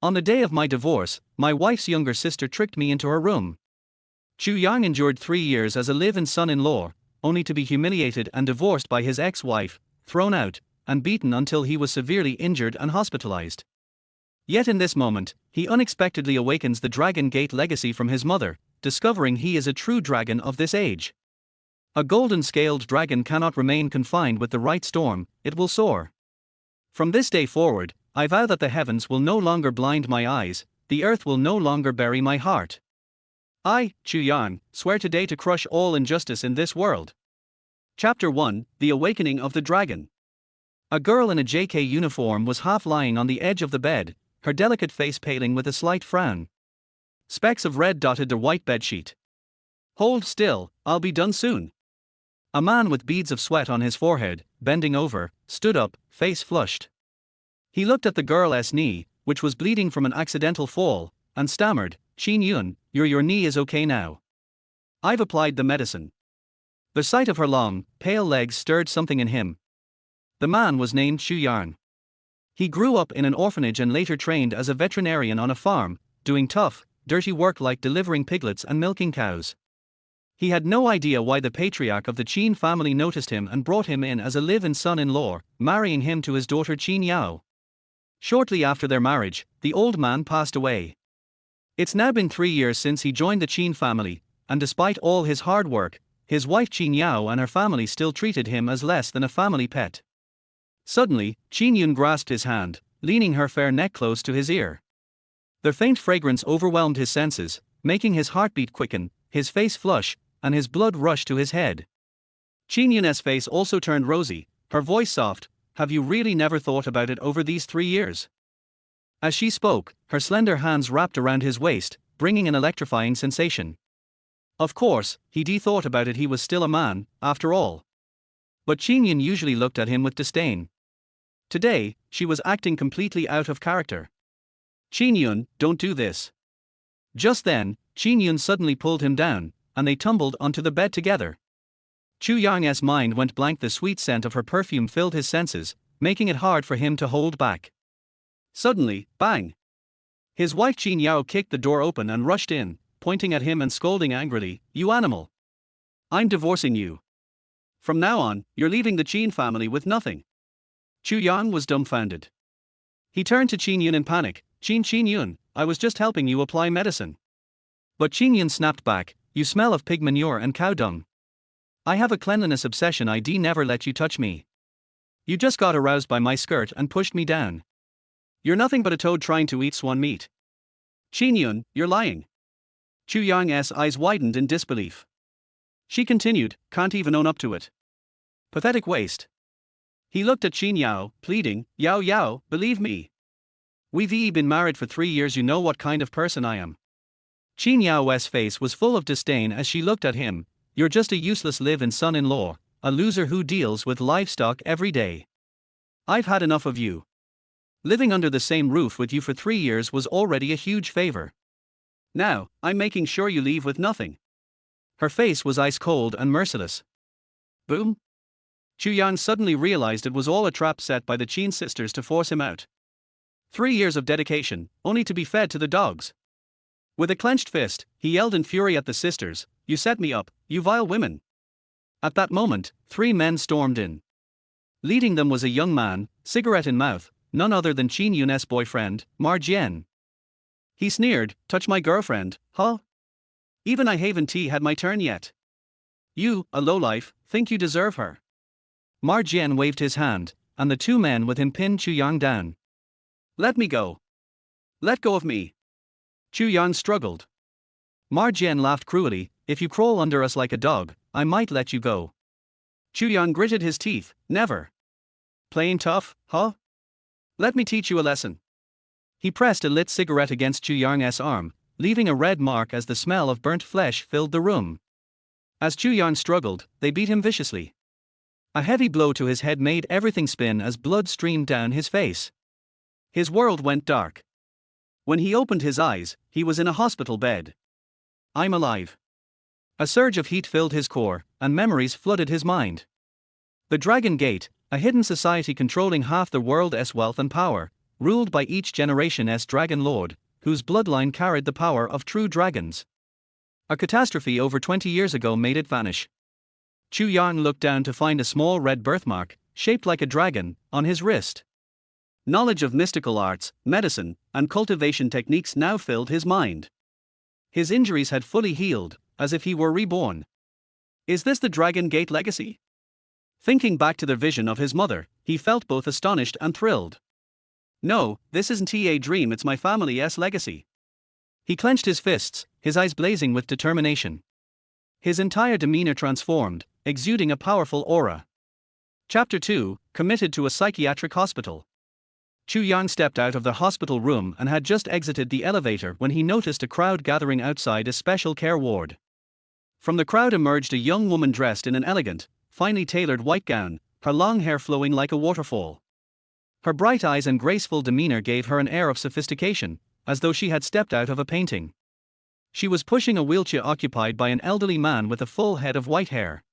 On the day of my divorce, my wife's younger sister tricked me into her room. Chu Yang endured 3 years as a live-in son-in-law, only to be humiliated and divorced by his ex-wife, thrown out, and beaten until he was severely injured and hospitalized. Yet in this moment, he unexpectedly awakens the Dragon Gate legacy from his mother, discovering he is a true dragon of this age. A golden-scaled dragon cannot remain confined with the right storm, it will soar. From this day forward, I vow that the heavens will no longer blind my eyes, the earth will no longer bury my heart. I, Chu Yang, swear today to crush all injustice in this world. Chapter 1, The Awakening of the Dragon. A girl in a JK uniform was half lying on the edge of the bed, her delicate face paling with a slight frown. Specks of red dotted the white bedsheet. Hold still, I'll be done soon. A man with beads of sweat on his forehead, bending over, stood up, face flushed. He looked at the girl's knee, which was bleeding from an accidental fall, and stammered, "Qin Yun, your knee is okay now. I've applied the medicine." The sight of her long, pale legs stirred something in him. The man was named Chu Yang. He grew up in an orphanage and later trained as a veterinarian on a farm, doing tough, dirty work like delivering piglets and milking cows. He had no idea why the patriarch of the Qin family noticed him and brought him in as a live-in son-in-law, marrying him to his daughter Qin Yao. Shortly after their marriage, the old man passed away. It's now been 3 years since he joined the Qin family, and despite all his hard work, his wife Qin Yao and her family still treated him as less than a family pet. Suddenly, Qin Yun grasped his hand, leaning her fair neck close to his ear. The faint fragrance overwhelmed his senses, making his heartbeat quicken, his face flush, and his blood rush to his head. Qin Yun's face also turned rosy, her voice soft. "Have you really never thought about it over these 3 years?" As she spoke, her slender hands wrapped around his waist, bringing an electrifying sensation. Of course, he thought about it. He was still a man, after all. But Qin Yun usually looked at him with disdain. Today, she was acting completely out of character. "Qin Yun, don't do this." Just then, Qin Yun suddenly pulled him down, and they tumbled onto the bed together. Chu Yang's mind went blank. The sweet scent of her perfume filled his senses, making it hard for him to hold back. Suddenly, bang! His wife Qin Yao kicked the door open and rushed in, pointing at him and scolding angrily, "You animal! I'm divorcing you. From now on, you're leaving the Qin family with nothing." Chu Yang was dumbfounded. He turned to Qin Yun in panic, Qin Yun, I was just helping you apply medicine." But Qin Yun snapped back, "You smell of pig manure and cow dung. I have a cleanliness obsession. I'd never let you touch me. You just got aroused by my skirt and pushed me down. You're nothing but a toad trying to eat swan meat." "Qin Yun, you're lying." Chu Yang's eyes widened in disbelief. She continued, "Can't even own up to it. Pathetic waste." He looked at Qin Yao, pleading, Yao, believe me. We've been married for 3 years. You know what kind of person I am." Qin Yao's face was full of disdain as she looked at him. "You're just a useless live-in son-in-law, a loser who deals with livestock every day. I've had enough of you. Living under the same roof with you for 3 years was already a huge favor. Now, I'm making sure you leave with nothing." Her face was ice-cold and merciless. Boom! Chu Yang suddenly realized it was all a trap set by the Qin sisters to force him out. 3 years of dedication, only to be fed to the dogs. With a clenched fist, he yelled in fury at the sisters, "You set me up, you vile women." At that moment, 3 men stormed in. Leading them was a young man, cigarette in mouth, none other than Qin Yun's boyfriend, Ma Jian. He sneered, "Touch my girlfriend, huh? Even I haven't had my turn yet. You, a lowlife, think you deserve her." Ma Jian waved his hand, and the 2 men with him pinned Chu Yang down. "Let me go. Let go of me." Chu Yang struggled. Ma Jian laughed cruelly, "If you crawl under us like a dog, I might let you go." Chu Yang gritted his teeth, "Never. Playing tough, huh? Let me teach you a lesson." He pressed a lit cigarette against Chu Yang's arm, leaving a red mark as the smell of burnt flesh filled the room. As Chu Yang struggled, they beat him viciously. A heavy blow to his head made everything spin as blood streamed down his face. His world went dark. When he opened his eyes, he was in a hospital bed. "I'm alive." A surge of heat filled his core, and memories flooded his mind. The Dragon Gate, a hidden society controlling half the world's wealth and power, ruled by each generation's dragon lord, whose bloodline carried the power of true dragons. A catastrophe over 20 years ago made it vanish. Chu Yang looked down to find a small red birthmark, shaped like a dragon, on his wrist. Knowledge of mystical arts, medicine, and cultivation techniques now filled his mind. His injuries had fully healed, as if he were reborn. Is this the Dragon Gate legacy? Thinking back to the vision of his mother, he felt both astonished and thrilled. No, this isn't a dream, it's my family's legacy. He clenched his fists, his eyes blazing with determination. His entire demeanor transformed, exuding a powerful aura. Chapter 2, Committed to a Psychiatric Hospital. Chu Yang stepped out of the hospital room and had just exited the elevator when he noticed a crowd gathering outside a special care ward. From the crowd emerged a young woman dressed in an elegant, finely tailored white gown, her long hair flowing like a waterfall. Her bright eyes and graceful demeanor gave her an air of sophistication, as though she had stepped out of a painting. She was pushing a wheelchair occupied by an elderly man with a full head of white hair.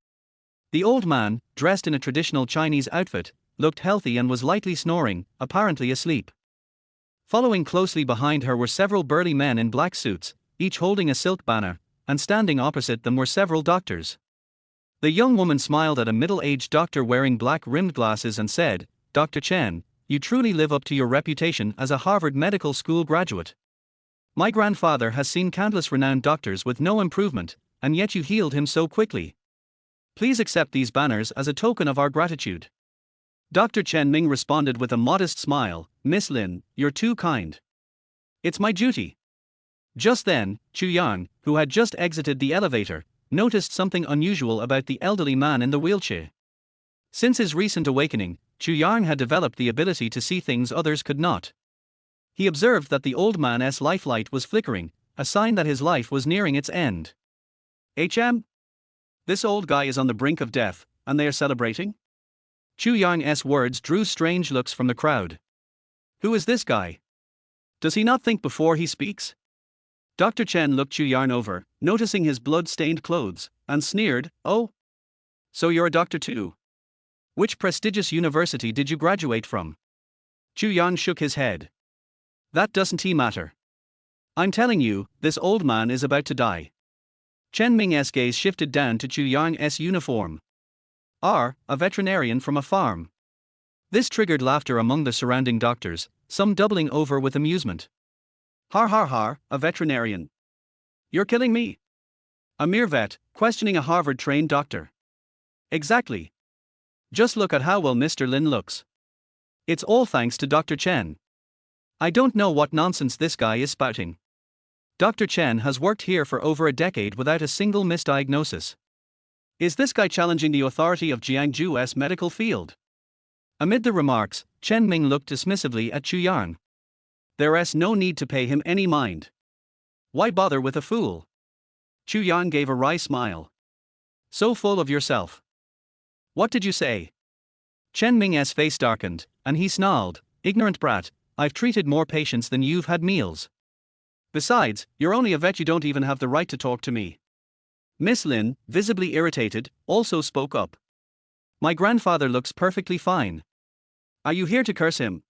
The old man, dressed in a traditional Chinese outfit, looked healthy and was lightly snoring, apparently asleep. Following closely behind her were several burly men in black suits, each holding a silk banner, and standing opposite them were several doctors. The young woman smiled at a middle-aged doctor wearing black-rimmed glasses and said, "Dr. Chen, you truly live up to your reputation as a Harvard Medical School graduate. My grandfather has seen countless renowned doctors with no improvement, and yet you healed him so quickly. Please accept these banners as a token of our gratitude." Dr. Chen Ming responded with a modest smile, "Miss Lin, you're too kind. It's my duty." Just then, Chu Yang, who had just exited the elevator, noticed something unusual about the elderly man in the wheelchair. Since his recent awakening, Chu Yang had developed the ability to see things others could not. He observed that the old man's lifelight was flickering, a sign that his life was nearing its end. This old guy is on the brink of death, and they are celebrating? Chu Yang's words drew strange looks from the crowd. Who is this guy? Does he not think before he speaks? Dr. Chen looked Chu Yang over, noticing his blood-stained clothes, and sneered, "Oh? So you're a doctor too? Which prestigious university did you graduate from?" Chu Yang shook his head. "That doesn't matter. I'm telling you, this old man is about to die." Chen Ming's gaze shifted down to Chu Yang's uniform. A veterinarian from a farm. This triggered laughter among the surrounding doctors, some doubling over with amusement. Har har har, a veterinarian. You're killing me. A mere vet, questioning a Harvard-trained doctor. Exactly. Just look at how well Mr. Lin looks. It's all thanks to Dr. Chen. I don't know what nonsense this guy is spouting. Dr. Chen has worked here for over a decade without a single misdiagnosis. Is this guy challenging the authority of Jiangju's medical field? Amid the remarks, Chen Ming looked dismissively at Chu Yang. There's no need to pay him any mind. Why bother with a fool? Chu Yang gave a wry smile. So full of yourself. What did you say? Chen Ming's face darkened, and he snarled, "Ignorant brat, I've treated more patients than you've had meals. Besides, you're only a vet, you don't even have the right to talk to me." Miss Lin, visibly irritated, also spoke up. "My grandfather looks perfectly fine. Are you here to curse him?"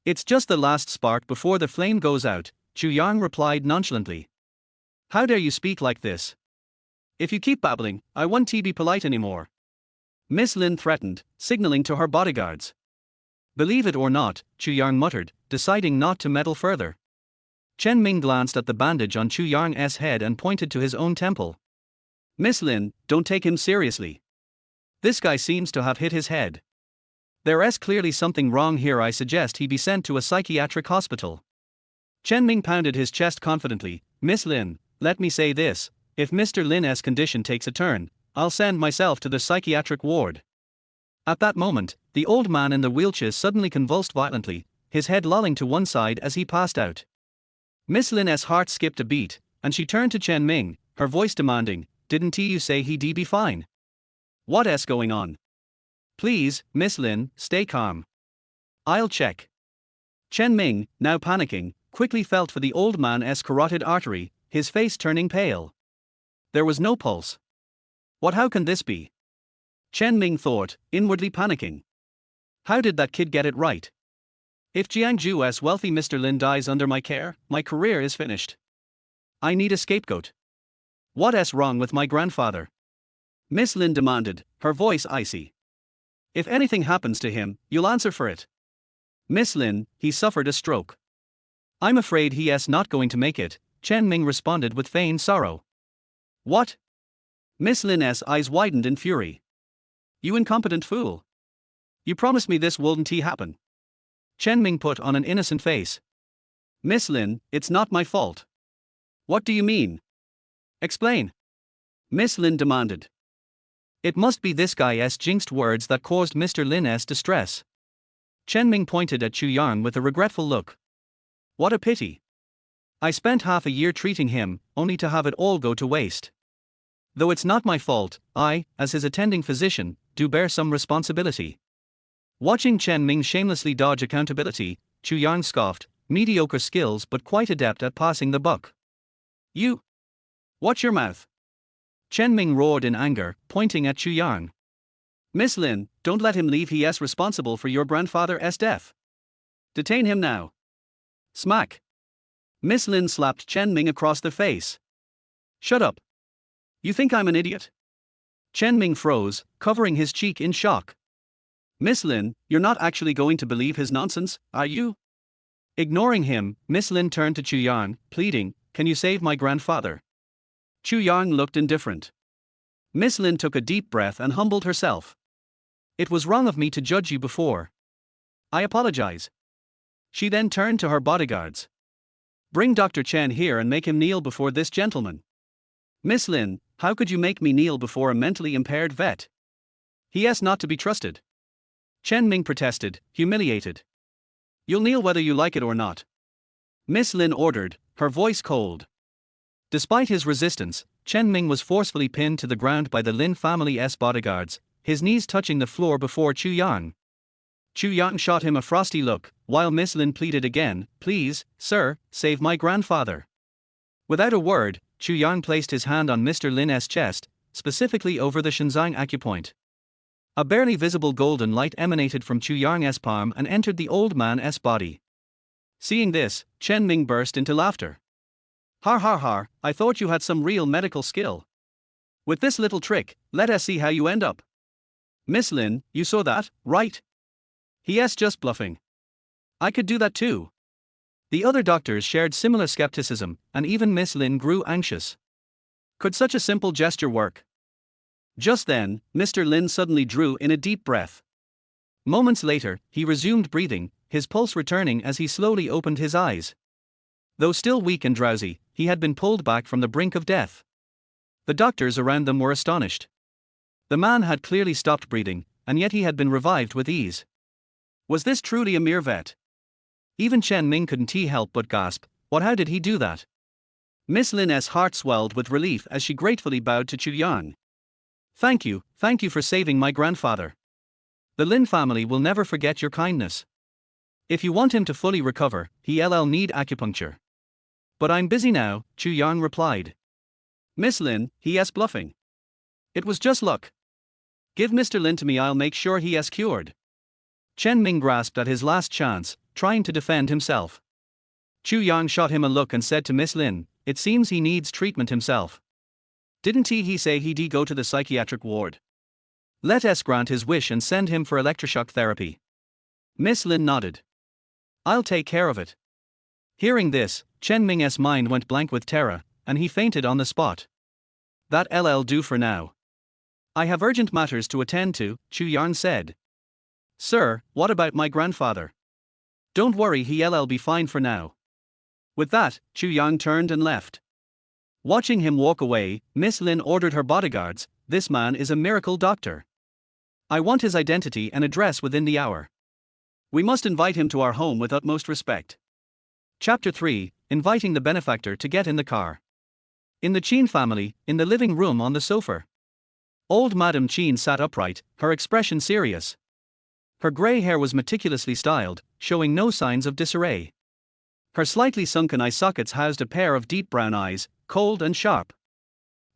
"It's just the last spark before the flame goes out," Chu Yang replied nonchalantly. "How dare you speak like this? If you keep babbling, I won't be polite anymore." Miss Lin threatened, signaling to her bodyguards. "Believe it or not," Chu Yang muttered, deciding not to meddle further. Chen Ming glanced at the bandage on Chu Yang's head and pointed to his own temple. "Miss Lin, don't take him seriously. This guy seems to have hit his head. There's clearly something wrong here. I suggest he be sent to a psychiatric hospital." Chen Ming pounded his chest confidently. "Miss Lin, let me say this, if Mr. Lin's condition takes a turn, I'll send myself to the psychiatric ward." At that moment, the old man in the wheelchair suddenly convulsed violently, his head lolling to one side as he passed out. Miss Lin's heart skipped a beat, and she turned to Chen Ming, her voice demanding, "Didn't you say he'd be fine? What's going on? Please, Miss Lin, stay calm. I'll check." Chen Ming, now panicking, quickly felt for the old man's carotid artery, his face turning pale. There was no pulse. How can this be? Chen Ming thought, inwardly panicking. How did that kid get it right? If Jiangju's wealthy Mr. Lin dies under my care, my career is finished. I need a scapegoat. What's wrong with my grandfather? Miss Lin demanded, her voice icy. If anything happens to him, you'll answer for it. Miss Lin, he suffered a stroke. I'm afraid he's not going to make it, Chen Ming responded with feigned sorrow. What? Miss Lin's eyes widened in fury. You incompetent fool. You promised me this wouldn't happen. Chen Ming put on an innocent face. Miss Lin, it's not my fault. What do you mean? Explain. Miss Lin demanded. It must be this guy's jinxed words that caused Mr. Lin's distress. Chen Ming pointed at Chu Yang with a regretful look. What a pity. I spent half a year treating him, only to have it all go to waste. Though it's not my fault, I, as his attending physician, do bear some responsibility. Watching Chen Ming shamelessly dodge accountability, Chu Yang scoffed, mediocre skills but quite adept at passing the buck. You. Watch your mouth. Chen Ming roared in anger, pointing at Chu Yang. Miss Lin, don't let him leave. He is responsible for your grandfather's death. Detain him now. Smack. Miss Lin slapped Chen Ming across the face. Shut up. You think I'm an idiot? Chen Ming froze, covering his cheek in shock. Miss Lin, you're not actually going to believe his nonsense, are you? Ignoring him, Miss Lin turned to Chu Yang, pleading, Can you save my grandfather? Chu Yang looked indifferent. Miss Lin took a deep breath and humbled herself. It was wrong of me to judge you before. I apologize. She then turned to her bodyguards. Bring Dr. Chen here and make him kneel before this gentleman. Miss Lin, how could you make me kneel before a mentally impaired vet? He is not to be trusted. Chen Ming protested, humiliated. You'll kneel whether you like it or not. Miss Lin ordered, her voice cold. Despite his resistance, Chen Ming was forcefully pinned to the ground by the Lin family's bodyguards, his knees touching the floor before Chu Yang. Chu Yang shot him a frosty look, while Miss Lin pleaded again, Please, sir, save my grandfather. Without a word, Chu Yang placed his hand on Mr. Lin's chest, specifically over the Shenzang acupoint. A barely visible golden light emanated from Chu Yang's palm and entered the old man's body. Seeing this, Chen Ming burst into laughter. Har har har, I thought you had some real medical skill. With this little trick, let us see how you end up. Miss Lin, you saw that, right? He's just bluffing. I could do that too. The other doctors shared similar skepticism, and even Miss Lin grew anxious. Could such a simple gesture work? Just then, Mr. Lin suddenly drew in a deep breath. Moments later, he resumed breathing, his pulse returning as he slowly opened his eyes. Though still weak and drowsy, he had been pulled back from the brink of death. The doctors around them were astonished. The man had clearly stopped breathing, and yet he had been revived with ease. Was this truly a mere vet? Even Chen Ming couldn't help but gasp, how did he do that? Miss Lin's heart swelled with relief as she gratefully bowed to Chu Yang. Thank you for saving my grandfather. The Lin family will never forget your kindness. If you want him to fully recover, he'll need acupuncture. But I'm busy now, Chu Yang replied. Miss Lin, he is bluffing. It was just luck. Give Mr. Lin to me, I'll make sure he is cured. Chen Ming grasped at his last chance, trying to defend himself. Chu Yang shot him a look and said to Miss Lin, It seems he needs treatment himself. Didn't he say he'd go to the psychiatric ward? Let us grant his wish and send him for electroshock therapy. Miss Lin nodded. I'll take care of it. Hearing this, Chen Ming's mind went blank with terror, and he fainted on the spot. That'll do for now. I have urgent matters to attend to, Chu Yang said. Sir, what about my grandfather? Don't worry, he'll be fine for now. With that, Chu Yang turned and left. Watching him walk away, Miss Lin ordered her bodyguards, This man is a miracle doctor. I want his identity and address within the hour. We must invite him to our home with utmost respect. Chapter 3, Inviting the Benefactor to get in the car. In the Qin family, in the living room on the sofa. Old Madame Qin sat upright, her expression serious. Her grey hair was meticulously styled, showing no signs of disarray. Her slightly sunken eye sockets housed a pair of deep brown eyes, cold and sharp.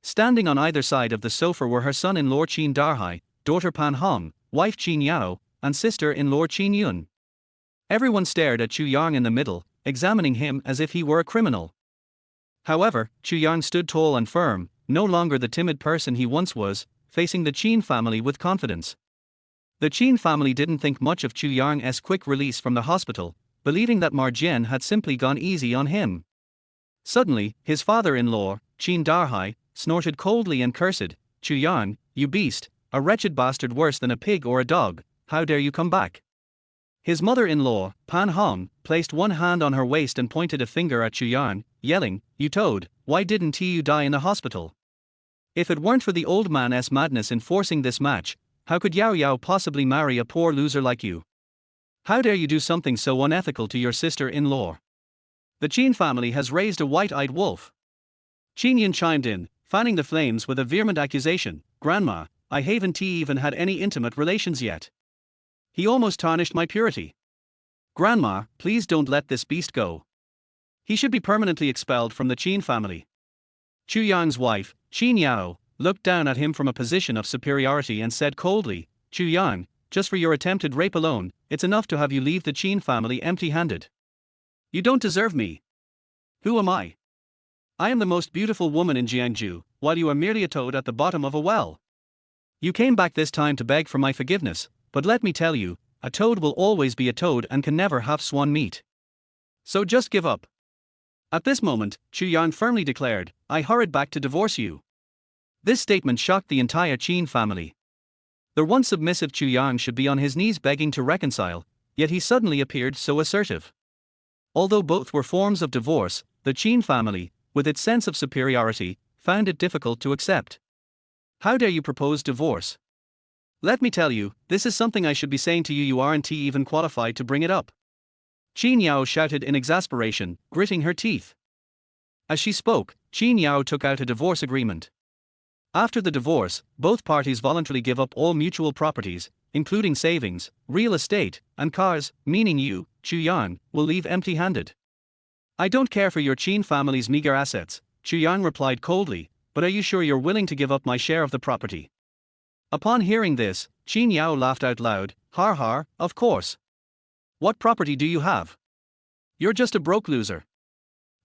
Standing on either side of the sofa were her son-in-law Qin Darhai, daughter Pan Hong, wife Qin Yao, and sister-in-law Qin Yun. Everyone stared at Chu Yang in the middle, examining him as if he were a criminal. However, Chu Yang stood tall and firm, no longer the timid person he once was, facing the Qin family with confidence. The Qin family didn't think much of Chu Yang's quick release from the hospital, believing that Ma Jian had simply gone easy on him. Suddenly, his father-in-law, Qin Darhai, snorted coldly and cursed, "Chu Yang, you beast, a wretched bastard worse than a pig or a dog, how dare you come back?" His mother-in-law, Pan Hong, placed one hand on her waist and pointed a finger at Chu Yang, yelling, "You toad, why didn't you die in the hospital? If it weren't for the old man's madness in forcing this match, how could Yao Yao possibly marry a poor loser like you? How dare you do something so unethical to your sister-in-law? The Qin family has raised a white-eyed wolf." Qin Yun chimed in, fanning the flames with a vehement accusation, "Grandma, I haven't even had any intimate relations yet. He almost tarnished my purity. Grandma, please don't let this beast go. He should be permanently expelled from the Qin family." Chu Yang's wife, Qin Yao, looked down at him from a position of superiority and said coldly, "Chu Yang, just for your attempted rape alone, it's enough to have you leave the Qin family empty-handed. You don't deserve me. Who am I? I am the most beautiful woman in Jiangju, while you are merely a toad at the bottom of a well. You came back this time to beg for my forgiveness, but let me tell you, a toad will always be a toad and can never have swan meat. So just give up." At this moment, Chu Yang firmly declared, "I hurried back to divorce you." This statement shocked the entire Qin family. The once submissive Chu Yang should be on his knees begging to reconcile, yet he suddenly appeared so assertive. Although both were forms of divorce, the Qin family, with its sense of superiority, found it difficult to accept. "How dare you propose divorce? Let me tell you, this is something I should be saying to you. You aren't even qualified to bring it up." Qin Yao shouted in exasperation, gritting her teeth. As she spoke, Qin Yao took out a divorce agreement. After the divorce, both parties voluntarily give up all mutual properties, including savings, real estate, and cars, meaning you, Chu Yang, will leave empty-handed. "I don't care for your Qin family's meager assets," Chu Yang replied coldly, "but are you sure you're willing to give up my share of the property?" Upon hearing this, Qin Yao laughed out loud, "Har har, of course. What property do you have? You're just a broke loser."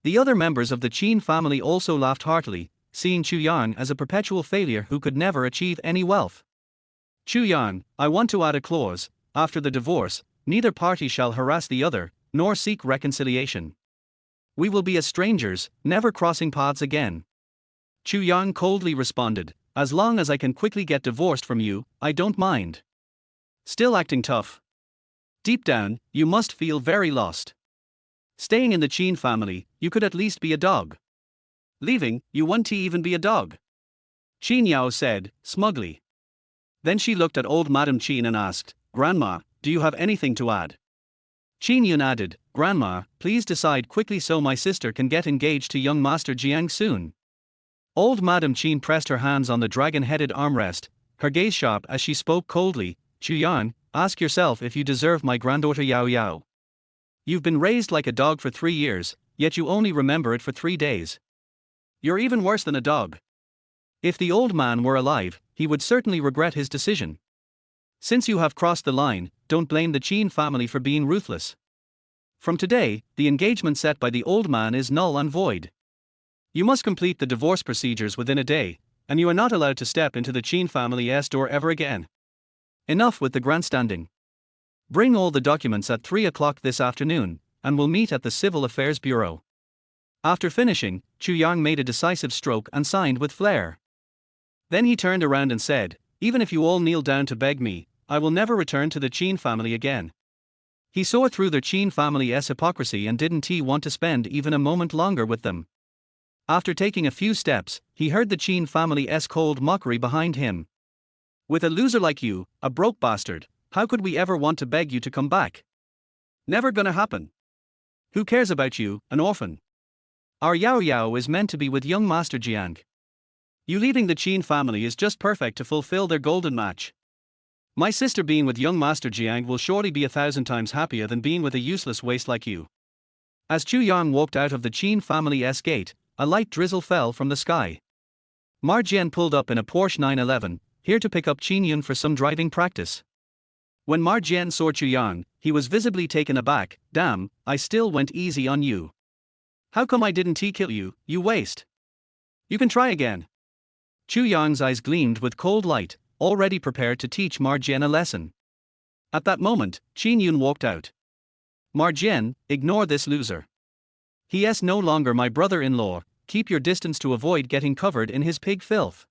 The other members of the Qin family also laughed heartily, seeing Chu Yang as a perpetual failure who could never achieve any wealth. "Chu Yang, I want to add a clause: after the divorce, neither party shall harass the other, nor seek reconciliation. We will be as strangers, never crossing paths again." Chu Yang coldly responded, "As long as I can quickly get divorced from you, I don't mind." Still acting tough. Deep down, you must feel very lost. Staying in the Qin family, you could at least be a dog. Leaving, you won't even be a dog. Qin Yao said, smugly. Then she looked at old Madam Qin and asked, "Grandma, do you have anything to add?" Qin Yun added, "Grandma, please decide quickly so my sister can get engaged to young Master Jiang soon." Old Madam Qin pressed her hands on the dragon-headed armrest, her gaze sharp as she spoke coldly, "Chu Yang, ask yourself if you deserve my granddaughter Yao Yao. You've been raised like a dog for 3 years, yet you only remember it for 3 days. You're even worse than a dog." If the old man were alive, he would certainly regret his decision. Since you have crossed the line, don't blame the Qin family for being ruthless. From today, the engagement set by the old man is null and void. You must complete the divorce procedures within a day, and you are not allowed to step into the Qin family's door ever again. Enough with the grandstanding. Bring all the documents at 3 o'clock this afternoon, and we'll meet at the Civil Affairs Bureau. After finishing, Chu Yang made a decisive stroke and signed with flair. Then he turned around and said, "Even if you all kneel down to beg me, I will never return to the Qin family again." He saw through their Qin family's hypocrisy and didn't want to spend even a moment longer with them. After taking a few steps, he heard the Qin family's cold mockery behind him. "With a loser like you, a broke bastard, how could we ever want to beg you to come back? Never gonna happen. Who cares about you, an orphan? Our Yao Yao is meant to be with young Master Jiang. You leaving the Qin family is just perfect to fulfill their golden match. My sister being with young Master Jiang will surely be 1,000 times happier than being with a useless waste like you." As Chu Yang walked out of the Qin family's gate, a light drizzle fell from the sky. Ma Jian pulled up in a Porsche 911, here to pick up Qin Yun for some driving practice. When Marjian saw Chu Yang, he was visibly taken aback. Damn, I still went easy on you. How come I didn't kill you, you waste? You can try again. Chu Yang's eyes gleamed with cold light, already prepared to teach Marjian a lesson. At that moment, Qin Yun walked out. Marjian, ignore this loser. He is no longer my brother-in-law, keep your distance to avoid getting covered in his pig filth.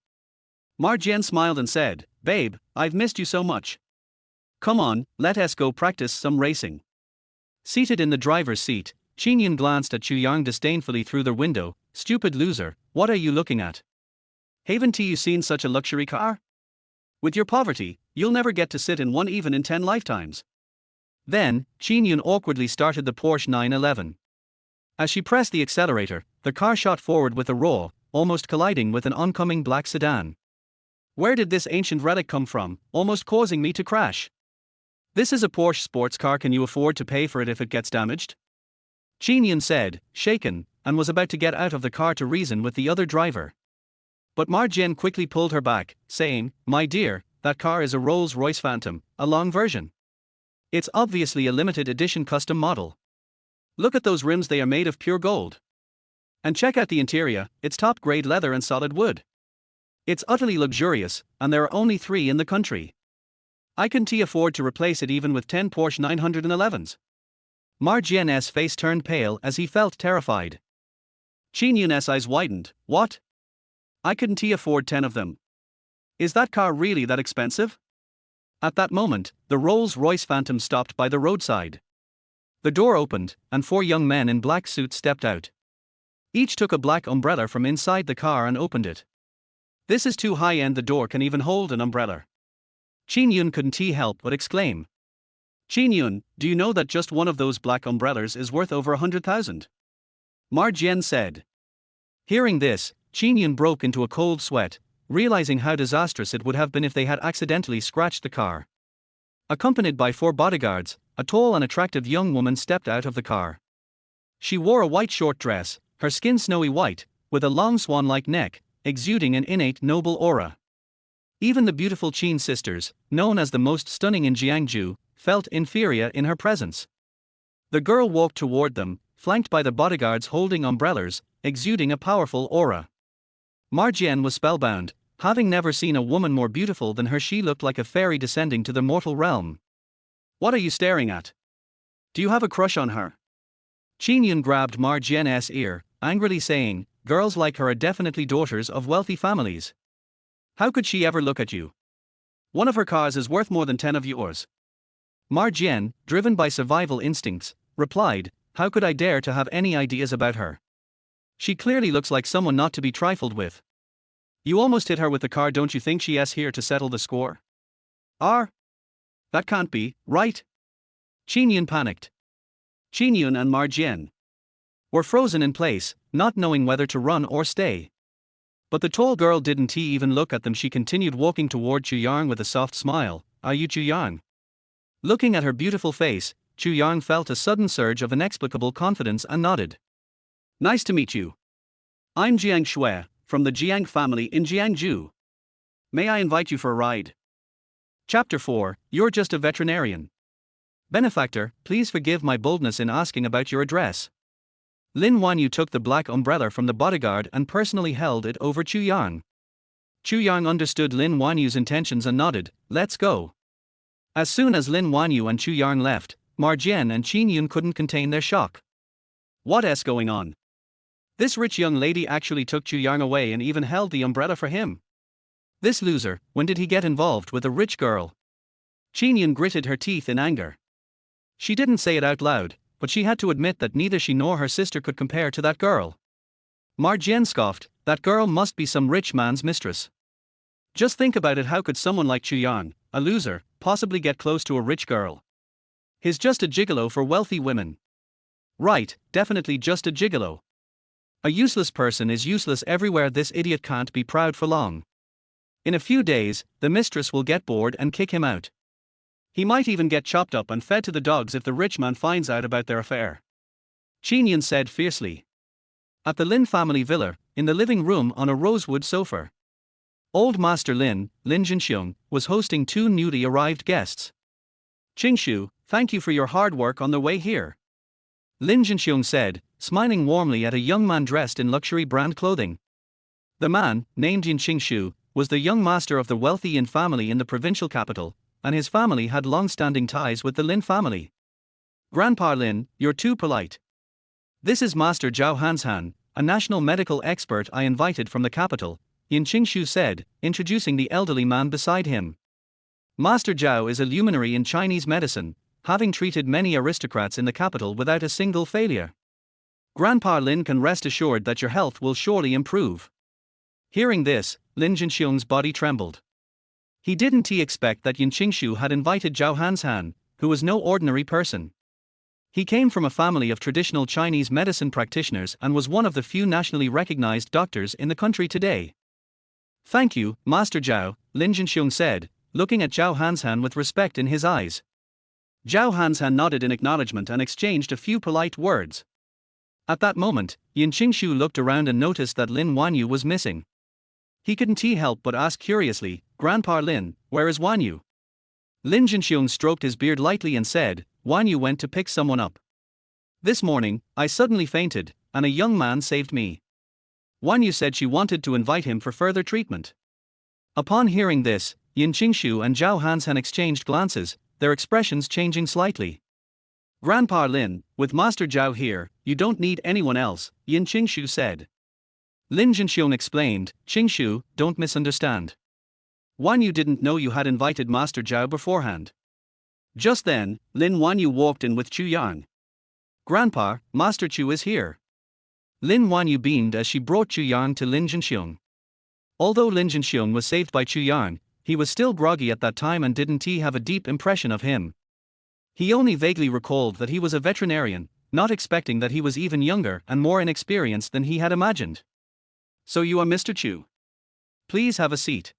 Marjian smiled and said, Babe, I've missed you so much. Come on, let us go practice some racing. Seated in the driver's seat, Qin Yun glanced at Chu Yang disdainfully through the window. Stupid loser, what are you looking at? Haven't you seen such a luxury car? With your poverty, you'll never get to sit in one even in 10 lifetimes. Then, Qin Yun awkwardly started the Porsche 911. As she pressed the accelerator, the car shot forward with a roar, almost colliding with an oncoming black sedan. Where did this ancient relic come from, almost causing me to crash? This is a Porsche sports car, can you afford to pay for it if it gets damaged? Qin Yun said, shaken, and was about to get out of the car to reason with the other driver. But Marjian quickly pulled her back, saying, My dear, that car is a Rolls-Royce Phantom, a long version. It's obviously a limited edition custom model. Look at those rims, they are made of pure gold. And check out the interior, it's top-grade leather and solid wood. It's utterly luxurious, and there are only 3 in the country. I can't afford to replace it even with 10 Porsche 911s. Marjian's face turned pale as he felt terrified. Qin Yun's eyes widened. What? I couldn't afford 10 of them. Is that car really that expensive? At that moment, the Rolls-Royce Phantom stopped by the roadside. The door opened, and 4 young men in black suits stepped out. Each took a black umbrella from inside the car and opened it. This is too high-end, the door can even hold an umbrella. Qin Yun couldn't help but exclaim. Qin Yun, do you know that just one of those black umbrellas is worth over 100,000? Marjian said. Hearing this, Qin Yun broke into a cold sweat, realizing how disastrous it would have been if they had accidentally scratched the car. Accompanied by 4 bodyguards, a tall and attractive young woman stepped out of the car. She wore a white short dress, her skin snowy white, with a long swan-like neck, exuding an innate noble aura. Even the beautiful Qin sisters, known as the most stunning in Jiangsu, felt inferior in her presence. The girl walked toward them, flanked by the bodyguards holding umbrellas, exuding a powerful aura. Marjian was spellbound, having never seen a woman more beautiful than her. She looked like a fairy descending to the mortal realm. What are you staring at? Do you have a crush on her? Qin Yun grabbed Marjian's ear, angrily saying, girls like her are definitely daughters of wealthy families. How could she ever look at you? One of her cars is worth more than 10 of yours. Marjian, driven by survival instincts, replied, how could I dare to have any ideas about her? She clearly looks like someone not to be trifled with. You almost hit her with the car, don't you think she is here to settle the score? That can't be, right? Qin Yun panicked. Qin Yun and Marjian were frozen in place, not knowing whether to run or stay. But the tall girl didn't even look at them. She continued walking toward Chu Yang with a soft smile. Are you Chu Yang? Looking at her beautiful face, Chu Yang felt a sudden surge of inexplicable confidence and nodded. Nice to meet you. I'm Jiang Shui, from the Jiang family in Jiangsu. May I invite you for a ride? Chapter 4, You're just a veterinarian. Benefactor, please forgive my boldness in asking about your address. Lin Wanyu took the black umbrella from the bodyguard and personally held it over Chu Yang. Chu Yang understood Lin Wanyu's intentions and nodded, let's go. As soon as Lin Wanyu and Chu Yang left, Marjian and Qin Yun couldn't contain their shock. What's going on? This rich young lady actually took Chu Yang away and even held the umbrella for him. This loser, when did he get involved with a rich girl? Qin Yun gritted her teeth in anger. She didn't say it out loud, but she had to admit that neither she nor her sister could compare to that girl. Marjian scoffed, that girl must be some rich man's mistress. Just think about it, how could someone like Chu Yang, a loser, possibly get close to a rich girl? He's just a gigolo for wealthy women. Right, definitely just a gigolo. A useless person is useless everywhere. This idiot can't be proud for long. In a few days, the mistress will get bored and kick him out. He might even get chopped up and fed to the dogs if the rich man finds out about their affair. Qin Yun said fiercely. At the Lin family villa, in the living room on a rosewood sofa, Old Master Lin, Lin Jinxiong, was hosting 2 newly arrived guests. Qingshu, thank you for your hard work on the way here. Lin Jinxiong said, smiling warmly at a young man dressed in luxury brand clothing. The man, named Yin Qingshu, was the young master of the wealthy Yin family in the provincial capital, and his family had long-standing ties with the Lin family. Grandpa Lin, you're too polite. This is Master Zhao Hanshan, a national medical expert I invited from the capital, Yin Qingshu said, introducing the elderly man beside him. Master Zhao is a luminary in Chinese medicine, having treated many aristocrats in the capital without a single failure. Grandpa Lin can rest assured that your health will surely improve. Hearing this, Lin Jinxiong's body trembled. He didn't expect that Yin Qingshu had invited Zhao Hanshan, who was no ordinary person. He came from a family of traditional Chinese medicine practitioners and was one of the few nationally recognized doctors in the country today. Thank you, Master Zhao, Lin Jinxiong said, looking at Zhao Hanshan with respect in his eyes. Zhao Hanshan nodded in acknowledgement and exchanged a few polite words. At that moment, Yin Qingshu looked around and noticed that Lin Wanyu was missing. He couldn't help but ask curiously, Grandpa Lin, where is Wanyu? Lin Jinxiong stroked his beard lightly and said, Wanyu went to pick someone up. This morning, I suddenly fainted, and a young man saved me. Wanyu said she wanted to invite him for further treatment. Upon hearing this, Yin Qingshu and Zhao Hanshan exchanged glances, their expressions changing slightly. Grandpa Lin, with Master Zhao here, you don't need anyone else, Yin Qingshu said. Lin Jinxiong explained, Qingshu, don't misunderstand. Wanyu didn't know you had invited Master Zhao beforehand. Just then, Lin Wanyu walked in with Chu Yang. Grandpa, Master Chu is here. Lin Wanyu beamed as she brought Chu Yang to Lin Jinxiong. Although Lin Jinxiong was saved by Chu Yang, he was still groggy at that time and didn't have a deep impression of him. He only vaguely recalled that he was a veterinarian, not expecting that he was even younger and more inexperienced than he had imagined. So you are Mr. Chu? Please have a seat.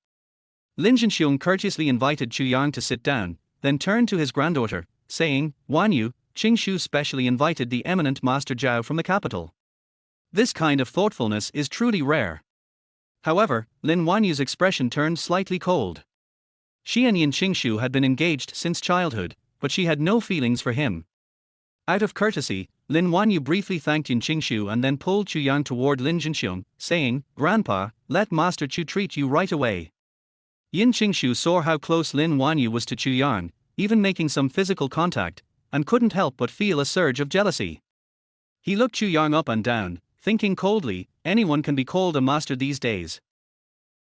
Lin Jinxiong courteously invited Chu Yang to sit down, then turned to his granddaughter, saying, Wanyu, Qingshu specially invited the eminent Master Zhao from the capital. This kind of thoughtfulness is truly rare. However, Lin Wanyu's expression turned slightly cold. She and Yin Qingshu had been engaged since childhood, but she had no feelings for him. Out of courtesy, Lin Wanyu briefly thanked Yin Qingshu and then pulled Chu Yang toward Lin Jinxiong, saying, Grandpa, let Master Chu treat you right away. Yin Qingshu saw how close Lin Wanyu was to Chu Yang, even making some physical contact, and couldn't help but feel a surge of jealousy. He looked Chu Yang up and down, thinking coldly, anyone can be called a master these days.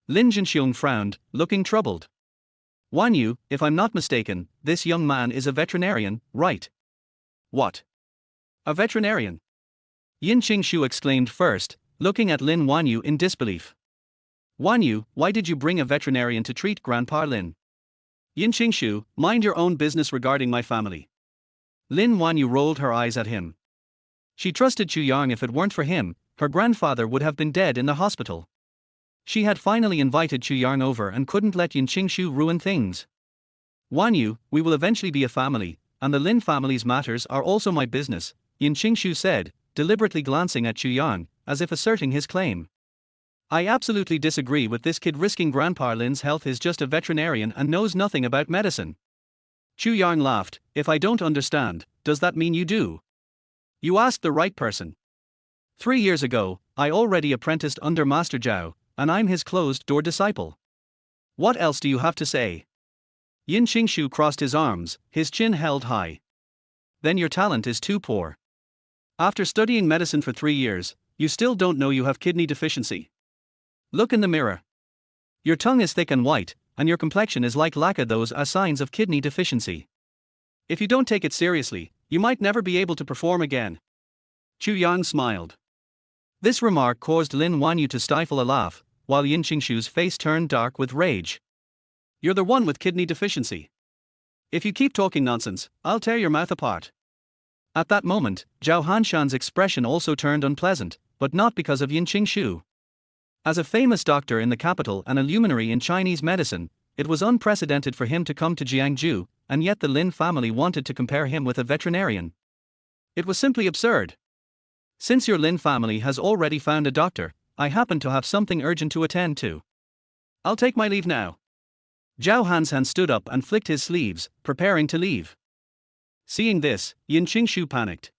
Lin Jinxiong frowned, looking troubled. Wanyu, if I'm not mistaken, this young man is a veterinarian, right? What? A veterinarian? Yin Qingshu exclaimed first, looking at Lin Wanyu in disbelief. Wanyu, why did you bring a veterinarian to treat Grandpa Lin? Yin Qingshu, mind your own business regarding my family. Lin Wanyu rolled her eyes at him. She trusted Chu Yang. If it weren't for him, her grandfather would have been dead in the hospital. She had finally invited Chu Yang over and couldn't let Yin Qingshu ruin things. Wanyu, we will eventually be a family, and the Lin family's matters are also my business, Yin Qingshu said, deliberately glancing at Chu Yang, as if asserting his claim. I absolutely disagree with this kid risking Grandpa Lin's health. Is just a veterinarian and knows nothing about medicine. Chu Yang laughed, if I don't understand, does that mean you do? You asked the right person. 3 years ago, I already apprenticed under Master Zhao, and I'm his closed-door disciple. What else do you have to say? Yin Qingshu crossed his arms, his chin held high. Then your talent is too poor. After studying medicine for 3 years, you still don't know you have kidney deficiency. Look in the mirror. Your tongue is thick and white, and your complexion is like lacquer. Those are signs of kidney deficiency. If you don't take it seriously, you might never be able to perform again. Chu Yang smiled. This remark caused Lin Wanyu to stifle a laugh, while Yin Qingshu's face turned dark with rage. You're the one with kidney deficiency. If you keep talking nonsense, I'll tear your mouth apart. At that moment, Zhao Hanshan's expression also turned unpleasant, but not because of Yin Qingshu. As a famous doctor in the capital and a luminary in Chinese medicine, it was unprecedented for him to come to Jiangju, and yet the Lin family wanted to compare him with a veterinarian. It was simply absurd. Since your Lin family has already found a doctor, I happen to have something urgent to attend to. I'll take my leave now. Zhao Hanshan stood up and flicked his sleeves, preparing to leave. Seeing this, Yin Qingshu panicked.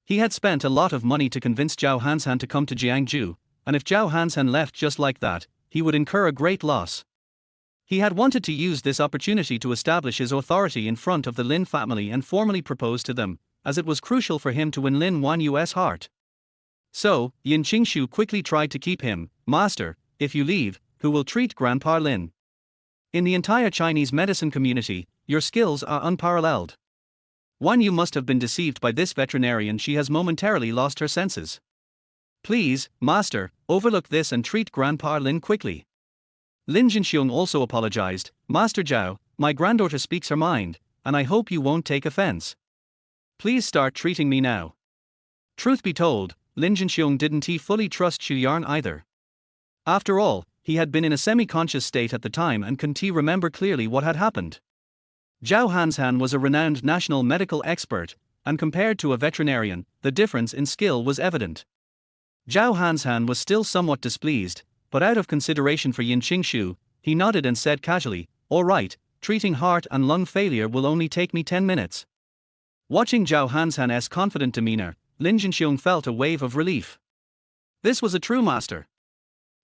He had spent a lot of money to convince Zhao Hanshan to come to Jiangju, and if Zhao Hanshan left just like that, he would incur a great loss. He had wanted to use this opportunity to establish his authority in front of the Lin family and formally propose to them, as it was crucial for him to win Lin Wanyu's heart. So, Yin Qingshu quickly tried to keep him. Master, if you leave, who will treat Grandpa Lin? In the entire Chinese medicine community, your skills are unparalleled. Wanyu must have been deceived by this veterinarian. She has momentarily lost her senses. Please, Master, overlook this and treat Grandpa Lin quickly. Lin Jinxiong also apologized. Master Zhao, my granddaughter speaks her mind, and I hope you won't take offense. Please start treating me now. Truth be told, Lin Jinxiong didn't fully trust Chu Yang either. After all, he had been in a semi-conscious state at the time and couldn't remember clearly what had happened. Zhao Hanshan was a renowned national medical expert, and compared to a veterinarian, the difference in skill was evident. Zhao Hanshan was still somewhat displeased, but out of consideration for Yin Qingshu, he nodded and said casually, "All right, treating heart and lung failure will only take me 10 minutes. Watching Zhao Hanshan's confident demeanor, Lin Jinxiong felt a wave of relief. This was a true master.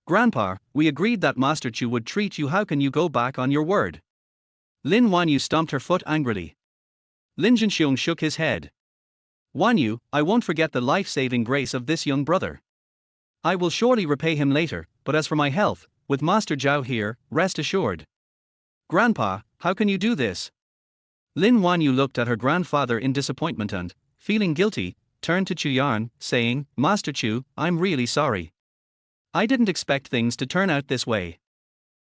Grandpa, we agreed that Master Chu would treat you. How can you go back on your word? Lin Wanyu stomped her foot angrily. Lin Jinxiong shook his head. Wanyu, I won't forget the life-saving grace of this young brother. I will surely repay him later, but as for my health, with Master Zhao here, rest assured. Grandpa, how can you do this? Lin Wanyu looked at her grandfather in disappointment and, feeling guilty, turned to Chu Yang, saying, Master Chu, I'm really sorry. I didn't expect things to turn out this way.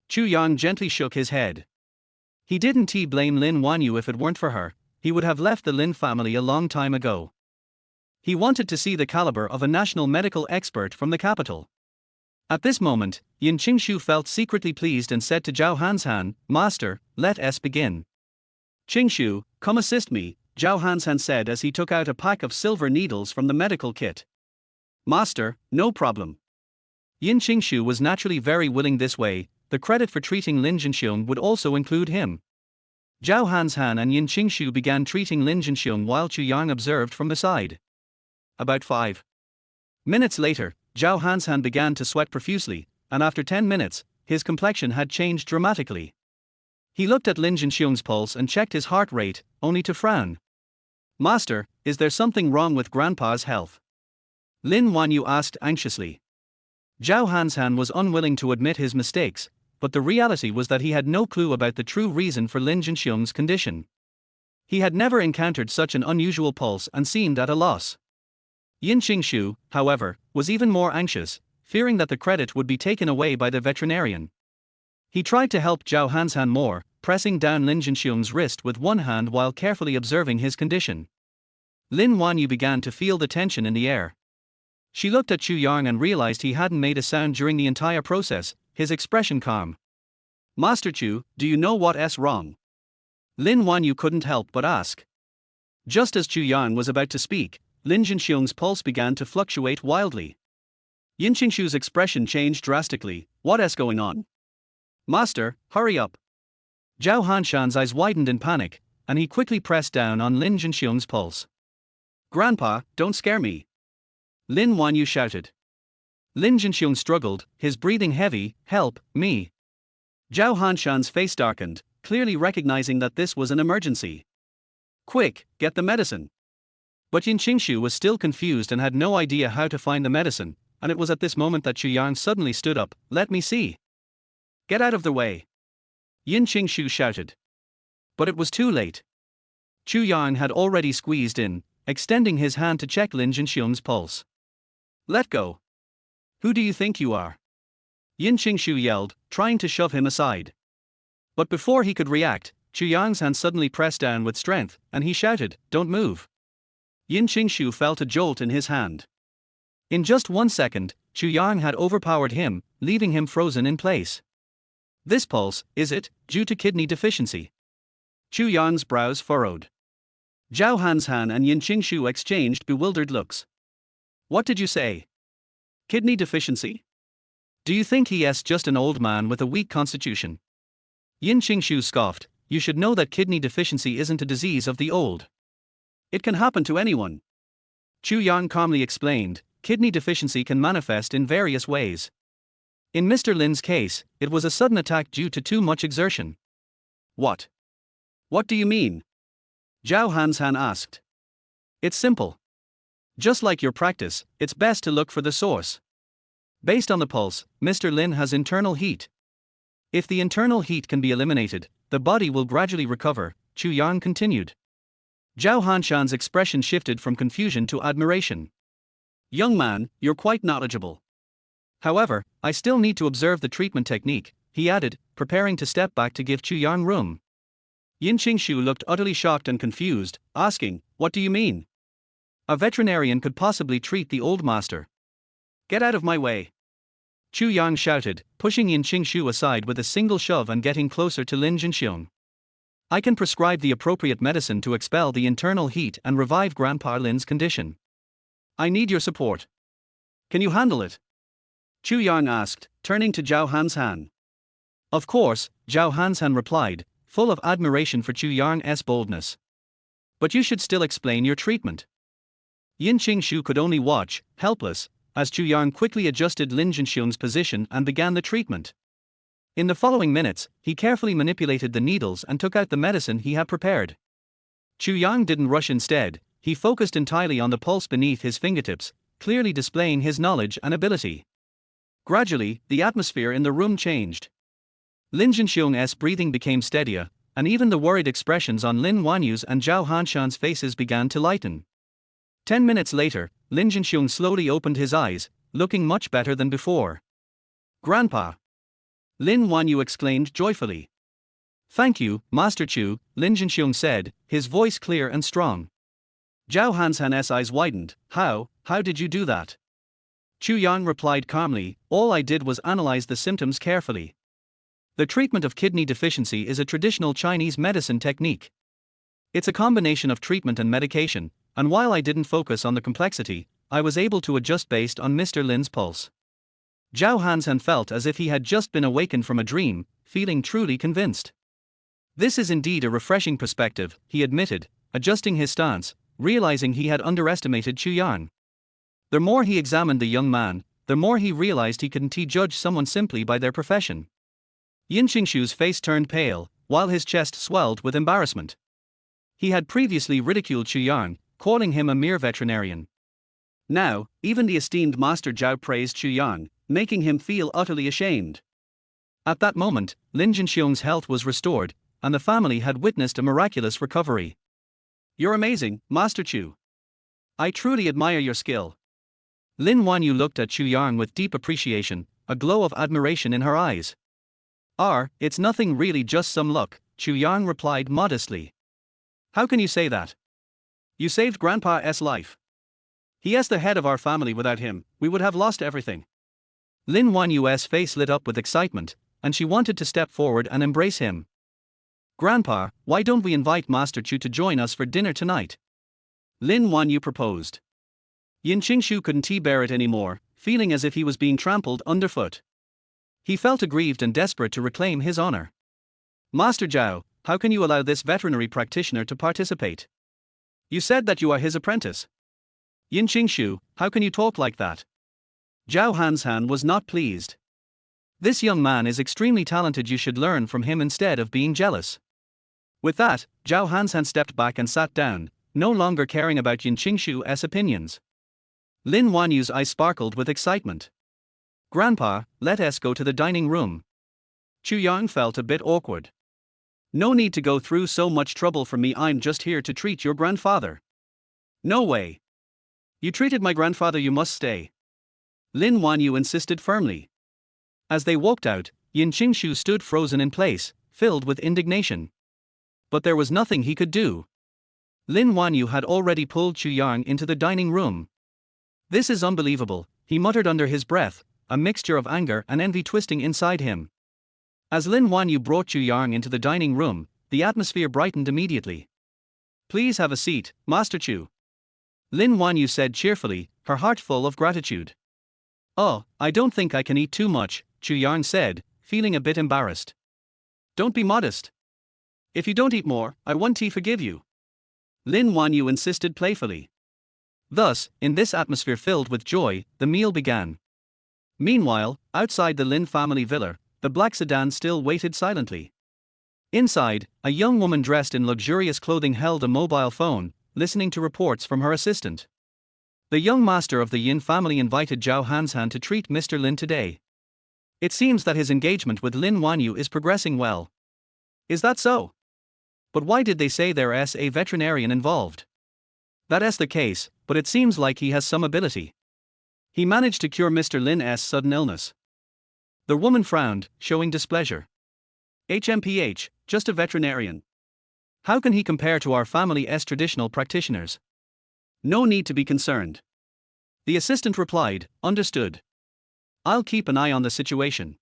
Chu Yang gently shook his head. He didn't blame Lin Wanyu. If it weren't for her, he would have left the Lin family a long time ago. He wanted to see the caliber of a national medical expert from the capital. At this moment, Yin Qingshu felt secretly pleased and said to Zhao Hanshan, Master, let us begin. Qingshu, come assist me, Zhao Hanshan said as he took out a pack of silver needles from the medical kit. Master, no problem. Yin Qingshu was naturally very willing this way. The credit for treating Lin Jinxiong would also include him. Zhao Hanshan and Yin Qingshu began treating Lin Jinxiong while Chu Yang observed from the side. About 5 minutes later, Zhao Hanshan began to sweat profusely, and after 10 minutes, his complexion had changed dramatically. He looked at Lin Jinxiong's pulse and checked his heart rate, only to frown. Master, is there something wrong with Grandpa's health? Lin Wanyu asked anxiously. Zhao Hanshan was unwilling to admit his mistakes, but the reality was that he had no clue about the true reason for Lin Jinxiong's condition. He had never encountered such an unusual pulse and seemed at a loss. Yin Qingshu, however, was even more anxious, fearing that the credit would be taken away by the veterinarian. He tried to help Zhao Hanshan more, pressing down Lin Jinxiong's wrist with one hand while carefully observing his condition. Lin Wanyu began to feel the tension in the air. She looked at Chu Yang and realized he hadn't made a sound during the entire process, his expression calm. Master Chu, do you know what's wrong? Lin Wanyu couldn't help but ask. Just as Chu Yang was about to speak, Lin Jinxiong's pulse began to fluctuate wildly. Yin Qingshu's expression changed drastically. What's going on? Master, hurry up. Zhao Hanshan's eyes widened in panic, and he quickly pressed down on Lin Jinxiong's pulse. Grandpa, don't scare me. Lin Wanyu shouted. Lin Jinxiong struggled, his breathing heavy. Help me. Zhao Hanshan's face darkened, clearly recognizing that this was an emergency. Quick, get the medicine. But Yin Qingshu was still confused and had no idea how to find the medicine, and it was at this moment that Chu Yang suddenly stood up. Let me see. Get out of the way. Yin Qingshu shouted. But it was too late. Chu Yang had already squeezed in, extending his hand to check Lin Jinxiong's pulse. Let go. Who do you think you are? Yin Qingshu yelled, trying to shove him aside. But before he could react, Chu Yang's hand suddenly pressed down with strength, and he shouted, Don't move. Yin Qingshu felt a jolt in his hand. In just 1 second, Chu Yang had overpowered him, leaving him frozen in place. This pulse, is it, due to kidney deficiency? Chu Yang's brows furrowed. Zhao Hanshan and Yin Qingshu exchanged bewildered looks. What did you say? Kidney deficiency? Do you think he's just an old man with a weak constitution? Yin Qingshu scoffed, "You should know that kidney deficiency isn't a disease of the old. It can happen to anyone." Chu Yang calmly explained, "Kidney deficiency can manifest in various ways. In Mr. Lin's case, it was a sudden attack due to too much exertion." "What? What do you mean?" Zhao Hanshan asked. "It's simple. Just like your practice, it's best to look for the source. Based on the pulse, Mr. Lin has internal heat. If the internal heat can be eliminated, the body will gradually recover," Chu Yang continued. Zhao Hanshan's expression shifted from confusion to admiration. "Young man, you're quite knowledgeable. However, I still need to observe the treatment technique," he added, preparing to step back to give Chu Yang room. Yin Qingshu looked utterly shocked and confused, asking, "What do you mean? A veterinarian could possibly treat the old master? Get out of my way!" Chu Yang shouted, pushing Yin Qingshu aside with a single shove and getting closer to Lin Jinxiong. "I can prescribe the appropriate medicine to expel the internal heat and revive Grandpa Lin's condition. I need your support. Can you handle it?" Chu Yang asked, turning to Zhao Hanshan. "Of course," Zhao Hanshan replied, full of admiration for Chu Yang's boldness. "But you should still explain your treatment." Yin Qingshu could only watch, helpless, as Chu Yang quickly adjusted Lin Jinxiong's position and began the treatment. In the following minutes, he carefully manipulated the needles and took out the medicine he had prepared. Chu Yang didn't rush. Instead, he focused entirely on the pulse beneath his fingertips, clearly displaying his knowledge and ability. Gradually, the atmosphere in the room changed. Lin Jinxiong's breathing became steadier, and even the worried expressions on Lin Wanyu's and Zhao Hanshan's faces began to lighten. 10 minutes later, Lin Jinxiong slowly opened his eyes, looking much better than before. "Grandpa!" Lin Wanyu exclaimed joyfully. "Thank you, Master Chu," Lin Jinxiong said, his voice clear and strong. Zhao Hanshan's eyes widened. How did you do that?" Chu Yang replied calmly, "All I did was analyze the symptoms carefully. The treatment of kidney deficiency is a traditional Chinese medicine technique. It's a combination of treatment and medication, and while I didn't focus on the complexity, I was able to adjust based on Mr. Lin's pulse." Zhao Hanshan felt as if he had just been awakened from a dream, feeling truly convinced. "This is indeed a refreshing perspective," he admitted, adjusting his stance, realizing he had underestimated Chu Yang. The more he examined the young man, the more he realized he couldn't judge someone simply by their profession. Yin Qingshu's face turned pale, while his chest swelled with embarrassment. He had previously ridiculed Chu Yang, calling him a mere veterinarian. Now, even the esteemed Master Zhao praised Chu Yang, making him feel utterly ashamed. At that moment, Lin Jinxiong's health was restored, and the family had witnessed a miraculous recovery. "You're amazing, Master Chu. I truly admire your skill." Lin Wanyu looked at Chu Yang with deep appreciation, a glow of admiration in her eyes. It's nothing really, just some luck," Chu Yang replied modestly. "How can you say that? You saved Grandpa's life. He is the head of our family. Without him, we would have lost everything." Lin Wanyu's face lit up with excitement, and she wanted to step forward and embrace him. "Grandpa, why don't we invite Master Chu to join us for dinner tonight?" Lin Wanyu proposed. Yin Qingshu couldn't bear it anymore, feeling as if he was being trampled underfoot. He felt aggrieved and desperate to reclaim his honor. "Master Zhao, how can you allow this veterinary practitioner to participate? You said that you are his apprentice." "Yin Qingshu, how can you talk like that?" Zhao Hanshan was not pleased. "This young man is extremely talented. You should learn from him instead of being jealous." With that, Zhao Hanshan stepped back and sat down, no longer caring about Yin Qingshu's opinions. Lin Wanyu's eyes sparkled with excitement. "Grandpa, let us go to the dining room." Chu Yang felt a bit awkward. "No need to go through so much trouble for me. I'm just here to treat your grandfather." "No way. You treated my grandfather, you must stay." Lin Wanyu insisted firmly. As they walked out, Yin Qingshu stood frozen in place, filled with indignation. But there was nothing he could do. Lin Wanyu had already pulled Chu Yang into the dining room. "This is unbelievable," he muttered under his breath, a mixture of anger and envy twisting inside him. As Lin Wanyu brought Chu Yang into the dining room, the atmosphere brightened immediately. "Please have a seat, Master Chu," Lin Wanyu said cheerfully, her heart full of gratitude. "Oh, I don't think I can eat too much," Chu Yang said, feeling a bit embarrassed. Don't be modest. If you don't eat more, I won't forgive you. Lin Wanyu insisted playfully. Thus, in this atmosphere filled with joy, the meal began. Meanwhile, outside the Lin family villa, the black sedan still waited silently. Inside, a young woman dressed in luxurious clothing held a mobile phone, listening to reports from her assistant. The young master of the Yin family invited Zhao Hanshan to treat Mr. Lin today. It seems that his engagement with Lin Wanyu is progressing well. Is that so? But why did they say there's a veterinarian involved? That's the case, but it seems like he has some ability. He managed to cure Mr. Lin's sudden illness. The woman frowned, showing displeasure. HMPH, just a veterinarian. How can he compare to our family's traditional practitioners? No need to be concerned. The assistant replied, understood. I'll keep an eye on the situation.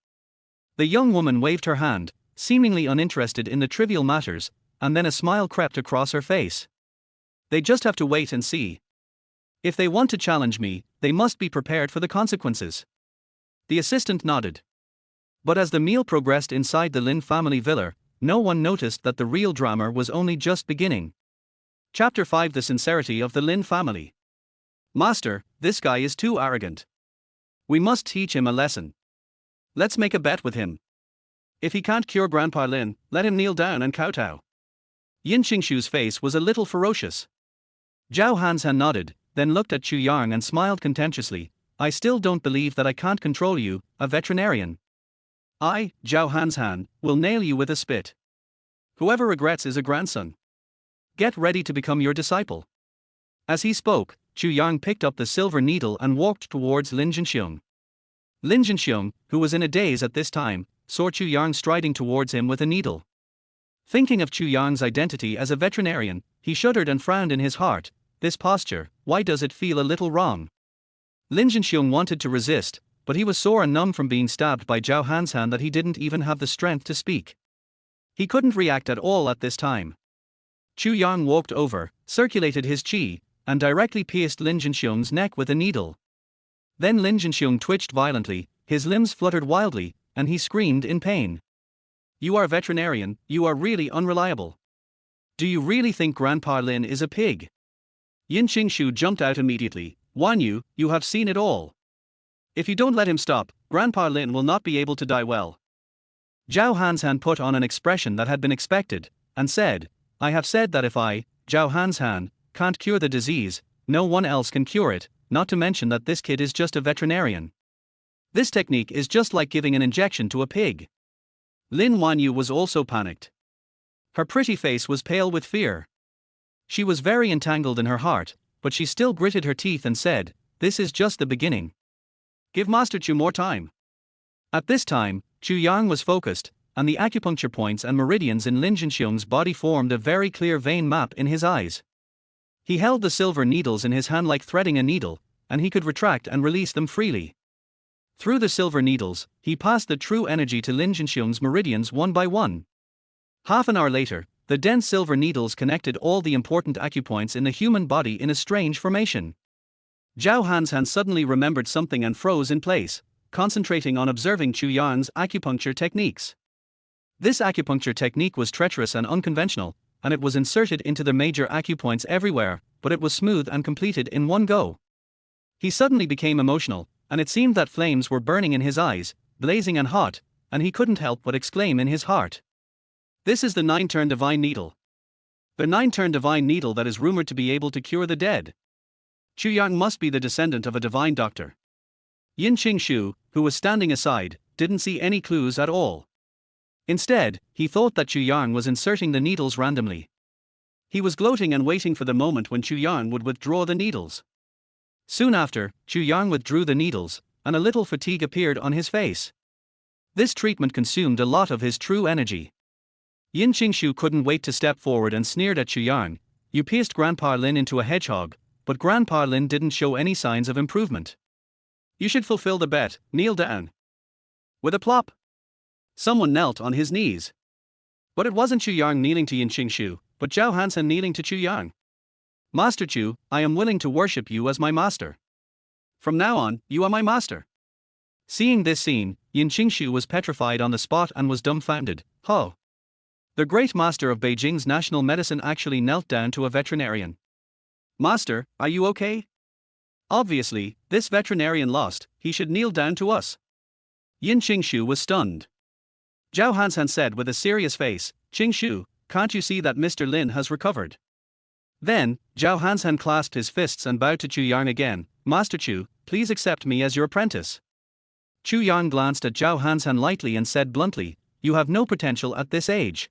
The young woman waved her hand, seemingly uninterested in the trivial matters, and then a smile crept across her face. They just have to wait and see. If they want to challenge me, they must be prepared for the consequences. The assistant nodded. But as the meal progressed inside the Lin family villa, no one noticed that the real drama was only just beginning. Chapter 5: The Sincerity of the Lin Family. Master, this guy is too arrogant. We must teach him a lesson. Let's make a bet with him. If he can't cure Grandpa Lin, let him kneel down and kowtow. Yin Qingshu's face was a little ferocious. Zhao Hanshan nodded, then looked at Chu Yang and smiled contemptuously. I still don't believe that I can't control you, a veterinarian. I, Zhao Hanshan, will nail you with a spit. Whoever regrets is a grandson. Get ready to become your disciple. As he spoke, Chu Yang picked up the silver needle and walked towards Lin Jinxiong. Lin Jinxiong, who was in a daze at this time, saw Chu Yang striding towards him with a needle. Thinking of Chu Yang's identity as a veterinarian, he shuddered and frowned in his heart. This posture, why does it feel a little wrong? Lin Jinxiong wanted to resist, but he was sore and numb from being stabbed by Zhao Hanshan that he didn't even have the strength to speak. He couldn't react at all at this time. Chu Yang walked over, circulated his qi, and directly pierced Lin Jinxiong's neck with a needle. Then Lin Jinxiong twitched violently, his limbs fluttered wildly, and he screamed in pain. You are veterinarian, you are really unreliable. Do you really think Grandpa Lin is a pig? Yin Qingshu jumped out immediately. Wanyu, you have seen it all. If you don't let him stop, Grandpa Lin will not be able to die well. Zhao Hanshan put on an expression that had been expected, and said, I have said that if I, Zhao Hanshan, can't cure the disease, no one else can cure it, not to mention that this kid is just a veterinarian. This technique is just like giving an injection to a pig. Lin Wanyu was also panicked. Her pretty face was pale with fear. She was very entangled in her heart, but she still gritted her teeth and said, this is just the beginning. Give Master Chu more time. At this time, Chu Yang was focused, and the acupuncture points and meridians in Lin Jinxiong's body formed a very clear vein map in his eyes. He held the silver needles in his hand like threading a needle, and he could retract and release them freely. Through the silver needles, he passed the true energy to Lin Jinxiong's meridians one by one. Half an hour later, the dense silver needles connected all the important acupoints in the human body in a strange formation. Zhao Hanshan suddenly remembered something and froze in place, concentrating on observing Chu Yang's acupuncture techniques. This acupuncture technique was treacherous and unconventional, and it was inserted into the major acupoints everywhere, but it was smooth and completed in one go. He suddenly became emotional, and it seemed that flames were burning in his eyes, blazing and hot, and he couldn't help but exclaim in his heart. This is the 9-turn divine needle. The 9-turn divine needle that is rumored to be able to cure the dead. Chu Yang must be the descendant of a divine doctor. Yin Qingshu, who was standing aside, didn't see any clues at all. Instead, he thought that Chu Yang was inserting the needles randomly. He was gloating and waiting for the moment when Chu Yang would withdraw the needles. Soon after, Chu Yang withdrew the needles, and a little fatigue appeared on his face. This treatment consumed a lot of his true energy. Yin Qingshu couldn't wait to step forward and sneered at Chu Yang. You pierced Grandpa Lin into a hedgehog, but Grandpa Lin didn't show any signs of improvement. You should fulfill the bet, kneel down. With a plop, someone knelt on his knees. But it wasn't Chu Yang kneeling to Yin Qingshu, but Zhao Hanshan kneeling to Chu Yang. Master Chu, I am willing to worship you as my master. From now on, you are my master. Seeing this scene, Yin Qingshu was petrified on the spot and was dumbfounded. Ho! The great master of Beijing's national medicine actually knelt down to a veterinarian. "Master, are you okay?" Obviously, this veterinarian lost, he should kneel down to us. Yin Qingshu was stunned. Zhao Hansan said with a serious face, "Qingshu, can't you see that Mr. Lin has recovered?" Then, Zhao Hansan clasped his fists and bowed to Chu Yang again. "Master Chu, please accept me as your apprentice." Chu Yang glanced at Zhao Hansan lightly and said bluntly, "You have no potential at this age.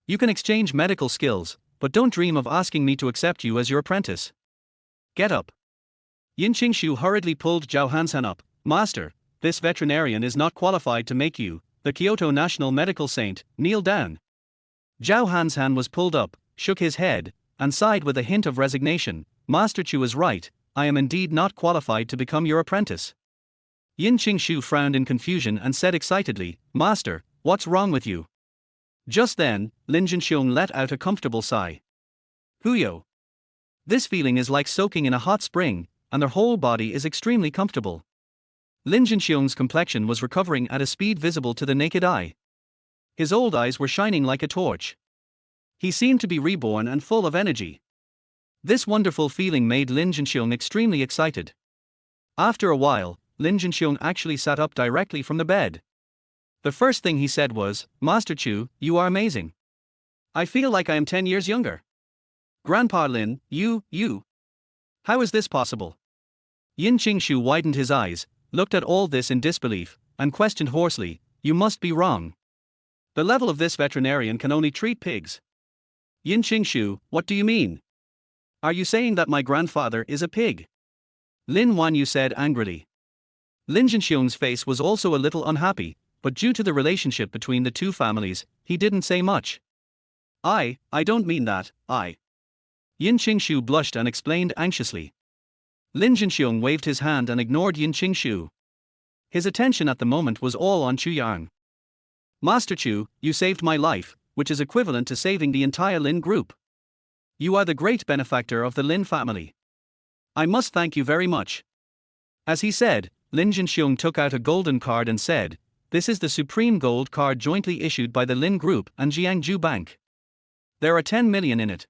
You can exchange medical skills, but don't dream of asking me to accept you as your apprentice. Get up." Yin Qingshu hurriedly pulled Zhao Hansan up. "Master, this veterinarian is not qualified to make you, the Kyoto National Medical Saint, kneel down." Zhao Hansan was pulled up, shook his head, and sighed with a hint of resignation. "Master Chu is right, I am indeed not qualified to become your apprentice." Yin Qingshu frowned in confusion and said excitedly, "Master, what's wrong with you?" Just then, Lin Jinxiong let out a comfortable sigh. "Huyo. This feeling is like soaking in a hot spring, and their whole body is extremely comfortable." Lin Jinxiong's complexion was recovering at a speed visible to the naked eye. His old eyes were shining like a torch. He seemed to be reborn and full of energy. This wonderful feeling made Lin Jinxiong extremely excited. After a while, Lin Jinxiong actually sat up directly from the bed. The first thing he said was, "Master Chu, you are amazing. I feel like I am 10 years younger. Grandpa Lin, you. How is this possible?" Yin Qingshu widened his eyes, looked at all this in disbelief, and questioned hoarsely, "You must be wrong. The level of this veterinarian can only treat pigs." "Yin Qingshu, what do you mean? Are you saying that my grandfather is a pig?" Lin Wanyu said angrily. Lin Jinxiong's face was also a little unhappy, but due to the relationship between the two families, he didn't say much. I don't mean that, Yin Qingshu blushed and explained anxiously. Lin Jinxiong waved his hand and ignored Yin Qingshu. His attention at the moment was all on Chu Yang. "Master Chu, you saved my life, which is equivalent to saving the entire Lin group. You are the great benefactor of the Lin family. I must thank you very much." As he said, Lin Jinxiong took out a golden card and said, "This is the supreme gold card jointly issued by the Lin Group and Jiangju Bank. There are 10 million in it.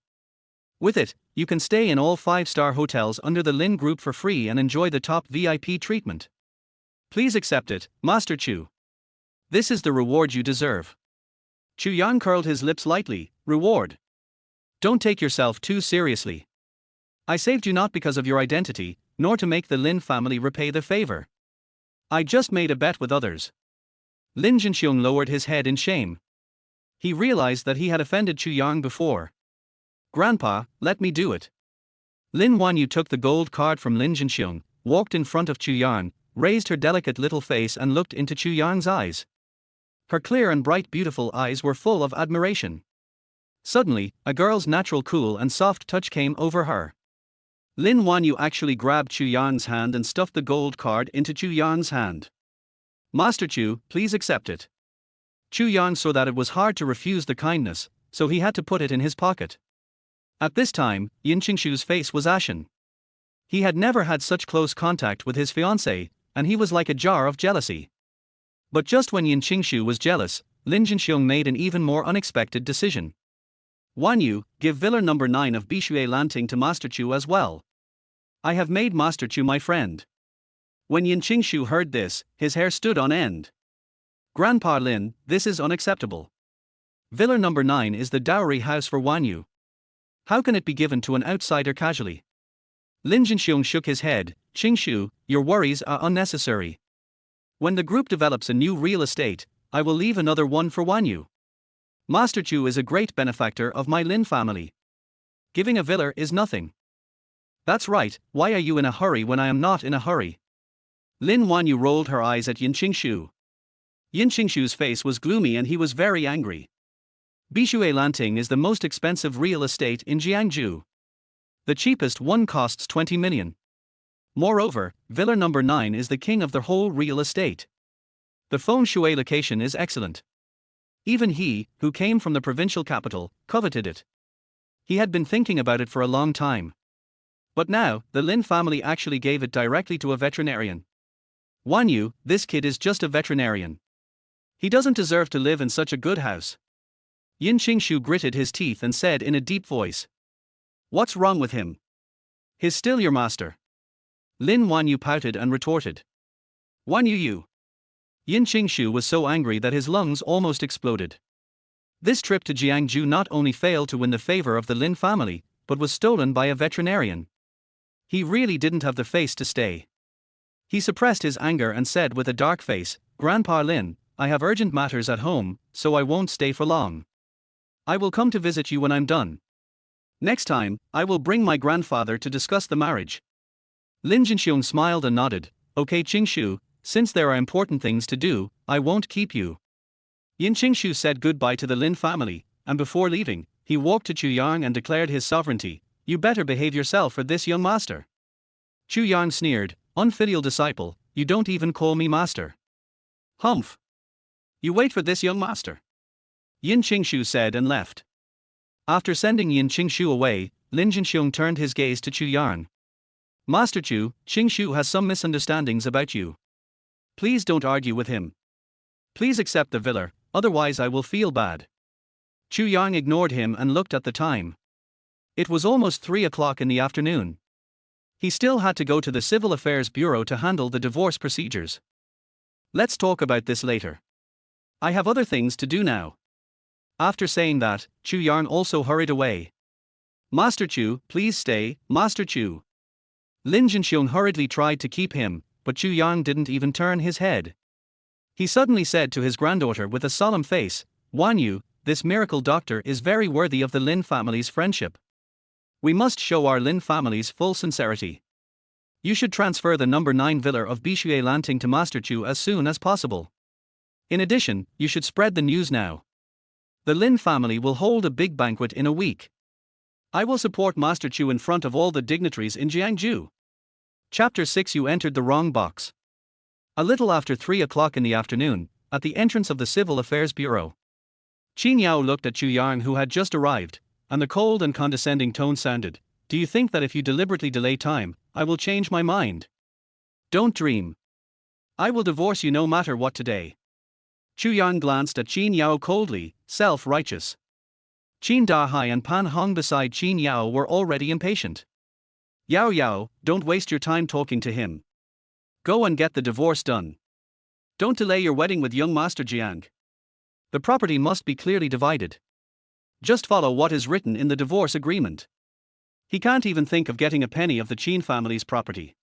With it, you can stay in all 5-star hotels under the Lin Group for free and enjoy the top VIP treatment. Please accept it, Master Chu. This is the reward you deserve." Chu Yang curled his lips lightly. "Reward? Don't take yourself too seriously. I saved you not because of your identity, nor to make the Lin family repay the favor. I just made a bet with others." Lin Jinxiong lowered his head in shame. He realized that he had offended Chu Yang before. "Grandpa, let me do it." Lin Wanyu took the gold card from Lin Jinxiong, walked in front of Chu Yang, raised her delicate little face and looked into Chu Yang's eyes. Her clear and bright beautiful eyes were full of admiration. Suddenly, a girl's natural cool and soft touch came over her. Lin Wanyu actually grabbed Chu Yang's hand and stuffed the gold card into Chu Yang's hand. "Master Chu, please accept it." Chu Yang saw that it was hard to refuse the kindness, so he had to put it in his pocket. At this time, Yin Qingshu's face was ashen. He had never had such close contact with his fiancée, and he was like a jar of jealousy. But just when Yin Qingshu was jealous, Lin Jinxiong made an even more unexpected decision. "Wanyu, give Villa number 9 of Bishui Lanting to Master Chu as well. I have made Master Chu my friend." When Yin Qingshu heard this, his hair stood on end. "Grandpa Lin, this is unacceptable. Villa number 9 is the dowry house for Wanyu. How can it be given to an outsider casually?" Lin Jinxiong shook his head. "Qingshu, your worries are unnecessary. When the group develops a new real estate, I will leave another one for Wanyu. Master Chu is a great benefactor of my Lin family. Giving a villa is nothing." "That's right, why are you in a hurry when I am not in a hurry?" Lin Wanyu rolled her eyes at Yin Qingshu. Yin Qingshu's face was gloomy and he was very angry. Bishui Lanting is the most expensive real estate in Jiangju. The cheapest one costs 20 million. Moreover, Villa number 9 is the king of the whole real estate. The feng shui location is excellent. Even he, who came from the provincial capital, coveted it. He had been thinking about it for a long time. But now, the Lin family actually gave it directly to a veterinarian. "Wanyu, this kid is just a veterinarian. He doesn't deserve to live in such a good house." Yin Qingshu gritted his teeth and said in a deep voice. What's wrong with him? He's still your master. Lin Wanyu pouted and retorted. Wanyu you. Yin Qingshu was so angry that his lungs almost exploded. This trip to Jiangju not only failed to win the favor of the Lin family, but was stolen by a veterinarian. He really didn't have the face to stay. He suppressed his anger and said with a dark face, Grandpa Lin, I have urgent matters at home, so I won't stay for long. I will come to visit you when I'm done. Next time, I will bring my grandfather to discuss the marriage. Lin Jinxiong smiled and nodded. Okay Qingshu, since there are important things to do, I won't keep you. Yin Qingshu said goodbye to the Lin family, and before leaving, he walked to Chu Yang and declared his sovereignty. You better behave yourself for this young master. Chu Yang sneered, unfilial disciple, you don't even call me master. Humph. You wait for this young master. Yin Qingshu said and left. After sending Yin Qingshu away, Lin Jinxiong turned his gaze to Chu Yang. Master Chu, Qingshu has some misunderstandings about you. Please don't argue with him. Please accept the villa, otherwise I will feel bad. Chu Yang ignored him and looked at the time. It was almost 3 o'clock in the afternoon. He still had to go to the Civil Affairs Bureau to handle the divorce procedures. Let's talk about this later. I have other things to do now. After saying that, Chu Yang also hurried away. Master Chu, please stay, Master Chu. Lin Jinxiong hurriedly tried to keep him, but Chu Yang didn't even turn his head. He suddenly said to his granddaughter with a solemn face, Wanyu, this miracle doctor is very worthy of the Lin family's friendship. We must show our Lin family's full sincerity. You should transfer the number 9 villa of Bishui Lanting to Master Chu as soon as possible. In addition, you should spread the news now. The Lin family will hold a big banquet in a week. I will support Master Chu in front of all the dignitaries in Jiangju. Chapter 6. You entered the wrong box. A little after 3 o'clock in the afternoon, at the entrance of the Civil Affairs Bureau, Qin Yao looked at Chu Yang who had just arrived, and the cold and condescending tone sounded, Do you think that if you deliberately delay time, I will change my mind? Don't dream. I will divorce you no matter what today. Chu Yang glanced at Qin Yao coldly, self-righteous. Qin Dahai and Pan Hong beside Qin Yao were already impatient. Yao Yao, don't waste your time talking to him. Go and get the divorce done. Don't delay your wedding with young Master Jiang. The property must be clearly divided. Just follow what is written in the divorce agreement. He can't even think of getting a penny of the Qin family's property.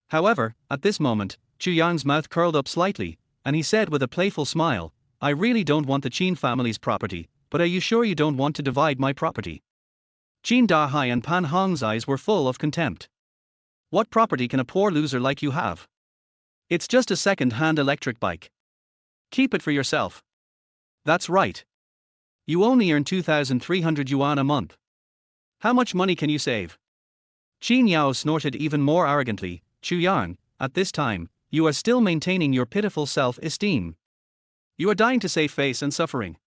However, at this moment, Chu Yang's mouth curled up slightly, and he said with a playful smile, I really don't want the Qin family's property, but are you sure you don't want to divide my property? Qin Dahai and Pan Hong's eyes were full of contempt. What property can a poor loser like you have? It's just a second-hand electric bike. Keep it for yourself. That's right. You only earn 2,300 yuan a month. How much money can you save? Qin Yao snorted even more arrogantly, Chu Yang, at this time, you are still maintaining your pitiful self-esteem. You are dying to save face and suffering.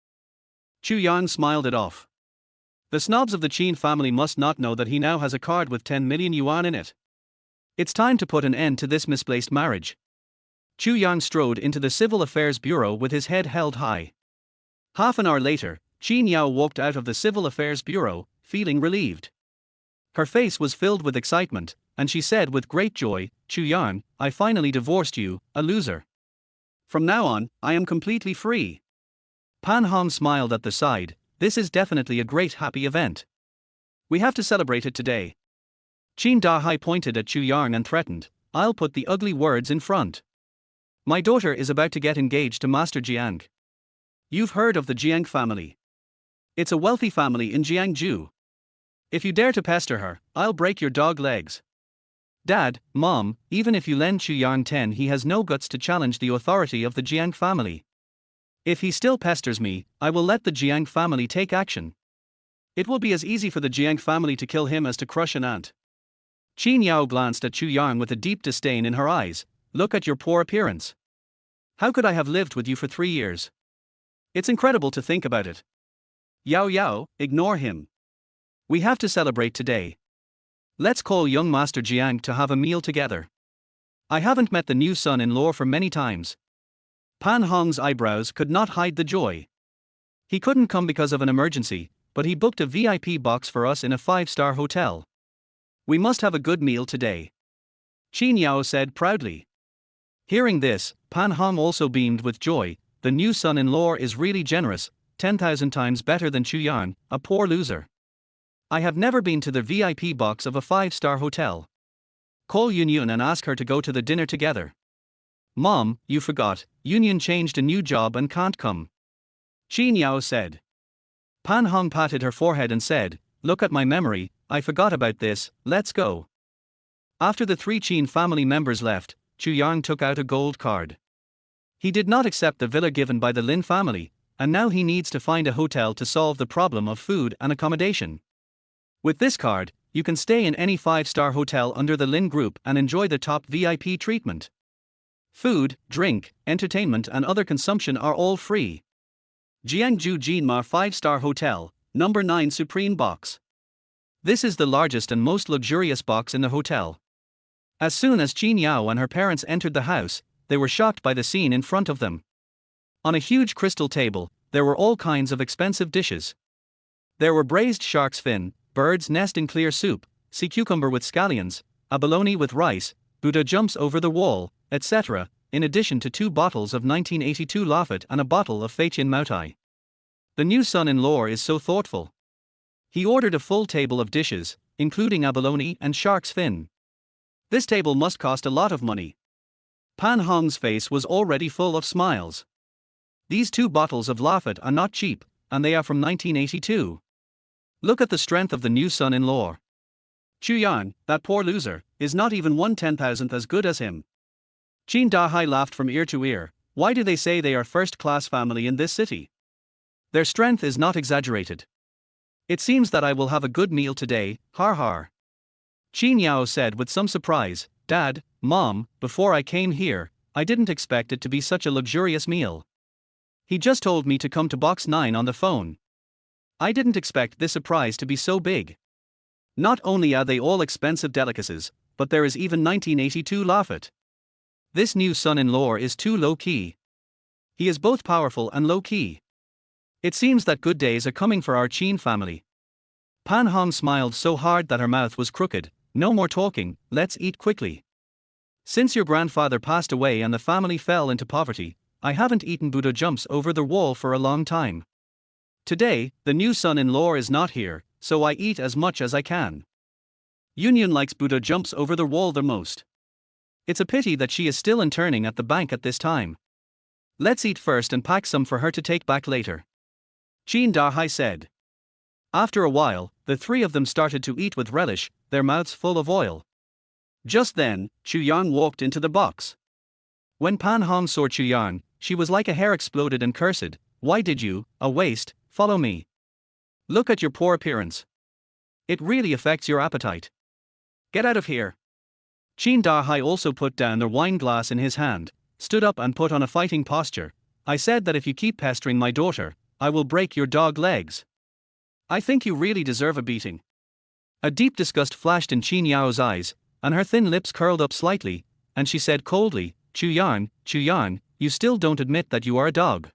Chu Yang smiled it off. The snobs of the Qin family must not know that he now has a card with 10 million yuan in it. It's time to put an end to this misplaced marriage. Chu Yang strode into the Civil Affairs Bureau with his head held high. Half an hour later, Qin Yao walked out of the Civil Affairs Bureau, feeling relieved. Her face was filled with excitement, and she said with great joy, Chu Yang, I finally divorced you, a loser. From now on, I am completely free. Pan Hong smiled at the side, this is definitely a great happy event. We have to celebrate it today. Qin Dahai pointed at Chu Yang and threatened, I'll put the ugly words in front. My daughter is about to get engaged to Master Jiang. You've heard of the Jiang family. It's a wealthy family in Jiangju. If you dare to pester her, I'll break your dog legs. Dad, Mom, even if you lend Chu Yang 10, he has no guts to challenge the authority of the Jiang family. If he still pesters me, I will let the Jiang family take action. It will be as easy for the Jiang family to kill him as to crush an ant. Qin Yao glanced at Chu Yang with a deep disdain in her eyes. Look at your poor appearance. How could I have lived with you for 3 years? It's incredible to think about it. Yao Yao, ignore him. We have to celebrate today. Let's call young Master Jiang to have a meal together. I haven't met the new son-in-law for many times. Pan Hong's eyebrows could not hide the joy. He couldn't come because of an emergency, but he booked a VIP box for us in a 5-star hotel. We must have a good meal today. Qin Yao said proudly. Hearing this, Pan Hong also beamed with joy. The new son-in-law is really generous, 10,000 times better than Chu Yang, a poor loser. I have never been to the VIP box of a 5-star hotel. Call Yun and ask her to go to the dinner together. Mom, you forgot, Yun changed a new job and can't come. Qin Yao said. Pan Hong patted her forehead and said, look at my memory, I forgot about this, let's go. After the 3 Qin family members left, Chu Yang took out a gold card. He did not accept the villa given by the Lin family, and now he needs to find a hotel to solve the problem of food and accommodation. With this card, you can stay in any 5-star hotel under the Lin group and enjoy the top VIP treatment. Food, drink, entertainment and other consumption are all free. Jiangju Jinma 5-star Hotel, number 9 Supreme Box. This is the largest and most luxurious box in the hotel. As soon as Qin Yao and her parents entered the house, they were shocked by the scene in front of them. On a huge crystal table, there were all kinds of expensive dishes. There were braised shark's fin, bird's nest in clear soup, sea cucumber with scallions, abalone with rice, Buddha jumps over the wall, etc., in addition to 2 bottles of 1982 Lafite and a bottle of Feiqian Moutai. The new son-in-law is so thoughtful. He ordered a full table of dishes, including abalone and shark's fin. This table must cost a lot of money. Pan Hong's face was already full of smiles. These 2 bottles of Lafite are not cheap, and they are from 1982. Look at the strength of the new son-in-law. Chu Yang, that poor loser, is not even 1/10,000th as good as him. Qin Dahai laughed from ear to ear. Why do they say they are first-class family in this city? Their strength is not exaggerated. It seems that I will have a good meal today, har har. Qin Yao said with some surprise, Dad, Mom, before I came here, I didn't expect it to be such a luxurious meal. He just told me to come to box 9 on the phone. I didn't expect this surprise to be so big. Not only are they all expensive delicacies, but there is even 1982 Lafite. This new son-in-law is too low-key. He is both powerful and low-key. It seems that good days are coming for our Qin family. Pan Hong smiled so hard that her mouth was crooked. No more talking, let's eat quickly. Since your grandfather passed away and the family fell into poverty, I haven't eaten Buddha jumps over the wall for a long time. Today, the new son-in-law is not here, so I eat as much as I can. Yun likes Buddha jumps over the wall the most. It's a pity that she is still interning at the bank at this time. Let's eat first and pack some for her to take back later. Qin Dahai said. After a while, the 3 of them started to eat with relish, their mouths full of oil. Just then, Chu Yang walked into the box. When Pan Hong saw Chu Yang, she was like a hair exploded and cursed. Why did you, a waste, follow me? Look at your poor appearance. It really affects your appetite. Get out of here. Qin Dahai also put down the wine glass in his hand, stood up and put on a fighting posture. I said that if you keep pestering my daughter, I will break your dog legs. I think you really deserve a beating. A deep disgust flashed in Qin Yao's eyes, and her thin lips curled up slightly, and she said coldly, Chu Yang, you still don't admit that you are a dog.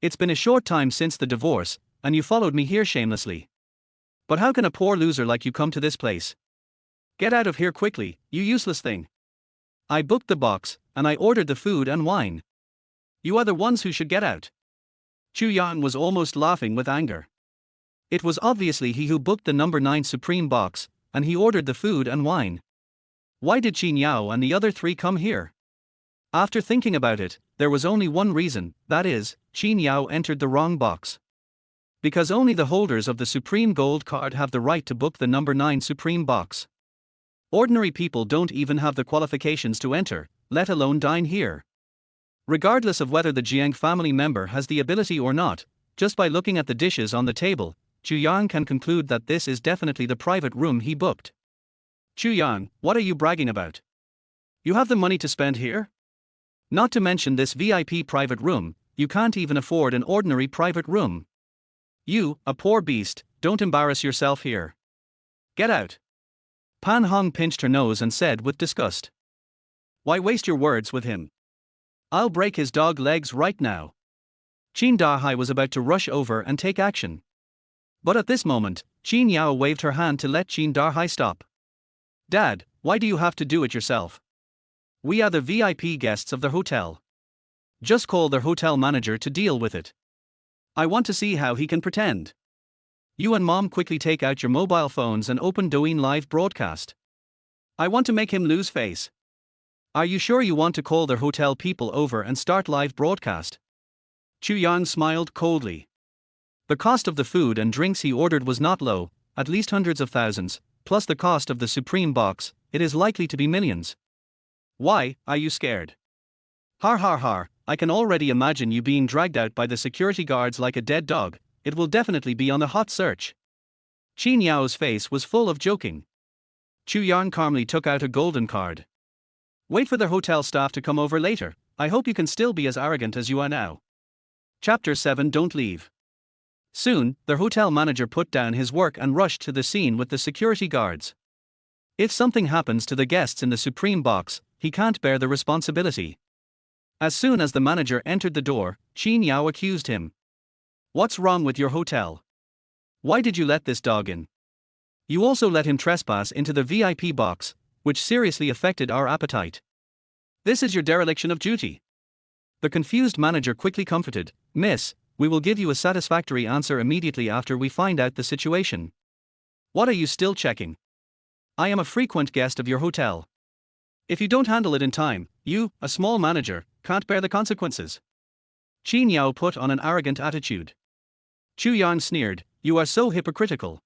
It's been a short time since the divorce, and you followed me here shamelessly. But how can a poor loser like you come to this place? Get out of here quickly, you useless thing. I booked the box, and I ordered the food and wine. You are the ones who should get out. Chu Yang was almost laughing with anger. It was obviously he who booked the number 9 Supreme box, and he ordered the food and wine. Why did Qin Yao and the other 3 come here? After thinking about it, there was only one reason, that is, Qin Yao entered the wrong box. Because only the holders of the Supreme Gold card have the right to book the number 9 Supreme box. Ordinary people don't even have the qualifications to enter, let alone dine here. Regardless of whether the Jiang family member has the ability or not, just by looking at the dishes on the table, Chu Yang can conclude that this is definitely the private room he booked. Chu Yang, what are you bragging about? You have the money to spend here? Not to mention this VIP private room, you can't even afford an ordinary private room. You, a poor beast, don't embarrass yourself here. Get out. Pan Hong pinched her nose and said with disgust. Why waste your words with him? I'll break his dog legs right now. Qin Dahai was about to rush over and take action. But at this moment, Qin Yao waved her hand to let Qin Dahai stop. Dad, why do you have to do it yourself? We are the VIP guests of the hotel. Just call their hotel manager to deal with it. I want to see how he can pretend. You and Mom quickly take out your mobile phones and open Douyin live broadcast. I want to make him lose face. Are you sure you want to call their hotel people over and start live broadcast? Chu Yang smiled coldly. The cost of the food and drinks he ordered was not low, at least hundreds of thousands, plus the cost of the supreme box, it is likely to be millions. Why, are you scared? Har har har, I can already imagine you being dragged out by the security guards like a dead dog, it will definitely be on a hot search. Qin Yao's face was full of joking. Chu Yang calmly took out a golden card. Wait for the hotel staff to come over later, I hope you can still be as arrogant as you are now. Chapter 7 Don't Leave. Soon, the hotel manager put down his work and rushed to the scene with the security guards. If something happens to the guests in the supreme box, he can't bear the responsibility. As soon as the manager entered the door, Qin Yao accused him. What's wrong with your hotel? Why did you let this dog in? You also let him trespass into the VIP box, which seriously affected our appetite. This is your dereliction of duty. The confused manager quickly comforted, Miss, we will give you a satisfactory answer immediately after we find out the situation. What are you still checking? I am a frequent guest of your hotel. If you don't handle it in time, you, a small manager, can't bear the consequences. Qin Yao put on an arrogant attitude. Chu Yang sneered, you are so hypocritical.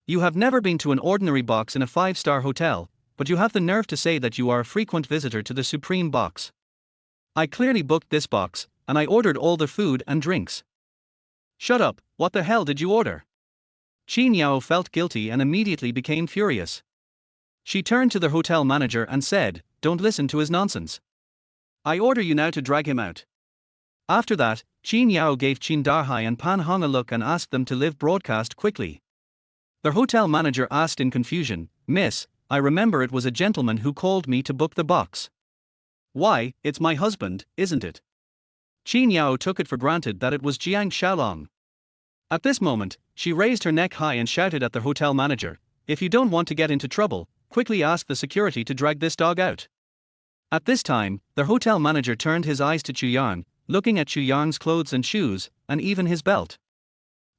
You have never been to an ordinary box in a 5-star hotel, but you have the nerve to say that you are a frequent visitor to the supreme box. I clearly booked this box, and I ordered all the food and drinks. Shut up, what the hell did you order? Qin Yao felt guilty and immediately became furious. She turned to the hotel manager and said, don't listen to his nonsense. I order you now to drag him out. After that, Qin Yao gave Qin Dahai and Pan Hong a look and asked them to live broadcast quickly. The hotel manager asked in confusion, Miss, I remember it was a gentleman who called me to book the box. Why, it's my husband, isn't it? Qin Yao took it for granted that it was Jiang Xiaolong. At this moment, she raised her neck high and shouted at the hotel manager, if you don't want to get into trouble, quickly ask the security to drag this dog out. At this time, the hotel manager turned his eyes to Chu Yang, looking at Chu Yang's clothes and shoes, and even his belt.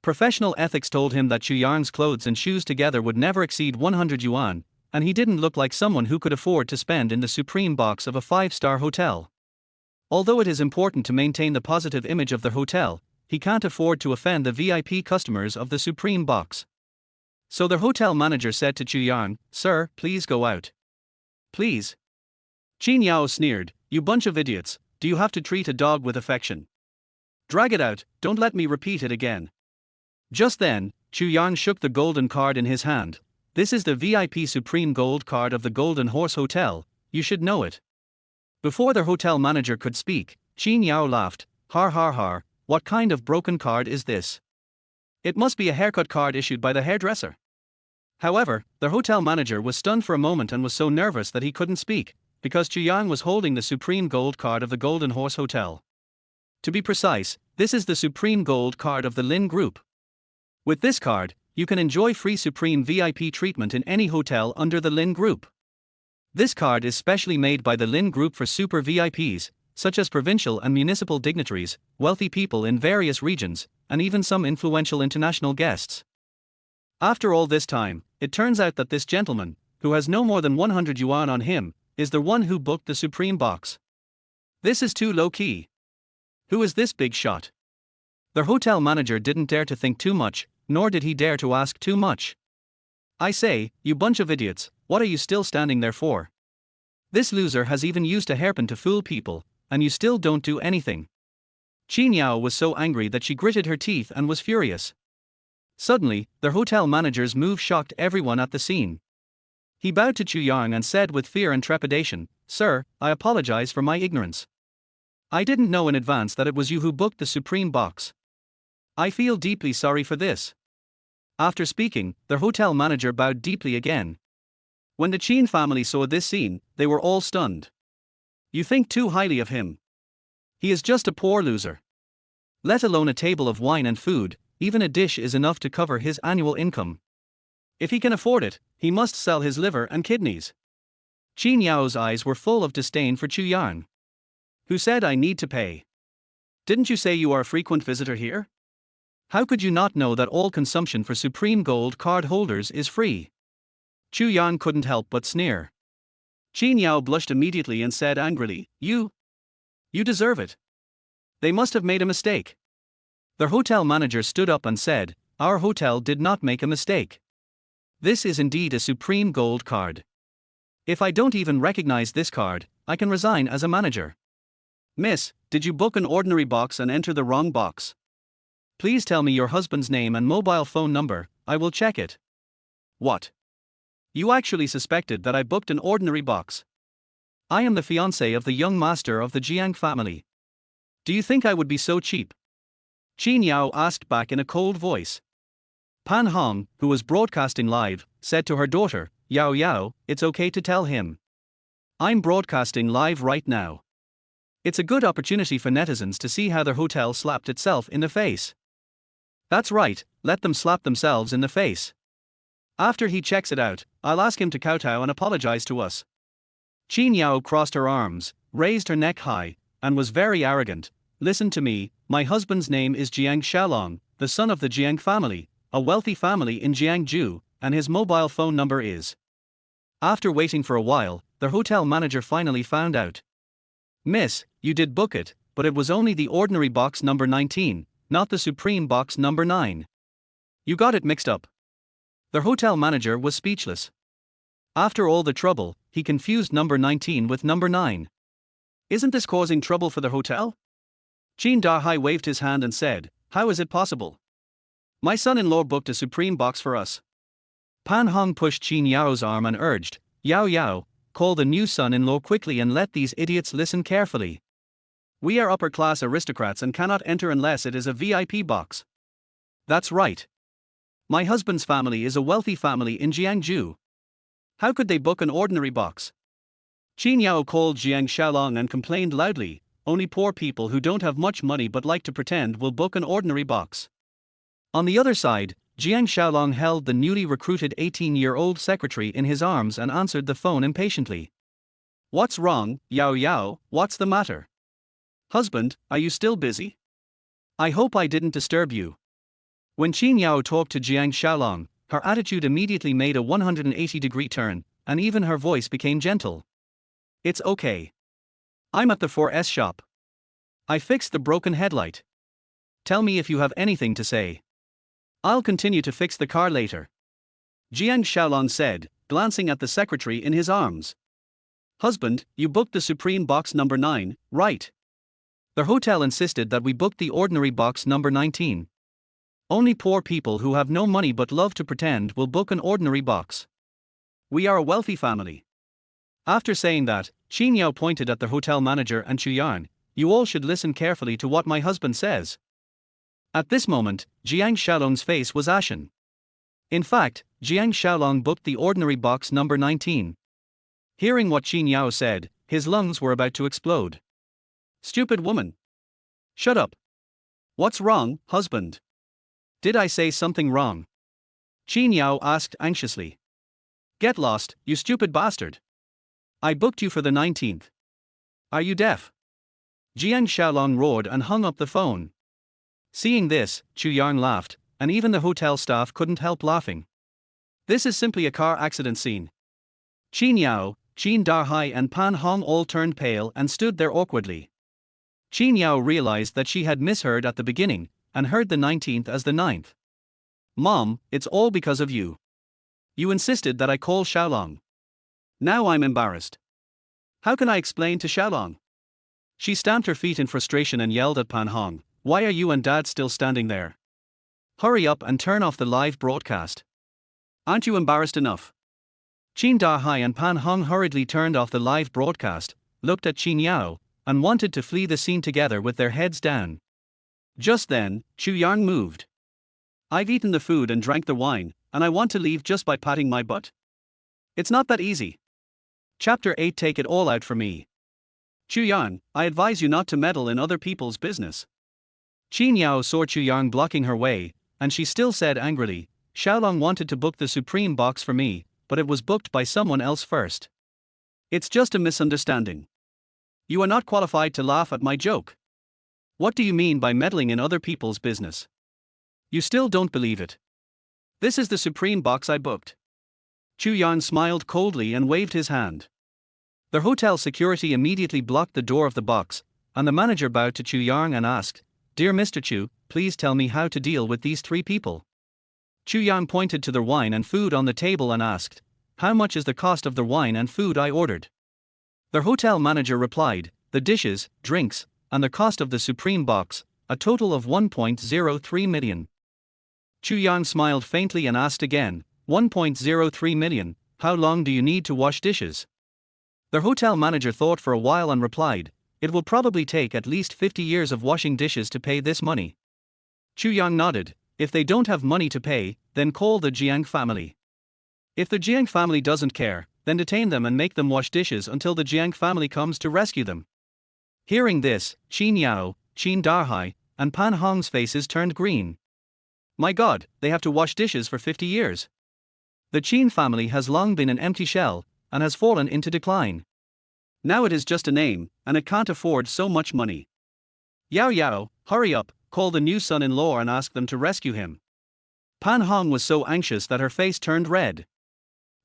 Professional ethics told him that Chu Yang's clothes and shoes together would never exceed 100 yuan, and he didn't look like someone who could afford to spend in the supreme box of a 5-star hotel. Although it is important to maintain the positive image of the hotel, he can't afford to offend the VIP customers of the supreme box. So the hotel manager said to Chu Yang, Sir, please go out. Please. Qin Yao sneered, you bunch of idiots, do you have to treat a dog with affection? Drag it out, don't let me repeat it again. Just then, Chu Yang shook the golden card in his hand. This is the VIP Supreme Gold card of the Golden Horse Hotel, you should know it. Before the hotel manager could speak, Qin Yao laughed, har har har, what kind of broken card is this? It must be a haircut card issued by the hairdresser. However, the hotel manager was stunned for a moment and was so nervous that he couldn't speak, because Chu Yang was holding the Supreme Gold card of the Golden Horse Hotel. To be precise, this is the Supreme Gold card of the Lin Group. With this card, you can enjoy free Supreme VIP treatment in any hotel under the Lin Group. This card is specially made by the Lin Group for super VIPs, such as provincial and municipal dignitaries, wealthy people in various regions, and even some influential international guests. After all this time, it turns out that this gentleman, who has no more than 100 yuan on him, is the one who booked the Supreme Box. This is too low-key. Who is this big shot? The hotel manager didn't dare to think too much, nor did he dare to ask too much. I say, you bunch of idiots, what are you still standing there for? This loser has even used a hairpin to fool people, and you still don't do anything. Qin Yao was so angry that she gritted her teeth and was furious. Suddenly, the hotel manager's move shocked everyone at the scene. He bowed to Chu Yang and said with fear and trepidation, Sir, I apologize for my ignorance. I didn't know in advance that it was you who booked the Supreme Box. I feel deeply sorry for this. After speaking, the hotel manager bowed deeply again. When the Qin family saw this scene, they were all stunned. You think too highly of him. He is just a poor loser. Let alone a table of wine and food, even a dish is enough to cover his annual income. If he can afford it, he must sell his liver and kidneys. Qin Yao's eyes were full of disdain for Chu Yang. Who said I need to pay? Didn't you say you are a frequent visitor here? How could you not know that all consumption for Supreme Gold card holders is free? Chu Yang couldn't help but sneer. Qin Yao blushed immediately and said angrily, You deserve it. They must have made a mistake. The hotel manager stood up and said, Our hotel did not make a mistake. This is indeed a Supreme Gold card. If I don't even recognize this card, I can resign as a manager. Miss, did you book an ordinary box and enter the wrong box? Please tell me your husband's name and mobile phone number, I will check it. What? You actually suspected that I booked an ordinary box? I am the fiancé of the young master of the Jiang family. Do you think I would be so cheap? Qin Yao asked back in a cold voice. Pan Hong, who was broadcasting live, said to her daughter, Yao Yao, it's okay to tell him. I'm broadcasting live right now. It's a good opportunity for netizens to see how their hotel slapped itself in the face. That's right, let them slap themselves in the face. After he checks it out, I'll ask him to kowtow and apologize to us. Qin Yao crossed her arms, raised her neck high, and was very arrogant. Listen to me, my husband's name is Jiang Xiaolong, the son of the Jiang family, a wealthy family in Jiangju, and his mobile phone number is. After waiting for a while, the hotel manager finally found out. Miss, you did book it, but it was only the ordinary box number 19, not the supreme box number 9. You got it mixed up. The hotel manager was speechless. After all the trouble, he confused number 19 with number 9. Isn't this causing trouble for the hotel? Qin Dahai waved his hand and said, How is it possible? My son-in-law booked a supreme box for us. Pan Hong pushed Qin Yao's arm and urged, Yao Yao, call the new son-in-law quickly and let these idiots listen carefully. We are upper-class aristocrats and cannot enter unless it is a VIP box. That's right. My husband's family is a wealthy family in Jiangju. How could they book an ordinary box? Qin Yao called Jiang Xiaolong and complained loudly, Only poor people who don't have much money but like to pretend will book an ordinary box. On the other side, Jiang Xiaolong held the newly recruited 18-year-old secretary in his arms and answered the phone impatiently. What's wrong, Yao Yao, what's the matter? Husband, are you still busy? I hope I didn't disturb you. When Qin Yao talked to Jiang Xiaolong, her attitude immediately made a 180-degree turn, and even her voice became gentle. It's okay. I'm at the 4S shop. I fixed the broken headlight. Tell me if you have anything to say. I'll continue to fix the car later. Jiang Xiaolong said, glancing at the secretary in his arms. Husband, you booked the supreme box number 9, right? The hotel insisted that we booked the ordinary box number 19. Only poor people who have no money but love to pretend will book an ordinary box. We are a wealthy family. After saying that, Qin Yao pointed at the hotel manager and Chu Yang. You all should listen carefully to what my husband says. At this moment, Jiang Xiaolong's face was ashen. In fact, Jiang Xiaolong booked the ordinary box number 19. Hearing what Qin Yao said, his lungs were about to explode. Stupid woman. Shut up. What's wrong, husband? Did I say something wrong? Qin Yao asked anxiously. Get lost, you stupid bastard. I booked you for the 19th. Are you deaf? Jiang Xiaolong roared and hung up the phone. Seeing this, Chu Yang laughed, and even the hotel staff couldn't help laughing. This is simply a car accident scene. Qin Yao, Qin Dahai and Pan Hong all turned pale and stood there awkwardly. Qin Yao realized that she had misheard at the beginning, and heard the 19th as the 9th. Mom, it's all because of you. You insisted that I call Xiaolong. Now I'm embarrassed. How can I explain to Xiaolong? She stamped her feet in frustration and yelled at Pan Hong, Why are you and Dad still standing there? Hurry up and turn off the live broadcast. Aren't you embarrassed enough? Qin Dahai and Pan Hong hurriedly turned off the live broadcast, looked at Qin Yao, and wanted to flee the scene together with their heads down. Just then, Chu Yang moved. I've eaten the food and drank the wine, and I want to leave just by patting my butt. It's not that easy. Chapter 8 Take it all out for me. Chu Yang, I advise you not to meddle in other people's business. Qin Yao saw Chu Yang blocking her way, and she still said angrily, Xiaolong wanted to book the supreme box for me, but it was booked by someone else first. It's just a misunderstanding. You are not qualified to laugh at my joke. What do you mean by meddling in other people's business? You still don't believe it. This is the supreme box I booked. Chu Yang smiled coldly and waved his hand. The hotel security immediately blocked the door of the box, and the manager bowed to Chu Yang and asked, Dear Mr. Chu, please tell me how to deal with these 3 people. Chu Yang pointed to the wine and food on the table and asked, How much is the cost of the wine and food I ordered? The hotel manager replied, The dishes, drinks, and the cost of the supreme box, a total of 1.03 million. Chu Yang smiled faintly and asked again, 1.03 million, how long do you need to wash dishes? The hotel manager thought for a while and replied, It will probably take at least 50 years of washing dishes to pay this money. Chu Yang nodded, If they don't have money to pay, then call the Jiang family. If the Jiang family doesn't care, then detain them and make them wash dishes until the Jiang family comes to rescue them. Hearing this, Qin Yao, Qin Darhai, and Pan Hong's faces turned green. My God, they have to wash dishes for 50 years. The Qin family has long been an empty shell, and has fallen into decline. Now it is just a name, and it can't afford so much money. Yao Yao, hurry up, call the new son-in-law and ask them to rescue him. Pan Hong was so anxious that her face turned red.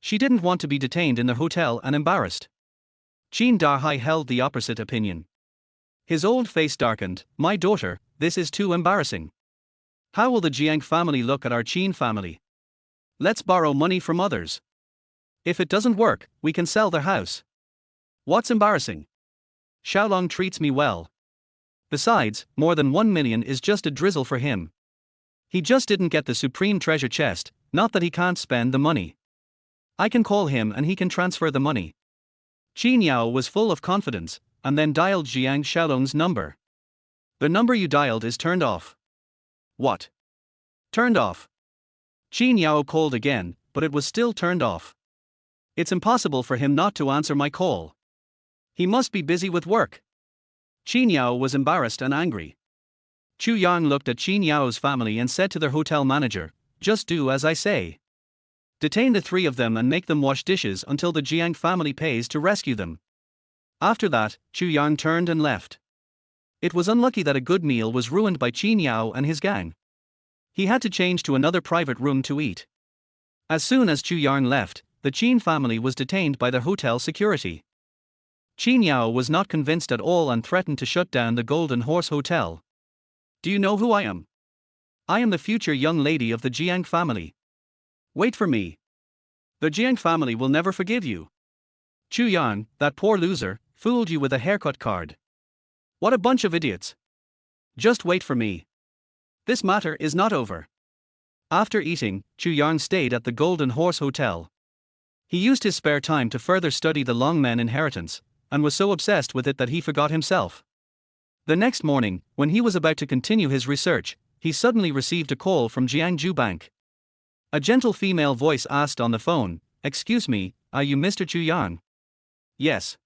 She didn't want to be detained in the hotel and embarrassed. Qin Darhai held the opposite opinion. His old face darkened, My daughter, this is too embarrassing. How will the Jiang family look at our Qin family? Let's borrow money from others. If it doesn't work, we can sell their house. What's embarrassing? Xiaolong treats me well. Besides, more than 1 million is just a drizzle for him. He just didn't get the supreme treasure chest, not that he can't spend the money. I can call him and he can transfer the money. Qin Yao was full of confidence, and then dialed Jiang Xiaolong's number. The number you dialed is turned off. What? Turned off? Qin Yao called again, but it was still turned off. It's impossible for him not to answer my call. He must be busy with work. Qin Yao was embarrassed and angry. Chu Yang looked at Qin Yao's family and said to their hotel manager, Just do as I say. Detain the 3 of them and make them wash dishes until the Jiang family pays to rescue them. After that, Chu Yang turned and left. It was unlucky that a good meal was ruined by Qin Yao and his gang. He had to change to another private room to eat. As soon as Chu Yang left, the Qin family was detained by the hotel security. Qin Yao was not convinced at all and threatened to shut down the Golden Horse Hotel. Do you know who I am? I am the future young lady of the Jiang family. Wait for me. The Jiang family will never forgive you. Chu Yang, that poor loser, fooled you with a haircut card. What a bunch of idiots. Just wait for me. This matter is not over. After eating, Chu Yang stayed at the Golden Horse Hotel. He used his spare time to further study the Longmen inheritance, and was so obsessed with it that he forgot himself. The next morning, when he was about to continue his research, he suddenly received a call from Jiangju Bank. A gentle female voice asked on the phone, Excuse me, are you Mr. Chu Yang? Yes.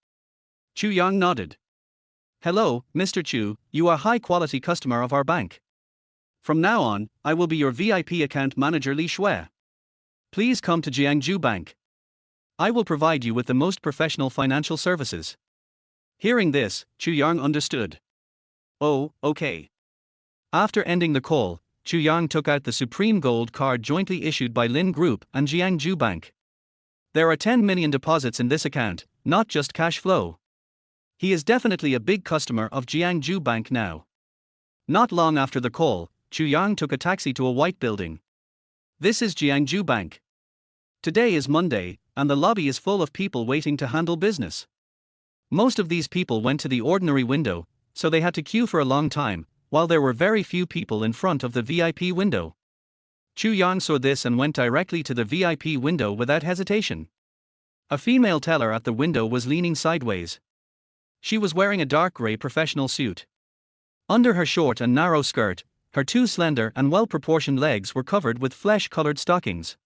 Chu Yang nodded. Hello, Mr. Chu, you are a high-quality customer of our bank. From now on, I will be your VIP account manager Li Shui. Please come to Jiangju Bank. I will provide you with the most professional financial services. Hearing this, Chu Yang understood. Oh, okay. After ending the call, Chu Yang took out the Supreme Gold card jointly issued by Lin Group and Jiangju Bank. There are 10 million deposits in this account, not just cash flow. He is definitely a big customer of Jiangju Bank now. Not long after the call, Chu Yang took a taxi to a white building. This is Jiangju Bank. Today is Monday, and the lobby is full of people waiting to handle business. Most of these people went to the ordinary window, so they had to queue for a long time, while there were very few people in front of the VIP window. Chu Yang saw this and went directly to the VIP window without hesitation. A female teller at the window was leaning sideways. She was wearing a dark grey professional suit. Under her short and narrow skirt, her 2 slender and well-proportioned legs were covered with flesh-colored stockings.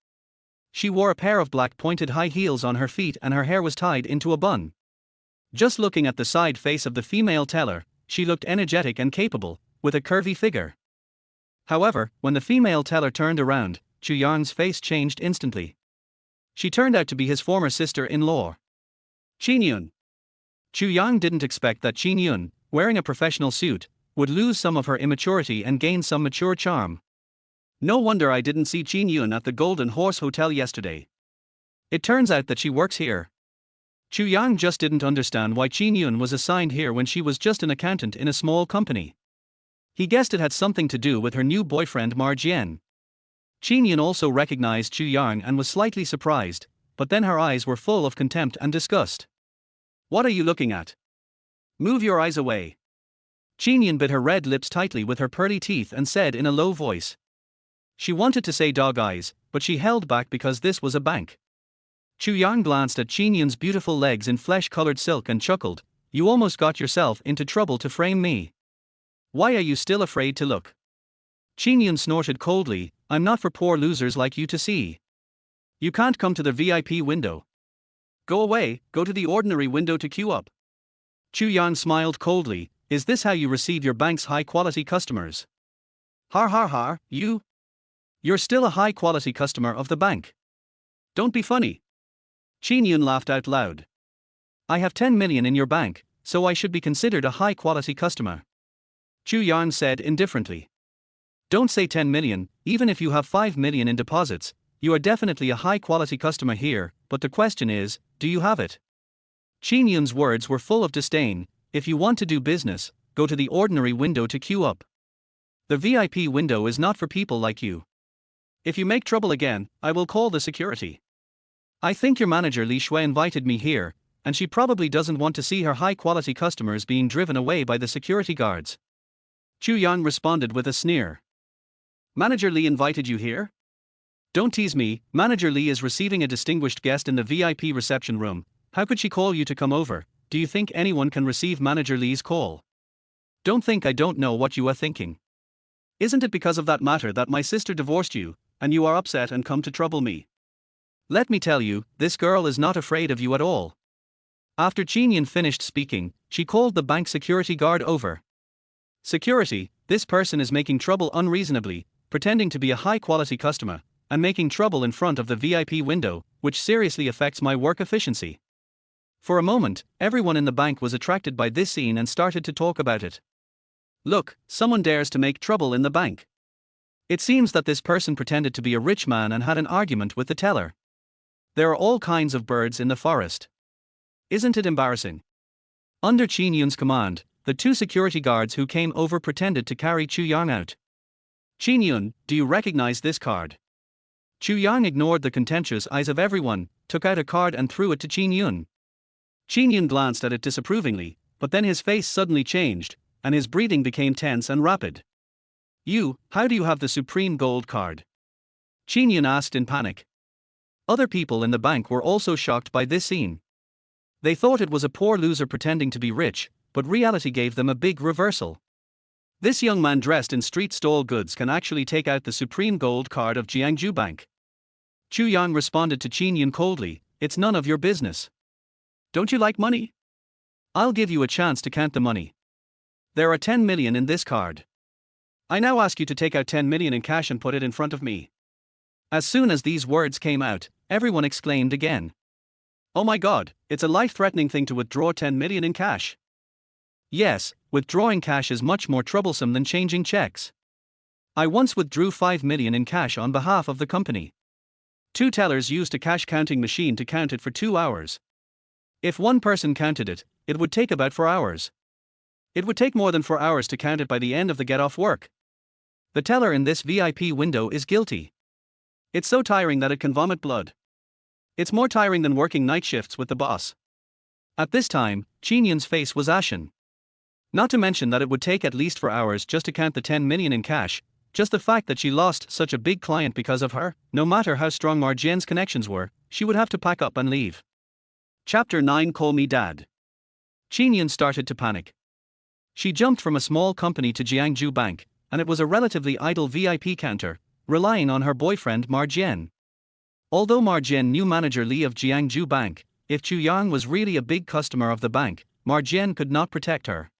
She wore a pair of black pointed high heels on her feet and her hair was tied into a bun. Just looking at the side face of the female teller, she looked energetic and capable, with a curvy figure. However, when the female teller turned around, Chu Yang's face changed instantly. She turned out to be his former sister-in-law, Qin Yun. Chu Yang didn't expect that Qin Yun, wearing a professional suit, would lose some of her immaturity and gain some mature charm. No wonder I didn't see Qin Yun at the Golden Horse Hotel yesterday. It turns out that she works here. Chu Yang just didn't understand why Qin Yun was assigned here when she was just an accountant in a small company. He guessed it had something to do with her new boyfriend Ma Jian. Qin Yun also recognized Chu Yang and was slightly surprised, but then her eyes were full of contempt and disgust. What are you looking at? Move your eyes away. Qin Yun bit her red lips tightly with her pearly teeth and said in a low voice. She wanted to say dog eyes, but she held back because this was a bank. Chu Yang glanced at Qin Yun's beautiful legs in flesh-colored silk and chuckled, "You almost got yourself into trouble to frame me. Why are you still afraid to look?" Qin Yun snorted coldly, "I'm not for poor losers like you to see. You can't come to the VIP window. Go away, go to the ordinary window to queue up." Chu Yang smiled coldly, "Is this how you receive your bank's high-quality customers? Har har har, You're still a high-quality customer of the bank. Don't be funny." Qin Yun laughed out loud. "I have 10 million in your bank, so I should be considered a high-quality customer." Chu Yang said indifferently. "Don't say 10 million, even if you have 5 million in deposits, you are definitely a high-quality customer here, but the question is, do you have it?" Qin Yun's words were full of disdain. "If you want to do business, go to the ordinary window to queue up. The VIP window is not for people like you. If you make trouble again, I will call the security. I think your manager Li Shui invited me here, and she probably doesn't want to see her high-quality customers being driven away by the security guards." Chu Yang responded with a sneer. "Manager Li invited you here? Don't tease me, Manager Li is receiving a distinguished guest in the VIP reception room. How could she call you to come over? Do you think anyone can receive Manager Li's call? Don't think I don't know what you are thinking. Isn't it because of that matter that my sister divorced you, and you are upset and come to trouble me? Let me tell you, this girl is not afraid of you at all." After Qin Yun finished speaking, she called the bank security guard over. "Security, this person is making trouble unreasonably, pretending to be a high-quality customer, and making trouble in front of the VIP window, which seriously affects my work efficiency." For a moment, everyone in the bank was attracted by this scene and started to talk about it. "Look, someone dares to make trouble in the bank. It seems that this person pretended to be a rich man and had an argument with the teller. There are all kinds of birds in the forest. Isn't it embarrassing?" Under Qin Yun's command, the two security guards who came over pretended to carry Chu Yang out. "Qin Yun, do you recognize this card?" Chu Yang ignored the contemptuous eyes of everyone, took out a card and threw it to Qin Yun. Qin Yun glanced at it disapprovingly, but then his face suddenly changed, and his breathing became tense and rapid. How do you have the Supreme Gold card?" Qin Yun asked in panic. Other people in the bank were also shocked by this scene. They thought it was a poor loser pretending to be rich, but reality gave them a big reversal. This young man dressed in street stall goods can actually take out the Supreme Gold card of Jiangju Bank. Chu Yang responded to Qin Yun coldly, "It's none of your business. Don't you like money? I'll give you a chance to count the money. There are 10 million in this card. I now ask you to take out 10 million in cash and put it in front of me." As soon as these words came out, everyone exclaimed again. "Oh my God, it's a life-threatening thing to withdraw 10 million in cash." Yes, withdrawing cash is much more troublesome than changing checks. I once withdrew 5 million in cash on behalf of the company. 2 tellers used a cash counting machine to count it for 2 hours. If one person counted it, it would take about 4 hours. It would take more than 4 hours to count it by the end of the get-off work. The teller in this VIP window is guilty. It's so tiring that it can vomit blood. It's more tiring than working night shifts with the boss. At this time, Qin Yun's face was ashen. Not to mention that it would take at least 4 hours just to count the 10 million in cash. Just the fact that she lost such a big client because of her, no matter how strong Ma Jian's connections were, she would have to pack up and leave. Chapter 9. Call Me Dad. Qin Yun started to panic. She jumped from a small company to Jiangju Bank, and it was a relatively idle VIP counter, relying on her boyfriend Ma Jian. Although Ma Jian knew Manager Li of Jiangju Bank, if Chu Yang was really a big customer of the bank, Ma Jian could not protect her.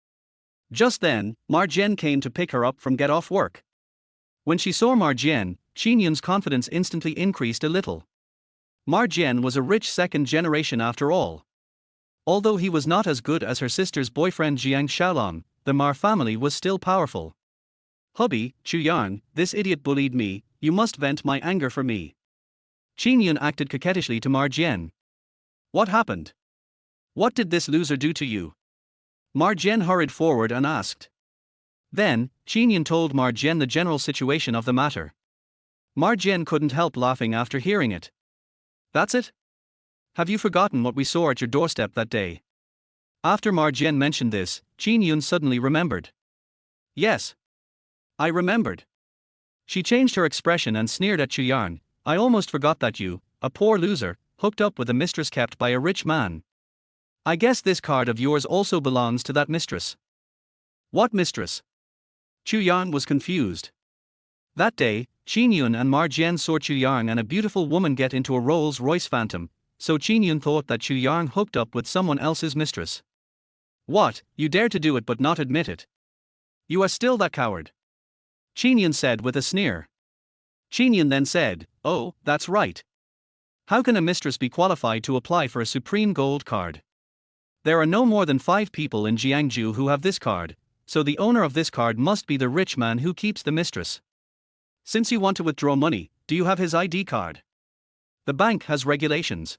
Just then, Marjian came to pick her up from get off work. When she saw Marjian, Qin Yun's confidence instantly increased a little. Marjian was a rich second generation after all. Although he was not as good as her sister's boyfriend Jiang Xiaolong, the Ma family was still powerful. Hubby, Chu Yang, this idiot bullied me, you must vent my anger for me. Qin Yun acted coquettishly to Marjian. What happened? What did this loser do to you? Marjian hurried forward and asked. Then, Qin Yun told Marjian the general situation of the matter. Marjian couldn't help laughing after hearing it. That's it? Have you forgotten what we saw at your doorstep that day? After Marjian mentioned this, Qin Yun suddenly remembered. Yes. I remembered. She changed her expression and sneered at Chu Yang. I almost forgot that you, a poor loser, hooked up with a mistress kept by a rich man. I guess this card of yours also belongs to that mistress. What mistress? Chu Yang was confused. That day, Qin Yun and Marjian saw Chu Yang and a beautiful woman get into a Rolls-Royce Phantom, so Qin Yun thought that Chu Yang hooked up with someone else's mistress. What, you dare to do it but not admit it? You are still that coward? Qin Yun said with a sneer. Qin Yun then said, oh, that's right. How can a mistress be qualified to apply for a supreme gold card? There are no more than 5 people in Jiangju who have this card, so the owner of this card must be the rich man who keeps the mistress. Since you want to withdraw money, do you have his ID card? The bank has regulations.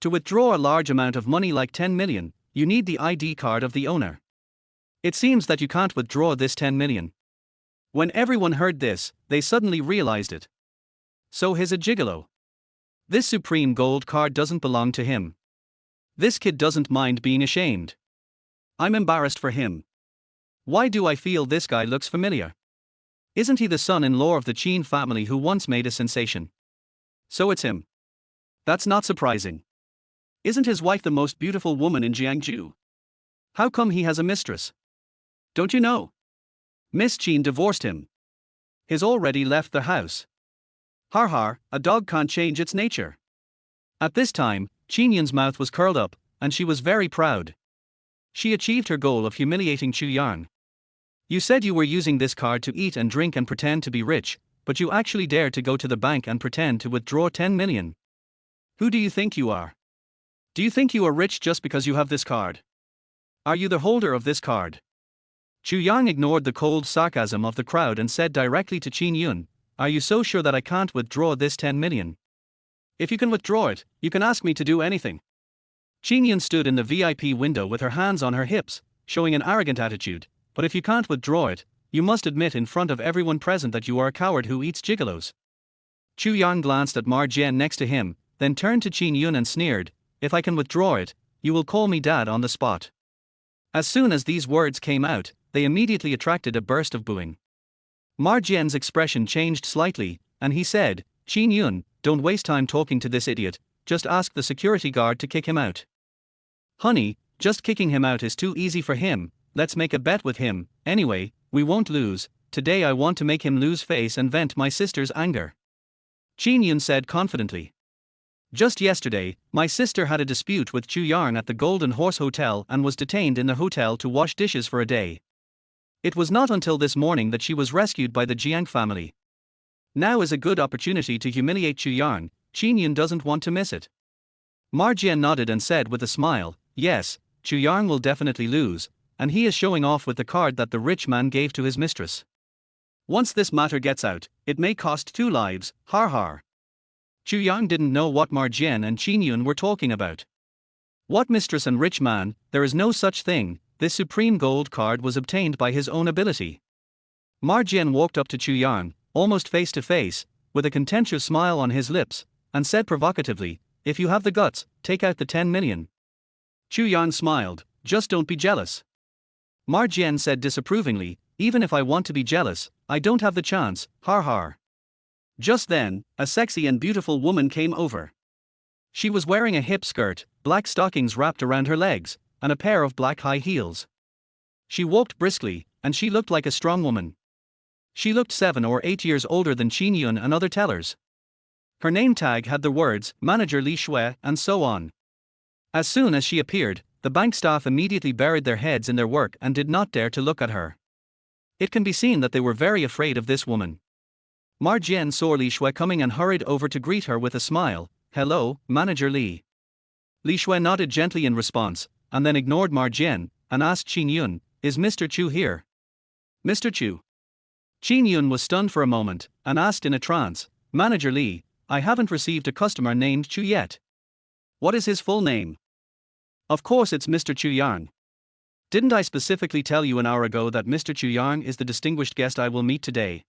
To withdraw a large amount of money like 10 million, you need the ID card of the owner. It seems that you can't withdraw this 10 million. When everyone heard this, they suddenly realized it. So he's a gigolo. This supreme gold card doesn't belong to him. This kid doesn't mind being ashamed. I'm embarrassed for him. Why do I feel this guy looks familiar? Isn't he the son-in-law of the Qin family who once made a sensation? So it's him. That's not surprising. Isn't his wife the most beautiful woman in Jiangju? How come he has a mistress? Don't you know? Miss Qin divorced him. He's already left the house. Har har, a dog can't change its nature. At this time, Qin Yun's mouth was curled up, and she was very proud. She achieved her goal of humiliating Chu Yang. You said you were using this card to eat and drink and pretend to be rich, but you actually dared to go to the bank and pretend to withdraw 10 million. Who do you think you are? Do you think you are rich just because you have this card? Are you the holder of this card? Chu Yang ignored the cold sarcasm of the crowd and said directly to Qin Yun, are you so sure that I can't withdraw this 10 million? If you can withdraw it, you can ask me to do anything. Qin Yun stood in the VIP window with her hands on her hips, showing an arrogant attitude, but if you can't withdraw it, you must admit in front of everyone present that you are a coward who eats gigolos. Chu Yang glanced at Marjian next to him, then turned to Qin Yun and sneered, if I can withdraw it, you will call me dad on the spot. As soon as these words came out, they immediately attracted a burst of booing. Marjian's expression changed slightly, and he said, Qin Yun, don't waste time talking to this idiot, just ask the security guard to kick him out. Honey, just kicking him out is too easy for him, let's make a bet with him, anyway, we won't lose, today I want to make him lose face and vent my sister's anger. Qin Yun said confidently. Just yesterday, my sister had a dispute with Chu Yang at the Golden Horse Hotel and was detained in the hotel to wash dishes for a day. It was not until this morning that she was rescued by the Jiang family. Now is a good opportunity to humiliate Chu Yang, Qin Yun doesn't want to miss it. Marjian nodded and said with a smile, yes, Chu Yang will definitely lose, and he is showing off with the card that the rich man gave to his mistress. Once this matter gets out, it may cost 2 lives, har har. Chu Yang didn't know what Marjian and Qin Yun were talking about. What mistress and rich man, there is no such thing, this supreme gold card was obtained by his own ability. Marjian walked up to Chu Yang, almost face to face, with a contemptuous smile on his lips, and said provocatively, if you have the guts, take out the 10 million. Chu Yang smiled, just don't be jealous. Marjian said disapprovingly, even if I want to be jealous, I don't have the chance, har har. Just then, a sexy and beautiful woman came over. She was wearing a hip skirt, black stockings wrapped around her legs, and a pair of black high heels. She walked briskly, and she looked like a strong woman. She looked 7 or 8 years older than Qin Yun and other tellers. Her name tag had the words, Manager Li Shui, and so on. As soon as she appeared, the bank staff immediately buried their heads in their work and did not dare to look at her. It can be seen that they were very afraid of this woman. Jian saw Li Shui coming and hurried over to greet her with a smile. "Hello, Manager Li." Li Shui nodded gently in response, and then ignored Jian and asked Qin Yun, "Is Mr. Chu here?" "Mr. Chu?" Qin Yun was stunned for a moment and asked in a trance, "Manager Li, I haven't received a customer named Chu yet. What is his full name?" "Of course it's Mr. Chu Yang. Didn't I specifically tell you an hour ago that Mr. Chu Yang is the distinguished guest I will meet today?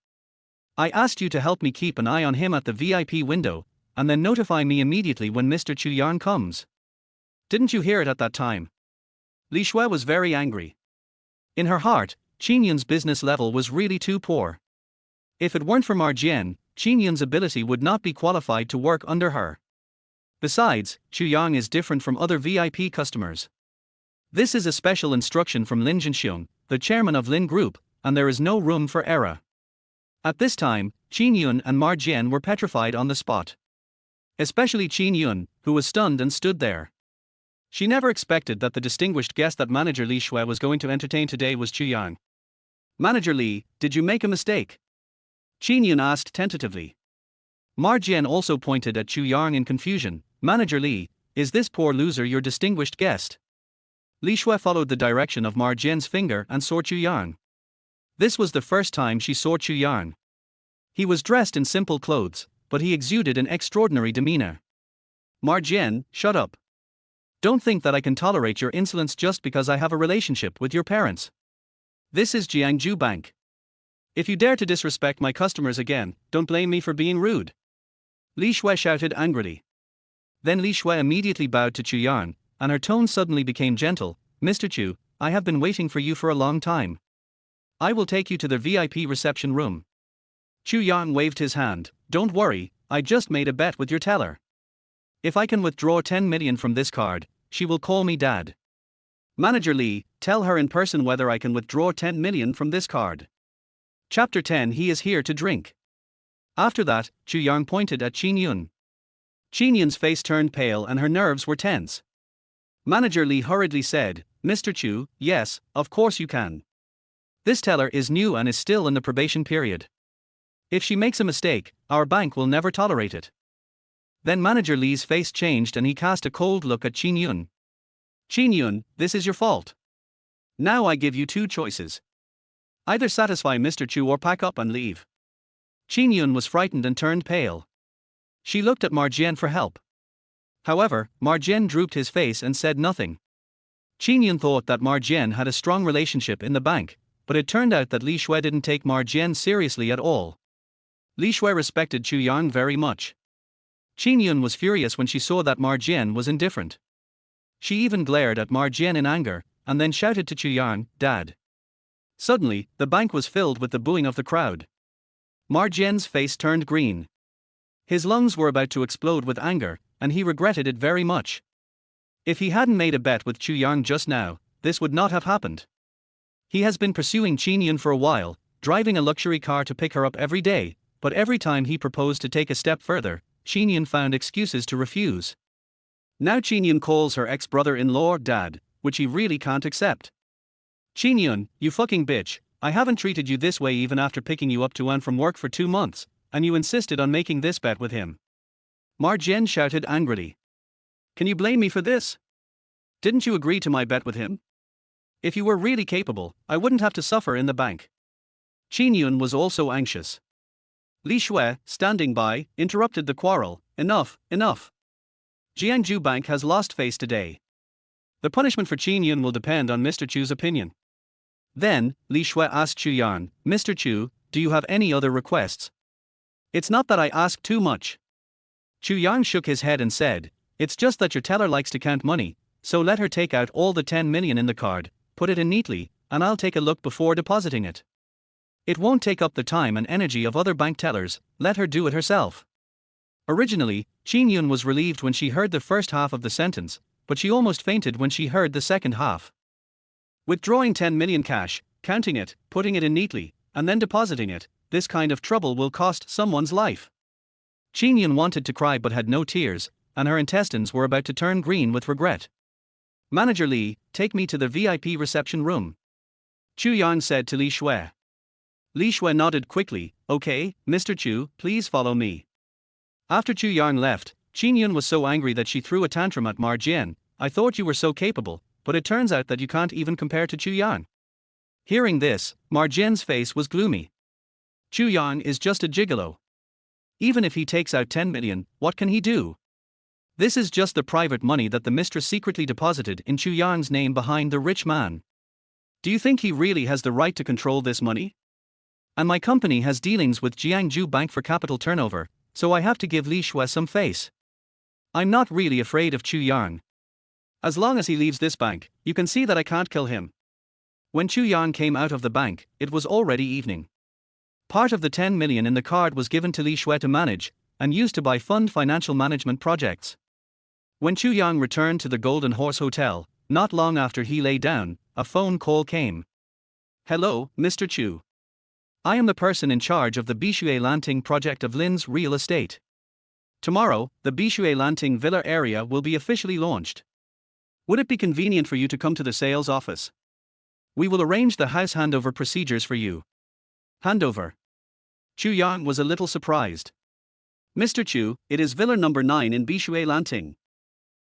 I asked you to help me keep an eye on him at the VIP window, and then notify me immediately when Mr. Chu Yang comes. Didn't you hear it at that time?" Li Shui was very angry. In her heart, Qin Yun's business level was really too poor. If it weren't for Jian, Qin Yun's ability would not be qualified to work under her. Besides, Chu Yang is different from other VIP customers. This is a special instruction from Lin Jinxiong, the chairman of Lin Group, and there is no room for error. At this time, Qin Yun and Jian were petrified on the spot. Especially Qin Yun, who was stunned and stood there. She never expected that the distinguished guest that Manager Li Shui was going to entertain today was Chu Yang. "Manager Li, did you make a mistake?" Qin Yun asked tentatively. Jian also pointed at Chu Yang in confusion. "Manager Li, is this poor loser your distinguished guest?" Li Shui followed the direction of Jian's finger and saw Chu Yang. This was the first time she saw Chu Yang. He was dressed in simple clothes, but he exuded an extraordinary demeanor. "Jian, shut up. Don't think that I can tolerate your insolence just because I have a relationship with your parents. This is Jiangju Bank. If you dare to disrespect my customers again, don't blame me for being rude." Li Shui shouted angrily. Then Li Shui immediately bowed to Chu Yang, and her tone suddenly became gentle. "Mr. Chu, I have been waiting for you for a long time. I will take you to the VIP reception room." Chu Yang waved his hand. "Don't worry, I just made a bet with your teller. If I can withdraw 10 million from this card, she will call me Dad. Manager Li, tell her in person whether I can withdraw 10 million from this card." Chapter 10. He is here to drink. After that, Chu Yang pointed at Qin Yun. Qin Yun's face turned pale and her nerves were tense. Manager Li hurriedly said, "Mr. Chu, yes, of course you can. This teller is new and is still in the probation period. If she makes a mistake, our bank will never tolerate it." Then Manager Li's face changed and he cast a cold look at Qin Yun. "Qin Yun, this is your fault. Now I give you two choices. Either satisfy Mr. Chu or pack up and leave." Qin Yun was frightened and turned pale. She looked at Jian for help. However, Jian drooped his face and said nothing. Qin Yun thought that Jian had a strong relationship in the bank, but it turned out that Li Shui didn't take Jian seriously at all. Li Shui respected Chu Yang very much. Qin Yun was furious when she saw that Jian was indifferent. She even glared at Jian in anger, and then shouted to Chu Yang, "Dad." Suddenly, the bank was filled with the booing of the crowd. Jian's face turned green. His lungs were about to explode with anger, and he regretted it very much. If he hadn't made a bet with Chu Yang just now, this would not have happened. He has been pursuing Qin Yun for a while, driving a luxury car to pick her up every day, but every time he proposed to take a step further, Qin Yun found excuses to refuse. Now Qin Yun calls her ex-brother-in-law Dad, which he really can't accept. "Qin Yun, you fucking bitch, I haven't treated you this way even after picking you up to and from work for 2 months, and you insisted on making this bet with him." Jian shouted angrily. "Can you blame me for this? Didn't you agree to my bet with him? If you were really capable, I wouldn't have to suffer in the bank." Qin Yun was also anxious. Li Shui, standing by, interrupted the quarrel. "Enough, enough. Jiangju Bank has lost face today. The punishment for Qin Yun will depend on Mr. Chu's opinion." Then, Li Shui asked Chu Yang, "Mr. Chu, do you have any other requests?" "It's not that I ask too much." Chu Yang shook his head and said, "It's just that your teller likes to count money, so let her take out all the 10 million in the card, put it in neatly, and I'll take a look before depositing it. It won't take up the time and energy of other bank tellers, let her do it herself." Originally, Qin Yun was relieved when she heard the first half of the sentence, but she almost fainted when she heard the second half. Withdrawing 10 million cash, counting it, putting it in neatly, and then depositing it, this kind of trouble will cost someone's life. Qin Yun wanted to cry but had no tears, and her intestines were about to turn green with regret. Manager Li, take me to the VIP reception room, Chu Yang said to Li Shui. Li Shui nodded quickly. Okay, Mr. Chu, please follow me. After Chu Yang left, Qin Yun was so angry that she threw a tantrum at Ma Jian. I thought you were so capable, but it turns out that you can't even compare to Chu Yang. Hearing this, Ma Jian's face was gloomy. Chu Yang is just a gigolo. Even if he takes out 10 million, what can he do? This is just the private money that the mistress secretly deposited in Chu Yang's name behind the rich man. Do you think he really has the right to control this money? And my company has dealings with Jiangju Bank for capital turnover, so I have to give Li Shui some face. I'm not really afraid of Chu Yang. As long as he leaves this bank, you can see that I can't kill him. When Chu Yang came out of the bank, it was already evening. Part of the 10 million in the card was given to Li Shui to manage, and used to buy fund financial management projects. When Chu Yang returned to the Golden Horse Hotel, not long after he lay down, a phone call came. Hello, Mr. Chu. I am the person in charge of the Bishui Lanting project of Lin's real estate. Tomorrow, the Bishui Lanting Villa area will be officially launched. Would it be convenient for you to come to the sales office? We will arrange the house handover procedures for you. Handover. Chu Yang was a little surprised. Mr. Chu, it is Villa number 9 in Bishui Lanting.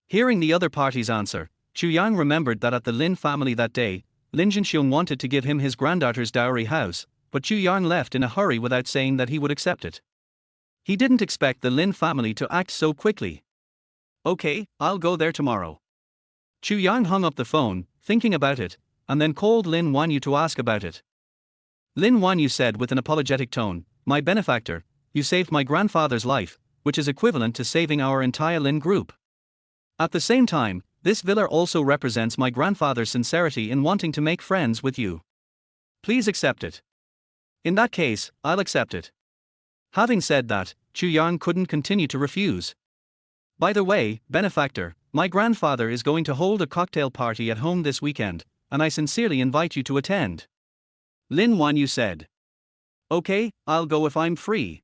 Hearing the other party's answer, Chu Yang remembered that at the Lin family that day, Lin Jinxiong wanted to give him his granddaughter's dowry house, but Chu Yang left in a hurry without saying that he would accept it. He didn't expect the Lin family to act so quickly. Okay, I'll go there tomorrow. Chu Yang hung up the phone, thinking about it, and then called Lin Wanyu to ask about it. Lin Wanyu said with an apologetic tone, My benefactor, you saved my grandfather's life, which is equivalent to saving our entire Lin group. At the same time, this villa also represents my grandfather's sincerity in wanting to make friends with you. Please accept it. In that case, I'll accept it. Having said that, Chu Yang couldn't continue to refuse. By the way, benefactor, my grandfather is going to hold a cocktail party at home this weekend, and I sincerely invite you to attend. Lin Wanyu said. Okay, I'll go if I'm free.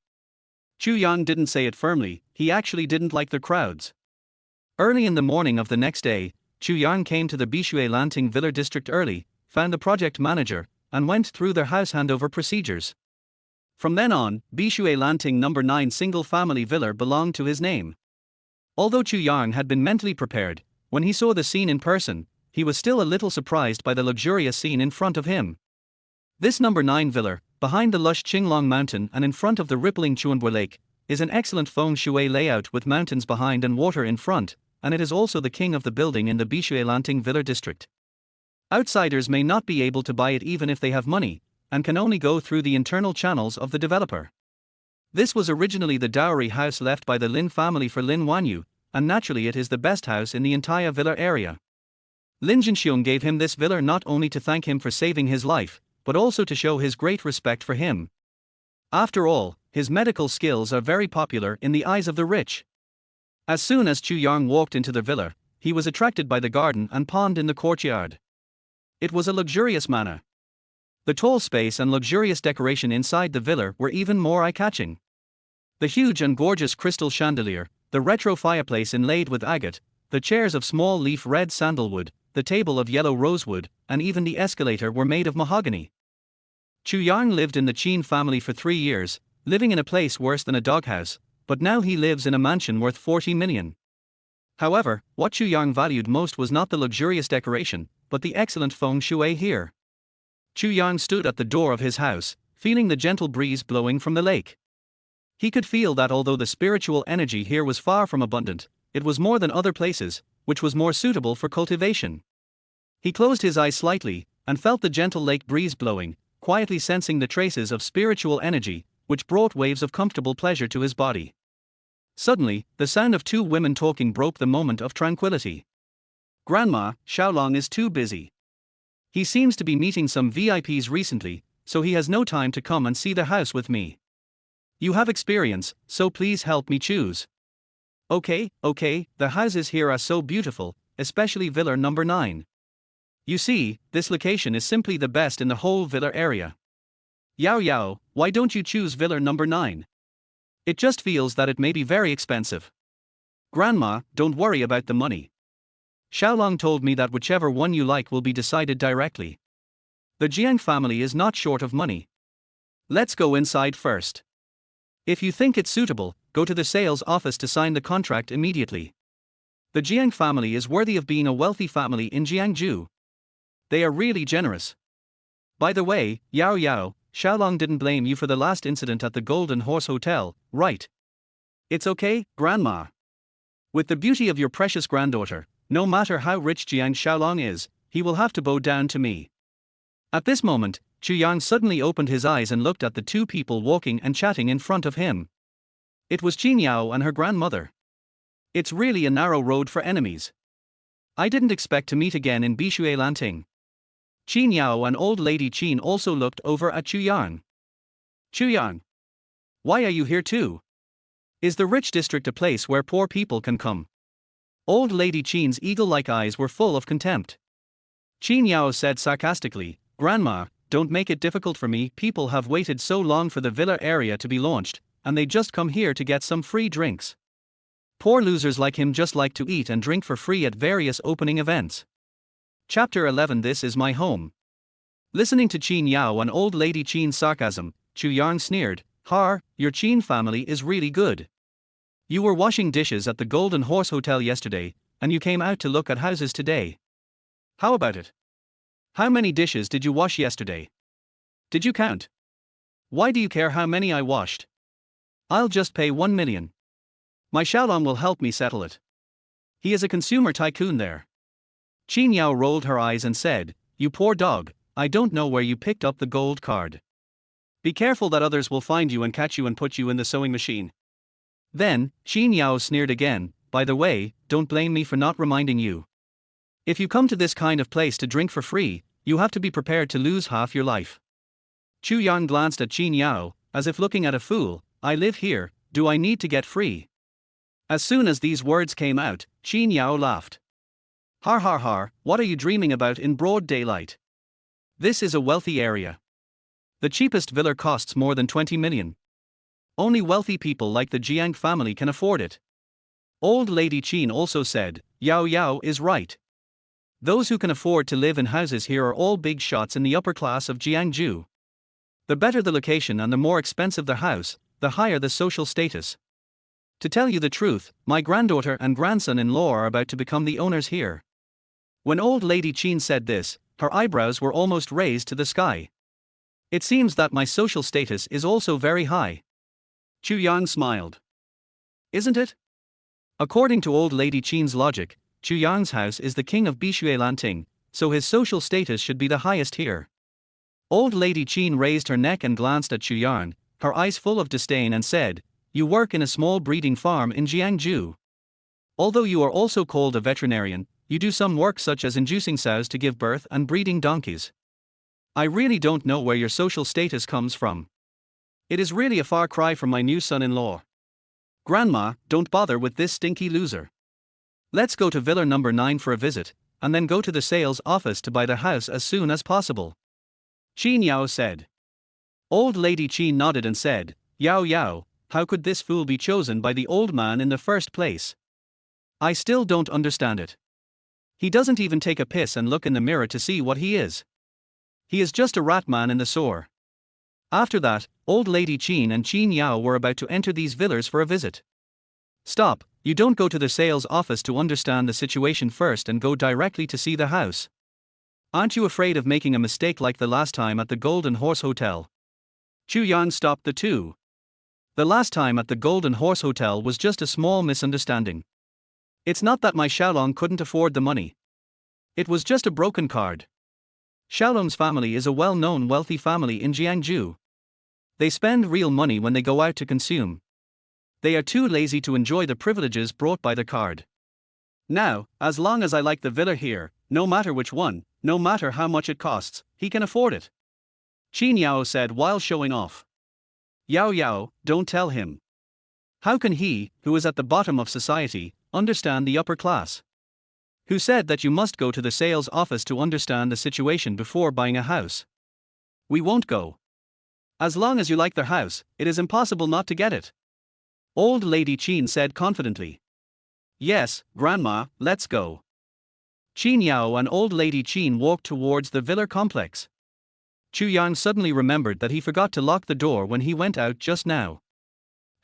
Chu Yang didn't say it firmly, he actually didn't like the crowds. Early in the morning of the next day, Chu Yang came to the Bishui Lanting Villa district early, found the project manager, and went through their house handover procedures. From then on, Bishui Lanting number 9 single-family villa belonged to his name. Although Chu Yang had been mentally prepared, when he saw the scene in person, he was still a little surprised by the luxurious scene in front of him. This number 9 villa, behind the lush Qinglong mountain and in front of the rippling Chuanbo Lake, is an excellent feng shui layout with mountains behind and water in front, and it is also the king of the building in the Bishui Lanting Villa district. Outsiders may not be able to buy it even if they have money, and can only go through the internal channels of the developer. This was originally the dowry house left by the Lin family for Lin Wanyu, and naturally it is the best house in the entire villa area. Lin Jinxiong gave him this villa not only to thank him for saving his life, but also to show his great respect for him. After all, his medical skills are very popular in the eyes of the rich. As soon as Chu Yang walked into the villa, he was attracted by the garden and pond in the courtyard. It was a luxurious manor. The tall space and luxurious decoration inside the villa were even more eye-catching. The huge and gorgeous crystal chandelier, the retro fireplace inlaid with agate, the chairs of small leaf red sandalwood, the table of yellow rosewood, and even the escalator were made of mahogany. Chu Yang lived in the Qin family for 3 years, living in a place worse than a doghouse, but now he lives in a mansion worth 40 million. However, what Chu Yang valued most was not the luxurious decoration, but the excellent feng shui here. Chu Yang stood at the door of his house, feeling the gentle breeze blowing from the lake. He could feel that although the spiritual energy here was far from abundant, it was more than other places, which was more suitable for cultivation. He closed his eyes slightly, and felt the gentle lake breeze blowing, quietly sensing the traces of spiritual energy, which brought waves of comfortable pleasure to his body. Suddenly, the sound of 2 women talking broke the moment of tranquility. Grandma, Xiaolong is too busy. He seems to be meeting some VIPs recently, so he has no time to come and see the house with me. You have experience, so please help me choose. Okay, the houses here are so beautiful, especially Villa number 9. You see, this location is simply the best in the whole Villa area. Yao, why don't you choose Villa number 9? It just feels that it may be very expensive. Grandma, don't worry about the money. Xiaolong told me that whichever one you like will be decided directly. The Jiang family is not short of money. Let's go inside first. If you think it's suitable, go to the sales office to sign the contract immediately. The Jiang family is worthy of being a wealthy family in Jiangju. They are really generous. By the way, Yao, Xiaolong didn't blame you for the last incident at the Golden Horse Hotel, right? It's okay, Grandma. With the beauty of your precious granddaughter, no matter how rich Jiang Xiaolong is, he will have to bow down to me. At this moment, Chu Yang suddenly opened his eyes and looked at the two people walking and chatting in front of him. It was Qin Yao and her grandmother. It's really a narrow road for enemies. I didn't expect to meet again in Bishui Lanting. Qin Yao and old lady Qin also looked over at Chu Yang. Chu Yang, why are you here too? Is the rich district a place where poor people can come? Old lady Qin's eagle-like eyes were full of contempt. Qin Yao said sarcastically, Grandma, don't make it difficult for me. People have waited so long for the villa area to be launched, and they just come here to get some free drinks. Poor losers like him just like to eat and drink for free at various opening events. Chapter 11. This is my home. Listening to Qin Yao and old lady Qin's sarcasm, Chu Yang sneered, Har, your Qin family is really good. You were washing dishes at the Golden Horse Hotel yesterday, and you came out to look at houses today. How about it? How many dishes did you wash yesterday? Did you count? Why do you care how many I washed? I'll just pay 1 million. My Xiaolong will help me settle it. He is a consumer tycoon there. Qin Yao rolled her eyes and said, You poor dog, I don't know where you picked up the gold card. Be careful that others will find you and catch you and put you in the sewing machine. Then, Qin Yao sneered again, By the way, don't blame me for not reminding you. If you come to this kind of place to drink for free, you have to be prepared to lose half your life. Chu Yang glanced at Qin Yao, as if looking at a fool. I live here, do I need to get free? As soon as these words came out, Qin Yao laughed. Har har har, what are you dreaming about in broad daylight? This is a wealthy area. The cheapest villa costs more than 20 million. Only wealthy people like the Jiang family can afford it. Old lady Qin also said, Yao is right. Those who can afford to live in houses here are all big shots in the upper class of Jiangju. The better the location and the more expensive the house, the higher the social status. To tell you the truth, my granddaughter and grandson-in-law are about to become the owners here. When old lady Qin said this, her eyebrows were almost raised to the sky. It seems that my social status is also very high. Chu Yang smiled. Isn't it? According to old lady Qin's logic, Chu Yang's house is the king of Bishui Lanting, so his social status should be the highest here. Old lady Qin raised her neck and glanced at Chu Yang, her eyes full of disdain, and said, You work in a small breeding farm in Jiangju. Although you are also called a veterinarian, you do some work such as inducing sows to give birth and breeding donkeys. I really don't know where your social status comes from. It is really a far cry from my new son-in-law. Grandma, don't bother with this stinky loser. Let's go to Villa number 9 for a visit, and then go to the sales office to buy the house as soon as possible. Qin Yao said. Old lady Qin nodded and said, Yao, how could this fool be chosen by the old man in the first place? I still don't understand it. He doesn't even take a piss and look in the mirror to see what he is. He is just a rat man in the soar. After that, old lady Qin and Qin Yao were about to enter these villas for a visit. Stop, you don't go to the sales office to understand the situation first and go directly to see the house. Aren't you afraid of making a mistake like the last time at the Golden Horse Hotel? Chu Yang stopped the two. The last time at the Golden Horse Hotel was just a small misunderstanding. It's not that my Xiaolong couldn't afford the money. It was just a broken card. Xiaolong's family is a well-known wealthy family in Jiangju. They spend real money when they go out to consume. They are too lazy to enjoy the privileges brought by the card. Now, as long as I like the villa here, no matter which one, no matter how much it costs, he can afford it. Qin Yao said while showing off. Yao, don't tell him. How can he, who is at the bottom of society, understand the upper class? Who said that you must go to the sales office to understand the situation before buying a house? We won't go. As long as you like their house, it is impossible not to get it. Old lady Qin said confidently. Yes, Grandma, let's go. Qin Yao and old lady Qin walked towards the Villa complex. Chu Yang suddenly remembered that he forgot to lock the door when he went out just now.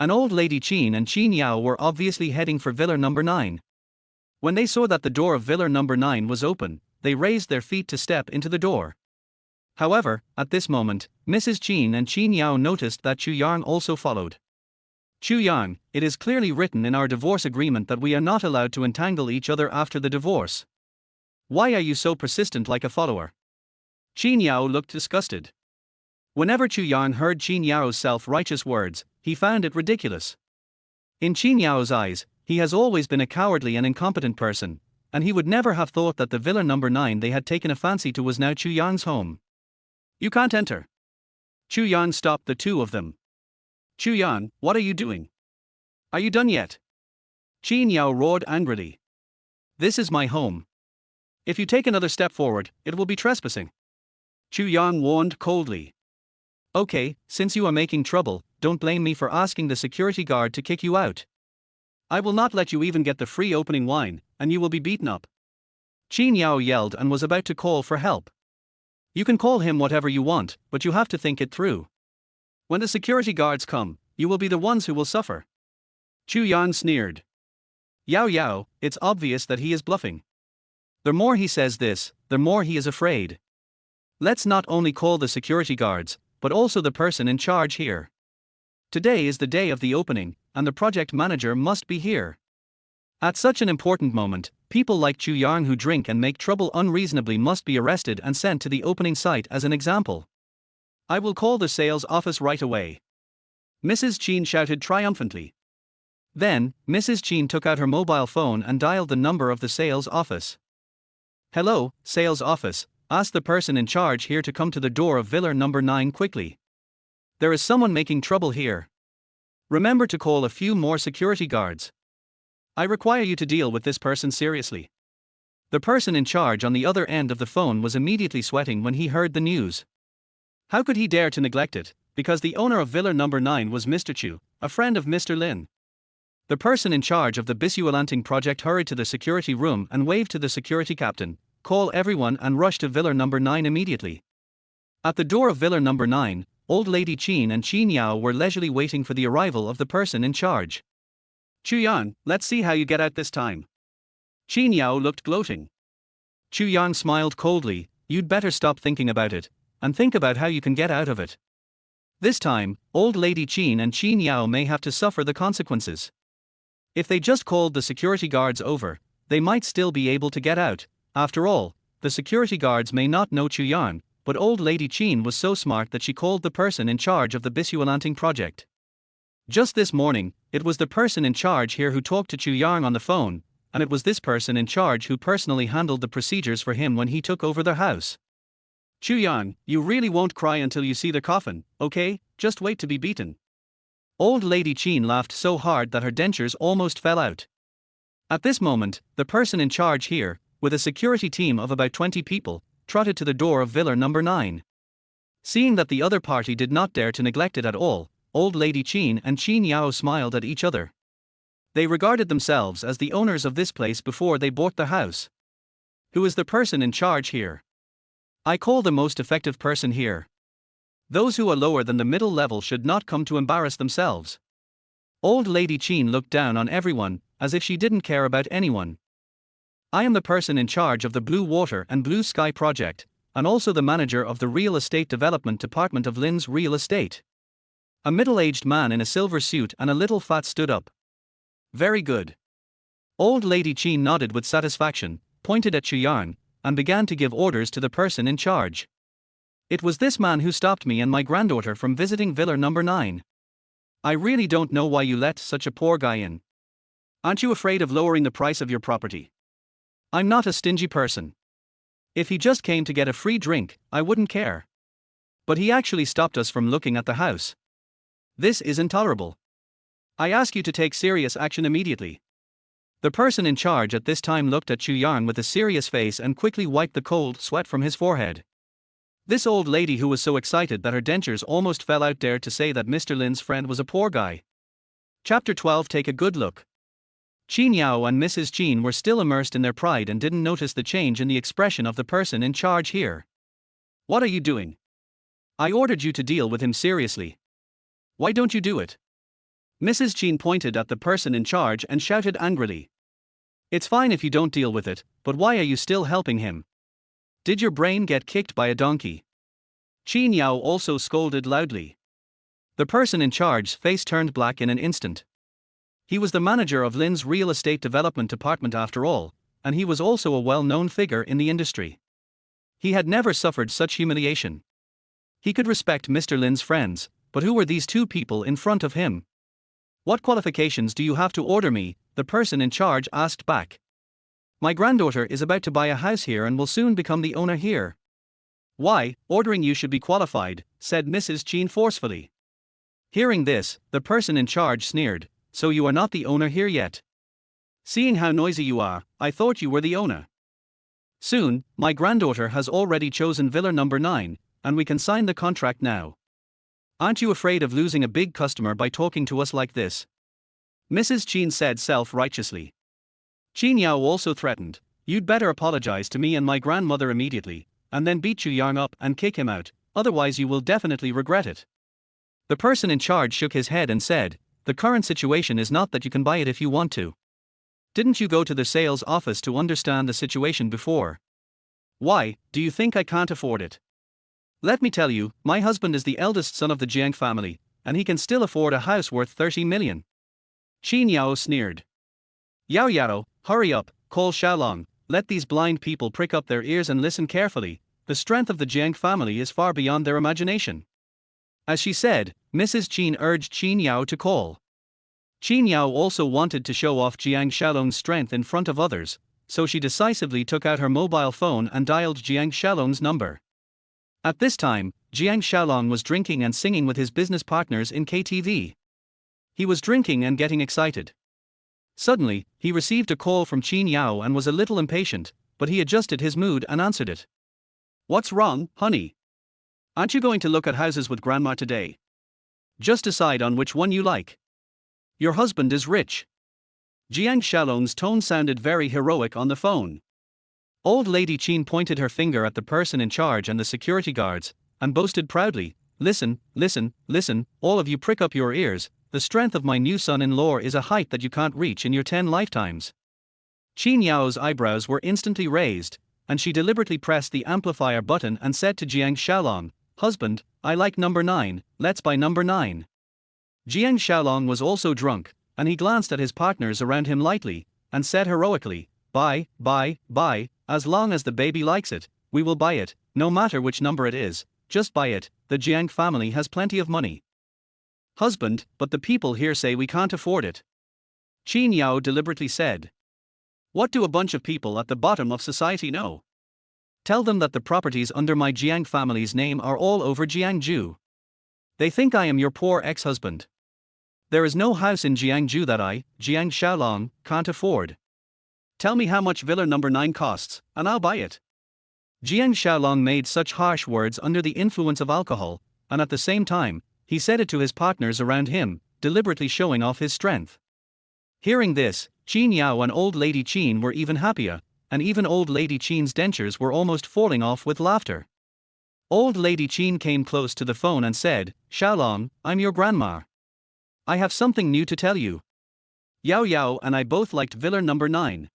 An old lady Qin and Qin Yao were obviously heading for Villa number 9. When they saw that the door of Villa number 9 was open, they raised their feet to step into the door. However, at this moment, Mrs. Qin and Qin Yao noticed that Chu Yang also followed. Chu Yang, it is clearly written in our divorce agreement that we are not allowed to entangle each other after the divorce. Why are you so persistent like a follower? Qin Yao looked disgusted. Whenever Chu Yang heard Qin Yao's self-righteous words, he found it ridiculous. In Qin Yao's eyes, he has always been a cowardly and incompetent person, and he would never have thought that the Villa number 9 they had taken a fancy to was now Chu Yang's home. You can't enter. Chu Yang stopped the two of them. Chu Yang, what are you doing? Are you done yet? Qin Yao roared angrily. This is my home. If you take another step forward, it will be trespassing. Chu Yang warned coldly. Okay, since you are making trouble, don't blame me for asking the security guard to kick you out. I will not let you even get the free opening wine, and you will be beaten up. Qin Yao yelled and was about to call for help. You can call him whatever you want, but you have to think it through. When the security guards come, you will be the ones who will suffer. Chu Yang sneered. Yao, it's obvious that he is bluffing. The more he says this, the more he is afraid. Let's not only call the security guards, but also the person in charge here. Today is the day of the opening, and the project manager must be here. At such an important moment, people like Chu Yang who drink and make trouble unreasonably must be arrested and sent to the opening site as an example. I will call the sales office right away. Mrs. Qin shouted triumphantly. Then, Mrs. Qin took out her mobile phone and dialed the number of the sales office. Hello, sales office, ask the person in charge here to come to the door of Villa number 9 quickly. There is someone making trouble here. Remember to call a few more security guards. I require you to deal with this person seriously. The person in charge on the other end of the phone was immediately sweating when he heard the news. How could he dare to neglect it, because the owner of Villa number 9 was Mr. Chu, a friend of Mr. Lin. The person in charge of the Betrayal project hurried to the security room and waved to the security captain, call everyone and rush to Villa number 9 immediately. At the door of Villa number 9, old lady Qin and Qin Yao were leisurely waiting for the arrival of the person in charge. Chu Yang, let's see how you get out this time. Qin Yao looked gloating. Chu Yang smiled coldly, you'd better stop thinking about it, and think about how you can get out of it. This time, old lady Qin and Qin Yao may have to suffer the consequences. If they just called the security guards over, they might still be able to get out. After all, the security guards may not know Chu Yang, but old lady Qin was so smart that she called the person in charge of the Betrayal project. Just this morning, it was the person in charge here who talked to Chu Yang on the phone, and it was this person in charge who personally handled the procedures for him when he took over the house. Chu Yang, you really won't cry until you see the coffin, okay? Just wait to be beaten. Old lady Qin laughed so hard that her dentures almost fell out. At this moment, the person in charge here, with a security team of about 20 people, trotted to the door of Villa number 9. Seeing that the other party did not dare to neglect it at all, old lady Qin and Qin Yao smiled at each other. They regarded themselves as the owners of this place before they bought the house. Who is the person in charge here? I call the most effective person here. Those who are lower than the middle level should not come to embarrass themselves. Old lady Qin looked down on everyone, as if she didn't care about anyone. I am the person in charge of the Blue Water and Blue Sky project, and also the manager of the Real Estate Development Department of Lin's Real Estate. A middle-aged man in a silver suit and a little fat stood up. Very good. Old lady Qin nodded with satisfaction, pointed at Chu Yang, and began to give orders to the person in charge. It was this man who stopped me and my granddaughter from visiting Villa number 9. I really don't know why you let such a poor guy in. Aren't you afraid of lowering the price of your property? I'm not a stingy person. If he just came to get a free drink, I wouldn't care. But he actually stopped us from looking at the house. This is intolerable. I ask you to take serious action immediately. The person in charge at this time looked at Chu Yang with a serious face and quickly wiped the cold sweat from his forehead. This old lady who was so excited that her dentures almost fell out dared to say that Mr. Lin's friend was a poor guy. Chapter 12. Take a good look. Qin Yao and Mrs. Qin were still immersed in their pride and didn't notice the change in the expression of the person in charge here. What are you doing? I ordered you to deal with him seriously. Why don't you do it? Mrs. Qin pointed at the person in charge and shouted angrily. It's fine if you don't deal with it, but why are you still helping him? Did your brain get kicked by a donkey? Qin Yao also scolded loudly. The person in charge's face turned black in an instant. He was the manager of Lin's real estate development department after all, and he was also a well-known figure in the industry. He had never suffered such humiliation. He could respect Mr. Lin's friends, but who were these two people in front of him? What qualifications do you have to order me? The person in charge asked back. My granddaughter is about to buy a house here and will soon become the owner here. Why, ordering you should be qualified, said Mrs. Qin forcefully. Hearing this, the person in charge sneered. So you are not the owner here yet? Seeing how noisy you are, I thought you were the owner. Soon, my granddaughter has already chosen Villa number 9, and we can sign the contract now. Aren't you afraid of losing a big customer by talking to us like this? Mrs. Qin said self-righteously. Qin Yao also threatened, you'd better apologize to me and my grandmother immediately, and then beat Chu Yang up and kick him out, otherwise you will definitely regret it. The person in charge shook his head and said, the current situation is not that you can buy it if you want to. Didn't you go to the sales office to understand the situation before? Why, do you think I can't afford it? Let me tell you, my husband is the eldest son of the Jiang family, and he can still afford a house worth 30 million. Qin Yao sneered. Yao Yao, hurry up, call Xiaolong, let these blind people prick up their ears and listen carefully, the strength of the Jiang family is far beyond their imagination. As she said, Mrs. Qin urged Qin Yao to call. Qin Yao also wanted to show off Jiang Xiaolong's strength in front of others, so she decisively took out her mobile phone and dialed Jiang Xiaolong's number. At this time, Jiang Xiaolong was drinking and singing with his business partners in KTV. He was drinking and getting excited. Suddenly, he received a call from Qin Yao and was a little impatient, but he adjusted his mood and answered it. What's wrong, honey? Aren't you going to look at houses with Grandma today? Just decide on which one you like. Your husband is rich. Jiang Xiaolong's tone sounded very heroic on the phone. Old Lady Qin pointed her finger at the person in charge and the security guards, and boasted proudly, listen, listen, listen, all of you prick up your ears, the strength of my new son-in-law is a height that you can't reach in your 10 lifetimes. Qin Yao's eyebrows were instantly raised, and she deliberately pressed the amplifier button and said to Jiang Xiaolong, husband, I like number 9, let's buy number 9. Jiang Xiaolong was also drunk, and he glanced at his partners around him lightly, and said heroically, buy, as long as the baby likes it, we will buy it, no matter which number it is, just buy it, the Jiang family has plenty of money. Husband, but the people here say we can't afford it. Qin Yao deliberately said. What do a bunch of people at the bottom of society know? Tell them that the properties under my Jiang family's name are all over Jiangju. They think I am your poor ex-husband. There is no house in Jiangju that I, Jiang Xiaolong, can't afford. Tell me how much Villa number 9 costs, and I'll buy it. Jiang Xiaolong made such harsh words under the influence of alcohol, and at the same time, he said it to his partners around him, deliberately showing off his strength. Hearing this, Qin Yao and Old Lady Qin were even happier, and even Old Lady Qin's dentures were almost falling off with laughter. Old Lady Qin came close to the phone and said, Xiaolong, I'm your grandma. I have something new to tell you. Yao Yao and I both liked Villa number 9.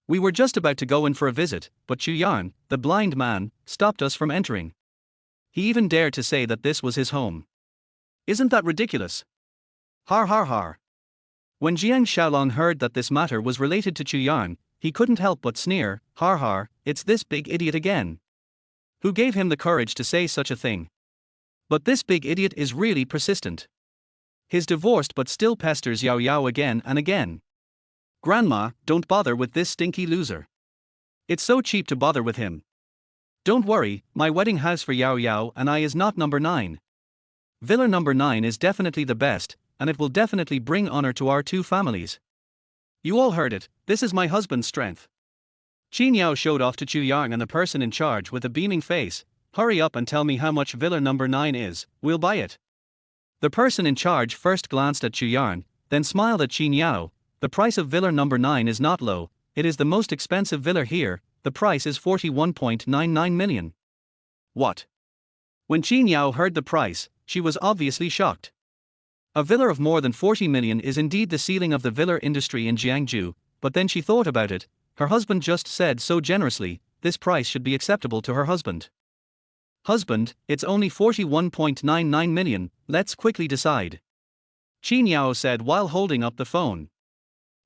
We were just about to go in for a visit, but Chu Yang, the blind man, stopped us from entering. He even dared to say that this was his home. Isn't that ridiculous? Har har har. When Jiang Xiaolong heard that this matter was related to Chu Yang, he couldn't help but sneer, har har, it's this big idiot again. Who gave him the courage to say such a thing? But this big idiot is really persistent. He's divorced but still pesters Yao Yao again and again. Grandma, don't bother with this stinky loser. It's so cheap to bother with him. Don't worry, my wedding house for Yao Yao and I is not number 9. Villa number 9 is definitely the best, and it will definitely bring honor to our two families. You all heard it, this is my husband's strength. Qin Yao showed off to Chu Yang and the person in charge with a beaming face, hurry up and tell me how much Villa number 9 is, we'll buy it. The person in charge first glanced at Chu Yang, then smiled at Qin Yao, The price of villa number 9 is not low, it is the most expensive villa here, the price is 41.99 million. What? When Qin Yao heard the price, she was obviously shocked. A villa of more than 40 million is indeed the ceiling of the villa industry in Jiangsu, but then she thought about it, her husband just said so generously, this price should be acceptable to her husband. Husband, it's only 41.99 million, let's quickly decide. Qin Yao said while holding up the phone.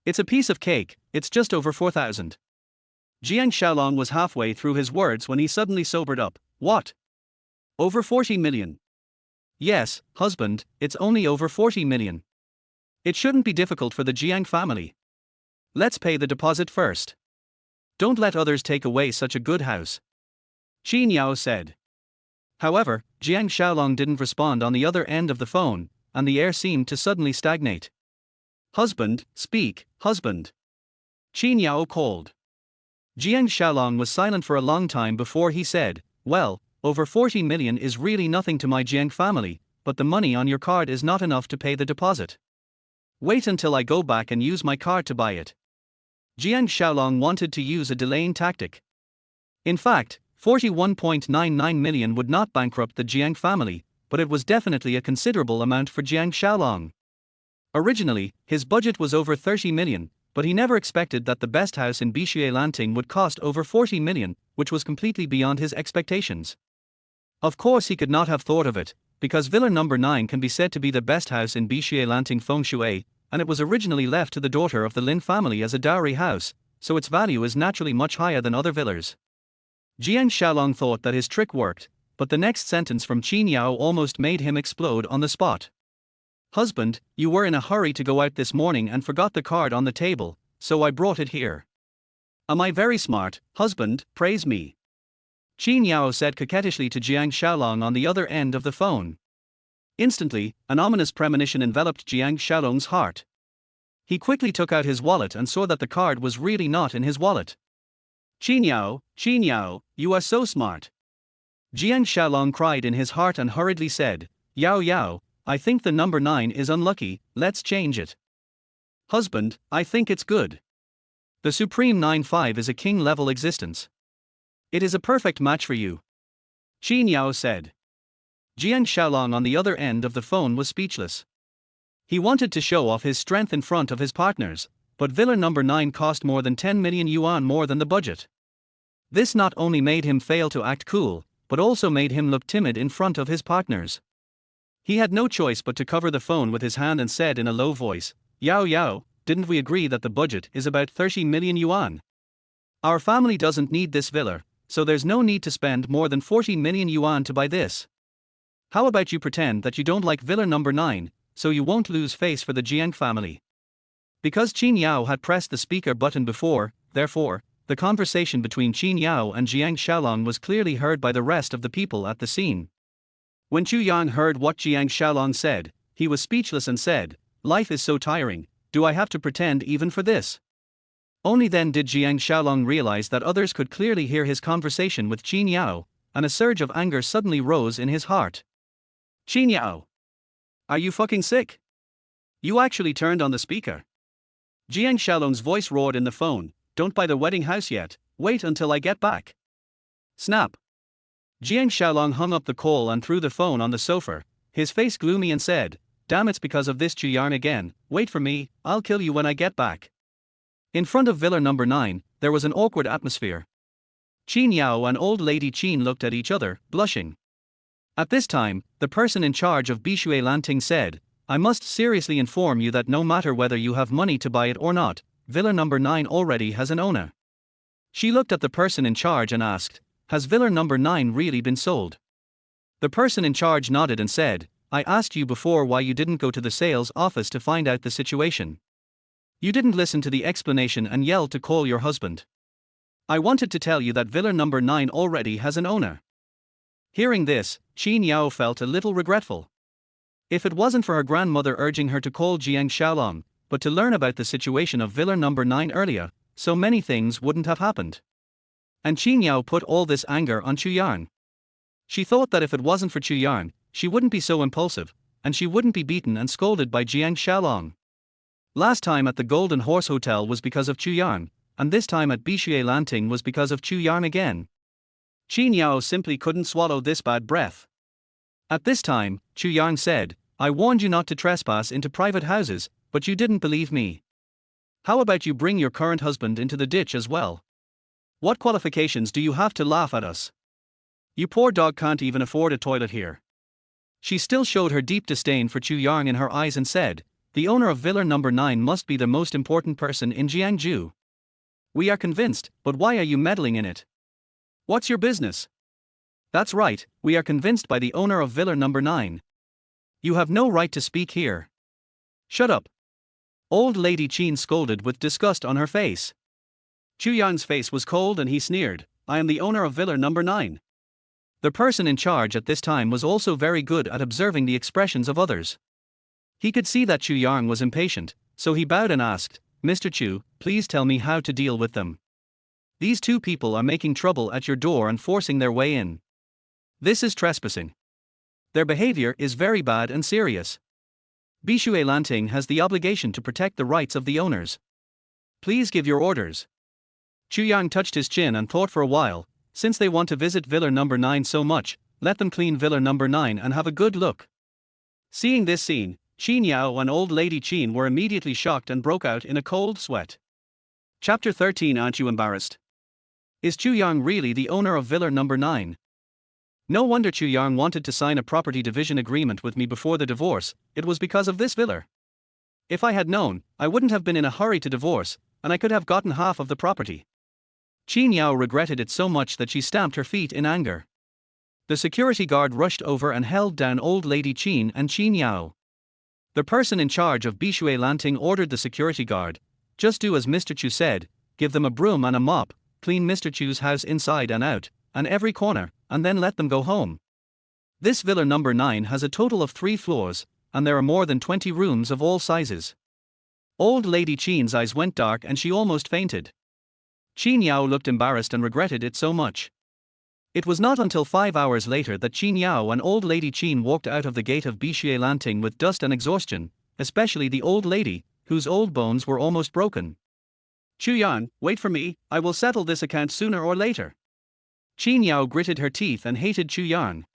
It's a piece of cake, it's just over 4,000. Jiang Xiaolong was halfway through his words when he suddenly sobered up. What? Over 40 million? Yes, husband, it's only over 40 million. It shouldn't be difficult for the Jiang family. Let's pay the deposit first. Don't let others take away such a good house. Qin Yao said. However, Jiang Xiaolong didn't respond on the other end of the phone, and the air seemed to suddenly stagnate. Husband, speak, husband. Qin Yao called. Jiang Xiaolong was silent for a long time before he said, well, over 40 million is really nothing to my Jiang family, but the money on your card is not enough to pay the deposit. Wait until I go back and use my card to buy it. Jiang Xiaolong wanted to use a delaying tactic. In fact, 41.99 million would not bankrupt the Jiang family, but it was definitely a considerable amount for Jiang Xiaolong. Originally, his budget was over 30 million, but he never expected that the best house in Bishui-Lanting would cost over 40 million, which was completely beyond his expectations. Of course he could not have thought of it, because Villa number 9 can be said to be the best house in Bishui-Lanting Feng Shui, and it was originally left to the daughter of the Lin family as a dowry house, so its value is naturally much higher than other villas. Jiang Xiaolong thought that his trick worked, but the next sentence from Qin Yao almost made him explode on the spot. Husband, you were in a hurry to go out this morning and forgot the card on the table, so I brought it here. Am I very smart, husband, praise me? Qin Yao said coquettishly to Jiang Xiaolong on the other end of the phone. Instantly, an ominous premonition enveloped Jiang Xiaolong's heart. He quickly took out his wallet and saw that the card was really not in his wallet. Qin Yao, you are so smart. Jiang Xiaolong cried in his heart and hurriedly said, Yao, I think the number 9 is unlucky, let's change it. Husband, I think it's good. The Supreme 9-5 is a king-level existence. It is a perfect match for you. Qin Yao said. Jiang Xiaolong on the other end of the phone was speechless. He wanted to show off his strength in front of his partners, but Villa number 9 cost more than 10 million yuan more than the budget. This not only made him fail to act cool, but also made him look timid in front of his partners. He had no choice but to cover the phone with his hand and said in a low voice, Yao, didn't we agree that the budget is about 30 million yuan? Our family doesn't need this villa, so there's no need to spend more than 40 million yuan to buy this. How about you pretend that you don't like villa number 9, so you won't lose face for the Jiang family? Because Qin Yao had pressed the speaker button before, therefore, the conversation between Qin Yao and Jiang Xiaolong was clearly heard by the rest of the people at the scene. When Chu Yang heard what Jiang Xiaolong said, he was speechless and said, life is so tiring, do I have to pretend even for this? Only then did Jiang Xiaolong realize that others could clearly hear his conversation with Qin Yao, and a surge of anger suddenly rose in his heart. Qin Yao! Are you fucking sick? You actually turned on the speaker. Jiang Xiaolong's voice roared in the phone, don't buy the wedding house yet, wait until I get back. Snap! Jiang Xiaolong hung up the call and threw the phone on the sofa, his face gloomy and said, damn it's because of this Chu Yang again, wait for me, I'll kill you when I get back. In front of villa number 9, there was an awkward atmosphere. Qin Yao and old lady Qin looked at each other, blushing. At this time, the person in charge of Bishui-Lanting said, I must seriously inform you that no matter whether you have money to buy it or not, villa number 9 already has an owner. She looked at the person in charge and asked, has villa number 9 really been sold? The person in charge nodded and said, I asked you before why you didn't go to the sales office to find out the situation. You didn't listen to the explanation and yelled to call your husband. I wanted to tell you that villa number 9 already has an owner. Hearing this, Qin Yao felt a little regretful. If it wasn't for her grandmother urging her to call Jiang Xiaolong, but to learn about the situation of villa number 9 earlier, so many things wouldn't have happened. And Qin Yao put all this anger on Chu Yang. She thought that if it wasn't for Chu Yang, she wouldn't be so impulsive, and she wouldn't be beaten and scolded by Jiang Xiaolong. Last time at the Golden Horse Hotel was because of Chu Yang, and this time at Betrayal and Clash was because of Chu Yang again. Qin Yao simply couldn't swallow this bad breath. At this time, Chu Yang said, "I warned you not to trespass into private houses, but you didn't believe me. How about you bring your current husband into the ditch as well? What qualifications do you have to laugh at us? You poor dog can't even afford a toilet here." She still showed her deep disdain for Chu Yang in her eyes and said, "The owner of Villa number 9 must be the most important person in Jiangsu. We are convinced, but why are you meddling in it? What's your business?" "That's right, we are convinced by the owner of Villa number 9. You have no right to speak here." "Shut up." Old Lady Qin scolded with disgust on her face. Chu Yang's face was cold and he sneered, "I am the owner of Villa number 9. The person in charge at this time was also very good at observing the expressions of others. He could see that Chu Yang was impatient, so he bowed and asked, "Mr. Chu, please tell me how to deal with them. These two people are making trouble at your door and forcing their way in. This is trespassing. Their behavior is very bad and serious. Betrayal and Clash has the obligation to protect the rights of the owners. Please give your orders." Chu Yang touched his chin and thought for a while, since they want to visit Villa number 9 so much, let them clean Villa number 9 and have a good look. Seeing this scene, Qin Yao and Old Lady Qin were immediately shocked and broke out in a cold sweat. Chapter 13. Aren't you embarrassed? Is Chu Yang really the owner of Villa number 9? No wonder Chu Yang wanted to sign a property division agreement with me before the divorce, it was because of this villa. If I had known, I wouldn't have been in a hurry to divorce, and I could have gotten half of the property. Qin Yao regretted it so much that she stamped her feet in anger. The security guard rushed over and held down Old Lady Qin and Qin Yao. The person in charge of Betrayal and Clash ordered the security guard, "Just do as Mr. Chu said, give them a broom and a mop, clean Mr. Chu's house inside and out, and every corner, and then let them go home. This Villa number 9 has a total of 3 floors, and there are more than 20 rooms of all sizes." Old Lady Qin's eyes went dark and she almost fainted. Qin Yao looked embarrassed and regretted it so much. It was not until 5 hours later that Qin Yao and Old Lady Qin walked out of the gate of Betrayal and Clash with dust and exhaustion, especially the old lady, whose old bones were almost broken. "Chu Yang, wait for me, I will settle this account sooner or later." Qin Yao gritted her teeth and hated Chu Yang.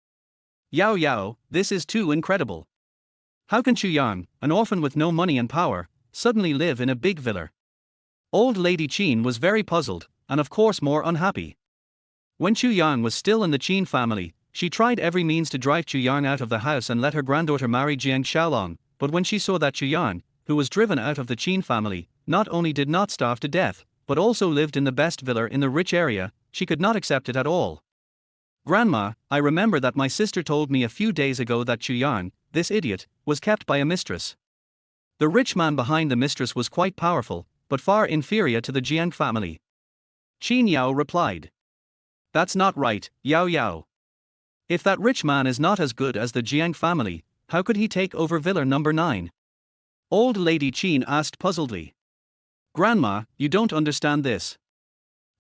"Yao Yao, this is too incredible. How can Chu Yang, an orphan with no money and power, suddenly live in a big villa?" Old Lady Qin was very puzzled, and of course more unhappy. When Chu Yang was still in the Qin family, she tried every means to drive Chu Yang out of the house and let her granddaughter marry Jiang Xiaolong, but when she saw that Chu Yang, who was driven out of the Qin family, not only did not starve to death, but also lived in the best villa in the rich area, she could not accept it at all. "Grandma, I remember that my sister told me a few days ago that Chu Yang, this idiot, was kept by a mistress. The rich man behind the mistress was quite powerful, but far inferior to the Jiang family." Qin Yao replied. "That's not right, Yao Yao. If that rich man is not as good as the Jiang family, how could he take over Villa number 9? Old Lady Qin asked puzzledly. "Grandma, you don't understand this.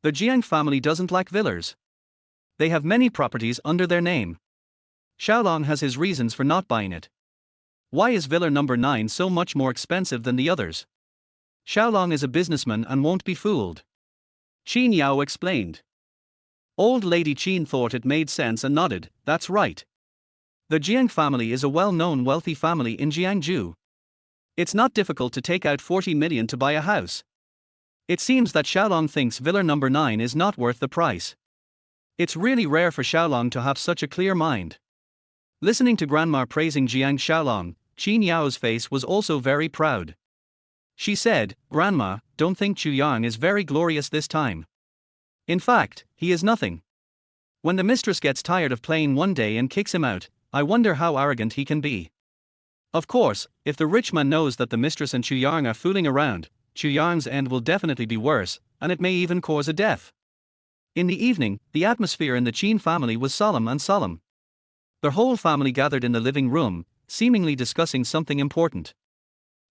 The Jiang family doesn't like villas. They have many properties under their name. Xiaolong has his reasons for not buying it. Why is Villa number 9 so much more expensive than the others? Xiaolong is a businessman and won't be fooled." Qin Yao explained. Old Lady Qin thought it made sense and nodded, "That's right. The Jiang family is a well-known wealthy family in Jiangsu. It's not difficult to take out 40 million to buy a house. It seems that Xiaolong thinks Villa number 9 is not worth the price. It's really rare for Xiaolong to have such a clear mind." Listening to Grandma praising Jiang Xiaolong, Qin Yao's face was also very proud. She said, "Grandma, don't think Chu Yang is very glorious this time. In fact, he is nothing. When the mistress gets tired of playing one day and kicks him out, I wonder how arrogant he can be. Of course, if the rich man knows that the mistress and Chu Yang are fooling around, Chu Yang's end will definitely be worse, and it may even cause a death." In the evening, the atmosphere in the Qin family was solemn and solemn. The whole family gathered in the living room, seemingly discussing something important.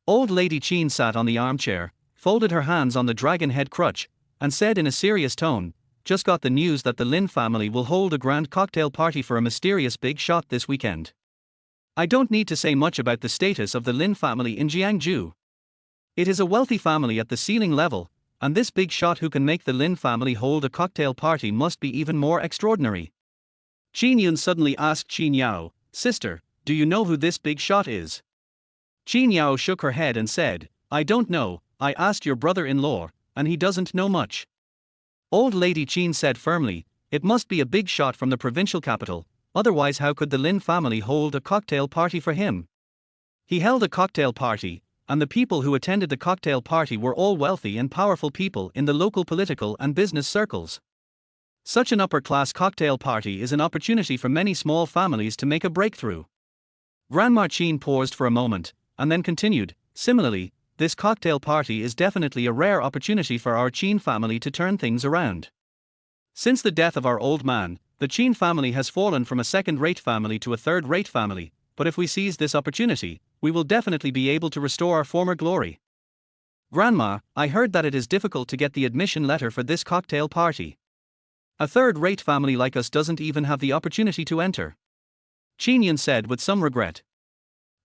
Old Lady Qin sat on the armchair, folded her hands on the dragon head crutch, and said in a serious tone, "Just got the news that the Lin family will hold a grand cocktail party for a mysterious big shot this weekend. I don't need to say much about the status of the Lin family in Jiangsu. It is a wealthy family at the ceiling level, and this big shot who can make the Lin family hold a cocktail party must be even more extraordinary. Qin Yun suddenly asked Qin Yao, "Sister, do you know who this big shot is?" Qin Yao shook her head and said, "I don't know, I asked your brother-in-law, and he doesn't know much." Old Lady Qin said firmly, "It must be a big shot from the provincial capital, otherwise how could the Lin family hold a cocktail party for him?" He held a cocktail party, and the people who attended the cocktail party were all wealthy and powerful people in the local political and business circles. Such an upper-class cocktail party is an opportunity for many small families to make a breakthrough. Grandma Qin paused for a moment, and then continued, "Similarly, this cocktail party is definitely a rare opportunity for our Qin family to turn things around. Since the death of our old man, the Qin family has fallen from a second-rate family to a third-rate family, but if we seize this opportunity, we will definitely be able to restore our former glory." "Grandma, I heard that it is difficult to get the admission letter for this cocktail party. A third-rate family like us doesn't even have the opportunity to enter," Qin Yun said with some regret.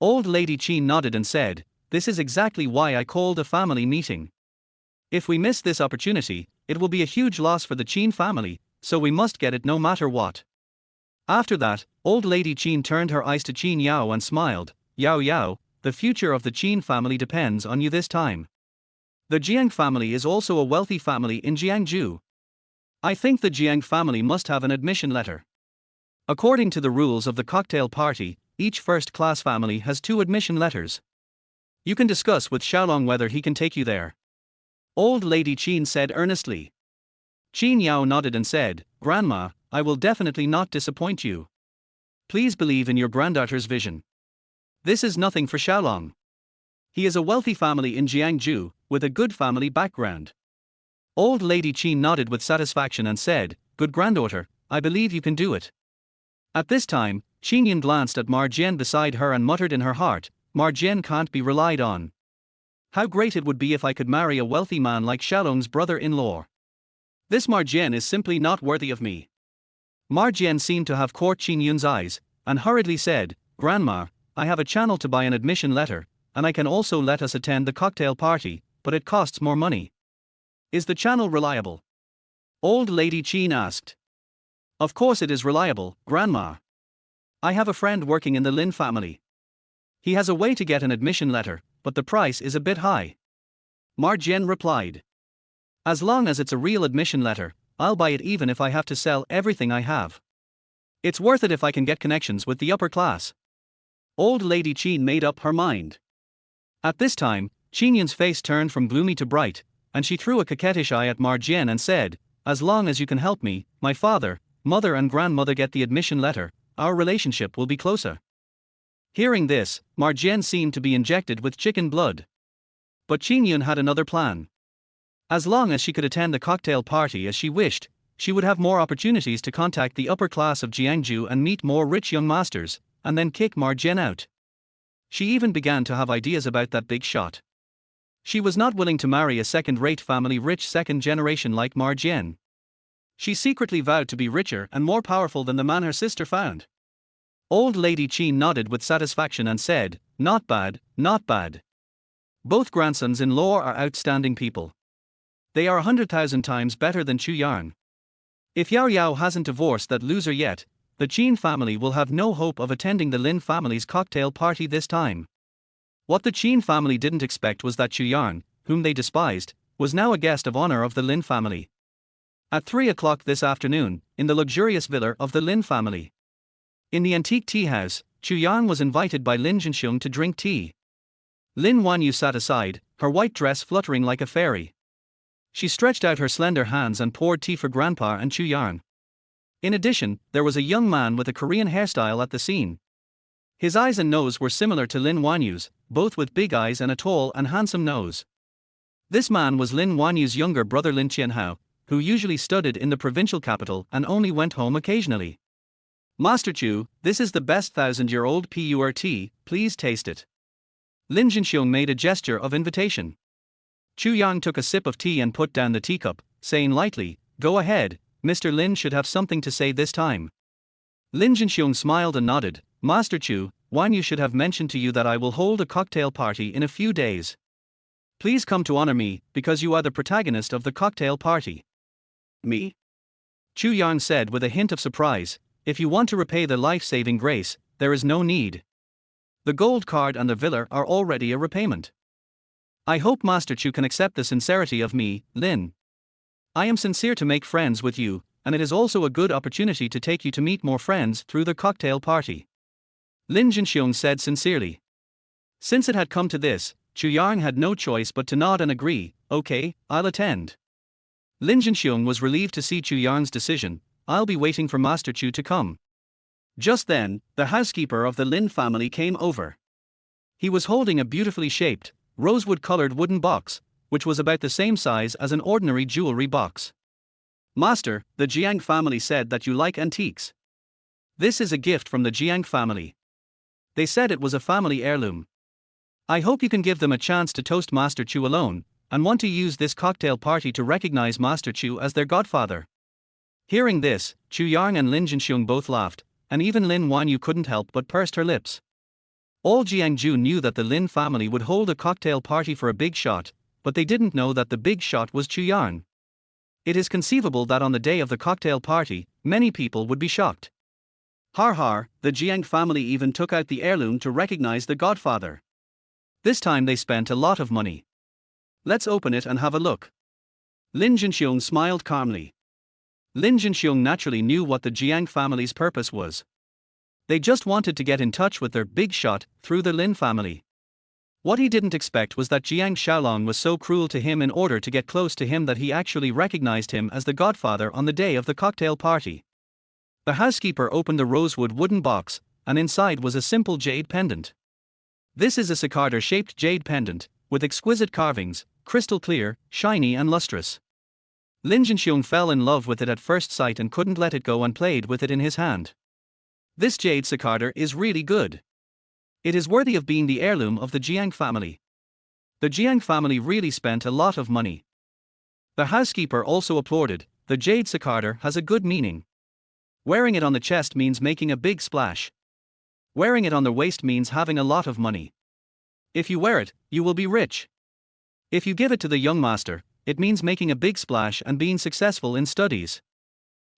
Old Lady Qin nodded and said, "This is exactly why I called a family meeting. If we miss this opportunity, it will be a huge loss for the Qin family, so we must get it no matter what." After that, Old Lady Qin turned her eyes to Qin Yao and smiled, "Yao Yao, the future of the Qin family depends on you this time. The Jiang family is also a wealthy family in Jiangju. I think the Jiang family must have an admission letter. According to the rules of the cocktail party, each first-class family has 2 admission letters. You can discuss with Xiaolong whether he can take you there," Old Lady Qin said earnestly. Qin Yao nodded and said, "Grandma, I will definitely not disappoint you. Please believe in your granddaughter's vision. This is nothing for Xiaolong. He is a wealthy family in Jiangju, with a good family background." Old Lady Qin nodded with satisfaction and said, "Good granddaughter, I believe you can do it." At this time, Qin Yun glanced at Marjian beside her and muttered in her heart, "Marjian can't be relied on. How great it would be if I could marry a wealthy man like Xiaolong's brother-in-law. This Marjian is simply not worthy of me." Marjian seemed to have caught Qin Yun's eyes, and hurriedly said, "Grandma, I have a channel to buy an admission letter, and I can also let us attend the cocktail party, but it costs more money. Is the channel reliable?" Old Lady Qin asked. "Of course it is reliable, Grandma. I have a friend working in the Lin family. He has a way to get an admission letter, but the price is a bit high," Marjian replied. "As long as it's a real admission letter, I'll buy it even if I have to sell everything I have. It's worth it if I can get connections with the upper class." Old Lady Qin made up her mind. At this time, Qin Yun's face turned from gloomy to bright, and she threw a coquettish eye at Marjian and said, "As long as you can help me, my father, mother and grandmother get the admission letter, our relationship will be closer." Hearing this, Marjian seemed to be injected with chicken blood. But Qin Yun had another plan. As long as she could attend the cocktail party as she wished, she would have more opportunities to contact the upper class of Jiangju and meet more rich young masters, and then kick Marjian out. She even began to have ideas about that big shot. She was not willing to marry a second-rate family rich second generation like Marjian. She secretly vowed to be richer and more powerful than the man her sister found. Old Lady Qin nodded with satisfaction and said, "Not bad, not bad. Both grandsons-in-law are outstanding people. They are 100,000 times better than Chu Yang. If Yao Yao hasn't divorced that loser yet, the Qin family will have no hope of attending the Lin family's cocktail party this time." What the Qin family didn't expect was that Chu Yang, whom they despised, was now a guest of honor of the Lin family. At 3 o'clock this afternoon, in the luxurious villa of the Lin family. In the antique tea house, Chu Yang was invited by Lin Zhenxiong to drink tea. Lin Wanyu sat aside, her white dress fluttering like a fairy. She stretched out her slender hands and poured tea for Grandpa and Chu Yang. In addition, there was a young man with a Korean hairstyle at the scene. His eyes and nose were similar to Lin Wanyu's, both with big eyes and a tall and handsome nose. This man was Lin Wanyu's younger brother Lin Qianhao, who usually studied in the provincial capital and only went home occasionally. "Master Chu, this is the best 1,000-year-old pure tea, please taste it." Lin Zhenxiong made a gesture of invitation. Chu Yang took a sip of tea and put down the teacup, saying lightly, "Go ahead, Mr. Lin should have something to say this time." Lin Zhenxiong smiled and nodded, "Master Chu, Wanyu should have mentioned to you that I will hold a cocktail party in a few days. Please come to honor me, because you are the protagonist of the cocktail party. Me? Chu Yang said with a hint of surprise. If you want to repay the life-saving grace, there is no need. The gold card and the villa are already a repayment. I hope Master Chu can accept the sincerity of me, Lin. I am sincere to make friends with you, and it is also a good opportunity to take you to meet more friends through the cocktail party. Lin Jinxiong said sincerely. Since it had come to this, Chu Yang had no choice but to nod and agree. Okay, I'll attend. Lin Jinxiong was relieved to see Chu Yang's decision. I'll be waiting for Master Chu to come. Just then, the housekeeper of the Lin family came over. He was holding a beautifully shaped, rosewood-colored wooden box, which was about the same size as an ordinary jewelry box. Master, the Jiang family said that you like antiques. This is a gift from the Jiang family. They said it was a family heirloom. I hope you can give them a chance to toast Master Chu alone, and want to use this cocktail party to recognize Master Chu as their godfather. Hearing this, Chu Yang and Lin Jinxiong both laughed, and even Lin Wanyu couldn't help but pursed her lips. All Jiangju knew that the Lin family would hold a cocktail party for a big shot, but they didn't know that the big shot was Chu Yang. It is conceivable that on the day of the cocktail party, many people would be shocked. Har har, the Jiang family even took out the heirloom to recognize the godfather. This time they spent a lot of money. Let's open it and have a look. Lin Jinxiong smiled calmly. Lin Jinxiong naturally knew what the Jiang family's purpose was. They just wanted to get in touch with their big shot through the Lin family. What he didn't expect was that Jiang Xiaolong was so cruel to him in order to get close to him that he actually recognized him as the godfather on the day of the cocktail party. The housekeeper opened the rosewood wooden box, and inside was a simple jade pendant. This is a cicada-shaped jade pendant, with exquisite carvings, crystal clear, shiny and lustrous. Lin Jinxiong fell in love with it at first sight and couldn't let it go and played with it in his hand. This jade cicada is really good. It is worthy of being the heirloom of the Jiang family. The Jiang family really spent a lot of money. The housekeeper also applauded. The jade cicada has a good meaning. Wearing it on the chest means making a big splash. Wearing it on the waist means having a lot of money. If you wear it, you will be rich. If you give it to the young master, it means making a big splash and being successful in studies.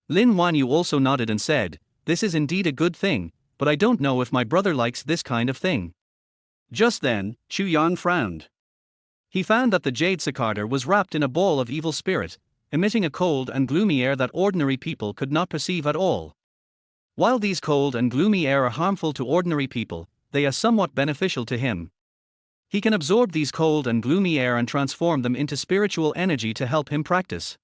Lin Wanyu also nodded and said, this is indeed a good thing, but I don't know if my brother likes this kind of thing. Just then, Chu Yang frowned. He found that the jade cicada was wrapped in a ball of evil spirit, emitting a cold and gloomy air that ordinary people could not perceive at all. While these cold and gloomy air are harmful to ordinary people, they are somewhat beneficial to him. He can absorb these cold and gloomy air and transform them into spiritual energy to help him practice.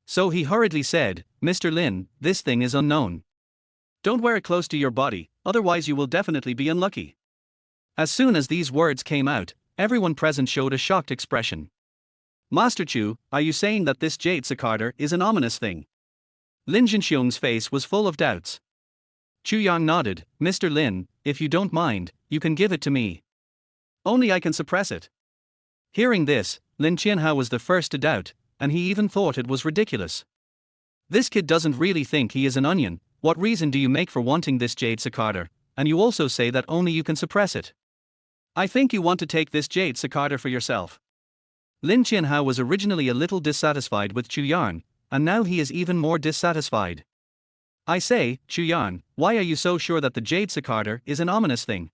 So he hurriedly said, Mr. Lin, this thing is unknown. Don't wear it close to your body, otherwise you will definitely be unlucky. As soon as these words came out, everyone present showed a shocked expression. Master Chu, are you saying that this jade cicada is an ominous thing? Lin Jinxiong's face was full of doubts. Chu Yang nodded. Mr. Lin, if you don't mind, you can give it to me. Only I can suppress it. Hearing this, Lin Qianhao was the first to doubt, and he even thought it was ridiculous. This kid doesn't really think he is an onion. What reason do you make for wanting this jade cicada, and you also say that only you can suppress it? I think you want to take this jade cicada for yourself. Lin Qianhao was originally a little dissatisfied with Chu Yang, and now he is even more dissatisfied. I say, Chu Yang, why are you so sure that the jade cicada is an ominous thing?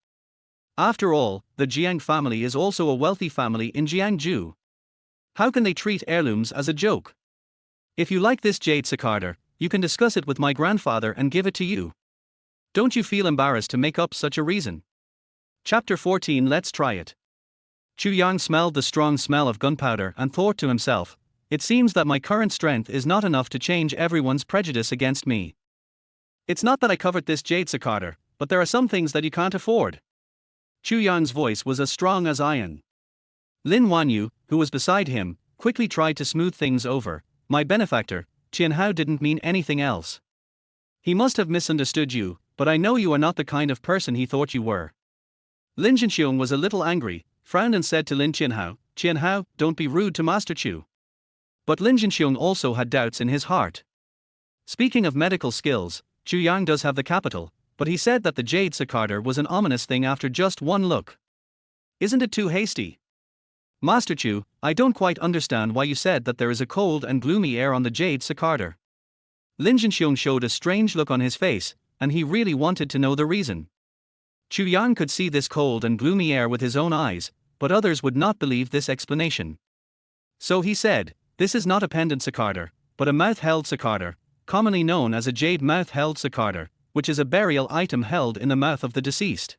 After all, the Jiang family is also a wealthy family in Jiangju. How can they treat heirlooms as a joke? If you like this jade cicada, you can discuss it with my grandfather and give it to you. Don't you feel embarrassed to make up such a reason? Chapter 14. Let's try it. Chu Yang smelled the strong smell of gunpowder and thought to himself, it seems that my current strength is not enough to change everyone's prejudice against me. It's not that I covet this jade cicada, but there are some things that you can't afford. Chu Yang's voice was as strong as iron. Lin Wanyu, who was beside him, quickly tried to smooth things over. My benefactor, Qianhao didn't mean anything else. He must have misunderstood you, but I know you are not the kind of person he thought you were. Lin Jinxiong was a little angry, frowned and said to Lin Qianhao, Qianhao, don't be rude to Master Chu. But Lin Jinxiong also had doubts in his heart. Speaking of medical skills, Chu Yang does have the capital, but he said that the jade cicada was an ominous thing after just one look. Isn't it too hasty? Master Chu, I don't quite understand why you said that there is a cold and gloomy air on the jade cicader. Lin Jinxiong showed a strange look on his face, and he really wanted to know the reason. Chu Yang could see this cold and gloomy air with his own eyes, but others would not believe this explanation. So he said, this is not a pendant cicader, but a mouth-held cicader, commonly known as a jade mouth-held cicader, which is a burial item held in the mouth of the deceased.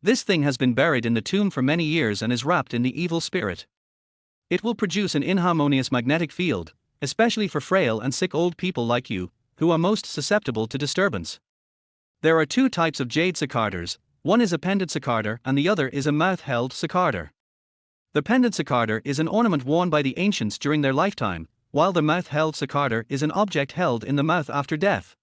This thing has been buried in the tomb for many years and is wrapped in the evil spirit. It will produce an inharmonious magnetic field, especially for frail and sick old people like you, who are most susceptible to disturbance. There are two types of jade cicaders, one is a pendant cicader and the other is a mouth-held cicader. The pendant cicader is an ornament worn by the ancients during their lifetime, while the mouth-held cicader is an object held in the mouth after death.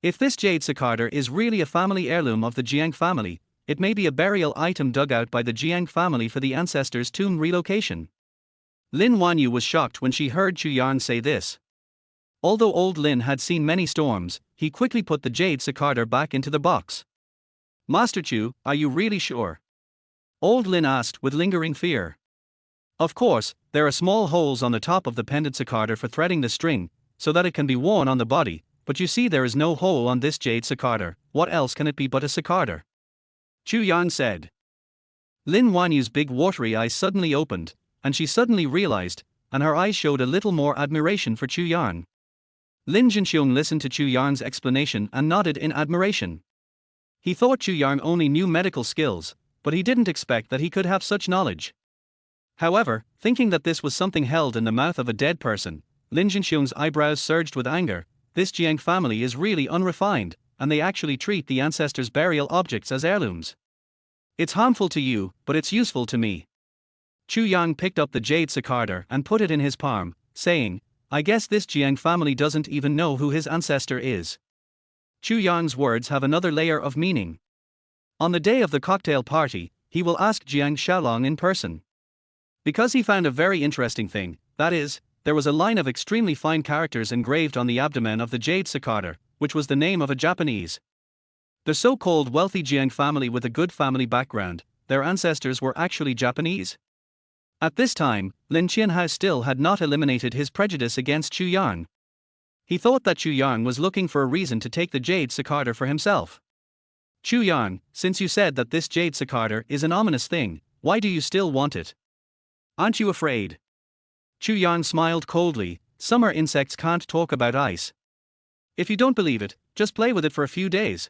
If this jade cicader is really a family heirloom of the Jiang family, it may be a burial item dug out by the Jiang family for the ancestors' tomb relocation. Lin Wanyu was shocked when she heard Chu Yang say this. Although old Lin had seen many storms, he quickly put the jade cicader back into the box. Master Chu, are you really sure? Old Lin asked with lingering fear. Of course, there are small holes on the top of the pendant cicader for threading the string, so that it can be worn on the body, but you see there is no hole on this jade cicader. What else can it be but a cicader? Chu Yang said. Lin Wanyu's big watery eyes suddenly opened, and she suddenly realized, and her eyes showed a little more admiration for Chu Yang. Lin Jinxiong listened to Chu Yang's explanation and nodded in admiration. He thought Chu Yang only knew medical skills, but he didn't expect that he could have such knowledge. However, thinking that this was something held in the mouth of a dead person, Lin Jinxiong's eyebrows surged with anger. This Jiang family is really unrefined, and they actually treat the ancestors' burial objects as heirlooms. It's harmful to you, but it's useful to me. Chu Yang picked up the jade cicader and put it in his palm, saying, I guess this Jiang family doesn't even know who his ancestor is. Chu Yang's words have another layer of meaning. On the day of the cocktail party, he will ask Jiang Xiaolong in person. Because he found a very interesting thing, that is, there was a line of extremely fine characters engraved on the abdomen of the jade cicader, which was the name of a Japanese. The so-called wealthy Jiang family with a good family background, their ancestors were actually Japanese. At this time, Lin Qianhao still had not eliminated his prejudice against Chu Yang. He thought that Chu Yang was looking for a reason to take the jade cicader for himself. Chu Yang, since you said that this jade cicader is an ominous thing, why do you still want it? Aren't you afraid? Chu Yang smiled coldly. Summer insects can't talk about ice. If you don't believe it, just play with it for a few days.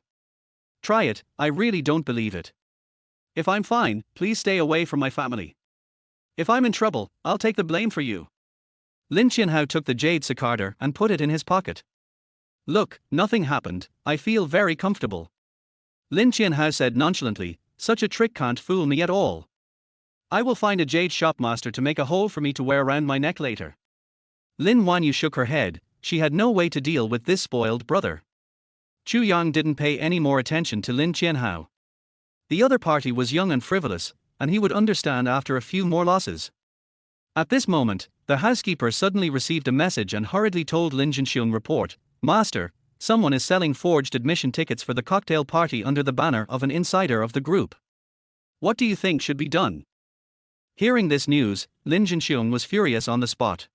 Try it, I really don't believe it. If I'm fine, please stay away from my family. If I'm in trouble, I'll take the blame for you. Lin Qianhao took the jade cicader and put it in his pocket. Look, nothing happened, I feel very comfortable. Lin Qianhao said nonchalantly, such a trick can't fool me at all. I will find a jade shopmaster to make a hole for me to wear around my neck later. Lin Wanyu shook her head, she had no way to deal with this spoiled brother. Chu Yang didn't pay any more attention to Lin Qianhao. The other party was young and frivolous, and he would understand after a few more losses. At this moment, the housekeeper suddenly received a message and hurriedly told Lin Jinxiong report, Master, someone is selling forged admission tickets for the cocktail party under the banner of an insider of the group. What do you think should be done? Hearing this news, Lin Jinxiong was furious on the spot.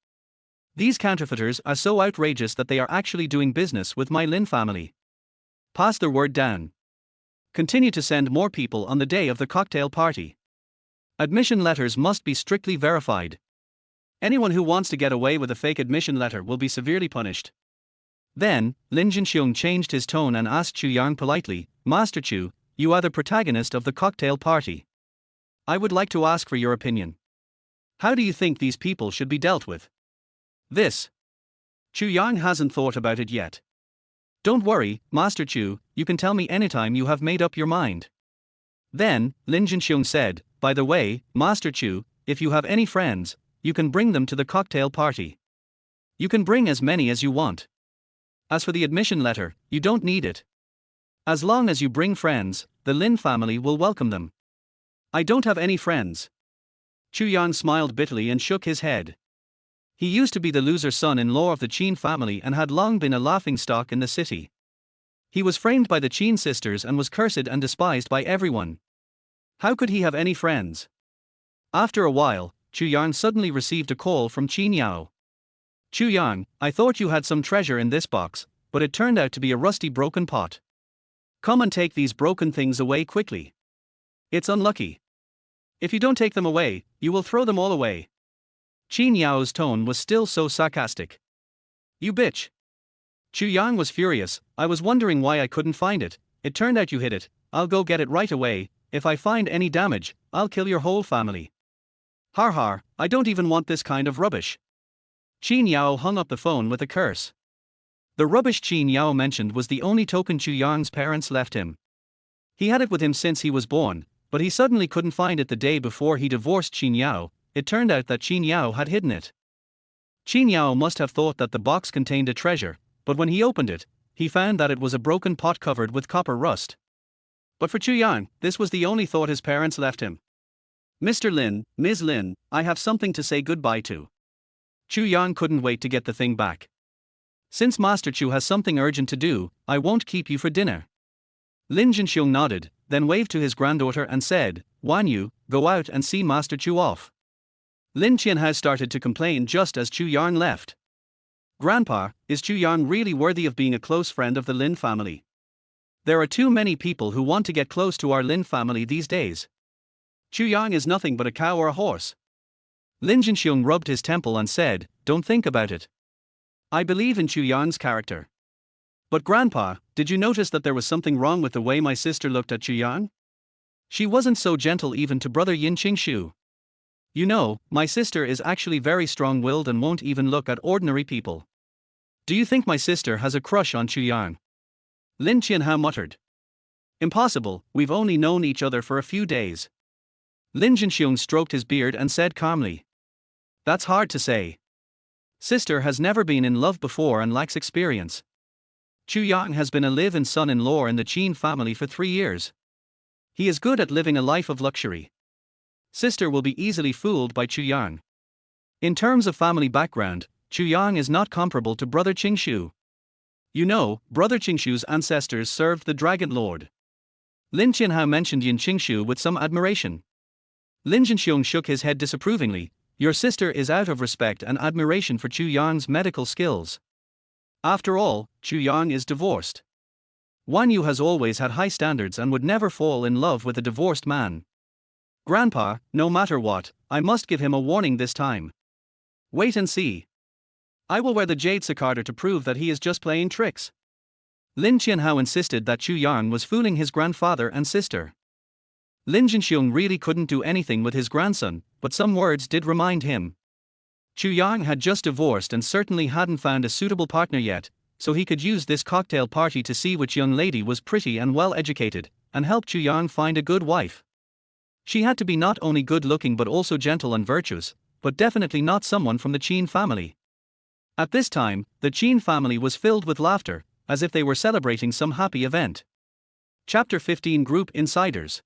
These counterfeiters are so outrageous that they are actually doing business with my Lin family. Pass the word down. Continue to send more people on the day of the cocktail party. Admission letters must be strictly verified. Anyone who wants to get away with a fake admission letter will be severely punished. Then, Lin Jinxiong changed his tone and asked Chu Yang politely, Master Chu, you are the protagonist of the cocktail party. I would like to ask for your opinion. How do you think these people should be dealt with? This. Chu Yang hasn't thought about it yet. Don't worry, Master Chu, you can tell me anytime you have made up your mind. Then, Lin Jinxiong said, by the way, Master Chu, if you have any friends, you can bring them to the cocktail party. You can bring as many as you want. As for the admission letter, you don't need it. As long as you bring friends, the Lin family will welcome them. I don't have any friends. Chu Yang smiled bitterly and shook his head. He used to be the loser son-in-law of the Qin family and had long been a laughingstock in the city. He was framed by the Qin sisters and was cursed and despised by everyone. How could he have any friends? After a while, Chu Yang suddenly received a call from Qin Yao. Chu Yang, I thought you had some treasure in this box, but it turned out to be a rusty broken pot. Come and take these broken things away quickly. It's unlucky. If you don't take them away, you will throw them all away. Qin Yao's tone was still so sarcastic. You bitch. Chu Yang was furious. I was wondering why I couldn't find it. It turned out you hid it. I'll go get it right away. If I find any damage, I'll kill your whole family. Har har, I don't even want this kind of rubbish. Qin Yao hung up the phone with a curse. The rubbish Qin Yao mentioned was the only token Chu Yang's parents left him. He had it with him since he was born, but he suddenly couldn't find it the day before he divorced Qin Yao. It turned out that Qin Yao had hidden it. Qin Yao must have thought that the box contained a treasure, but when he opened it, he found that it was a broken pot covered with copper rust. But for Chu Yang, this was the only thought his parents left him. Mr. Lin, Ms. Lin, I have something to say goodbye to. Chu Yang couldn't wait to get the thing back. Since Master Chu has something urgent to do, I won't keep you for dinner. Lin Jinxiong nodded, then waved to his granddaughter and said, Wan Yu, go out and see Master Chu off. Lin Qianhao started to complain just as Chu Yang left. Grandpa, is Chu Yang really worthy of being a close friend of the Lin family? There are too many people who want to get close to our Lin family these days. Chu Yang is nothing but a cow or a horse. Lin Jinxiong rubbed his temple and said, Don't think about it. I believe in Chu Yang's character. But Grandpa, did you notice that there was something wrong with the way my sister looked at Chu Yang? She wasn't so gentle even to brother Yin Qingshu. You know, my sister is actually very strong-willed and won't even look at ordinary people. Do you think my sister has a crush on Chu Yang? Lin Qianhao muttered. Impossible, we've only known each other for a few days. Lin Jinxiong stroked his beard and said calmly. That's hard to say. Sister has never been in love before and lacks experience. Chu Yang has been a live-in son-in-law in the Qin family for 3 years. He is good at living a life of luxury. Sister will be easily fooled by Chu Yang. In terms of family background, Chu Yang is not comparable to brother Qingshu. You know, brother Qingshu's ancestors served the Dragon Lord. Lin Qianhao mentioned Yin Qingshu with some admiration. Lin Jinxiong shook his head disapprovingly. Your sister is out of respect and admiration for Chu Yang's medical skills. After all, Chu Yang is divorced. Wan Yu has always had high standards and would never fall in love with a divorced man. Grandpa, no matter what, I must give him a warning this time. Wait and see. I will wear the jade cicader to prove that he is just playing tricks. Lin Qianhao insisted that Chu Yang was fooling his grandfather and sister. Lin Jinxiong really couldn't do anything with his grandson, but some words did remind him. Chu Yang had just divorced and certainly hadn't found a suitable partner yet, so he could use this cocktail party to see which young lady was pretty and well educated, and help Chu Yang find a good wife. She had to be not only good looking but also gentle and virtuous, but definitely not someone from the Qin family. At this time, the Qin family was filled with laughter, as if they were celebrating some happy event. Chapter 15 Group Insiders.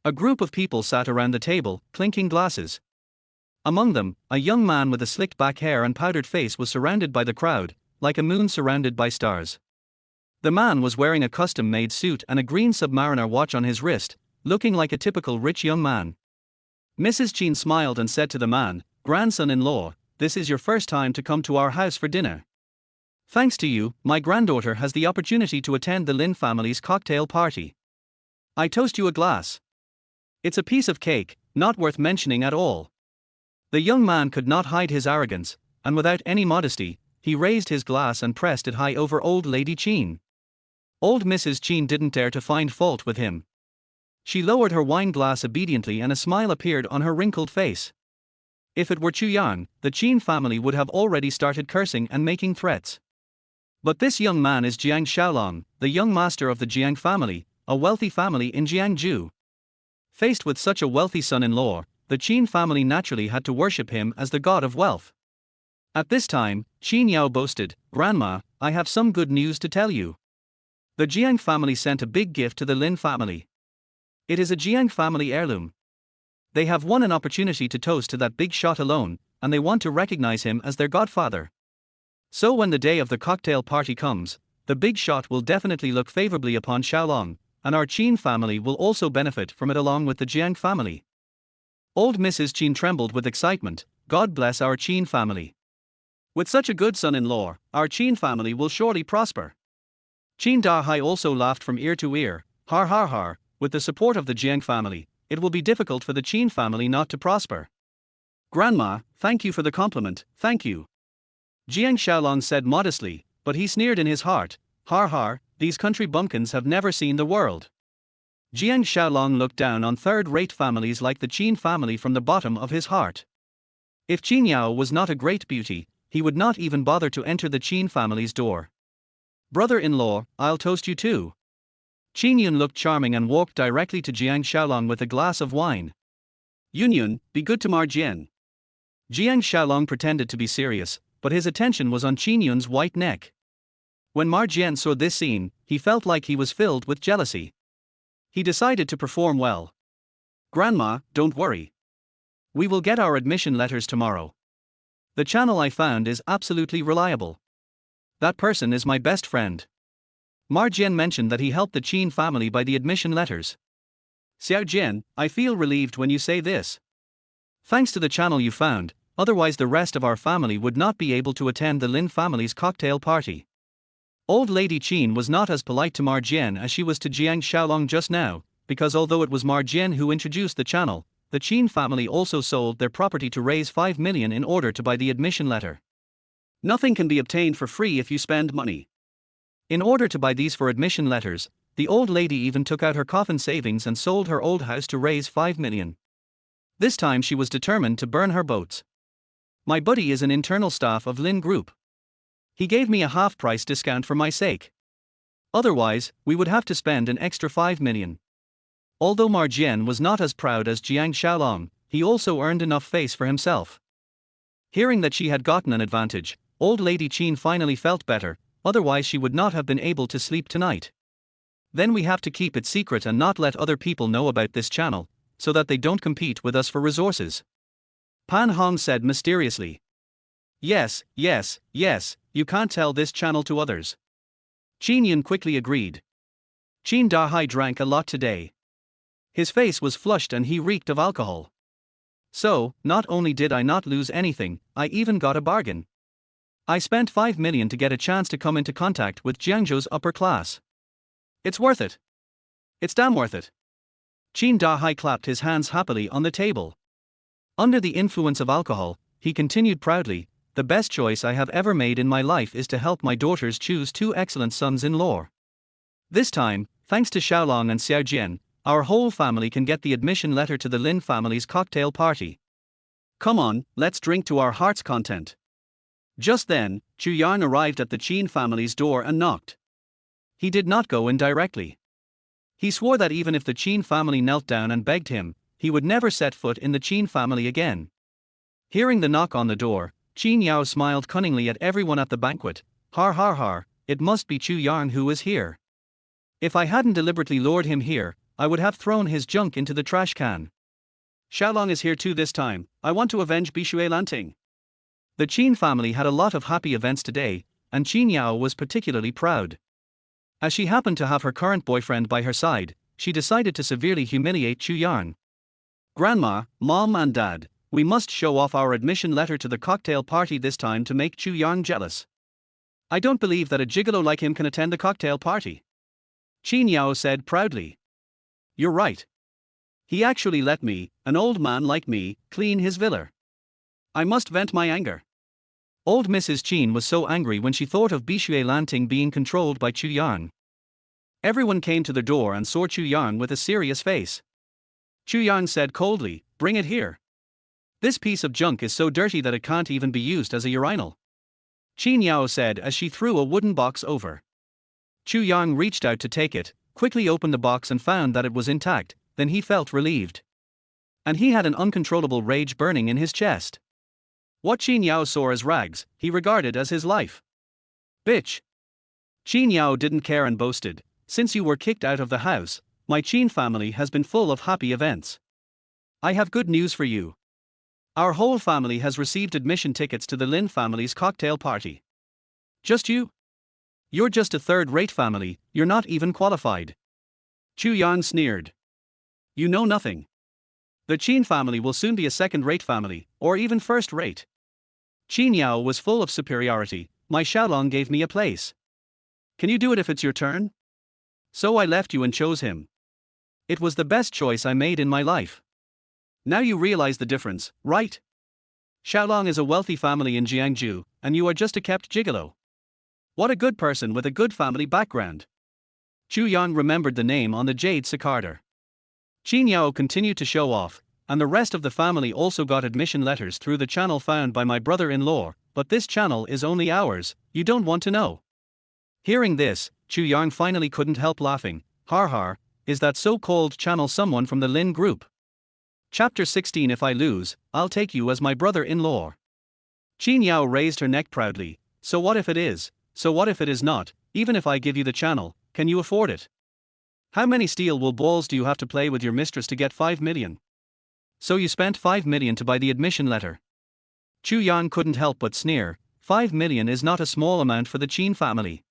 A group of people sat around the table, clinking glasses. Among them, a young man with a slicked back hair and powdered face was surrounded by the crowd, like a moon surrounded by stars. The man was wearing a custom-made suit and a green Submariner watch on his wrist, looking like a typical rich young man. Mrs. Qin smiled and said to the man, Grandson-in-law, this is your first time to come to our house for dinner. Thanks to you, my granddaughter has the opportunity to attend the Lin family's cocktail party. I toast you a glass. It's a piece of cake, not worth mentioning at all. The young man could not hide his arrogance, and without any modesty, he raised his glass and pressed it high over old Lady Qin. Old Mrs. Qin didn't dare to find fault with him. She lowered her wine glass obediently and a smile appeared on her wrinkled face. If it were Chu Yang, the Qin family would have already started cursing and making threats. But this young man is Jiang Xiaolong, the young master of the Jiang family, a wealthy family in Jiangju. Faced with such a wealthy son-in-law, the Qin family naturally had to worship him as the god of wealth. At this time, Qin Yao boasted, Grandma, I have some good news to tell you. The Jiang family sent a big gift to the Lin family. It is a Jiang family heirloom. They have won an opportunity to toast to that big shot alone, and they want to recognize him as their godfather. So when the day of the cocktail party comes, the big shot will definitely look favorably upon Xiaolong, and our Qin family will also benefit from it along with the Jiang family. Old Mrs. Qin trembled with excitement. God bless our Qin family. With such a good son-in-law, our Qin family will surely prosper. Qin Dahai also laughed from ear to ear. Har har har, with the support of the Jiang family, it will be difficult for the Qin family not to prosper. Grandma, thank you for the compliment, thank you. Jiang Xiaolong said modestly, but he sneered in his heart. Har har, these country bumpkins have never seen the world. Jiang Xiaolong looked down on third-rate families like the Qin family from the bottom of his heart. If Qin Yao was not a great beauty, he would not even bother to enter the Qin family's door. Brother-in-law, I'll toast you too. Qin Yun looked charming and walked directly to Jiang Xiaolong with a glass of wine. Yun, be good to Mar Jian. Jiang Xiaolong pretended to be serious, but his attention was on Qin Yun's white neck. When Mar Jian saw this scene, he felt like he was filled with jealousy. He decided to perform well. Grandma, don't worry. We will get our admission letters tomorrow. The channel I found is absolutely reliable. That person is my best friend. Mar Jian mentioned that he helped the Qin family by the admission letters. Xiao Jian, I feel relieved when you say this. Thanks to the channel you found, otherwise the rest of our family would not be able to attend the Lin family's cocktail party. Old Lady Qin was not as polite to Mar Jian as she was to Jiang Xiaolong just now, because although it was Mar Jian who introduced the channel, the Qin family also sold their property to raise 5 million in order to buy the admission letter. Nothing can be obtained for free if you spend money. In order to buy these for admission letters, the old lady even took out her coffin savings and sold her old house to raise 5 million. This time she was determined to burn her boats. My buddy is an internal staff of Lin Group. He gave me a half-price discount for my sake. Otherwise, we would have to spend an extra 5 million. Although Mar Jian was not as proud as Jiang Xiaolong, he also earned enough face for himself. Hearing that she had gotten an advantage, old Lady Qin finally felt better, otherwise she would not have been able to sleep tonight. Then we have to keep it secret and not let other people know about this channel, so that they don't compete with us for resources. Pan Hong said mysteriously. Yes, you can't tell this channel to others. Qin Yun quickly agreed. Qin Dahai drank a lot today. His face was flushed and he reeked of alcohol. So, not only did I not lose anything, I even got a bargain. I spent 5 million to get a chance to come into contact with Jiangzhou's upper class. It's worth it. It's damn worth it. Qin Dahai clapped his hands happily on the table. Under the influence of alcohol, he continued proudly, the best choice I have ever made in my life is to help my daughters choose 2 excellent sons-in-law. This time, thanks to Xiaolong and Xiao Jian, our whole family can get the admission letter to the Lin family's cocktail party. Come on, let's drink to our heart's content. Just then, Chu Yang arrived at the Qin family's door and knocked. He did not go in directly. He swore that even if the Qin family knelt down and begged him, he would never set foot in the Qin family again. Hearing the knock on the door, Qin Yao smiled cunningly at everyone at the banquet. Har har har, it must be Chu Yang who is here. If I hadn't deliberately lured him here, I would have thrown his junk into the trash can. Xiaolong is here too this time, I want to avenge Bishui Lanting. The Qin family had a lot of happy events today, and Qin Yao was particularly proud. As she happened to have her current boyfriend by her side, she decided to severely humiliate Chu Yang. Grandma, Mom and Dad, we must show off our admission letter to the cocktail party this time to make Chu Yang jealous. I don't believe that a gigolo like him can attend the cocktail party. Qin Yao said proudly. You're right. He actually let me, an old man like me, clean his villa. I must vent my anger. Old Mrs. Qin was so angry when she thought of Bishui Lanting being controlled by Chu Yang. Everyone came to the door and saw Chu Yang with a serious face. Chu Yang said coldly, "Bring it here. This piece of junk is so dirty that it can't even be used as a urinal." Qin Yao said as she threw a wooden box over. Chu Yang reached out to take it, quickly opened the box and found that it was intact, then he felt relieved. And he had an uncontrollable rage burning in his chest. What Qin Yao saw as rags, he regarded as his life. Bitch! Qin Yao didn't care and boasted, since you were kicked out of the house, my Qin family has been full of happy events. I have good news for you. Our whole family has received admission tickets to the Lin family's cocktail party. Just you? You're just a third-rate family, you're not even qualified. Chu Yang sneered. You know nothing. The Qin family will soon be a second-rate family, or even first-rate. Qin Yao was full of superiority. My Xiaolong gave me a place. Can you do it if it's your turn? So I left you and chose him. It was the best choice I made in my life. Now you realize the difference, right? Xiaolong is a wealthy family in Jiangsu, and you are just a kept gigolo. What a good person with a good family background. Chu Yang remembered the name on the jade cicada. Qin Yao continued to show off, and the rest of the family also got admission letters through the channel found by my brother-in-law, but this channel is only ours, you don't want to know. Hearing this, Chu Yang finally couldn't help laughing. Har har, is that so-called channel someone from the Lin group? Chapter 16. If I lose, I'll take you as my brother-in-law. Qin Yao raised her neck proudly. So what if it is? So what if it is not? Even if I give you the channel, can you afford it? How many steel wool balls do you have to play with your mistress to get 5 million? So you spent 5 million to buy the admission letter. Chu Yang couldn't help but sneer. 5 million is not a small amount for the Qin family.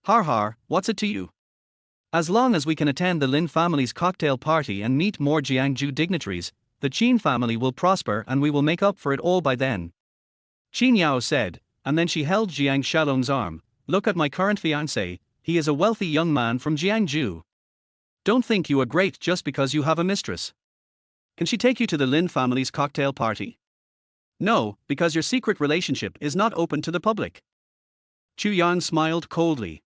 Har har, what's it to you? As long as we can attend the Lin family's cocktail party and meet more Jiangsu dignitaries, the Qin family will prosper and we will make up for it all by then. Qin Yao said, and then she held Jiang Xiaolong's arm. Look at my current fiancé, he is a wealthy young man from Jiangsu. Don't think you are great just because you have a mistress. Can she take you to the Lin family's cocktail party? No, because your secret relationship is not open to the public. Chu Yang smiled coldly.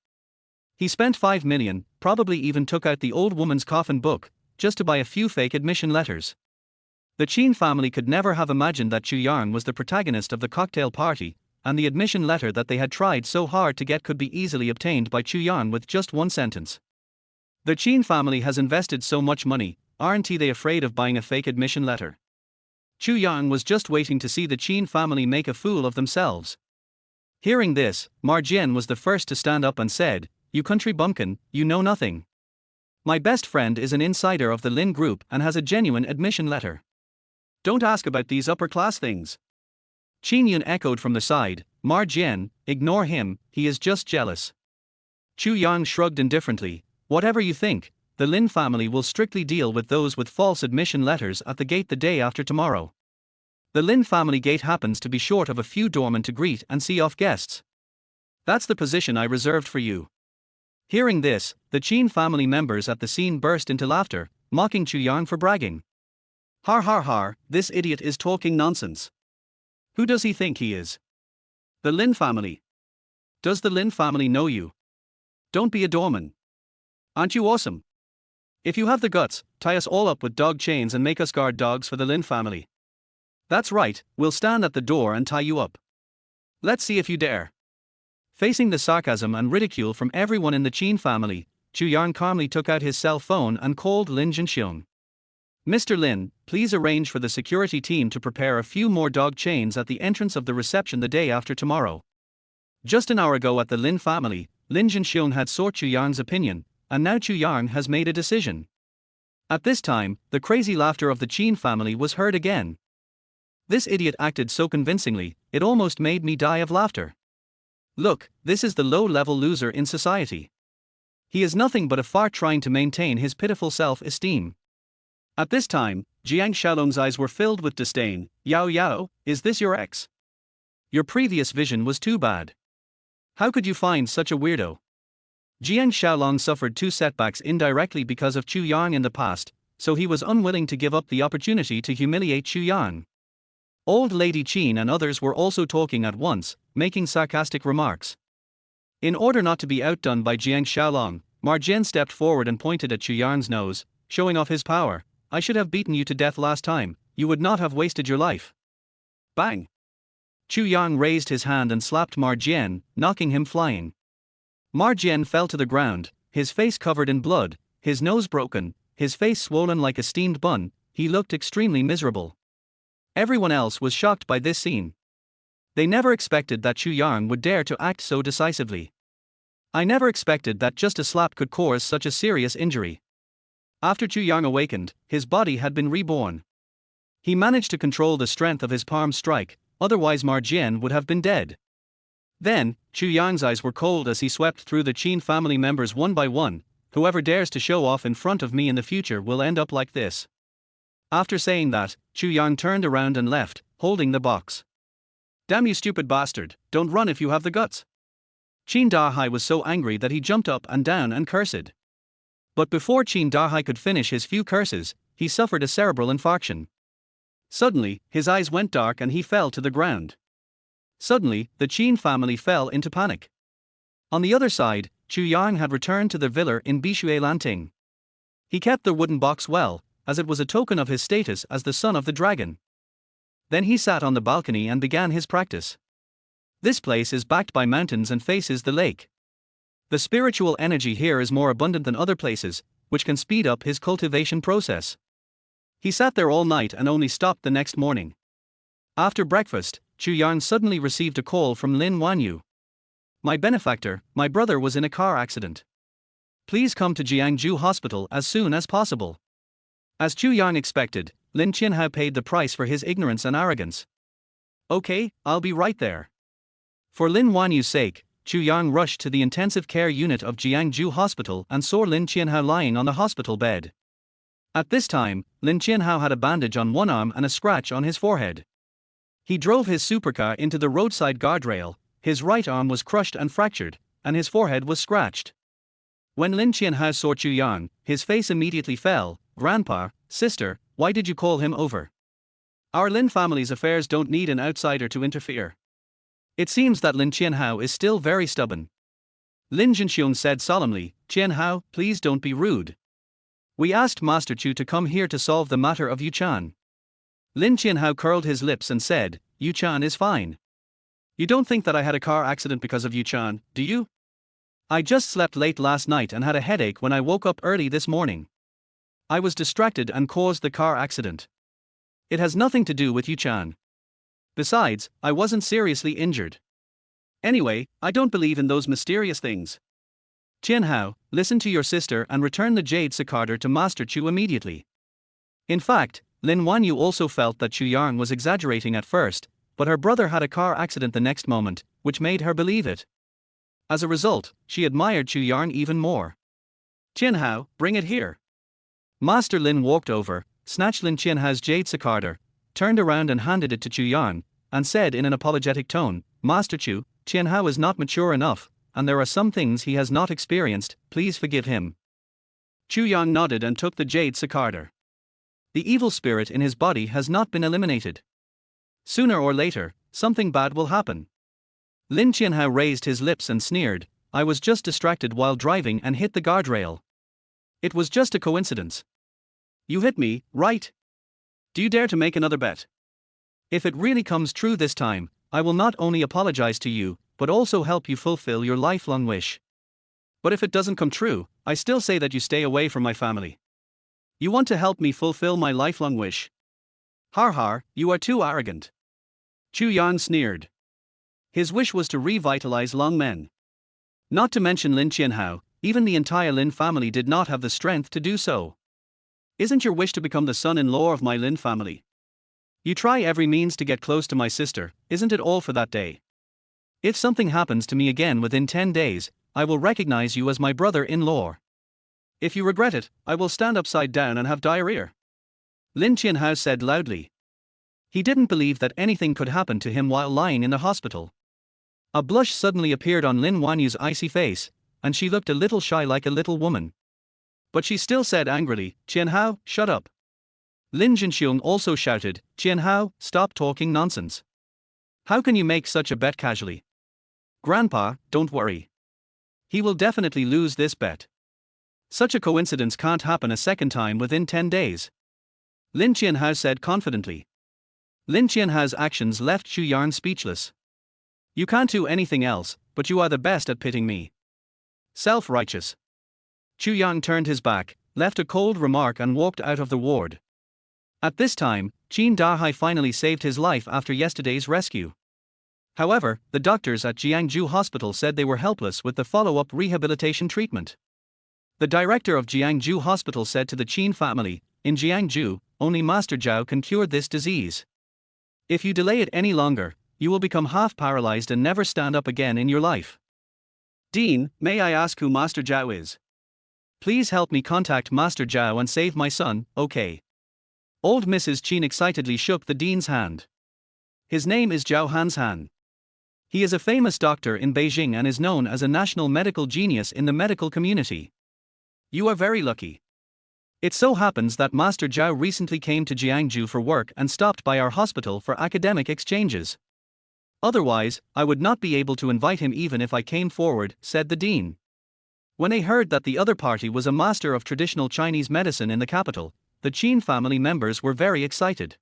He spent 5 million, probably even took out the old woman's coffin book, just to buy a few fake admission letters. The Qin family could never have imagined that Chu Yang was the protagonist of the cocktail party, and the admission letter that they had tried so hard to get could be easily obtained by Chu Yang with just one sentence. The Qin family has invested so much money, aren't they afraid of buying a fake admission letter? Chu Yang was just waiting to see the Qin family make a fool of themselves. Hearing this, Marjian was the first to stand up and said, You country bumpkin, you know nothing. My best friend is an insider of the Lin group and has a genuine admission letter. Don't ask about these upper-class things. Qin Yun echoed from the side, Marjian, ignore him, he is just jealous. Chu Yang shrugged indifferently. Whatever you think, the Lin family will strictly deal with those with false admission letters at the gate the day after tomorrow. The Lin family gate happens to be short of a few doormen to greet and see off guests. That's the position I reserved for you. Hearing this, the Qin family members at the scene burst into laughter, mocking Chu Yang for bragging. Har har har, this idiot is talking nonsense. Who does he think he is? The Lin family. Does the Lin family know you? Don't be a doorman. Aren't you awesome? If you have the guts, tie us all up with dog chains and make us guard dogs for the Lin family. That's right, we'll stand at the door and tie you up. Let's see if you dare. Facing the sarcasm and ridicule from everyone in the Qin family, Chu Yang calmly took out his cell phone and called Lin Jinxiong. Mr. Lin, please arrange for the security team to prepare a few more dog chains at the entrance of the reception the day after tomorrow. Just an hour ago at the Lin family, Lin Jinxiong had sought Chu Yang's opinion, and now Chu Yang has made a decision. At this time, the crazy laughter of the Qin family was heard again. This idiot acted so convincingly, it almost made me die of laughter. Look, this is the low-level loser in society. He is nothing but a fart trying to maintain his pitiful self-esteem. At this time, Jiang Xiaolong's eyes were filled with disdain. Yao Yao, is this your ex? Your previous vision was too bad. How could you find such a weirdo? Jiang Xiaolong suffered 2 setbacks indirectly because of Chu Yang in the past, so he was unwilling to give up the opportunity to humiliate Chu Yang. Old Lady Qin and others were also talking at once, making sarcastic remarks. In order not to be outdone by Jiang Xiaolong, Marjian stepped forward and pointed at Chu Yang's nose, showing off his power. I should have beaten you to death last time, you would not have wasted your life. Bang! Chu Yang raised his hand and slapped Marjian, knocking him flying. Marjian fell to the ground, his face covered in blood, his nose broken, his face swollen like a steamed bun. He looked extremely miserable. Everyone else was shocked by this scene. They never expected that Chu Yang would dare to act so decisively. I never expected that just a slap could cause such a serious injury. After Chu Yang awakened, his body had been reborn. He managed to control the strength of his palm strike, otherwise Marjian would have been dead. Then, Chu Yang's eyes were cold as he swept through the Qin family members one by one. Whoever dares to show off in front of me in the future will end up like this. After saying that, Chu Yang turned around and left, holding the box. Damn you stupid bastard, don't run if you have the guts. Qin Dahai was so angry that he jumped up and down and cursed. But before Qin Dahai could finish his few curses, he suffered a cerebral infarction. Suddenly, his eyes went dark and he fell to the ground. Suddenly, the Qin family fell into panic. On the other side, Chu Yang had returned to the villa in Bishui Lanting. He kept the wooden box well, as it was a token of his status as the son of the dragon. Then he sat on the balcony and began his practice. This place is backed by mountains and faces the lake. The spiritual energy here is more abundant than other places, which can speed up his cultivation process. He sat there all night and only stopped the next morning. After breakfast, Chu Yang suddenly received a call from Lin Wanyu. My benefactor, my brother was in a car accident. Please come to Jiangju Hospital as soon as possible. As Chu Yang expected, Lin Qianhao paid the price for his ignorance and arrogance. Okay, I'll be right there. For Lin Wanyu's sake, Chu Yang rushed to the intensive care unit of Jiangju Hospital and saw Lin Qianhao lying on the hospital bed. At this time, Lin Qianhao had a bandage on one arm and a scratch on his forehead. He drove his supercar into the roadside guardrail, his right arm was crushed and fractured, and his forehead was scratched. When Lin Qianhao saw Chu Yang, his face immediately fell. Grandpa, sister, why did you call him over? Our Lin family's affairs don't need an outsider to interfere. It seems that Lin Qianhao is still very stubborn. Lin Zhenxiong said solemnly, Qianhao, please don't be rude. We asked Master Chu to come here to solve the matter of Yuchan. Lin Qianhao curled his lips and said, Yuchan is fine. You don't think that I had a car accident because of Yuchan, do you? I just slept late last night and had a headache when I woke up early this morning. I was distracted and caused the car accident. It has nothing to do with Yuchan. Besides, I wasn't seriously injured. Anyway, I don't believe in those mysterious things. Qianhao, listen to your sister and return the jade cicada to Master Chu immediately. In fact, Lin Wanyu also felt that Chu Yang was exaggerating at first, but her brother had a car accident the next moment, which made her believe it. As a result, she admired Chu Yang even more. Qianhao, bring it here. Master Lin walked over, snatched Lin Qianhao's jade cicada, turned around and handed it to Chu Yang, and said in an apologetic tone, Master Chu, Qianhao is not mature enough, and there are some things he has not experienced, please forgive him. Chu Yang nodded and took the jade cicada. The evil spirit in his body has not been eliminated. Sooner or later, something bad will happen. Lin Qianhao raised his lips and sneered, I was just distracted while driving and hit the guardrail. It was just a coincidence. You hit me, right? Do you dare to make another bet? If it really comes true this time, I will not only apologize to you, but also help you fulfill your lifelong wish. But if it doesn't come true, I still say that you stay away from my family. You want to help me fulfill my lifelong wish? Har har, you are too arrogant. Chu Yang sneered. His wish was to revitalize Long Men. Not to mention Lin Qianhao, even the entire Lin family did not have the strength to do so. Isn't your wish to become the son-in-law of my Lin family? You try every means to get close to my sister, isn't it all for that day? If something happens to me again within 10 days, I will recognize you as my brother-in-law. If you regret it, I will stand upside down and have diarrhea. Lin Qianhao said loudly. He didn't believe that anything could happen to him while lying in the hospital. A blush suddenly appeared on Lin Wanyu's icy face, and she looked a little shy like a little woman. But she still said angrily, Qianhao, shut up. Lin Zhenxiong also shouted, Qianhao, stop talking nonsense. How can you make such a bet casually? Grandpa, don't worry. He will definitely lose this bet. Such a coincidence can't happen a second time within 10 days. Lin Qianhao said confidently. Lin Qianhao's actions left Chu Yang speechless. You can't do anything else, but you are the best at pitting me. Self-righteous. Chu Yang turned his back, left a cold remark and walked out of the ward. At this time, Qin Dahai finally saved his life after yesterday's rescue. However, the doctors at Jiangju Hospital said they were helpless with the follow-up rehabilitation treatment. The director of Jiangju Hospital said to the Qin family, in Jiangju, only Master Zhao can cure this disease. If you delay it any longer, you will become half paralyzed and never stand up again in your life. Dean, may I ask who Master Zhao is? Please help me contact Master Zhao and save my son, okay? Old Mrs. Qin excitedly shook the dean's hand. His name is Zhao Hanshan. He is a famous doctor in Beijing and is known as a national medical genius in the medical community. You are very lucky. It so happens that Master Zhao recently came to Jiangsu for work and stopped by our hospital for academic exchanges. Otherwise, I would not be able to invite him even if I came forward, said the dean. When they heard that the other party was a master of traditional Chinese medicine in the capital, the Qin family members were very excited.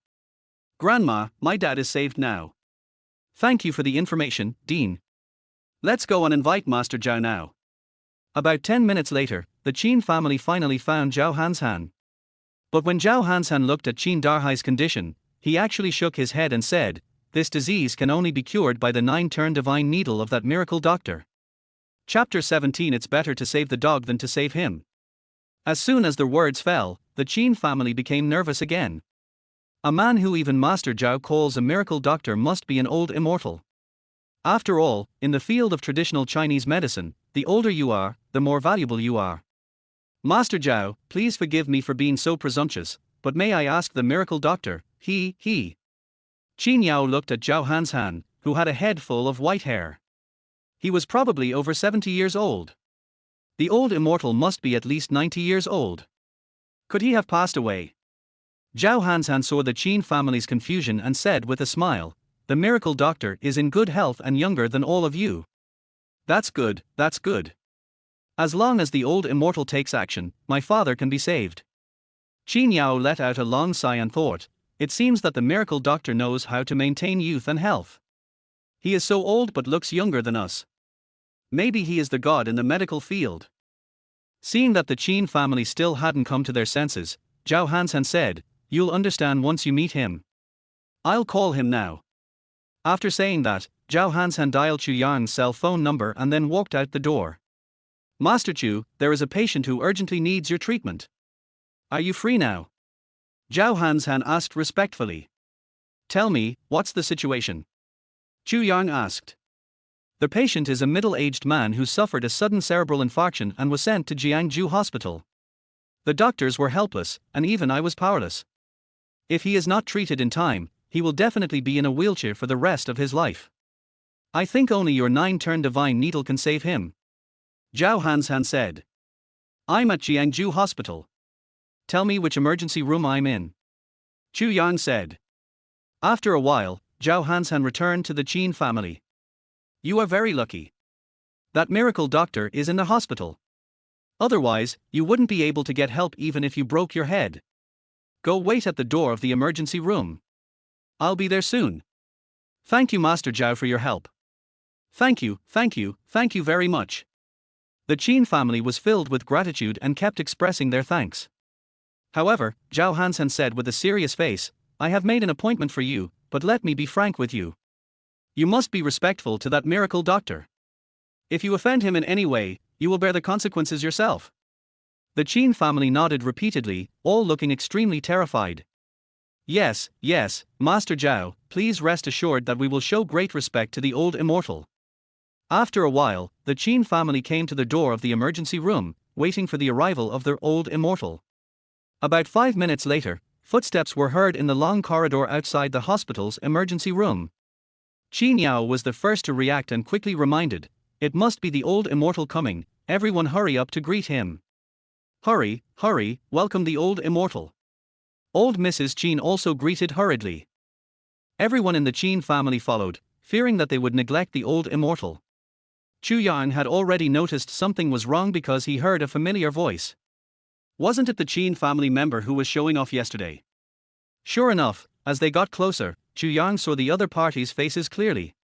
Grandma, my dad is saved now. Thank you for the information, Dean. Let's go and invite Master Zhao now. About 10 minutes later, the Qin family finally found Zhao Hanshan. But when Zhao Hanshan looked at Qin Darhai's condition, he actually shook his head and said, "This disease can only be cured by the 9-turn divine needle of that miracle doctor." Chapter 17. It's better to save the dog than to save him. As soon as the words fell, the Qin family became nervous again. A man who even Master Zhao calls a miracle doctor must be an old immortal. After all, in the field of traditional Chinese medicine, the older you are, the more valuable you are. Master Zhao, please forgive me for being so presumptuous, but may I ask the miracle doctor, he. Qin Yao looked at Zhao Hanshan, who had a head full of white hair. He was probably over 70 years old. The old immortal must be at least 90 years old. Could he have passed away? Zhao Hanshan saw the Qin family's confusion and said with a smile, "The miracle doctor is in good health and younger than all of you." That's good, that's good. As long as the old immortal takes action, my father can be saved. Qin Yao let out a long sigh and thought, it seems that the miracle doctor knows how to maintain youth and health. He is so old but looks younger than us. Maybe he is the god in the medical field. Seeing that the Qin family still hadn't come to their senses, Zhao Hanshan said, "You'll understand once you meet him. I'll call him now." After saying that, Zhao Hanshan dialed Chu Yang's cell phone number and then walked out the door. "Master Chu, there is a patient who urgently needs your treatment. Are you free now?" Zhao Hanshan asked respectfully. "Tell me, what's the situation?" Chu Yang asked. The patient is a middle-aged man who suffered a sudden cerebral infarction and was sent to Jiangsu Hospital. The doctors were helpless, and even I was powerless. If he is not treated in time, he will definitely be in a wheelchair for the rest of his life. I think only your 9-turn divine needle can save him. Zhao Hanshan said. I'm at Jiangsu Hospital. Tell me which emergency room I'm in. Chu Yang said. After a while, Zhao Hanshan returned to the Qin family. You are very lucky. That miracle doctor is in the hospital. Otherwise, you wouldn't be able to get help even if you broke your head. Go wait at the door of the emergency room. I'll be there soon. Thank you, Master Zhao, for your help. Thank you very much. The Qin family was filled with gratitude and kept expressing their thanks. However, Zhao Hanshan said with a serious face, I have made an appointment for you, but let me be frank with you. You must be respectful to that miracle doctor. If you offend him in any way, you will bear the consequences yourself. The Qin family nodded repeatedly, all looking extremely terrified. Yes, Master Zhao, please rest assured that we will show great respect to the old immortal. After a while, the Qin family came to the door of the emergency room, waiting for the arrival of their old immortal. About 5 minutes later, footsteps were heard in the long corridor outside the hospital's emergency room. Qin Yao was the first to react and quickly reminded, it must be the old immortal coming, everyone hurry up to greet him. Hurry, welcome the old immortal. Old Mrs. Qin also greeted hurriedly. Everyone in the Qin family followed, fearing that they would neglect the old immortal. Chu Yang had already noticed something was wrong because he heard a familiar voice. Wasn't it the Qin family member who was showing off yesterday? Sure enough, as they got closer, Chu Yang saw the other party's faces clearly.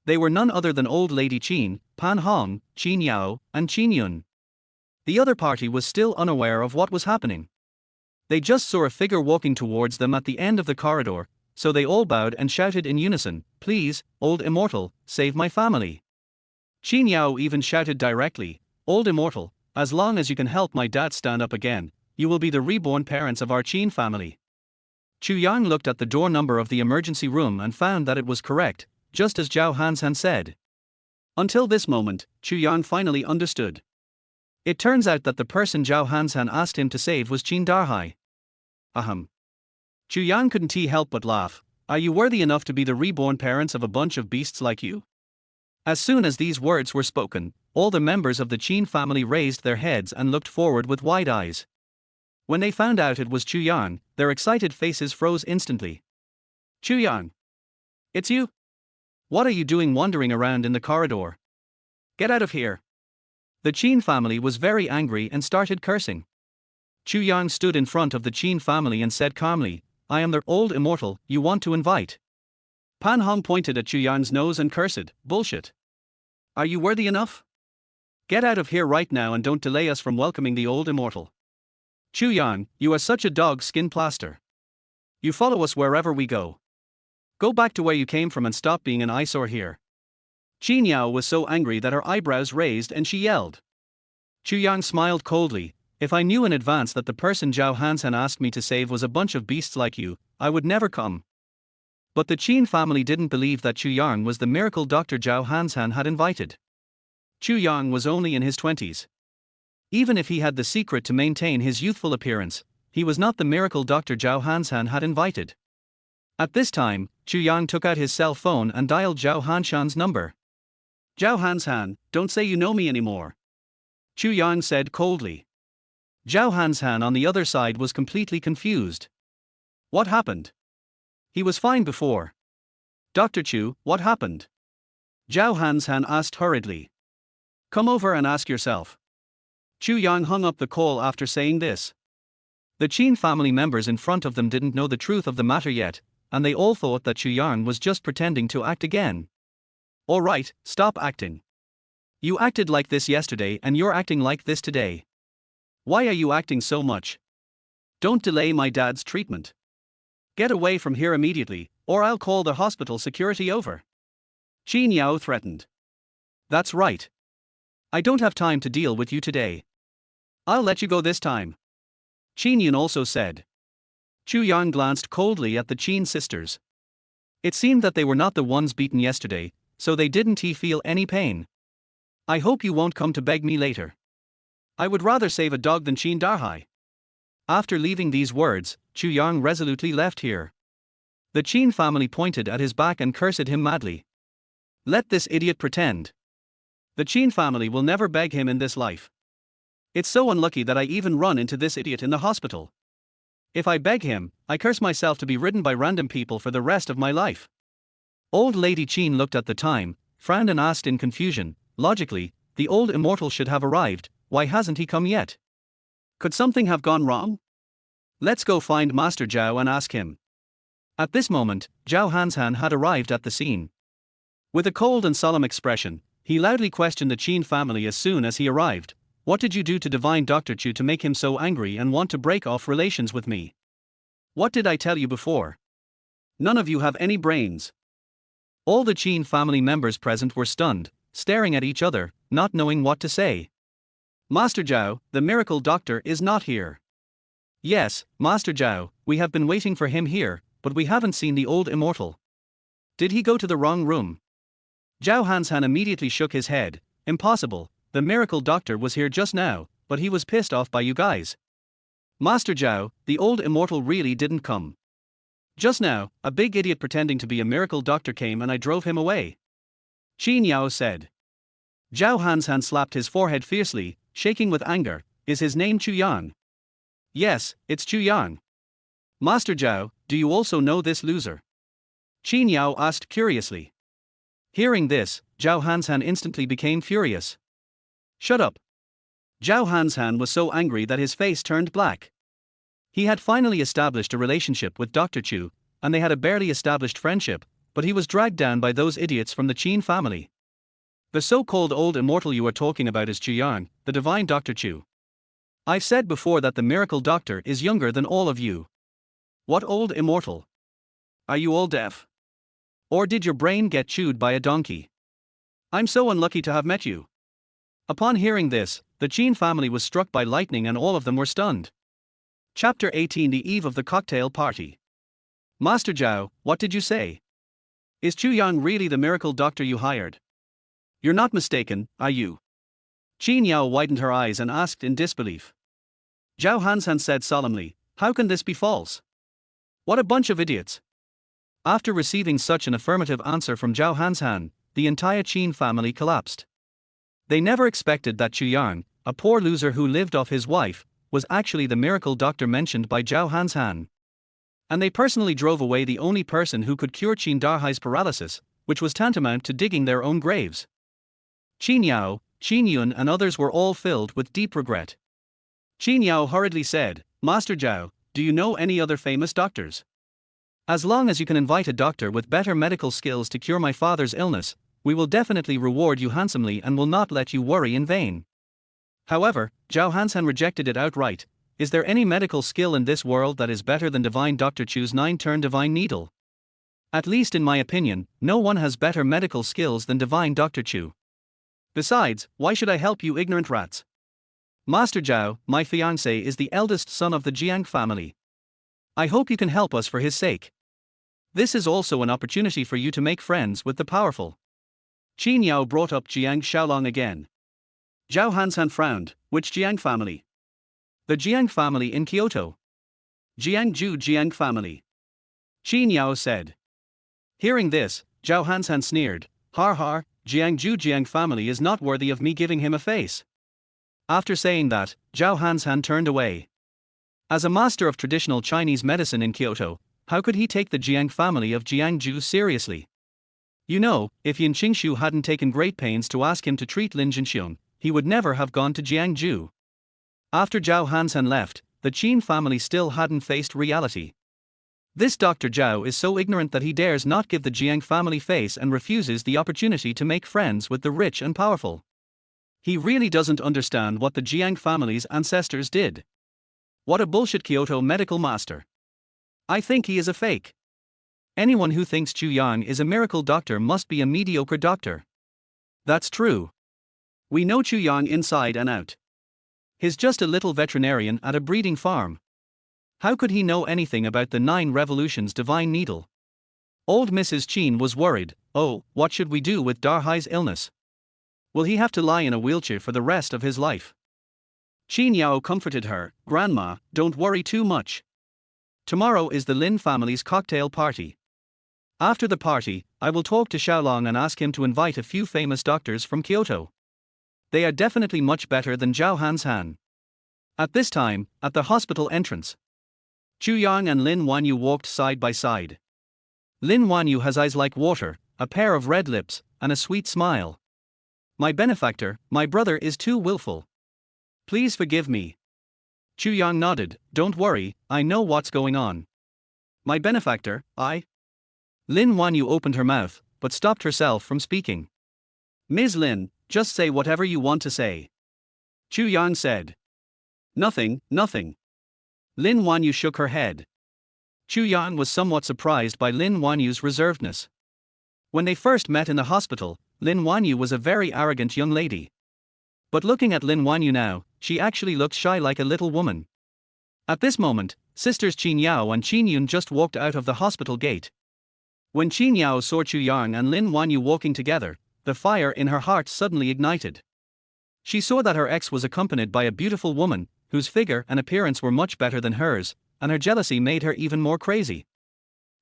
They were none other than Old Lady Qin, Pan Hong, Qin Yao, and Qin Yun. The other party was still unaware of what was happening. They just saw a figure walking towards them at the end of the corridor, so they all bowed and shouted in unison, Please, Old Immortal, save my family. Qin Yao even shouted directly, Old Immortal, as long as you can help my dad stand up again, you will be the reborn parents of our Qin family. Chu Yang looked at the door number of the emergency room and found that it was correct, just as Zhao Hanshan said. Until this moment, Chu Yang finally understood. It turns out that the person Zhao Hanshan asked him to save was Qin Darhai. Ahem. Chu Yang couldn't help but laugh. Are you worthy enough to be the reborn parents of a bunch of beasts like you? As soon as these words were spoken, all the members of the Qin family raised their heads and looked forward with wide eyes. When they found out it was Chu Yang, their excited faces froze instantly. Chu Yang! It's you? What are you doing wandering around in the corridor? Get out of here! The Qin family was very angry and started cursing. Chu Yang stood in front of the Qin family and said calmly, I am the old immortal you want to invite. Pan Hong pointed at Chu Yang's nose and cursed, bullshit. Are you worthy enough? Get out of here right now and don't delay us from welcoming the old immortal. Chu Yang, you are such a dog skin plaster. You follow us wherever we go. Go back to where you came from and stop being an eyesore here. Qin Yao was so angry that her eyebrows raised and she yelled. Chu Yang smiled coldly. If I knew in advance that the person Zhao Hansan asked me to save was a bunch of beasts like you, I would never come. But the Qin family didn't believe that Chu Yang was the miracle Dr. Zhao Hansan had invited. Chu Yang was only in his 20s. Even if he had the secret to maintain his youthful appearance, he was not the miracle Dr. Zhao Hansan had invited. At this time, Chu Yang took out his cell phone and dialed Zhao Hanshan's number. Zhao Hansan, don't say you know me anymore. Chu Yang said coldly. Zhao Hansan on the other side was completely confused. What happened? He was fine before. Dr. Chu, what happened? Zhao Hansan asked hurriedly. Come over and ask yourself. Chu Yang hung up the call after saying this. The Qin family members in front of them didn't know the truth of the matter yet, and they all thought that Chu Yang was just pretending to act again. Alright, stop acting. You acted like this yesterday and you're acting like this today. Why are you acting so much? Don't delay my dad's treatment. Get away from here immediately, or I'll call the hospital security over. Qin Yao threatened. That's right. I don't have time to deal with you today. I'll let you go this time. Qin Yun also said. Chu Yang glanced coldly at the Qin sisters. It seemed that they were not the ones beaten yesterday, so they didn't feel any pain. I hope you won't come to beg me later. I would rather save a dog than Qin Darhai. After leaving these words, Chu Yang resolutely left here. The Qin family pointed at his back and cursed him madly. Let this idiot pretend. The Qin family will never beg him in this life. It's so unlucky that I even run into this idiot in the hospital. If I beg him, I curse myself to be ridden by random people for the rest of my life. Old Lady Qin looked at the time, frowned and asked in confusion, logically, the old immortal should have arrived, why hasn't he come yet? Could something have gone wrong? Let's go find Master Zhao and ask him. At this moment, Zhao Hansan had arrived at the scene. With a cold and solemn expression, he loudly questioned the Qin family as soon as he arrived. What did you do to divine Dr. Chu to make him so angry and want to break off relations with me? What did I tell you before? None of you have any brains. All the Qin family members present were stunned, staring at each other, not knowing what to say. Master Zhao, the miracle doctor is not here. Yes, Master Zhao, we have been waiting for him here, but we haven't seen the old immortal. Did he go to the wrong room? Zhao Hansan immediately shook his head. Impossible, the miracle doctor was here just now, but he was pissed off by you guys. Master Zhao, the old immortal really didn't come. Just now, a big idiot pretending to be a miracle doctor came and I drove him away. Qin Yao said. Zhao Hansan slapped his forehead fiercely, shaking with anger. Is his name Chu Yang? Yes, it's Chu Yang. Master Zhao, do you also know this loser? Qin Yao asked curiously. Hearing this, Zhao Hansan instantly became furious. Shut up. Zhao Hansan was so angry that his face turned black. He had finally established a relationship with Dr. Chu, and they had a barely established friendship, but he was dragged down by those idiots from the Qin family. The so-called old immortal you are talking about is Chu Yang, the divine Dr. Chu. I've said before that the miracle doctor is younger than all of you. What old immortal? Are you all deaf? Or did your brain get chewed by a donkey? I'm so unlucky to have met you. Upon hearing this, the Qin family was struck by lightning and all of them were stunned. Chapter 18: The Eve of the Cocktail Party. Master Zhao, what did you say? Is Chu Yang really the miracle doctor you hired? You're not mistaken, are you? Qin Yao widened her eyes and asked in disbelief. Zhao Hansan said solemnly, how can this be false? What a bunch of idiots. After receiving such an affirmative answer from Zhao Hanshan, the entire Qin family collapsed. They never expected that Chu Yang, a poor loser who lived off his wife, was actually the miracle doctor mentioned by Zhao Hanshan. And they personally drove away the only person who could cure Qin Darhai's paralysis, which was tantamount to digging their own graves. Qin Yao, Qin Yun and others were all filled with deep regret. Qin Yao hurriedly said, "Master Zhao, do you know any other famous doctors? As long as you can invite a doctor with better medical skills to cure my father's illness, we will definitely reward you handsomely and will not let you worry in vain." However, Zhao Hanshan rejected it outright. Is there any medical skill in this world that is better than Divine Dr. Chu's 9-turn Divine Needle? At least in my opinion, no one has better medical skills than Divine Dr. Chu. Besides, why should I help you ignorant rats? Master Zhao, my fiancé is the eldest son of the Jiang family. I hope you can help us for his sake. This is also an opportunity for you to make friends with the powerful. Qin Yao brought up Jiang Xiaolong again. Zhao Hanshan frowned. Which Jiang family? The Jiang family in Kyoto. Jiangju Jiang family. Qin Yao said. Hearing this, Zhao Hanshan sneered. Har har, Jiangju Jiang family is not worthy of me giving him a face. After saying that, Zhao Hanshan turned away. As a master of traditional Chinese medicine in Kyoto, how could he take the Jiang family of Jiangju seriously? You know, if Yin Qingshu hadn't taken great pains to ask him to treat Lin Jinxiong, he would never have gone to Jiangju. After Zhao Hanshan left, the Qin family still hadn't faced reality. This Dr. Zhao is so ignorant that he dares not give the Jiang family face and refuses the opportunity to make friends with the rich and powerful. He really doesn't understand what the Jiang family's ancestors did. What a bullshit Kyoto medical master. I think he is a fake. Anyone who thinks Chu Yang is a miracle doctor must be a mediocre doctor. That's true. We know Chu Yang inside and out. He's just a little veterinarian at a breeding farm. How could he know anything about the 9 Revolutions Divine Needle? Old Mrs. Qin was worried. Oh, what should we do with Darhai's illness? Will he have to lie in a wheelchair for the rest of his life? Qin Yao comforted her. Grandma, don't worry too much. Tomorrow is the Lin family's cocktail party. After the party, I will talk to Xiaolong and ask him to invite a few famous doctors from Kyoto. They are definitely much better than Zhao Hanshan. At this time, at the hospital entrance, Chu Yang and Lin Wanyu walked side by side. Lin Wanyu has eyes like water, a pair of red lips, and a sweet smile. My benefactor, my brother is too willful. Please forgive me. Chu Yang nodded. Don't worry, I know what's going on. My benefactor, I. Lin Wanyu opened her mouth, but stopped herself from speaking. Ms. Lin, just say whatever you want to say. Chu Yang said. Nothing, nothing. Lin Wanyu shook her head. Chu Yang was somewhat surprised by Lin Wanyu's reservedness. When they first met in the hospital, Lin Wanyu was a very arrogant young lady. But looking at Lin Wanyu now, she actually looked shy like a little woman. At this moment, sisters Qin Yao and Qin Yun just walked out of the hospital gate. When Qin Yao saw Chu Yang and Lin Wanyu walking together, the fire in her heart suddenly ignited. She saw that her ex was accompanied by a beautiful woman, whose figure and appearance were much better than hers, and her jealousy made her even more crazy.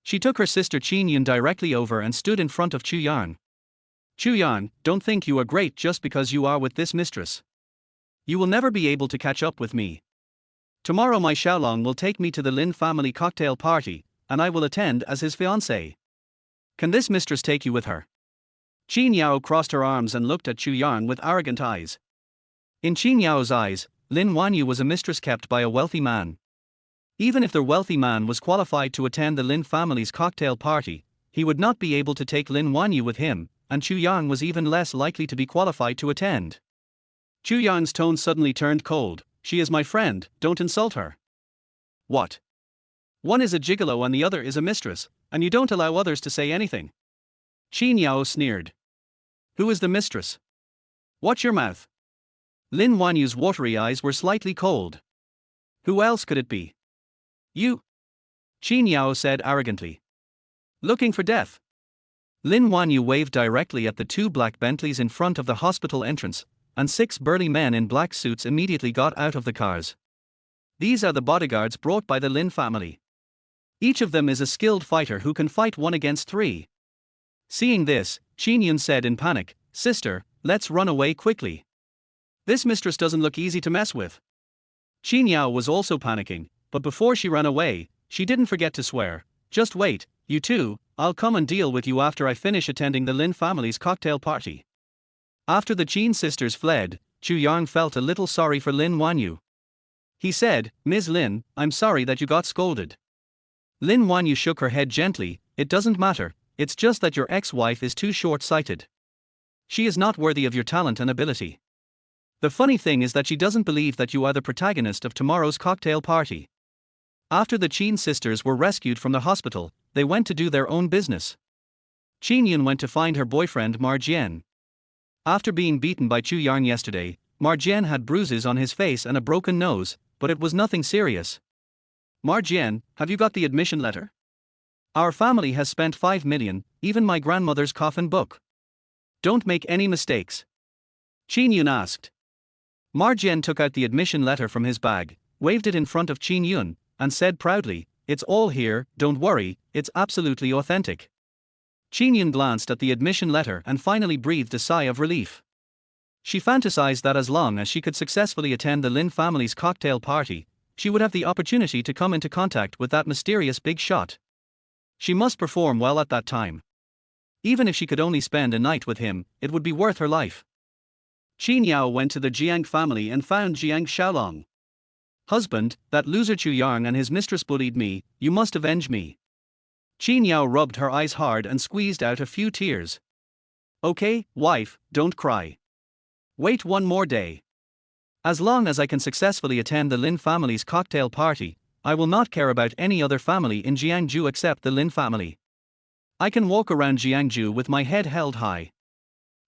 She took her sister Qin Yun directly over and stood in front of Chu Yang. Chu Yang, don't think you are great just because you are with this mistress. You will never be able to catch up with me. Tomorrow my Xiaolong will take me to the Lin family cocktail party, and I will attend as his fiancé. Can this mistress take you with her? Qin Yao crossed her arms and looked at Chu Yang with arrogant eyes. In Qin Yao's eyes, Lin Wanyu was a mistress kept by a wealthy man. Even if the wealthy man was qualified to attend the Lin family's cocktail party, he would not be able to take Lin Wanyu with him, and Chu Yang was even less likely to be qualified to attend. Chu Yang's tone suddenly turned cold. She is my friend, don't insult her. What? One is a gigolo and the other is a mistress, and you don't allow others to say anything. Qin Yao sneered. Who is the mistress? Watch your mouth. Lin Wanyu's watery eyes were slightly cold. Who else could it be? You. Qin Yao said arrogantly. Looking for death. Lin Wanyu waved directly at the 2 black Bentleys in front of the hospital entrance, and 6 burly men in black suits immediately got out of the cars. These are the bodyguards brought by the Lin family. Each of them is a skilled fighter who can fight 1 against 3. Seeing this, Qin Yun said in panic, "Sister, let's run away quickly. This mistress doesn't look easy to mess with." Qin Yao was also panicking, but before she ran away, she didn't forget to swear, "Just wait, you two, I'll come and deal with you after I finish attending the Lin family's cocktail party." After the Qin sisters fled, Chu Yang felt a little sorry for Lin Wanyu. He said, "Ms. Lin, I'm sorry that you got scolded." Lin Wanyu shook her head gently, "It doesn't matter, it's just that your ex-wife is too short-sighted. She is not worthy of your talent and ability. The funny thing is that she doesn't believe that you are the protagonist of tomorrow's cocktail party." After the Qin sisters were rescued from the hospital, they went to do their own business. Qin Yun went to find her boyfriend Mar Jian. After being beaten by Chu Yang yesterday, Mar Jian had bruises on his face and a broken nose, but it was nothing serious. "Mar Jian, have you got the admission letter? Our family has spent 5 million, even my grandmother's coffin book. Don't make any mistakes." Qin Yun asked. Mar Jian took out the admission letter from his bag, waved it in front of Qin Yun, and said proudly, "It's all here, don't worry, it's absolutely authentic." Qin Yun glanced at the admission letter and finally breathed a sigh of relief. She fantasized that as long as she could successfully attend the Lin family's cocktail party, she would have the opportunity to come into contact with that mysterious big shot. She must perform well at that time. Even if she could only spend a night with him, it would be worth her life. Qin Yao went to the Jiang family and found Jiang Xiaolong. "Husband, that loser Chu Yang and his mistress bullied me, you must avenge me." Qin Yao rubbed her eyes hard and squeezed out a few tears. "Okay, wife, don't cry. Wait 1 more day. As long as I can successfully attend the Lin family's cocktail party, I will not care about any other family in Jiangju except the Lin family. I can walk around Jiangju with my head held high.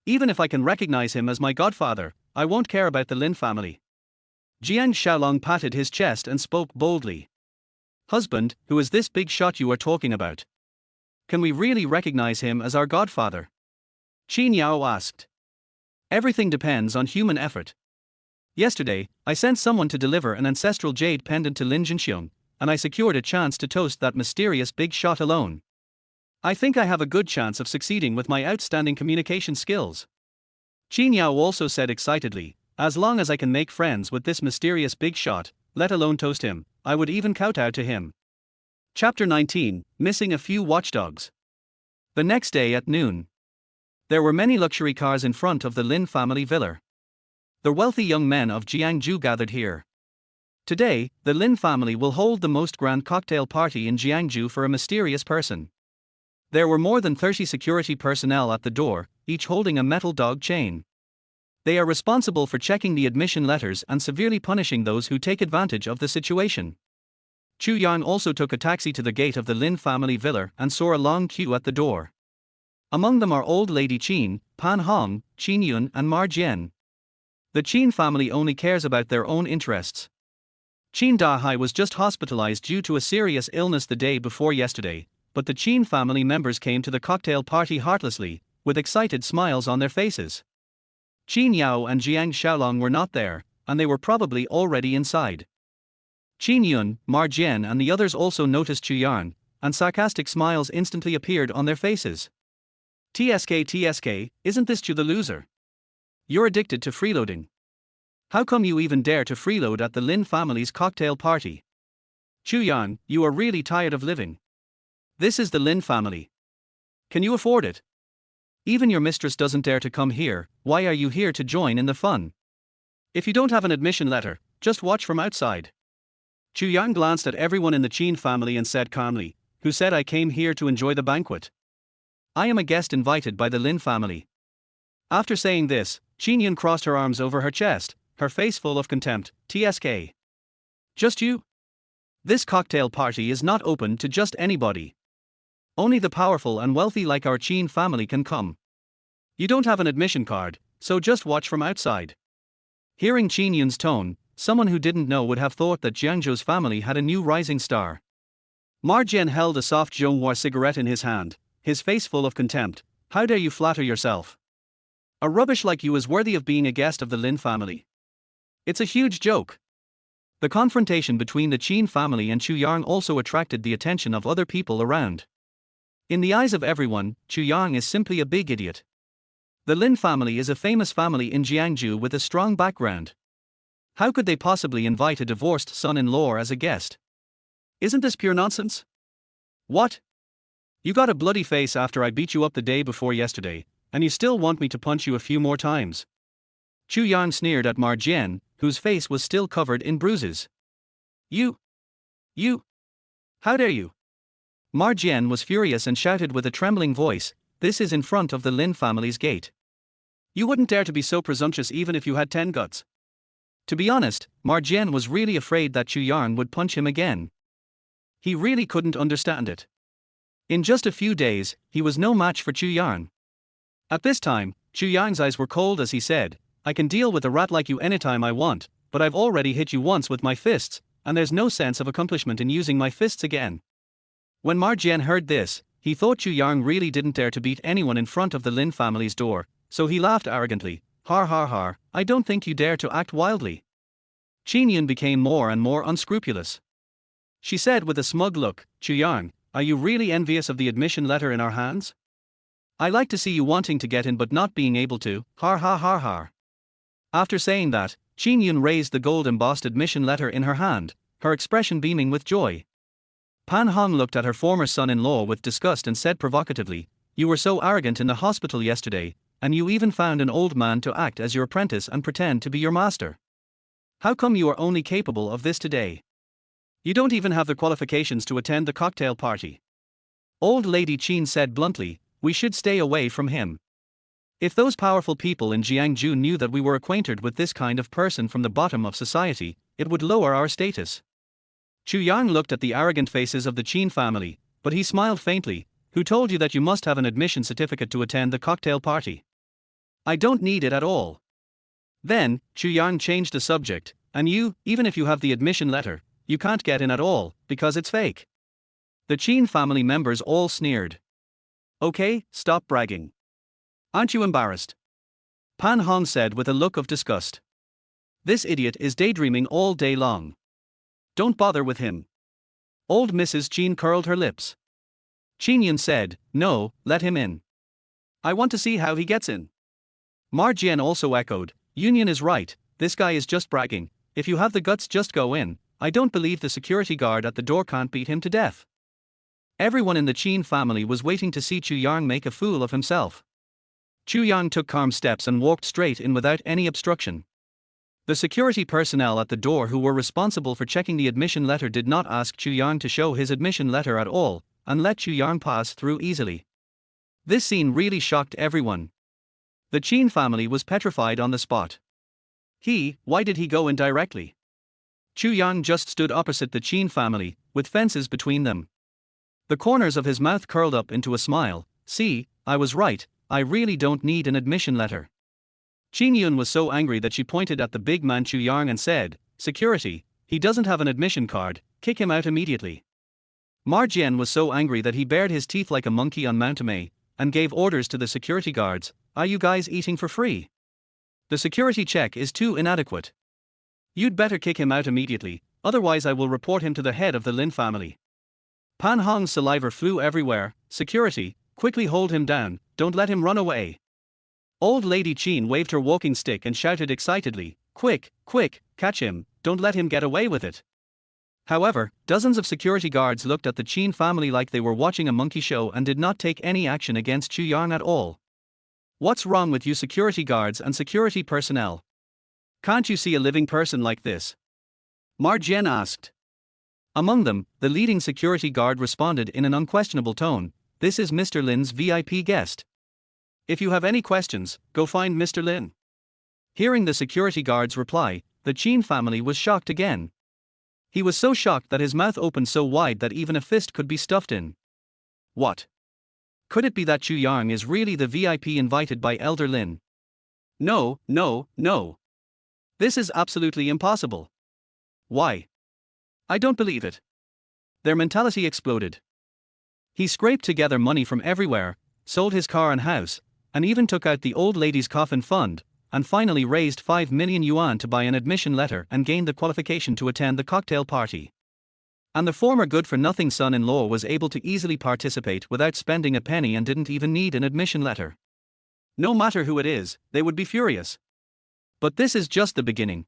Even if I can recognize him as my godfather, I won't care about the Lin family." Jiang Xiaolong patted his chest and spoke boldly. "Husband, who is this big shot you are talking about? Can we really recognize him as our godfather?" Qin Yao asked. "Everything depends on human effort. Yesterday, I sent someone to deliver an ancestral jade pendant to Lin Jinxiong, and I secured a chance to toast that mysterious big shot alone. I think I have a good chance of succeeding with my outstanding communication skills." Qin Yao also said excitedly, "As long as I can make friends with this mysterious big shot, let alone toast him, I would even kowtow to him." Chapter 19, Missing a Few Watchdogs. The next day at noon, there were many luxury cars in front of the Lin family villa. The wealthy young men of Jiangju gathered here. Today, the Lin family will hold the most grand cocktail party in Jiangju for a mysterious person. There were more than 30 security personnel at the door, each holding a metal dog chain. They are responsible for checking the admission letters and severely punishing those who take advantage of the situation. Chu Yang also took a taxi to the gate of the Lin family villa and saw a long queue at the door. Among them are old lady Qin, Pan Hong, Qin Yun and Mar Jian. The Qin family only cares about their own interests. Qin Dahai was just hospitalized due to a serious illness the day before yesterday, but the Qin family members came to the cocktail party heartlessly, with excited smiles on their faces. Qin Yao and Jiang Xiaolong were not there, and they were probably already inside. Qin Yun, Mar Jian and the others also noticed Chu Yang, and sarcastic smiles instantly appeared on their faces. TSK, isn't this Chu the loser? You're addicted to freeloading. How come you even dare to freeload at the Lin family's cocktail party? Chu Yang, you are really tired of living. This is the Lin family. Can you afford it? Even your mistress doesn't dare to come here, why are you here to join in the fun? If you don't have an admission letter, just watch from outside." Chu Yang glanced at everyone in the Qin family and said calmly, "Who said I came here to enjoy the banquet? I am a guest invited by the Lin family." After saying this, Qin Yun crossed her arms over her chest, her face full of contempt. "TSK. Just you? This cocktail party is not open to just anybody. Only the powerful and wealthy like our Qin family can come. You don't have an admission card, so just watch from outside." Hearing Qin Yun's tone, someone who didn't know would have thought that Jiangzhou's family had a new rising star. Mar Jian held a soft Zhonghua cigarette in his hand, his face full of contempt. "How dare you flatter yourself? A rubbish like you is worthy of being a guest of the Lin family. It's a huge joke. The confrontation between the Qin family and Chu Yang also attracted the attention of other people around. In the eyes of everyone, Chu Yang is simply a big idiot. The Lin family is a famous family in Jiangsu with a strong background. How could they possibly invite a divorced son-in-law as a guest? Isn't this pure nonsense? What? You got a bloody face after I beat you up the day before yesterday, and you still want me to punch you a few more times? Chu Yang sneered at Ma Jian, whose face was still covered in bruises. You! How dare you? Ma Jian was furious and shouted with a trembling voice, "This is in front of the Lin family's gate. You wouldn't dare to be so presumptuous even if you had 10 guts." To be honest, Ma Jian was really afraid that Chu Yang would punch him again. He really couldn't understand it. In just a few days, he was no match for Chu Yang. At this time, Chu Yang's eyes were cold as he said, "I can deal with a rat like you anytime I want, but I've already hit you once with my fists, and there's no sense of accomplishment in using my fists again." When Ma Jian heard this, he thought Chu Yang really didn't dare to beat anyone in front of the Lin family's door, so he laughed arrogantly, "Har har har, I don't think you dare to act wildly." Qin Yun became more and more unscrupulous. She said with a smug look, "Chu Yang, are you really envious of the admission letter in our hands? I like to see you wanting to get in but not being able to, har har har har." After saying that, Qin Yun raised the gold-embossed admission letter in her hand, her expression beaming with joy. Pan Hong looked at her former son-in-law with disgust and said provocatively, "You were so arrogant in the hospital yesterday, and you even found an old man to act as your apprentice and pretend to be your master. How come you are only capable of this today? You don't even have the qualifications to attend the cocktail party." Old Lady Qin said bluntly, "We should stay away from him. If those powerful people in Jiangsu knew that we were acquainted with this kind of person from the bottom of society, it would lower our status." Chu Yang looked at the arrogant faces of the Qin family, but he smiled faintly. "Who told you that you must have an admission certificate to attend the cocktail party? I don't need it at all." Then, Chu Yang changed the subject, "And you, even if you have the admission letter, you can't get in at all, because it's fake." The Qin family members all sneered. "Okay, stop bragging. Aren't you embarrassed?" Pan Hong said with a look of disgust. "This idiot is daydreaming all day long. Don't bother with him." Old Mrs. Qin curled her lips. Qin Yun said, "No, let him in. I want to see how he gets in." Ma Jian also echoed, "Union is right, this guy is just bragging. If you have the guts, just go in. I don't believe the security guard at the door can't beat him to death." Everyone in the Qin family was waiting to see Chu Yang make a fool of himself. Chu Yang took calm steps and walked straight in without any obstruction. The security personnel at the door who were responsible for checking the admission letter did not ask Chu Yang to show his admission letter at all, and let Chu Yang pass through easily. This scene really shocked everyone. The Qin family was petrified on the spot. Why did he go in directly? Chu Yang just stood opposite the Qin family, with fences between them. The corners of his mouth curled up into a smile. "See, I was right, I really don't need an admission letter." Qin Yun was so angry that she pointed at the big man Chu Yang and said, "Security, he doesn't have an admission card, kick him out immediately." Ma Jian was so angry that he bared his teeth like a monkey on Mount May, and gave orders to the security guards, "Are you guys eating for free? The security check is too inadequate. You'd better kick him out immediately, otherwise I will report him to the head of the Lin family." Pan Hong's saliva flew everywhere. "Security, quickly hold him down, don't let him run away." Old Lady Qin waved her walking stick and shouted excitedly, Quick, catch him, don't let him get away with it." However, dozens of security guards looked at the Qin family like they were watching a monkey show and did not take any action against Chu Yang at all. "What's wrong with you security guards and security personnel? Can't you see a living person like this?" Ma Jian asked. Among them, the leading security guard responded in an unquestionable tone, "This is Mr. Lin's VIP guest. If you have any questions, go find Mr. Lin." Hearing the security guard's reply, the Qin family was shocked again. He was so shocked that his mouth opened so wide that even a fist could be stuffed in. What? Could it be that Chu Yang is really the VIP invited by Elder Lin? No. This is absolutely impossible. Why? I don't believe it. Their mentality exploded. He scraped together money from everywhere, sold his car and house, and even took out the old lady's coffin fund, and finally raised 5 million yuan to buy an admission letter and gained the qualification to attend the cocktail party. And the former good-for-nothing son-in-law was able to easily participate without spending a penny and didn't even need an admission letter. No matter who it is, they would be furious. But this is just the beginning.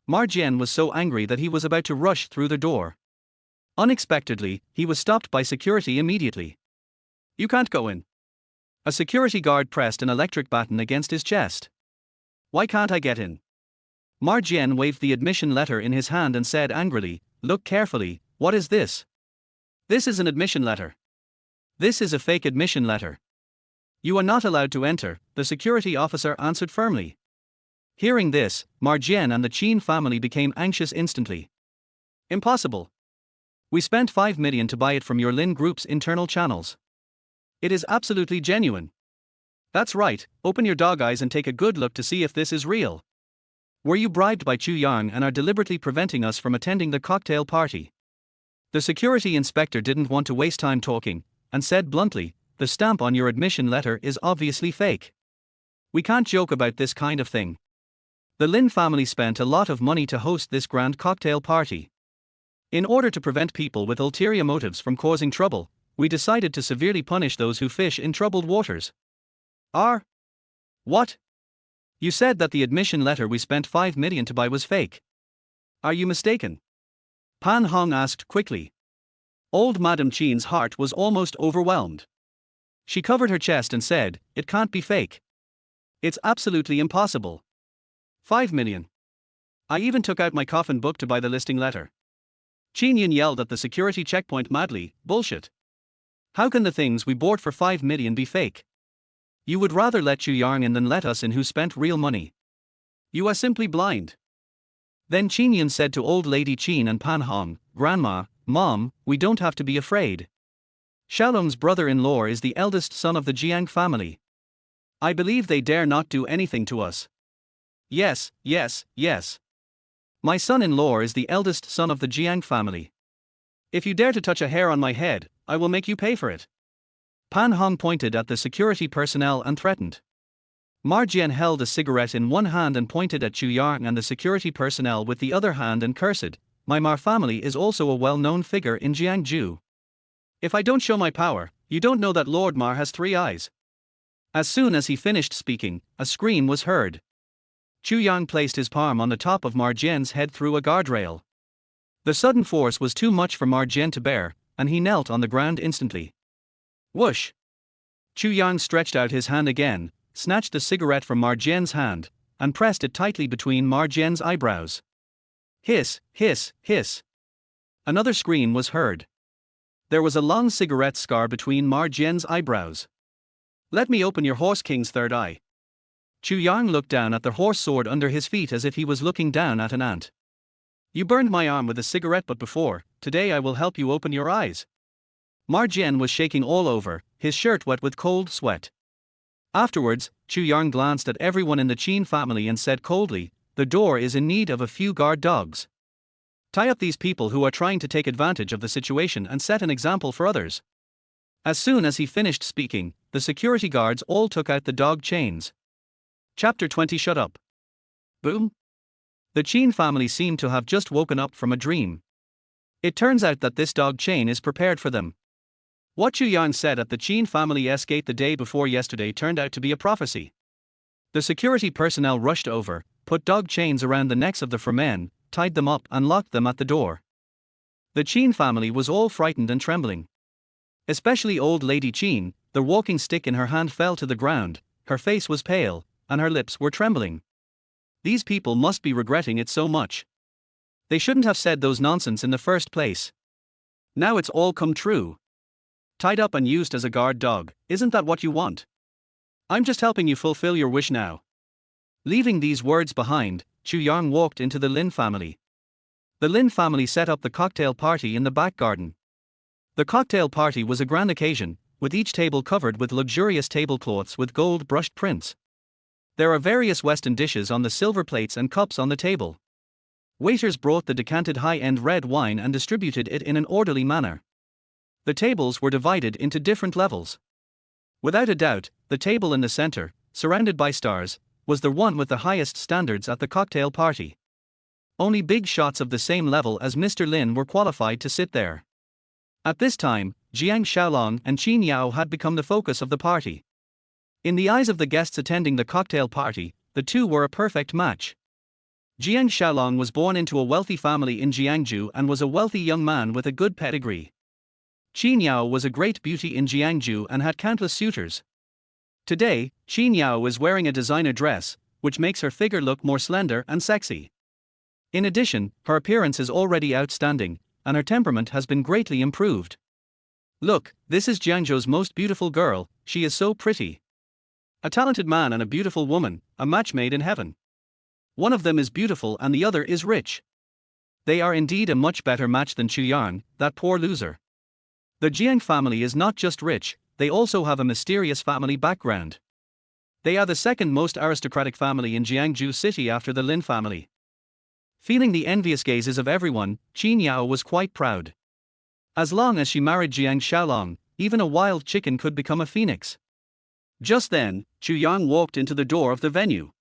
Ma Jian was so angry that he was about to rush through the door. Unexpectedly, he was stopped by security immediately. "You can't go in." A security guard pressed an electric button against his chest. "Why can't I get in?" Ma Jian waved the admission letter in his hand and said angrily, "Look carefully, what is this?" "This is an admission letter." "This is a fake admission letter. You are not allowed to enter," the security officer answered firmly. Hearing this, Ma Jian and the Qin family became anxious instantly. "Impossible. We spent 5 million to buy it from your Lin Group's internal channels. It is absolutely genuine." "That's right, open your dog eyes and take a good look to see if this is real. Were you bribed by Chu Yang and are deliberately preventing us from attending the cocktail party?" The security inspector didn't want to waste time talking, and said bluntly, "The stamp on your admission letter is obviously fake. We can't joke about this kind of thing. The Lin family spent a lot of money to host this grand cocktail party. In order to prevent people with ulterior motives from causing trouble, we decided to severely punish those who fish in troubled waters." What? You said that the admission letter we spent 5 million to buy was fake. Are you mistaken? Pan Hong asked quickly. Old Madame Qin's heart was almost overwhelmed. She covered her chest and said, "It can't be fake. It's absolutely impossible. 5 million. I even took out my coffin book to buy the listing letter." Qin Yin yelled at the security checkpoint madly, "Bullshit. How can the things we bought for 5 million be fake? You would rather let Chu Yang in than let us in who spent real money. You are simply blind." Then Qin Yin said to old lady Qin and Pan Hong, "Grandma, Mom, we don't have to be afraid. Xiaolong's brother-in-law is the eldest son of the Jiang family. I believe they dare not do anything to us. Yes, yes, yes. My son-in-law is the eldest son of the Jiang family. If you dare to touch a hair on my head, I will make you pay for it." Pan Hong pointed at the security personnel and threatened. Ma Jian held a cigarette in one hand and pointed at Chu Yang and the security personnel with the other hand and cursed, "My Ma family is also a well-known figure in Jiangju. If I don't show my power, you don't know that Lord Ma has 3 eyes." As soon as he finished speaking, a scream was heard. Chu Yang placed his palm on the top of Ma Jian's head through a guardrail. The sudden force was too much for Ma Jian to bear, and he knelt on the ground instantly. Whoosh! Chu Yang stretched out his hand again, snatched the cigarette from Ma Jian's hand, and pressed it tightly between Ma Jian's eyebrows. Hiss, hiss, hiss. Another scream was heard. There was a long cigarette scar between Ma Jian's eyebrows. "Let me open your horse king's third eye." Chu Yang looked down at the horse sword under his feet as if he was looking down at an ant. "You burned my arm with a cigarette but before, today I will help you open your eyes." Ma Jian was shaking all over, his shirt wet with cold sweat. Afterwards, Chu Yang glanced at everyone in the Qin family and said coldly, "The door is in need of a few guard dogs. Tie up these people who are trying to take advantage of the situation and set an example for others." As soon as he finished speaking, the security guards all took out the dog chains. Chapter 20. Shut up. Boom. The Qin family seemed to have just woken up from a dream. It turns out that this dog chain is prepared for them. What Chu Yang said at the Qin family's gate the day before yesterday turned out to be a prophecy. The security personnel rushed over, put dog chains around the necks of the 4 men, tied them up and locked them at the door. The Qin family was all frightened and trembling. Especially old lady Qin, the walking stick in her hand fell to the ground, her face was pale, and her lips were trembling. These people must be regretting it so much. They shouldn't have said those nonsense in the first place. Now it's all come true. Tied up and used as a guard dog, isn't that what you want? I'm just helping you fulfill your wish now. Leaving these words behind, Chu Yang walked into the Lin family. The Lin family set up the cocktail party in the back garden. The cocktail party was a grand occasion, with each table covered with luxurious tablecloths with gold brushed prints. There are various Western dishes on the silver plates and cups on the table. Waiters brought the decanted high-end red wine and distributed it in an orderly manner. The tables were divided into different levels. Without a doubt, the table in the center, surrounded by stars, was the one with the highest standards at the cocktail party. Only big shots of the same level as Mr. Lin were qualified to sit there. At this time, Jiang Xiaolong and Qin Yao had become the focus of the party. In the eyes of the guests attending the cocktail party, the two were a perfect match. Jiang Xiaolong was born into a wealthy family in Jiangsu and was a wealthy young man with a good pedigree. Qin Yao was a great beauty in Jiangsu and had countless suitors. Today, Qin Yao is wearing a designer dress, which makes her figure look more slender and sexy. In addition, her appearance is already outstanding, and her temperament has been greatly improved. Look, this is Jiangzhou's most beautiful girl, she is so pretty. A talented man and a beautiful woman, a match made in heaven. One of them is beautiful and the other is rich. They are indeed a much better match than Chu Yang, that poor loser. The Jiang family is not just rich, they also have a mysterious family background. They are the second most aristocratic family in Jiangsu city after the Lin family. Feeling the envious gazes of everyone, Qin Yao was quite proud. As long as she married Jiang Xiaolong, even a wild chicken could become a phoenix. Just then, Chu Yang walked into the door of the venue.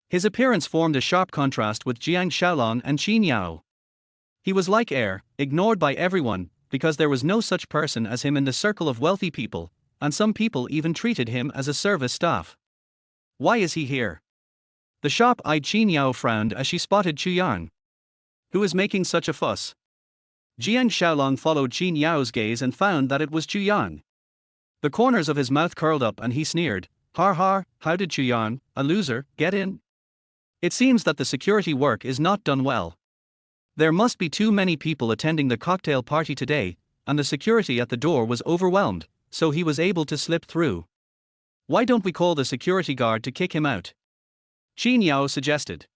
His appearance formed a sharp contrast with Jiang Xiaolong and Qin Yao. He was like air, ignored by everyone, because there was no such person as him in the circle of wealthy people, and some people even treated him as a service staff. Why is he here? The sharp-eyed Qin Yao frowned as she spotted Chu Yang. Who is making such a fuss? Jiang Xiaolong followed Qin Yao's gaze and found that it was Chu Yang. The corners of his mouth curled up and he sneered, "Har har, how did Chu Yang, a loser, get in? It seems that the security work is not done well. There must be too many people attending the cocktail party today, and the security at the door was overwhelmed, so he was able to slip through. Why don't we call the security guard to kick him out?" Qin Yao suggested.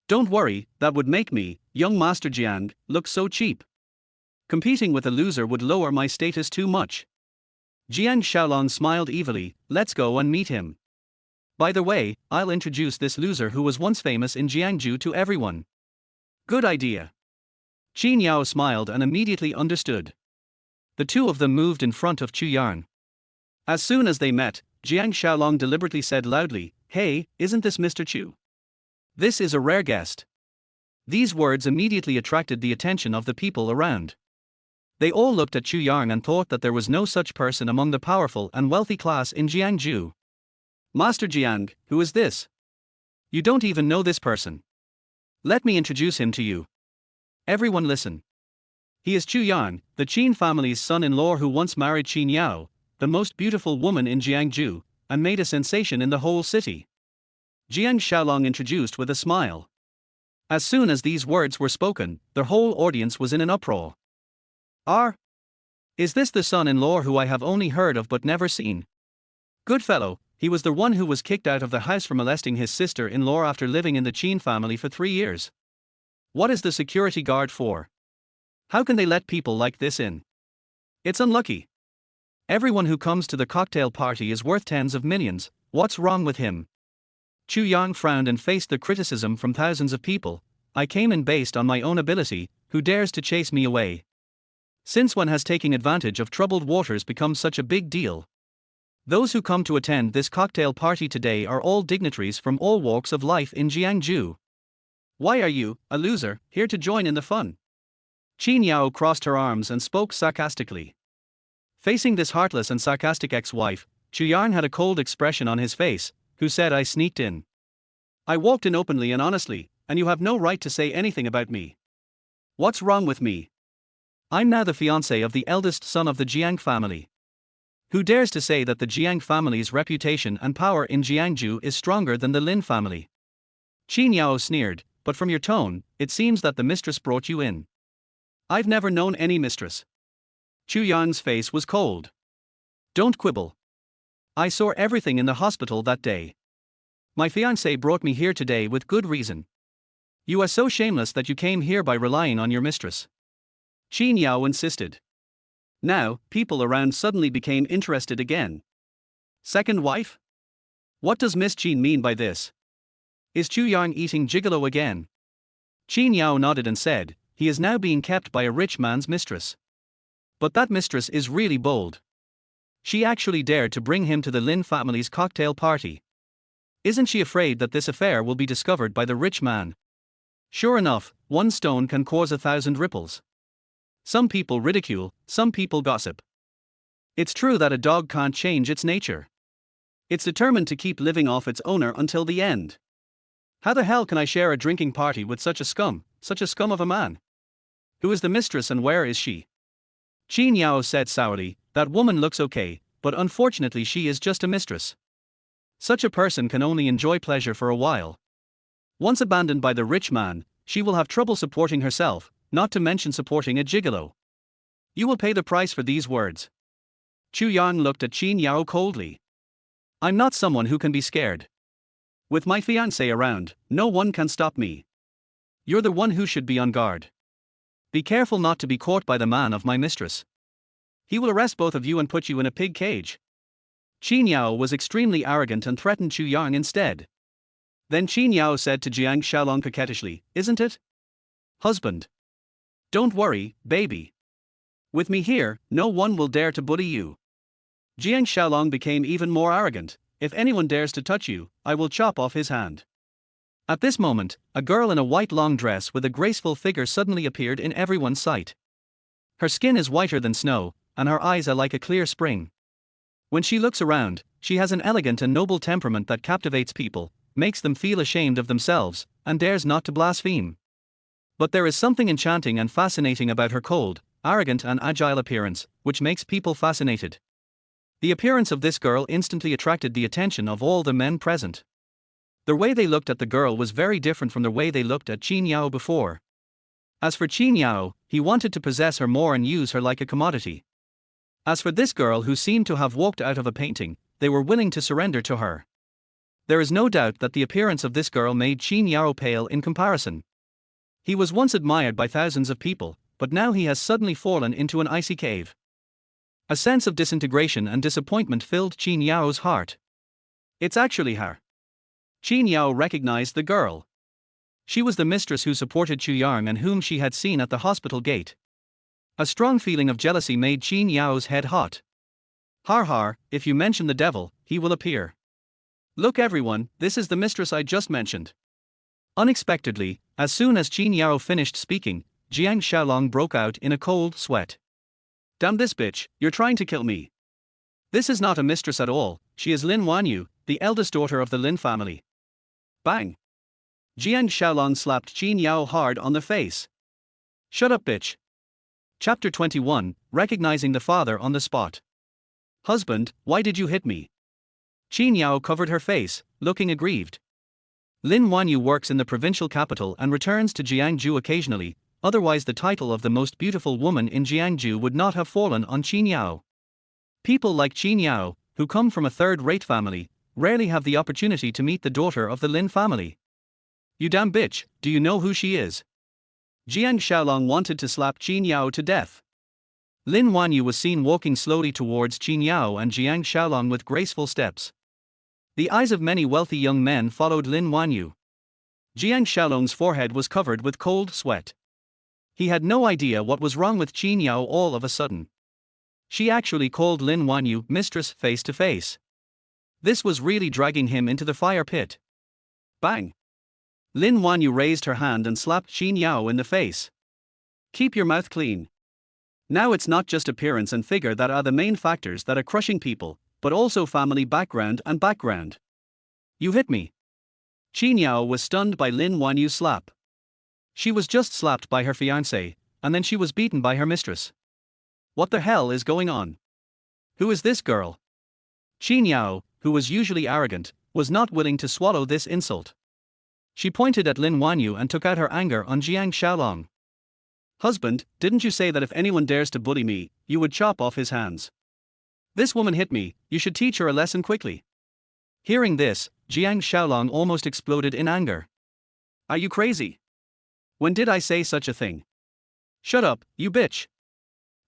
"Don't worry, that would make me, young Master Jiang, look so cheap. Competing with a loser would lower my status too much." Jiang Xiaolong smiled evilly, "Let's go and meet him. By the way, I'll introduce this loser who was once famous in Jiangsu to everyone." "Good idea." Qin Yao smiled and immediately understood. The two of them moved in front of Chu Yang. As soon as they met, Jiang Xiaolong deliberately said loudly, "Hey, isn't this Mr. Chu? This is a rare guest." These words immediately attracted the attention of the people around. They all looked at Chu Yang and thought that there was no such person among the powerful and wealthy class in Jiangsu. "Master Jiang, who is this? You don't even know this person. Let me introduce him to you. Everyone listen. He is Chu Yang, the Qin family's son-in-law who once married Qin Yao, the most beautiful woman in Jiangsu, and made a sensation in the whole city." Jiang Xiaolong introduced with a smile. As soon as these words were spoken, the whole audience was in an uproar. Is this the son-in-law who I have only heard of but never seen? Good fellow, he was the one who was kicked out of the house for molesting his sister-in-law after living in the Qin family for 3 years. What is the security guard for? How can they let people like this in? It's unlucky. Everyone who comes to the cocktail party is worth tens of millions, what's wrong with him?" Chu Yang frowned and faced the criticism from thousands of people. "I came in based on my own ability, who dares to chase me away? Since when has taking advantage of troubled waters become such a big deal? Those who come to attend this cocktail party today are all dignitaries from all walks of life in Jiangsu. Why are you, a loser, here to join in the fun?" Qin Yao crossed her arms and spoke sarcastically. Facing this heartless and sarcastic ex-wife, Chu Yang had a cold expression on his face, who said, "I sneaked in. I walked in openly and honestly, and you have no right to say anything about me. What's wrong with me? I'm now the fiancé of the eldest son of the Jiang family. Who dares to say that the Jiang family's reputation and power in Jiangsu is stronger than the Lin family?" Qin Yao sneered, "But from your tone, it seems that the mistress brought you in." "I've never known any mistress." Chu Yang's face was cold. "Don't quibble. I saw everything in the hospital that day. My fiancé brought me here today with good reason. You are so shameless that you came here by relying on your mistress." Qin Yao insisted. Now, people around suddenly became interested again. Second wife? What does Miss Qin mean by this? Is Chu Yang eating gigolo again? Qin Yao nodded and said, "He is now being kept by a rich man's mistress. But that mistress is really bold. She actually dared to bring him to the Lin family's cocktail party. Isn't she afraid that this affair will be discovered by the rich man? Sure enough, one stone can cause 1,000 ripples. Some people ridicule, some people gossip. It's true that a dog can't change its nature. It's determined to keep living off its owner until the end. How the hell can I share a drinking party with such a scum of a man? Who is the mistress and where is she? Qin Yao said sourly, that woman looks okay, but unfortunately she is just a mistress. Such a person can only enjoy pleasure for a while. Once abandoned by the rich man, she will have trouble supporting herself, not to mention supporting a gigolo. You will pay the price for these words. Chu Yang looked at Qin Yao coldly. I'm not someone who can be scared. With my fiancé around, no one can stop me. You're the one who should be on guard. Be careful not to be caught by the man of my mistress. He will arrest both of you and put you in a pig cage. Qin Yao was extremely arrogant and threatened Chu Yang instead. Then Qin Yao said to Jiang Xiaolong coquettishly, isn't it? Husband. Don't worry, baby. With me here, no one will dare to bully you. Jiang Xiaolong became even more arrogant. If anyone dares to touch you, I will chop off his hand. At this moment, a girl in a white long dress with a graceful figure suddenly appeared in everyone's sight. Her skin is whiter than snow, and her eyes are like a clear spring. When she looks around, she has an elegant and noble temperament that captivates people, makes them feel ashamed of themselves, and dares not to blaspheme. But there is something enchanting and fascinating about her cold, arrogant and agile appearance, which makes people fascinated. The appearance of this girl instantly attracted the attention of all the men present. The way they looked at the girl was very different from the way they looked at Qin Yao before. As for Qin Yao, he wanted to possess her more and use her like a commodity. As for this girl who seemed to have walked out of a painting, they were willing to surrender to her. There is no doubt that the appearance of this girl made Qin Yao pale in comparison. He was once admired by thousands of people, but now he has suddenly fallen into an icy cave. A sense of disintegration and disappointment filled Qin Yao's heart. It's actually her. Qin Yao recognized the girl. She was the mistress who supported Chu Yang and whom she had seen at the hospital gate. A strong feeling of jealousy made Qin Yao's head hot. Har har, if you mention the devil, he will appear. Look everyone, this is the mistress I just mentioned. Unexpectedly, as soon as Qin Yao finished speaking, Jiang Xiaolong broke out in a cold sweat. Damn this bitch, you're trying to kill me. This is not a mistress at all, she is Lin Wanyu, the eldest daughter of the Lin family. Bang! Jiang Xiaolong slapped Qin Yao hard on the face. Shut up bitch. Chapter 21, Recognizing the Father on the Spot. Husband, why did you hit me? Qin Yao covered her face, looking aggrieved. Lin Wanyu works in the provincial capital and returns to Jiangju occasionally, otherwise the title of the most beautiful woman in Jiangju would not have fallen on Qin Yao. People like Qin Yao, who come from a third-rate family, rarely have the opportunity to meet the daughter of the Lin family. You damn bitch, do you know who she is? Jiang Xiaolong wanted to slap Qin Yao to death. Lin Wanyu was seen walking slowly towards Qin Yao and Jiang Xiaolong with graceful steps. The eyes of many wealthy young men followed Lin Wanyu. Jiang Xiaolong's forehead was covered with cold sweat. He had no idea what was wrong with Qin Yao all of a sudden. She actually called Lin Wanyu mistress face to face. This was really dragging him into the fire pit. Bang! Lin Wanyu raised her hand and slapped Qin Yao in the face. Keep your mouth clean. Now it's not just appearance and figure that are the main factors that are crushing people, but also family background and background. You hit me. Qin Yao was stunned by Lin Wanyu's slap. She was just slapped by her fiancé, and then she was beaten by her mistress. What the hell is going on? Who is this girl? Qin Yao, who was usually arrogant, was not willing to swallow this insult. She pointed at Lin Wanyu and took out her anger on Jiang Xiaolong. Husband, didn't you say that if anyone dares to bully me, you would chop off his hands? This woman hit me, you should teach her a lesson quickly. Hearing this, Jiang Xiaolong almost exploded in anger. Are you crazy? When did I say such a thing? Shut up, you bitch.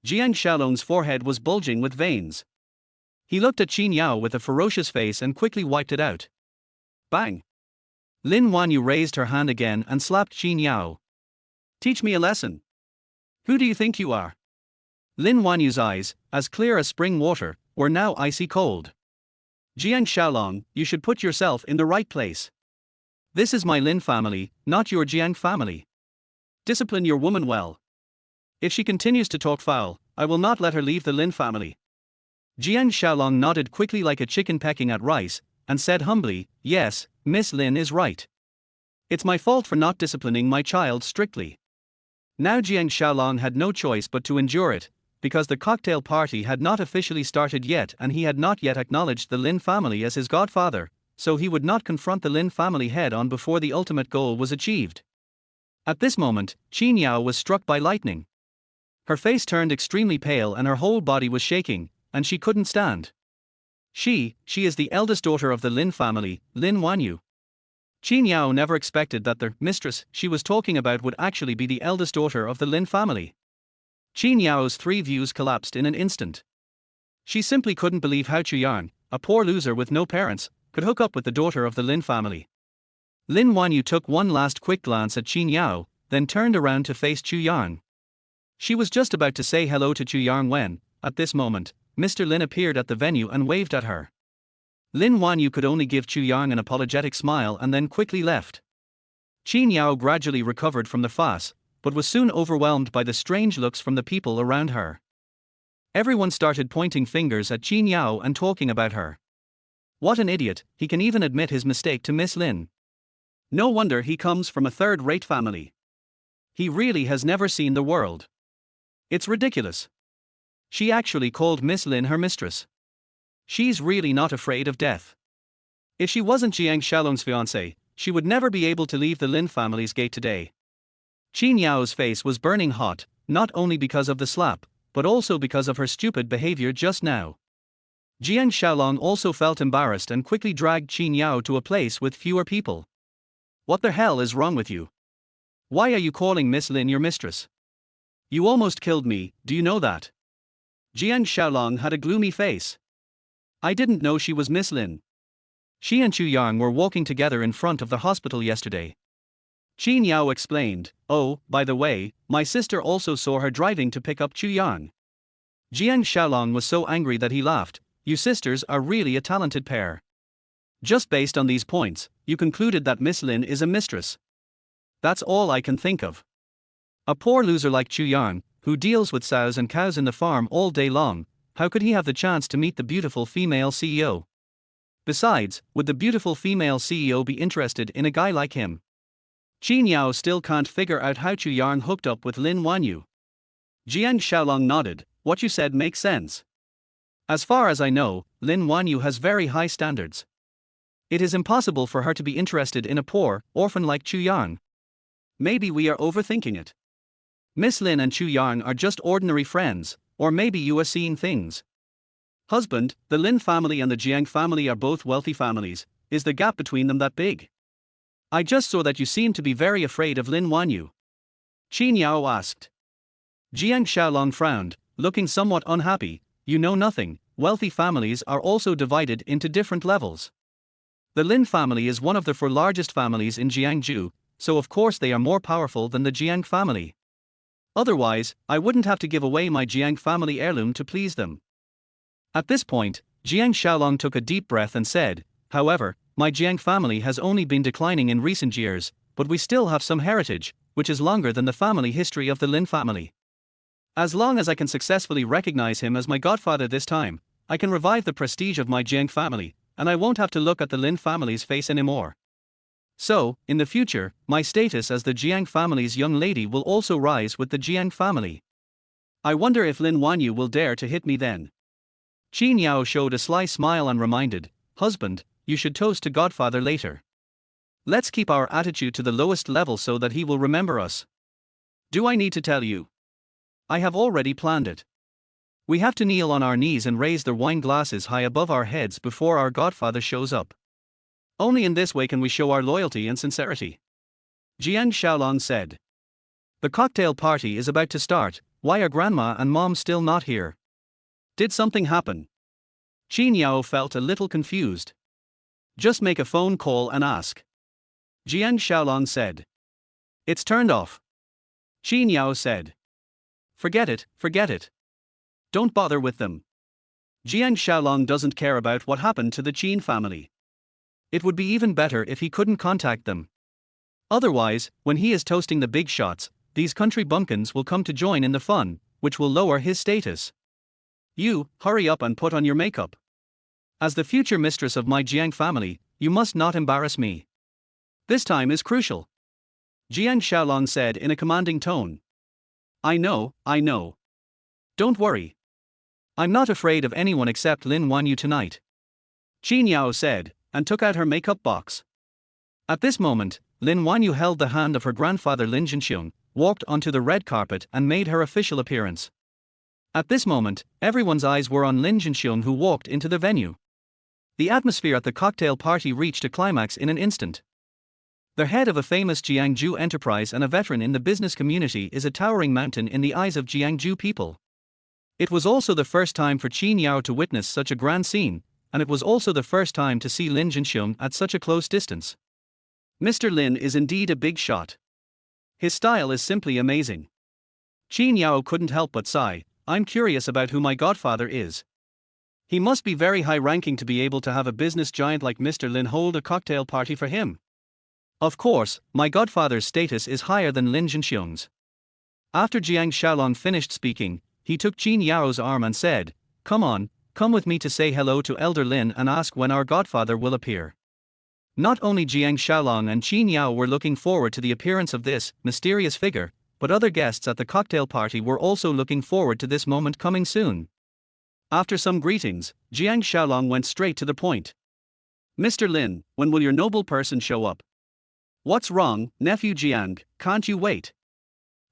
Jiang Xiaolong's forehead was bulging with veins. He looked at Qin Yao with a ferocious face and quickly wiped it out. Bang! Lin Wanyu raised her hand again and slapped Qin Yao. Teach me a lesson. Who do you think you are? Lin Wanyu's eyes, as clear as spring water, were now icy cold. Jiang Xiaolong, you should put yourself in the right place. This is my Lin family, not your Jiang family. Discipline your woman well. If she continues to talk foul, I will not let her leave the Lin family. Jiang Xiaolong nodded quickly like a chicken pecking at rice, and said humbly, yes, Miss Lin is right. It's my fault for not disciplining my child strictly. Now Jiang Xiaolong had no choice but to endure it, because the cocktail party had not officially started yet and he had not yet acknowledged the Lin family as his godfather, so he would not confront the Lin family head-on before the ultimate goal was achieved. At this moment, Qin Yao was struck by lightning. Her face turned extremely pale and her whole body was shaking, and she couldn't stand. She is the eldest daughter of the Lin family, Lin Wanyu. Qin Yao never expected that the mistress she was talking about would actually be the eldest daughter of the Lin family. Qin Yao's three views collapsed in an instant. She simply couldn't believe how Chu Yang, a poor loser with no parents, could hook up with the daughter of the Lin family. Lin Wanyu took one last quick glance at Qin Yao, then turned around to face Chu Yang. She was just about to say hello to Chu Yang when, at this moment, Mr. Lin appeared at the venue and waved at her. Lin Wanyu could only give Chu Yang an apologetic smile and then quickly left. Qin Yao gradually recovered from the fuss, but was soon overwhelmed by the strange looks from the people around her. Everyone started pointing fingers at Qin Yao and talking about her. What an idiot, he can even admit his mistake to Miss Lin. No wonder he comes from a third-rate family. He really has never seen the world. It's ridiculous. She actually called Miss Lin her mistress. She's really not afraid of death. If she wasn't Jiang Xiaolong's fiancée, she would never be able to leave the Lin family's gate today. Qin Yao's face was burning hot, not only because of the slap, but also because of her stupid behavior just now. Jiang Xiaolong also felt embarrassed and quickly dragged Qin Yao to a place with fewer people. What the hell is wrong with you? Why are you calling Miss Lin your mistress? You almost killed me, do you know that? Jiang Xiaolong had a gloomy face. I didn't know she was Miss Lin. She and Chu Yang were walking together in front of the hospital yesterday. Qin Yao explained, oh, by the way, my sister also saw her driving to pick up Chu Yang. Jiang Xiaolong was so angry that he laughed, you sisters are really a talented pair. Just based on these points, you concluded that Miss Lin is a mistress. That's all I can think of. A poor loser like Chu Yang, who deals with sows and cows in the farm all day long, how could he have the chance to meet the beautiful female CEO? Besides, would the beautiful female CEO be interested in a guy like him? Qin Yao still can't figure out how Chu Yang hooked up with Lin Wanyu. Jiang Xiaolong nodded, what you said makes sense. As far as I know, Lin Wanyu has very high standards. It is impossible for her to be interested in a poor orphan like Chu Yang. Maybe we are overthinking it. Miss Lin and Chu Yang are just ordinary friends, or maybe you are seeing things. Husband, the Lin family and the Jiang family are both wealthy families, is the gap between them that big? I just saw that you seem to be very afraid of Lin Wanyu. Qin Yao asked. Jiang Xiaolong frowned, looking somewhat unhappy, you know nothing, wealthy families are also divided into different levels. The Lin family is one of the four largest families in Jiangsu, so of course they are more powerful than the Jiang family. Otherwise, I wouldn't have to give away my Jiang family heirloom to please them. At this point, Jiang Xiaolong took a deep breath and said, however, my Jiang family has only been declining in recent years, but we still have some heritage, which is longer than the family history of the Lin family. As long as I can successfully recognize him as my godfather this time, I can revive the prestige of my Jiang family, and I won't have to look at the Lin family's face anymore. So, in the future, my status as the Jiang family's young lady will also rise with the Jiang family. I wonder if Lin Wanyu will dare to hit me then. Qin Yao showed a sly smile and reminded, husband, you should toast to Godfather later. Let's keep our attitude to the lowest level so that he will remember us. Do I need to tell you? I have already planned it. We have to kneel on our knees and raise the wine glasses high above our heads before our Godfather shows up. Only in this way can we show our loyalty and sincerity. Jiang Xiaolong said. The cocktail party is about to start, why are grandma and mom still not here? Did something happen? Qin Yao felt a little confused. Just make a phone call and ask. Jiang Xiaolong said. It's turned off. Qin Yao said. Forget it. Don't bother with them. Jiang Xiaolong doesn't care about what happened to the Qin family. It would be even better if he couldn't contact them. Otherwise, when he is toasting the big shots, these country bumpkins will come to join in the fun, which will lower his status. You, hurry up and put on your makeup. As the future mistress of my Jiang family, you must not embarrass me. This time is crucial. Jiang Xiaolong said in a commanding tone. I know. Don't worry. I'm not afraid of anyone except Lin Wanyu tonight. Qin Yao said, and took out her makeup box. At this moment, Lin Wanyu held the hand of her grandfather Lin Jinxiong, walked onto the red carpet and made her official appearance. At this moment, everyone's eyes were on Lin Jinxiong, who walked into the venue. The atmosphere at the cocktail party reached a climax in an instant. The head of a famous Jiangju enterprise and a veteran in the business community is a towering mountain in the eyes of Jiangju people. It was also the first time for Qin Yao to witness such a grand scene, and it was also the first time to see Lin Jinxiong at such a close distance. Mr. Lin is indeed a big shot. His style is simply amazing. Qin Yao couldn't help but sigh. I'm curious about who my godfather is. He must be very high-ranking to be able to have a business giant like Mr. Lin hold a cocktail party for him. Of course, my godfather's status is higher than Lin Jinxiong's. After Jiang Xiaolong finished speaking, he took Qin Yao's arm and said, come with me to say hello to Elder Lin and ask when our godfather will appear. Not only Jiang Xiaolong and Qin Yao were looking forward to the appearance of this mysterious figure, but other guests at the cocktail party were also looking forward to this moment coming soon. After some greetings, Jiang Xiaolong went straight to the point. Mr. Lin, when will your noble person show up? What's wrong, nephew Jiang, can't you wait?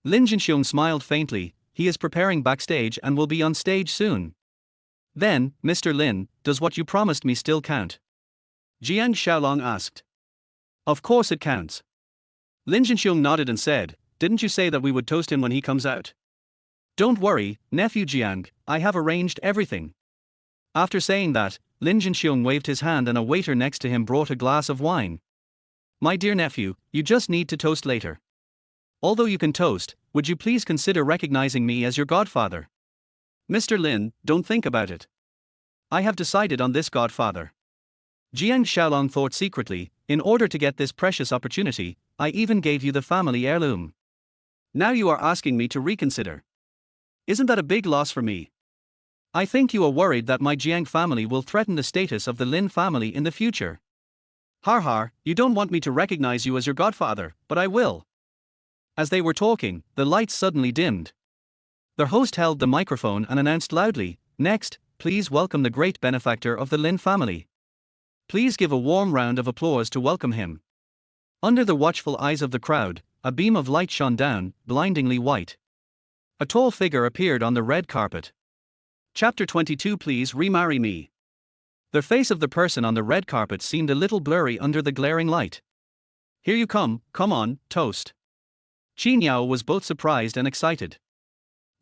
Lin Jinxiong smiled faintly. He is preparing backstage and will be on stage soon. Then, Mr. Lin, does what you promised me still count? Jiang Xiaolong asked. Of course it counts. Lin Jinxiong nodded and said, didn't you say that we would toast him when he comes out? Don't worry, nephew Jiang, I have arranged everything. After saying that, Lin Jinxiong waved his hand and a waiter next to him brought a glass of wine. My dear nephew, you just need to toast later. Although you can toast, would you please consider recognizing me as your godfather? Mr. Lin, don't think about it. I have decided on this godfather. Jiang Xiaolong thought secretly, in order to get this precious opportunity, I even gave you the family heirloom. Now you are asking me to reconsider. Isn't that a big loss for me? I think you are worried that my Jiang family will threaten the status of the Lin family in the future. Har, you don't want me to recognize you as your godfather, but I will. As they were talking, the lights suddenly dimmed. Their host held the microphone and announced loudly, next, please welcome the great benefactor of the Lin family. Please give a warm round of applause to welcome him. Under the watchful eyes of the crowd, a beam of light shone down, blindingly white. A tall figure appeared on the red carpet. Chapter 22. Please remarry me. The face of the person on the red carpet seemed a little blurry under the glaring light. Here you come on, toast. Qin Yao was both surprised and excited.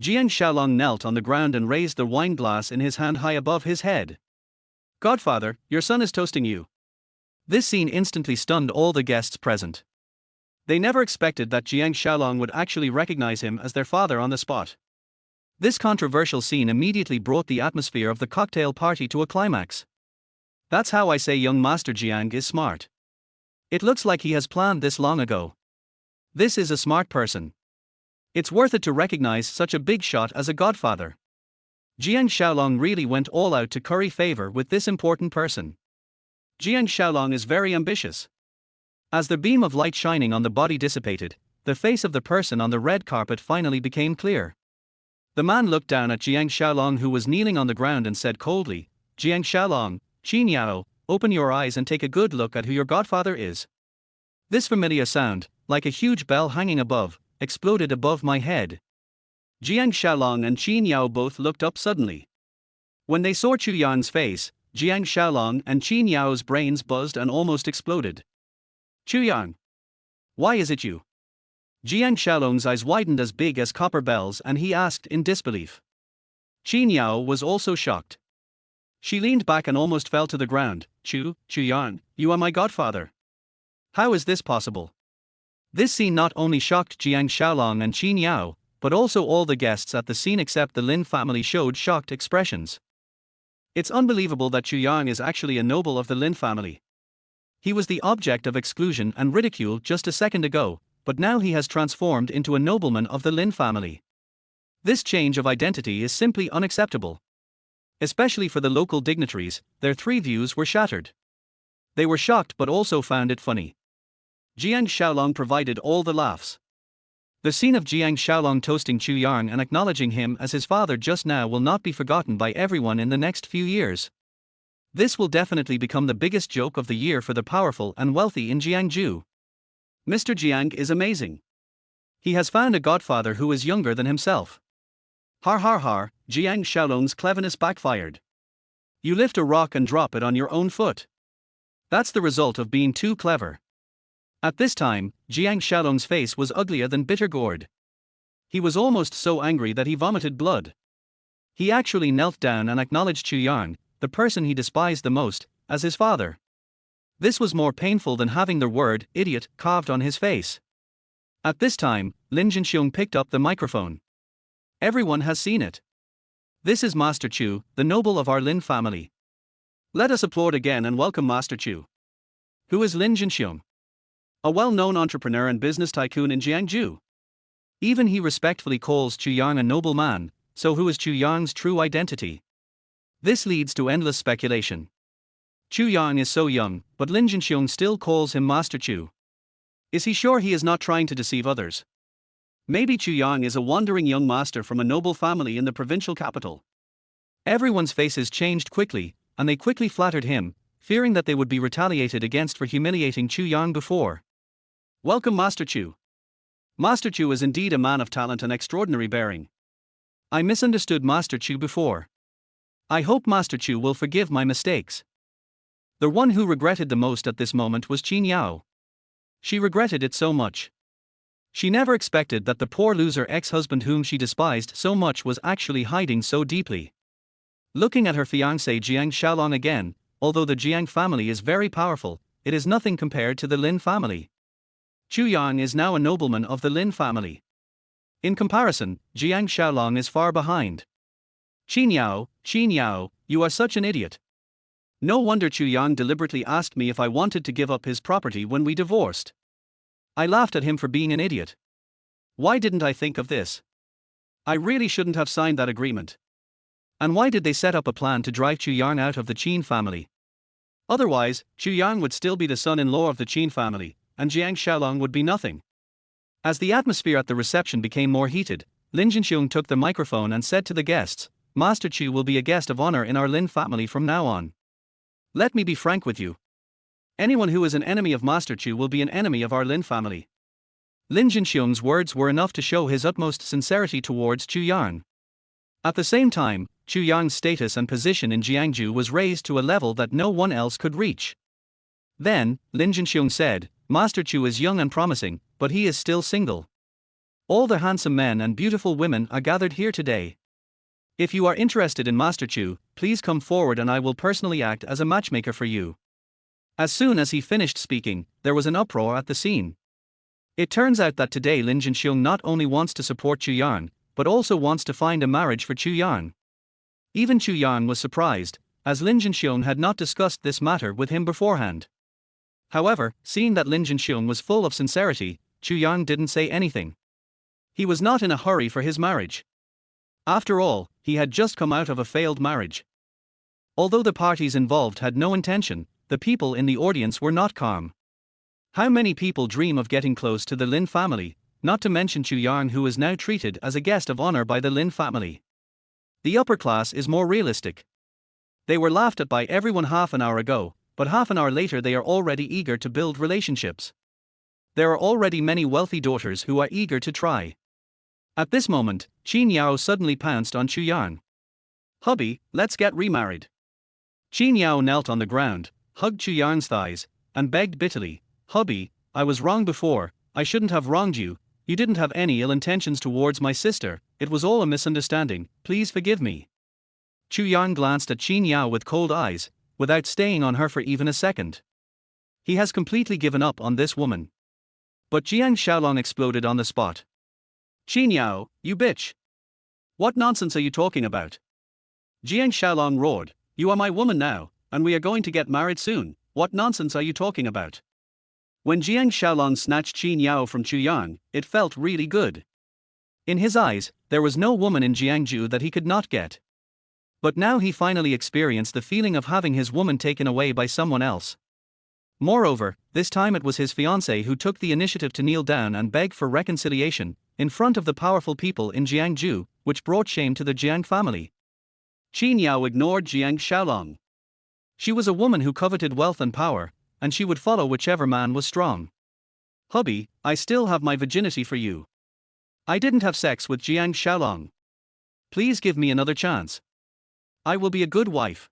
Jiang Xiaolong knelt on the ground and raised the wine glass in his hand high above his head. Godfather, your son is toasting you. This scene instantly stunned all the guests present. They never expected that Jiang Xiaolong would actually recognize him as their father on the spot. This controversial scene immediately brought the atmosphere of the cocktail party to a climax. That's how I say young Master Jiang is smart. It looks like he has planned this long ago. This is a smart person. It's worth it to recognize such a big shot as a godfather. Jiang Xiaolong really went all out to curry favor with this important person. Jiang Xiaolong is very ambitious. As the beam of light shining on the body dissipated, the face of the person on the red carpet finally became clear. The man looked down at Jiang Xiaolong, who was kneeling on the ground, and said coldly, Jiang Xiaolong, Qin Yao, open your eyes and take a good look at who your godfather is. This familiar sound, like a huge bell hanging above, exploded above my head. Jiang Xiaolong and Qin Yao both looked up suddenly. When they saw Chu Yang's face, Jiang Xiaolong and Qin Yao's brains buzzed and almost exploded. Chu Yang. Why is it you? Jiang Xiaolong's eyes widened as big as copper bells and he asked in disbelief. Qin Yao was also shocked. She leaned back and almost fell to the ground. Chu Yang, you are my godfather. How is this possible? This scene not only shocked Jiang Xiaolong and Qin Yao, but also all the guests at the scene except the Lin family showed shocked expressions. It's unbelievable that Chu Yang is actually a noble of the Lin family. He was the object of exclusion and ridicule just a second ago, but now he has transformed into a nobleman of the Lin family. This change of identity is simply unacceptable. Especially for the local dignitaries, their three views were shattered. They were shocked but also found it funny. Jiang Xiaolong provided all the laughs. The scene of Jiang Xiaolong toasting Chu Yang and acknowledging him as his father just now will not be forgotten by everyone in the next few years. This will definitely become the biggest joke of the year for the powerful and wealthy in Jiangju. Mr. Jiang is amazing. He has found a godfather who is younger than himself. Har har har, Jiang Xiaolong's cleverness backfired. You lift a rock and drop it on your own foot. That's the result of being too clever. At this time, Jiang Xiaolong's face was uglier than bitter gourd. He was almost so angry that he vomited blood. He actually knelt down and acknowledged Chu Yang, the person he despised the most, as his father. This was more painful than having the word idiot carved on his face. At this time, Lin Jinxiong picked up the microphone. Everyone has seen it. This is Master Chu, the noble of our Lin family. Let us applaud again and welcome Master Chu. Who is Lin Jinxiong? A well-known entrepreneur and business tycoon in Jiangju. Even he respectfully calls Chu Yang a noble man, so who is Chu Yang's true identity? This leads to endless speculation. Chu Yang is so young, but Lin Jinxiong still calls him Master Chu. Is he sure he is not trying to deceive others? Maybe Chu Yang is a wandering young master from a noble family in the provincial capital. Everyone's faces changed quickly, and they quickly flattered him, fearing that they would be retaliated against for humiliating Chu Yang before. Welcome Master Chu. Master Chu is indeed a man of talent and extraordinary bearing. I misunderstood Master Chu before. I hope Master Chu will forgive my mistakes. The one who regretted the most at this moment was Qin Yao. She regretted it so much. She never expected that the poor loser ex-husband whom she despised so much was actually hiding so deeply. Looking at her fiancé Jiang Xiaolong again, although the Jiang family is very powerful, it is nothing compared to the Lin family. Chu Yang is now a nobleman of the Lin family. In comparison, Jiang Xiaolong is far behind. Qin Yao, you are such an idiot. No wonder Chu Yang deliberately asked me if I wanted to give up his property when we divorced. I laughed at him for being an idiot. Why didn't I think of this? I really shouldn't have signed that agreement. And why did they set up a plan to drive Chu Yang out of the Qin family? Otherwise, Chu Yang would still be the son-in-law of the Qin family, and Jiang Xiaolong would be nothing. As the atmosphere at the reception became more heated, Lin Jinxiong took the microphone and said to the guests, Master Chu will be a guest of honor in our Lin family from now on. Let me be frank with you. Anyone who is an enemy of Master Chu will be an enemy of our Lin family. Lin Jinxiong's words were enough to show his utmost sincerity towards Chu Yang. At the same time, Chu Yang's status and position in Jiangju was raised to a level that no one else could reach. Then, Lin Jinxiong said, Master Chu is young and promising, but he is still single. All the handsome men and beautiful women are gathered here today. If you are interested in Master Chu, please come forward and I will personally act as a matchmaker for you. As soon as he finished speaking, there was an uproar at the scene. It turns out that today Lin Jinxiong not only wants to support Chu Yang, but also wants to find a marriage for Chu Yang. Even Chu Yang was surprised, as Lin Jinxiong had not discussed this matter with him beforehand. However, seeing that Lin Jinxiong was full of sincerity, Chu Yang didn't say anything. He was not in a hurry for his marriage. After all, he had just come out of a failed marriage. Although the parties involved had no intention, the people in the audience were not calm. How many people dream of getting close to the Lin family, not to mention Chu Yang, who is now treated as a guest of honor by the Lin family? The upper class is more realistic. They were laughed at by everyone half an hour ago, but half an hour later they are already eager to build relationships. There are already many wealthy daughters who are eager to try. At this moment, Qin Yao suddenly pounced on Chu Yang. Hubby, let's get remarried. Qin Yao knelt on the ground, hugged Chu Yang's thighs, and begged bitterly, Hubby, I was wrong before, I shouldn't have wronged you, you didn't have any ill intentions towards my sister, it was all a misunderstanding, please forgive me. Chu Yang glanced at Qin Yao with cold eyes, without staying on her for even a second. He has completely given up on this woman. But Jiang Xiaolong exploded on the spot. Qin Yao, you bitch! What nonsense are you talking about? Jiang Xiaolong roared, You are my woman now, and we are going to get married soon. What nonsense are you talking about? When Jiang Xiaolong snatched Qin Yao from Chu Yang, it felt really good. In his eyes, there was no woman in Jiangju that he could not get. But now he finally experienced the feeling of having his woman taken away by someone else. Moreover, this time it was his fiancée who took the initiative to kneel down and beg for reconciliation, in front of the powerful people in Jiangju, which brought shame to the Jiang family. Qin Yao ignored Jiang Xiaolong. She was a woman who coveted wealth and power, and she would follow whichever man was strong. Hubby, I still have my virginity for you. I didn't have sex with Jiang Xiaolong. Please give me another chance. I will be a good wife.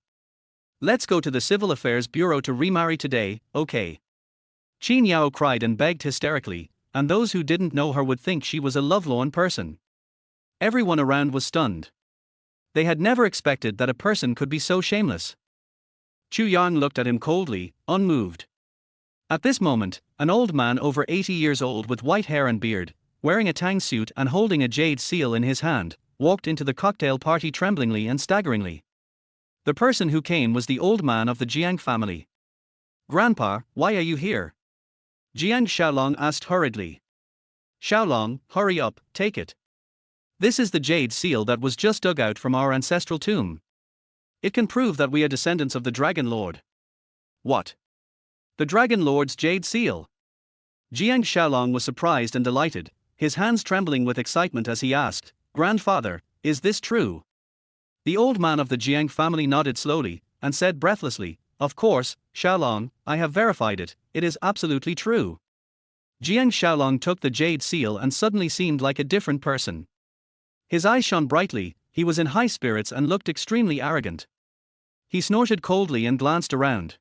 Let's go to the Civil Affairs Bureau to remarry today, okay? Qin Yao cried and begged hysterically, and those who didn't know her would think she was a lovelorn person. Everyone around was stunned. They had never expected that a person could be so shameless. Chu Yang looked at him coldly, unmoved. At this moment, an old man over 80 years old with white hair and beard, wearing a tang suit and holding a jade seal in his hand, walked into the cocktail party tremblingly and staggeringly. The person who came was the old man of the Jiang family. Grandpa, why are you here? Jiang Xiaolong asked hurriedly. Xiaolong, hurry up, take it. This is the jade seal that was just dug out from our ancestral tomb. It can prove that we are descendants of the Dragon Lord. What? The Dragon Lord's jade seal? Jiang Xiaolong was surprised and delighted, his hands trembling with excitement as he asked, Grandfather, is this true? The old man of the Jiang family nodded slowly, and said breathlessly, Of course, Xiaolong, I have verified it, it is absolutely true. Jiang Xiaolong took the jade seal and suddenly seemed like a different person. His eyes shone brightly, he was in high spirits and looked extremely arrogant. He snorted coldly and glanced around.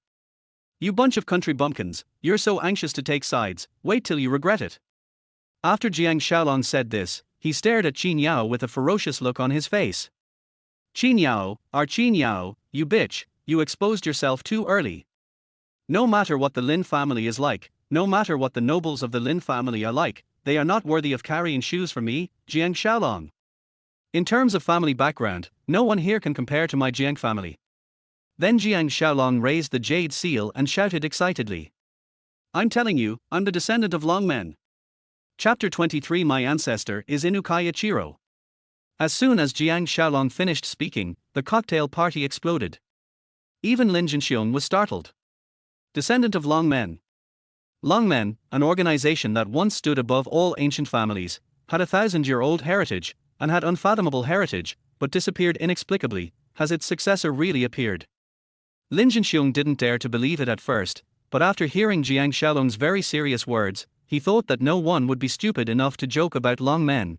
You bunch of country bumpkins, you're so anxious to take sides, wait till you regret it. After Jiang Xiaolong said this, he stared at Qin Yao with a ferocious look on his face. Qin Yao, you bitch, you exposed yourself too early. No matter what the Lin family is like, no matter what the nobles of the Lin family are like, they are not worthy of carrying shoes for me, Jiang Xiaolong. In terms of family background, no one here can compare to my Jiang family. Then Jiang Xiaolong raised the jade seal and shouted excitedly. I'm telling you, I'm the descendant of Longmen. Chapter 23 My ancestor is Inukaya Chiro. As soon as Jiang Xiaolong finished speaking, the cocktail party exploded. Even Lin Jinxiong was startled. Descendant of Longmen. Longmen, an organization that once stood above all ancient families, had a 1,000-year-old heritage, and had unfathomable heritage, but disappeared inexplicably. Has its successor really appeared? Lin Jinxiong didn't dare to believe it at first, but after hearing Jiang Xiaolong's very serious words, he thought that no one would be stupid enough to joke about Longmen.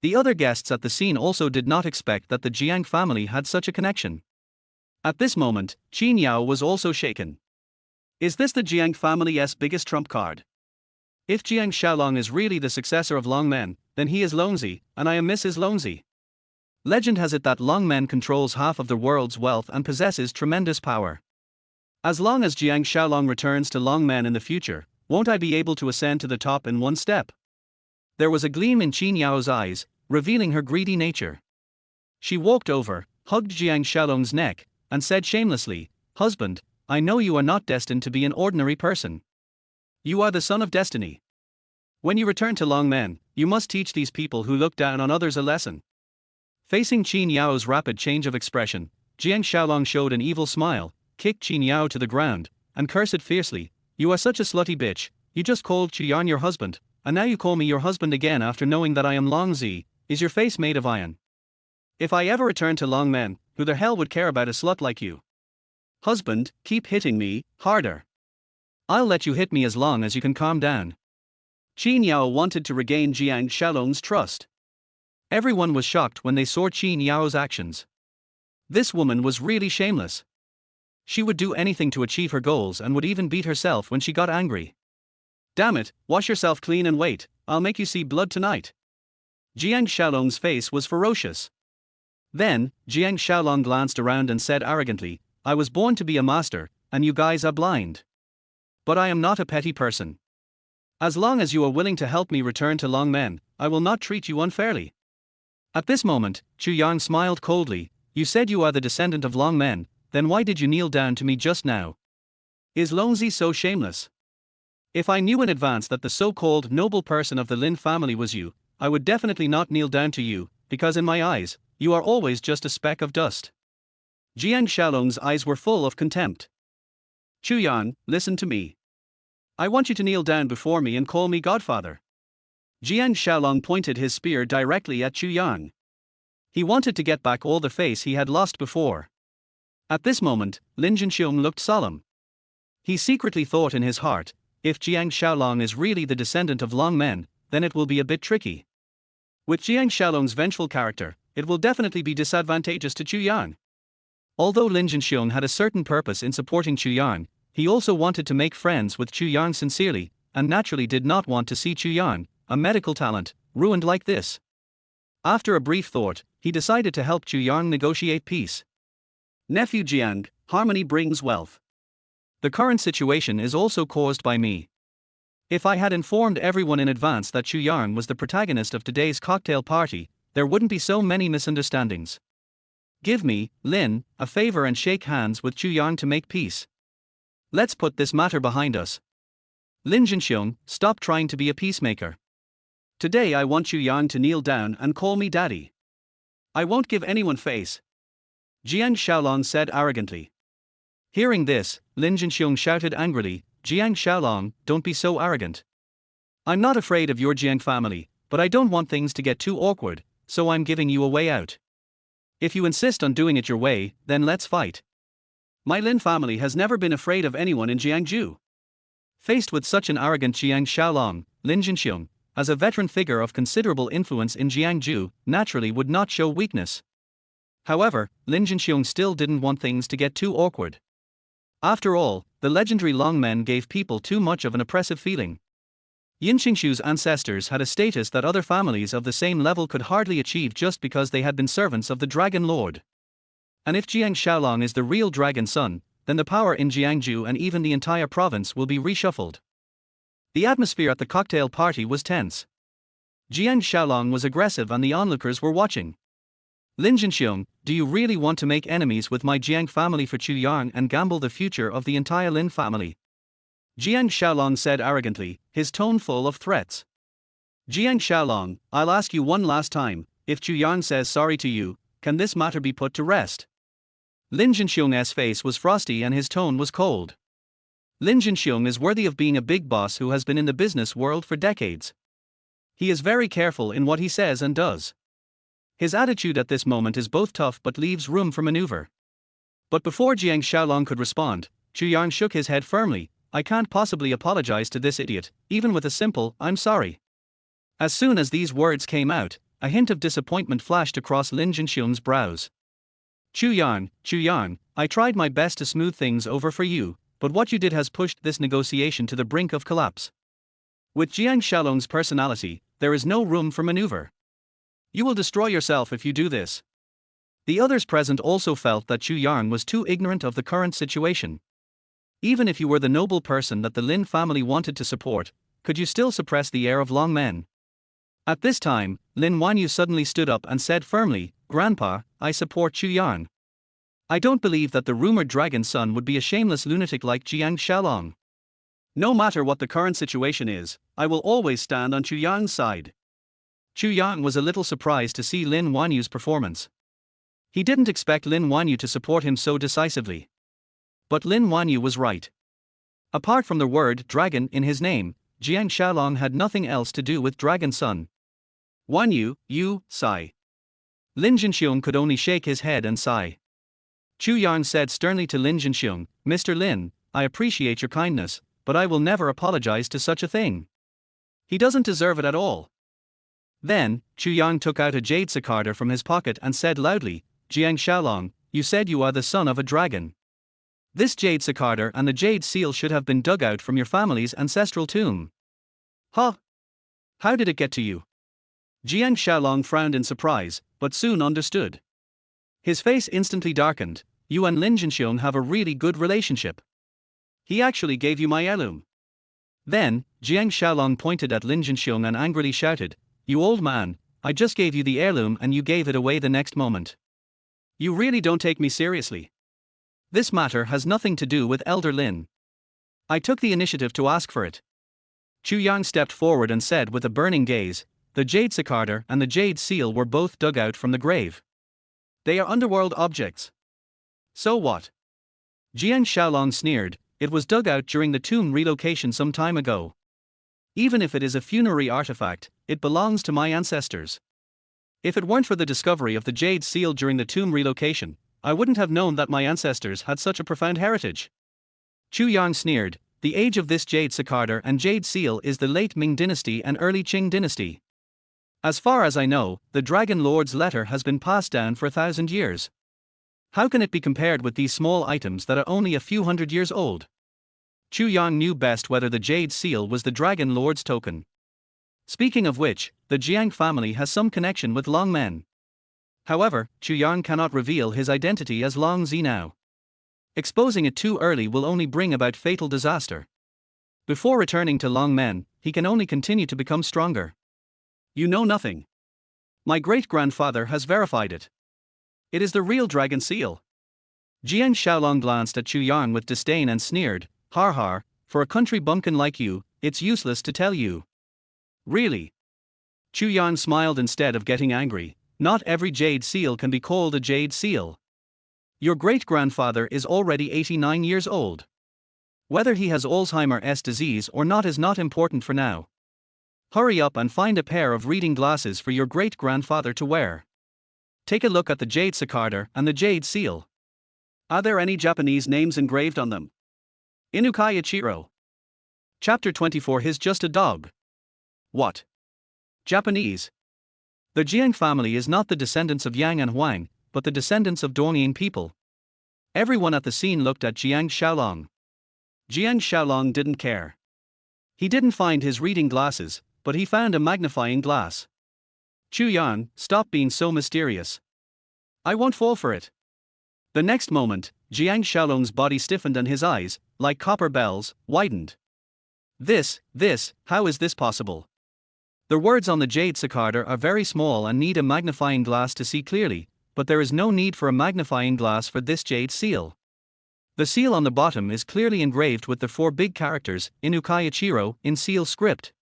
The other guests at the scene also did not expect that the Jiang family had such a connection. At this moment, Qin Yao was also shaken. Is this the Jiang family's biggest trump card? If Jiang Xiaolong is really the successor of Longmen, then he is Longzi, and I am Mrs. Longzi. Legend has it that Longmen controls half of the world's wealth and possesses tremendous power. As long as Jiang Xiaolong returns to Longmen in the future, won't I be able to ascend to the top in one step? There was a gleam in Qin Yao's eyes, revealing her greedy nature. She walked over, hugged Jiang Xiaolong's neck, and said shamelessly, Husband, I know you are not destined to be an ordinary person. You are the son of destiny. When you return to Longmen, you must teach these people who look down on others a lesson. Facing Qin Yao's rapid change of expression, Jiang Xiaolong showed an evil smile, kicked Qin Yao to the ground, and cursed fiercely, You are such a slutty bitch, you just called Chu Yang your husband, and now you call me your husband again after knowing that I am Longzi. Is your face made of iron? If I ever return to Longmen, who the hell would care about a slut like you? Husband, keep hitting me, harder. I'll let you hit me as long as you can calm down. Qin Yao wanted to regain Jiang Xiaolong's trust. Everyone was shocked when they saw Qin Yao's actions. This woman was really shameless. She would do anything to achieve her goals and would even beat herself when she got angry. Damn it, wash yourself clean and wait, I'll make you see blood tonight. Jiang Xiaolong's face was ferocious. Then, Jiang Xiaolong glanced around and said arrogantly, I was born to be a master, and you guys are blind. But I am not a petty person. As long as you are willing to help me return to Longmen, I will not treat you unfairly. At this moment, Chu Yang smiled coldly, you said you are the descendant of long men, then why did you kneel down to me just now? Is Lonzi so shameless? If I knew in advance that the so-called noble person of the Lin family was you, I would definitely not kneel down to you, because in my eyes, you are always just a speck of dust. Jiang Xiaolong's eyes were full of contempt. Chu Yang, listen to me. I want you to kneel down before me and call me godfather. Jiang Xiaolong pointed his spear directly at Chu Yang. He wanted to get back all the face he had lost before. At this moment, Lin Jinxiong looked solemn. He secretly thought in his heart, if Jiang Xiaolong is really the descendant of long men, then it will be a bit tricky. With Jiang Xiaolong's vengeful character, it will definitely be disadvantageous to Chu Yang. Although Lin Jinxiong had a certain purpose in supporting Chu Yang, he also wanted to make friends with Chu Yang sincerely, and naturally did not want to see Chu Yang, a medical talent, ruined like this. After a brief thought, he decided to help Chu Yang negotiate peace. Nephew Jiang, harmony brings wealth. The current situation is also caused by me. If I had informed everyone in advance that Chu Yang was the protagonist of today's cocktail party, there wouldn't be so many misunderstandings. Give me, Lin, a favor and shake hands with Chu Yang to make peace. Let's put this matter behind us. Lin Jinxiong, stop trying to be a peacemaker. Today I want Chu Yang to kneel down and call me daddy. I won't give anyone face. Jiang Xiaolong said arrogantly. Hearing this, Lin Jinxiong shouted angrily, Jiang Xiaolong, don't be so arrogant. I'm not afraid of your Jiang family, but I don't want things to get too awkward, so I'm giving you a way out. If you insist on doing it your way, then let's fight. My Lin family has never been afraid of anyone in Jiangju. Faced with such an arrogant Jiang Xiaolong, Lin Jinxiong, as a veteran figure of considerable influence in Jiangju, naturally would not show weakness. However, Lin Jinxiong still didn't want things to get too awkward. After all, the legendary Long Men gave people too much of an oppressive feeling. Yin Qingshu's ancestors had a status that other families of the same level could hardly achieve just because they had been servants of the Dragon Lord. And if Jiang Xiaolong is the real dragon son, then the power in Jiangju and even the entire province will be reshuffled. The atmosphere at the cocktail party was tense. Jiang Xiaolong was aggressive and the onlookers were watching. Lin Jinxiong, do you really want to make enemies with my Jiang family for Chu Yang and gamble the future of the entire Lin family? Jiang Xiaolong said arrogantly, his tone full of threats. Jiang Xiaolong, I'll ask you one last time, if Chu Yang says sorry to you, can this matter be put to rest? Lin Jinxiong's face was frosty and his tone was cold. Lin Jinxiong is worthy of being a big boss who has been in the business world for decades. He is very careful in what he says and does. His attitude at this moment is both tough but leaves room for maneuver. But before Jiang Xiaolong could respond, Chu Yang shook his head firmly, I can't possibly apologize to this idiot, even with a simple, I'm sorry. As soon as these words came out, a hint of disappointment flashed across Lin Jinxiong's brows. Chu Yang, I tried my best to smooth things over for you, but what you did has pushed this negotiation to the brink of collapse. With Jiang Xiaolong's personality, there is no room for maneuver. You will destroy yourself if you do this. The others present also felt that Chu Yang was too ignorant of the current situation. Even if you were the noble person that the Lin family wanted to support, could you still suppress the heir of Long Men? At this time, Lin Wanyu suddenly stood up and said firmly, Grandpa, I support Chu Yang. I don't believe that the rumored dragon son would be a shameless lunatic like Jiang Xiaolong. No matter what the current situation is, I will always stand on Chu Yang's side. Chu Yang was a little surprised to see Lin Wanyu's performance. He didn't expect Lin Wanyu to support him so decisively. But Lin Wanyu was right. Apart from the word dragon in his name, Jiang Xiaolong had nothing else to do with Dragon Son. Wanyu, you, sigh. Lin Jinxiong could only shake his head and sigh. Chu Yang said sternly to Lin Jinxiong, Mr. Lin, I appreciate your kindness, but I will never apologize to such a thing. He doesn't deserve it at all. Then, Chu Yang took out a jade cicada from his pocket and said loudly, Jiang Xiaolong, you said you are the son of a dragon. This jade cicada and the jade seal should have been dug out from your family's ancestral tomb. Huh? How did it get to you? Jiang Xiaolong frowned in surprise, but soon understood. His face instantly darkened. You and Lin Jinxiong have a really good relationship. He actually gave you my heirloom. Then, Jiang Xiaolong pointed at Lin Jinxiong and angrily shouted, You old man, I just gave you the heirloom and you gave it away the next moment. You really don't take me seriously. This matter has nothing to do with Elder Lin. I took the initiative to ask for it. Chu Yang stepped forward and said with a burning gaze, the jade cicada and the jade seal were both dug out from the grave. They are underworld objects. So what? Jiang Xiaolong sneered, it was dug out during the tomb relocation some time ago. Even if it is a funerary artifact, it belongs to my ancestors. If it weren't for the discovery of the jade seal during the tomb relocation, I wouldn't have known that my ancestors had such a profound heritage. Chu Yang sneered, the age of this jade cicada and jade seal is the late Ming dynasty and early Qing dynasty. As far as I know, the Dragon Lord's letter has been passed down for 1,000 years. How can it be compared with these small items that are only a few hundred years old? Chu Yang knew best whether the jade seal was the Dragon Lord's token. Speaking of which, the Jiang family has some connection with Long Men. However, Chu Yang cannot reveal his identity as Long Zi now. Exposing it too early will only bring about fatal disaster. Before returning to Long Men, he can only continue to become stronger. You know nothing. My great-grandfather has verified it. It is the real dragon seal. Jiang Xiaolong glanced at Chu Yang with disdain and sneered, har har, for a country bumpkin like you, it's useless to tell you. Really? Chu Yang smiled instead of getting angry, not every jade seal can be called a jade seal. Your great-grandfather is already 89 years old. Whether he has Alzheimer's disease or not is not important for now. Hurry up and find a pair of reading glasses for your great-grandfather to wear. Take a look at the jade cicada and the jade seal. Are there any Japanese names engraved on them? Inukai Ichiro. Chapter 24. He's just a dog. What? Japanese. The Jiang family is not the descendants of Yang and Huang, but the descendants of Dongying people. Everyone at the scene looked at Jiang Xiaolong. Jiang Xiaolong didn't care. He didn't find his reading glasses, but he found a magnifying glass. Chu Yang, stop being so mysterious. I won't fall for it. The next moment, Jiang Xiaolong's body stiffened and his eyes, like copper bells, widened. How is this possible? The words on the jade cicada are very small and need a magnifying glass to see clearly, but there is no need for a magnifying glass for this jade seal. The seal on the bottom is clearly engraved with the 4 big characters, Inukai Ichiro, in seal script.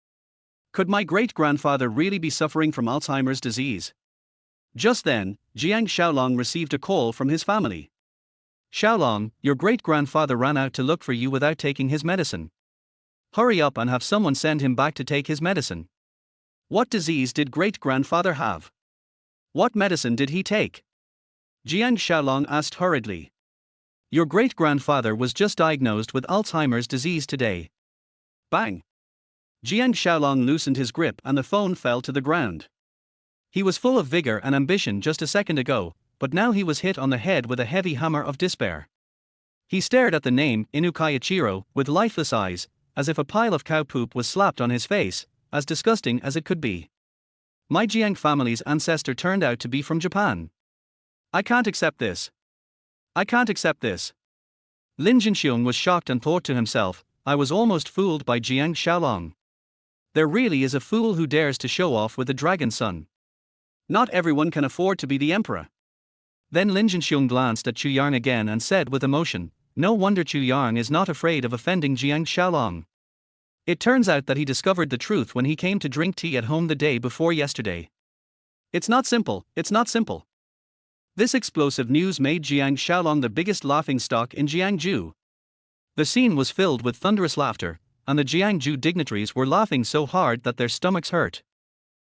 Could my great-grandfather really be suffering from Alzheimer's disease? Just then, Jiang Xiaolong received a call from his family. Xiaolong, your great-grandfather ran out to look for you without taking his medicine. Hurry up and have someone send him back to take his medicine. What disease did great-grandfather have? What medicine did he take? Jiang Xiaolong asked hurriedly. Your great-grandfather was just diagnosed with Alzheimer's disease today. Bang! Jiang Xiaolong loosened his grip and the phone fell to the ground. He was full of vigor and ambition just a second ago, but now he was hit on the head with a heavy hammer of despair. He stared at the name, Inukai Ichiro, with lifeless eyes, as if a pile of cow poop was slapped on his face, as disgusting as it could be. My Jiang family's ancestor turned out to be from Japan. I can't accept this. I can't accept this. Lin Jinxiong was shocked and thought to himself, I was almost fooled by Jiang Xiaolong. There really is a fool who dares to show off with the dragon son. Not everyone can afford to be the emperor. Then Lin Jinxiong glanced at Chu Yang again and said with emotion, no wonder Chu Yang is not afraid of offending Jiang Xiaolong. It turns out that he discovered the truth when he came to drink tea at home the day before yesterday. It's not simple, it's not simple. This explosive news made Jiang Xiaolong the biggest laughingstock in Jiangju. The scene was filled with thunderous laughter, and the Jiangju dignitaries were laughing so hard that their stomachs hurt.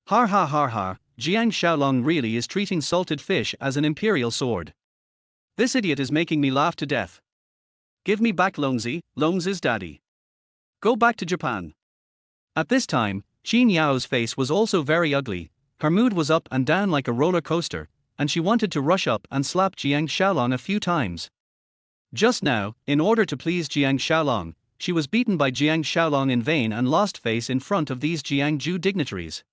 Har ha har ha, Jiang Xiaolong really is treating salted fish as an imperial sword. This idiot is making me laugh to death. Give me back Longzi, Longzi's daddy. Go back to Japan. At this time, Qin Yao's face was also very ugly, her mood was up and down like a roller coaster, and she wanted to rush up and slap Jiang Xiaolong a few times. Just now, in order to please Jiang Xiaolong, she was beaten by Jiang Xiaolong in vain and lost face in front of these Jiangju dignitaries.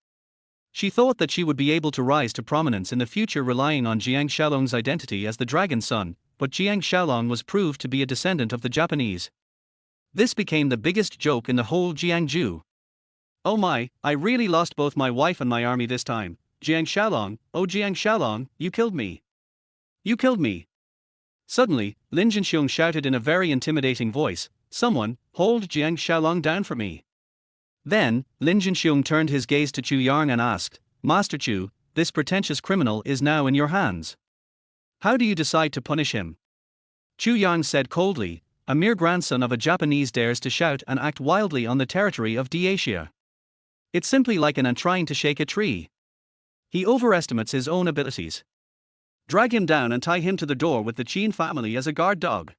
She thought that she would be able to rise to prominence in the future relying on Jiang Xiaolong's identity as the dragon son, but Jiang Xiaolong was proved to be a descendant of the Japanese. This became the biggest joke in the whole Jiangju. Oh my, I really lost both my wife and my army this time. Jiang Xiaolong, oh Jiang Xiaolong, you killed me. You killed me. Suddenly, Lin Jinxiong shouted in a very intimidating voice, "Someone, hold Jiang Xiaolong down for me." Then, Lin Jinxiong turned his gaze to Chu Yang and asked, "Master Chu, this pretentious criminal is now in your hands. How do you decide to punish him?" Chu Yang said coldly, "A mere grandson of a Japanese dares to shout and act wildly on the territory of Dacia. It's simply like an ant trying to shake a tree. He overestimates his own abilities. Drag him down and tie him to the door with the Qin family as a guard dog."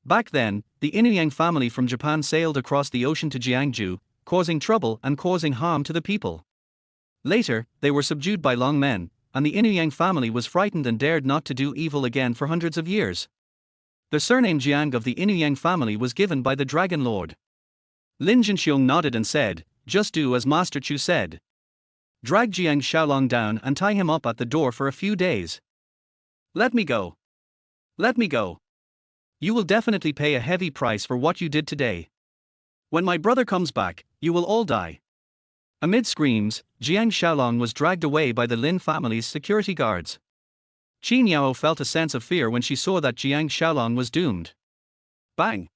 Back then, the Inuyang family from Japan sailed across the ocean to Jiangju, causing trouble and causing harm to the people. Later, they were subdued by Long men, and the Inuyang family was frightened and dared not to do evil again for hundreds of years. The surname Jiang of the Inuyang family was given by the Dragon Lord. Lin Jinxiong nodded and said, "Just do as Master Chu said. Drag Jiang Xiaolong down and tie him up at the door for a few days. Let me go. Let me go. You will definitely pay a heavy price for what you did today. When my brother comes back, you will all die." Amid screams, Jiang Xiaolong was dragged away by the Lin family's security guards. Qin Yao felt a sense of fear when she saw that Jiang Xiaolong was doomed. Bang!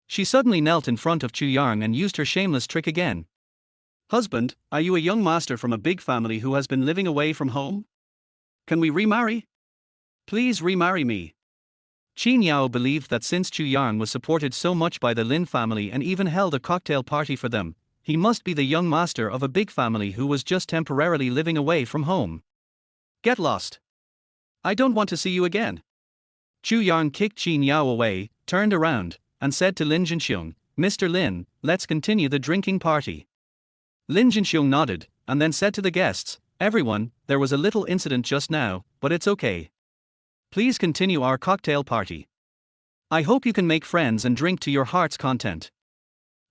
She suddenly knelt in front of Chu Yang and used her shameless trick again. "Husband, are you a young master from a big family who has been living away from home? Can we remarry? Please remarry me." Qin Yao believed that since Chu Yang was supported so much by the Lin family and even held a cocktail party for them, he must be the young master of a big family who was just temporarily living away from home. "Get lost. I don't want to see you again." Chu Yang kicked Qin Yao away, turned around, and said to Lin Jinxiong, "Mr. Lin, let's continue the drinking party." Lin Jinxiong nodded, and then said to the guests, "Everyone, there was a little incident just now, but it's okay. Please continue our cocktail party. I hope you can make friends and drink to your heart's content."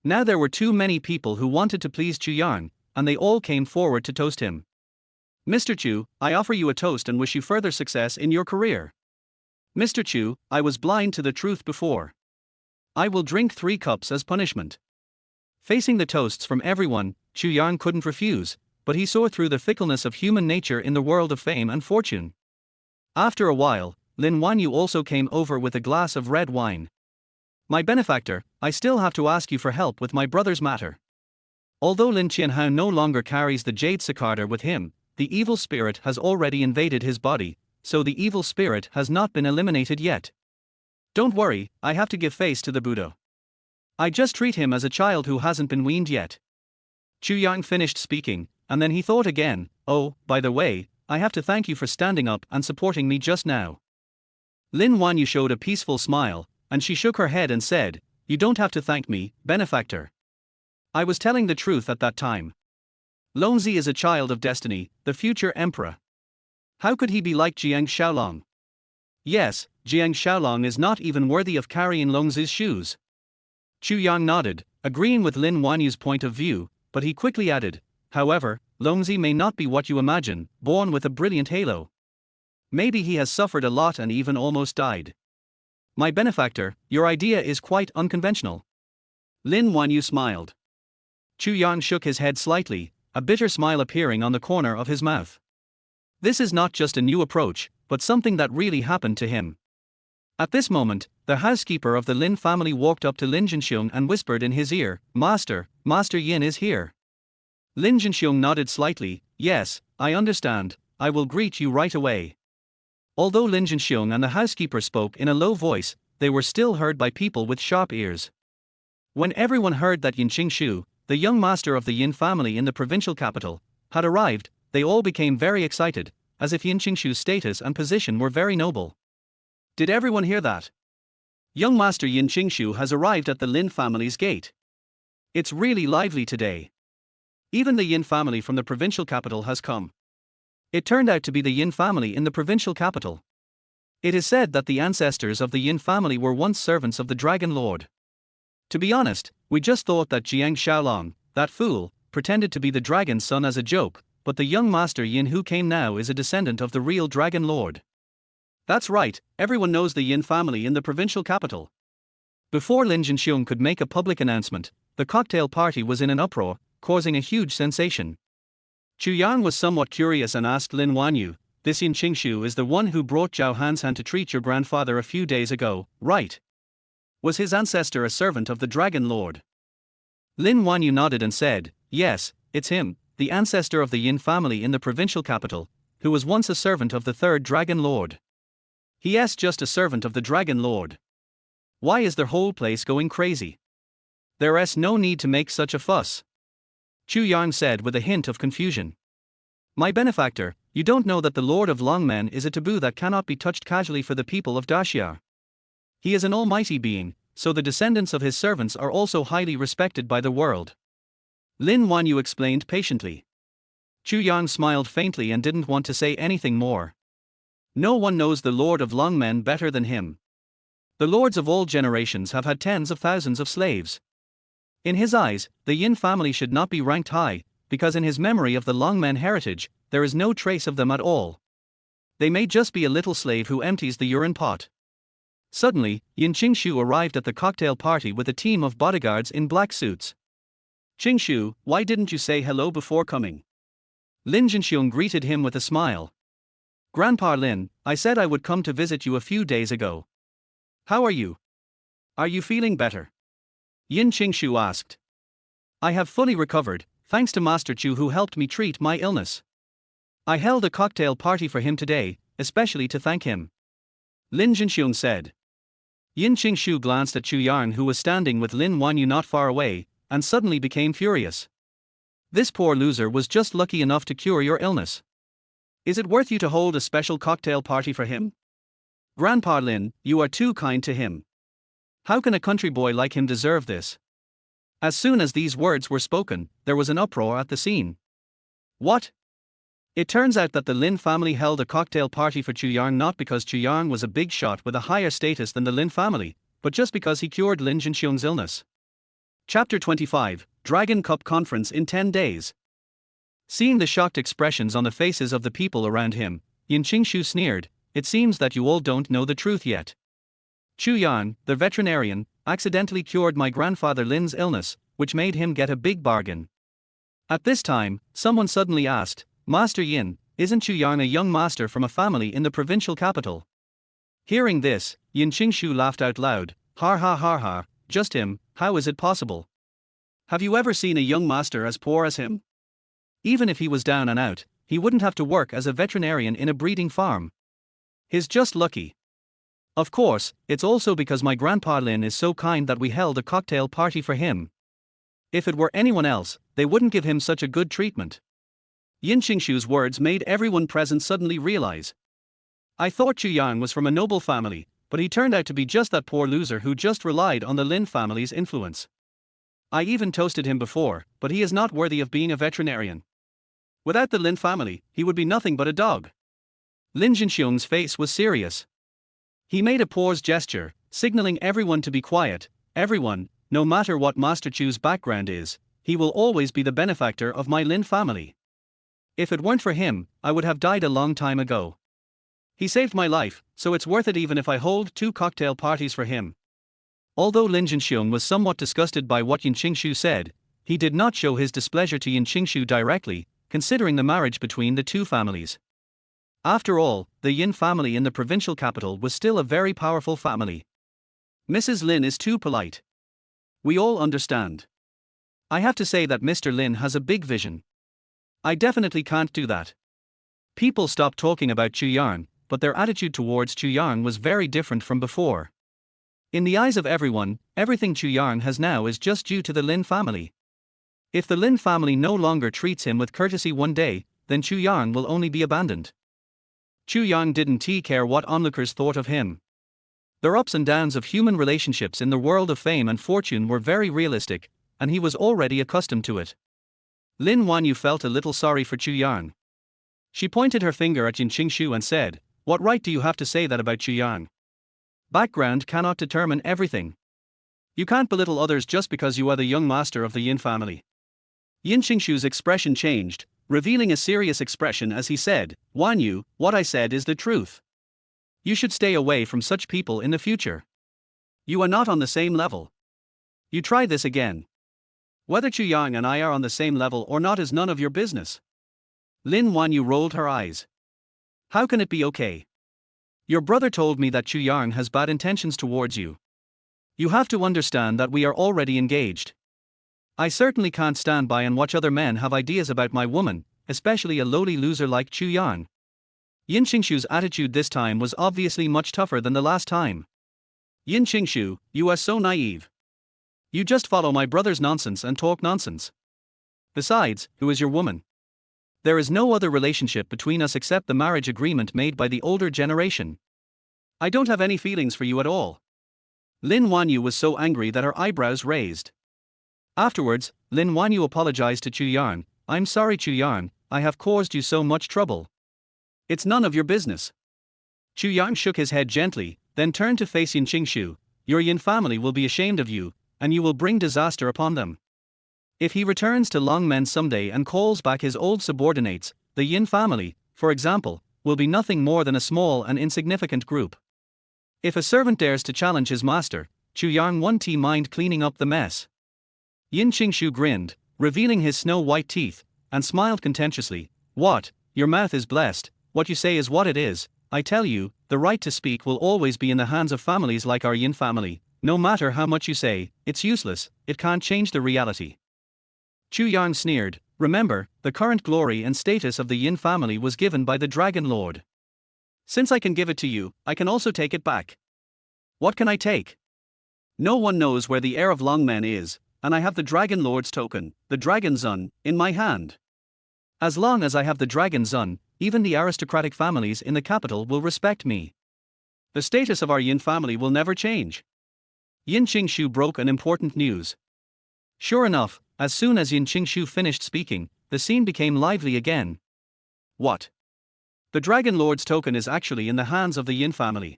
Now there were too many people who wanted to please Chu Yang, and they all came forward to toast him. "Mr. Chu, I offer you a toast and wish you further success in your career. Mr. Chu, I was blind to the truth before. I will drink 3 cups as punishment." Facing the toasts from everyone, Chu Yang couldn't refuse, but he saw through the fickleness of human nature in the world of fame and fortune. After a while, Lin Wanyu also came over with a glass of red wine. "My benefactor, I still have to ask you for help with my brother's matter. Although Lin Qianhao no longer carries the jade cicada with him, the evil spirit has already invaded his body, so the evil spirit has not been eliminated yet. Don't worry, I have to give face to the Buddha. I just treat him as a child who hasn't been weaned yet." Chu Yang finished speaking, and then he thought again, "Oh, by the way, I have to thank you for standing up and supporting me just now." Lin Wanyu showed a peaceful smile, and she shook her head and said, "You don't have to thank me, benefactor. I was telling the truth at that time. Longzi is a child of destiny, the future emperor. How could he be like Jiang Xiaolong? Yes, Jiang Xiaolong is not even worthy of carrying Longzi's shoes." Chu Yang nodded, agreeing with Lin Wanyu's point of view, but he quickly added, "However, Longzi may not be what you imagine, born with a brilliant halo. Maybe he has suffered a lot and even almost died. My benefactor, your idea is quite unconventional." Lin Wanyu smiled. Chu Yang shook his head slightly, a bitter smile appearing on the corner of his mouth. This is not just a new approach, but something that really happened to him. At this moment, the housekeeper of the Lin family walked up to Lin Jinxiong and whispered in his ear, Master Yin is here." Lin Jinxiong nodded slightly, "Yes, I understand, I will greet you right away." Although Lin Jinxiong and the housekeeper spoke in a low voice, they were still heard by people with sharp ears. When everyone heard that Yin Qingshu, the young master of the Yin family in the provincial capital, had arrived, they all became very excited, as if Yin Qingshu's status and position were very noble. Did everyone hear that? Young Master Yin Qingshu has arrived at the Lin family's gate. It's really lively today. Even the Yin family from the provincial capital has come. It turned out to be the Yin family in the provincial capital. It is said that the ancestors of the Yin family were once servants of the Dragon Lord. To be honest, we just thought that Jiang Xiaolong, that fool, pretended to be the dragon's son as a joke, but the young Master Yin who came now is a descendant of the real Dragon Lord. That's right, everyone knows the Yin family in the provincial capital. Before Lin Jinxiong could make a public announcement, the cocktail party was in an uproar, causing a huge sensation. Chu Yang was somewhat curious and asked Lin Wanyu, this Yin Qingshu is the one who brought Zhao Hanshan to treat your grandfather a few days ago, right? Was his ancestor a servant of the Dragon Lord? Lin Wanyu nodded and said, yes, it's him, the ancestor of the Yin family in the provincial capital, who was once a servant of the third Dragon Lord. He's just a servant of the Dragon Lord. Why is their whole place going crazy? There's no need to make such a fuss. Chu Yang said with a hint of confusion. My benefactor, you don't know that the Lord of Longmen is a taboo that cannot be touched casually for the people of Daxia. He is an almighty being, so the descendants of his servants are also highly respected by the world. Lin Wanyu explained patiently. Chu Yang smiled faintly and didn't want to say anything more. No one knows the Lord of Longmen better than him. The lords of all generations have had tens of thousands of slaves. In his eyes, the Yin family should not be ranked high, because in his memory of the Longmen heritage, there is no trace of them at all. They may just be a little slave who empties the urine pot. Suddenly, Yin Qingshu arrived at the cocktail party with a team of bodyguards in black suits. Qingshu, why didn't you say hello before coming? Lin Jinxiong greeted him with a smile. Grandpa Lin, I said I would come to visit you a few days ago. How are you? Are you feeling better? Yin Qingshu asked. I have fully recovered, thanks to Master Chu who helped me treat my illness. I held a cocktail party for him today, especially to thank him. Lin Jinxiong said. Yin Qingshu glanced at Chu Yang who was standing with Lin Wanyu not far away, and suddenly became furious. This poor loser was just lucky enough to cure your illness. Is it worth you to hold a special cocktail party for him? Grandpa Lin, you are too kind to him. How can a country boy like him deserve this? As soon as these words were spoken, there was an uproar at the scene. What? It turns out that the Lin family held a cocktail party for Chu Yang not because Chu Yang was a big shot with a higher status than the Lin family, but just because he cured Lin Jinxiong's illness. Chapter 25, Dragon Cup Conference in 10 days. Seeing the shocked expressions on the faces of the people around him, Yin Qingshu sneered, it seems that you all don't know the truth yet. Chu Yang, the veterinarian, accidentally cured my grandfather Lin's illness, which made him get a big bargain. At this time, someone suddenly asked, Master Yin, isn't Chu Yang a young master from a family in the provincial capital? Hearing this, Yin Qingshu laughed out loud, ha ha ha ha, just him, how is it possible? Have you ever seen a young master as poor as him? Even if he was down and out, he wouldn't have to work as a veterinarian in a breeding farm. He's just lucky. Of course, it's also because my grandpa Lin is so kind that we held a cocktail party for him. If it were anyone else, they wouldn't give him such a good treatment. Yin Qingshu's words made everyone present suddenly realize. I thought Chu Yang was from a noble family, but he turned out to be just that poor loser who just relied on the Lin family's influence. I even toasted him before, but he is not worthy of being a veterinarian. Without the Lin family, he would be nothing but a dog. Lin Jinxiong's face was serious. He made a pause gesture, signaling everyone to be quiet. Everyone, no matter what Master Chu's background is, he will always be the benefactor of my Lin family. If it weren't for him, I would have died a long time ago. He saved my life, so it's worth it even if I hold 2 cocktail parties for him. Although Lin Jinxiong was somewhat disgusted by what Yin Qingshu said, he did not show his displeasure to Yin Qingshu directly, considering the marriage between the two families. After all, the Yin family in the provincial capital was still a very powerful family. Mrs. Lin is too polite. We all understand. I have to say that Mr. Lin has a big vision. I definitely can't do that. People stopped talking about Chu Yang, but their attitude towards Chu Yang was very different from before. In the eyes of everyone, everything Chu Yang has now is just due to the Lin family. If the Lin family no longer treats him with courtesy one day, then Chu Yang will only be abandoned. Chu Yang didn't care what onlookers thought of him. The ups and downs of human relationships in the world of fame and fortune were very realistic, and he was already accustomed to it. Lin Wanyu felt a little sorry for Chu Yang. She pointed her finger at Yin Qingshu and said, what right do you have to say that about Chu Yang? Background cannot determine everything. You can't belittle others just because you are the young master of the Yin family. Yin Qingshu's expression changed, revealing a serious expression as he said, Wanyu, what I said is the truth. You should stay away from such people in the future. You are not on the same level. You try this again. Whether Chu Yang and I are on the same level or not is none of your business. Lin Wanyu rolled her eyes. How can it be okay? Your brother told me that Chu Yang has bad intentions towards you. You have to understand that we are already engaged. I certainly can't stand by and watch other men have ideas about my woman, especially a lowly loser like Chu Yang. Yin Qingshu's attitude this time was obviously much tougher than the last time. Yin Qingshu, you are so naive. You just follow my brother's nonsense and talk nonsense. Besides, who is your woman? There is no other relationship between us except the marriage agreement made by the older generation. I don't have any feelings for you at all. Lin Wanyu was so angry that her eyebrows raised. Afterwards, Lin Wanyu apologized to Chu Yang. I'm sorry Chu Yang, I have caused you so much trouble. It's none of your business. Chu Yang shook his head gently, then turned to face Yin Qingshu. Your Yin family will be ashamed of you, and you will bring disaster upon them. If he returns to Longmen someday and calls back his old subordinates, the Yin family, for example, will be nothing more than a small and insignificant group. If a servant dares to challenge his master, Chu Yang won't mind cleaning up the mess. Yin Qingshu grinned, revealing his snow-white teeth, and smiled contemptuously. What? Your mouth is blessed, what you say is what it is. I tell you, the right to speak will always be in the hands of families like our Yin family. No matter how much you say, it's useless, it can't change the reality. Chu Yang sneered. Remember, the current glory and status of the Yin family was given by the Dragon Lord. Since I can give it to you, I can also take it back. What can I take? No one knows where the heir of Longmen is, and I have the Dragon Lord's token, the Dragon Zun, in my hand. As long as I have the Dragon Zun, even the aristocratic families in the capital will respect me. The status of our Yin family will never change. Yin Qingshu broke an important news. Sure enough, as soon as Yin Qingshu finished speaking, the scene became lively again. What? The Dragon Lord's token is actually in the hands of the Yin family.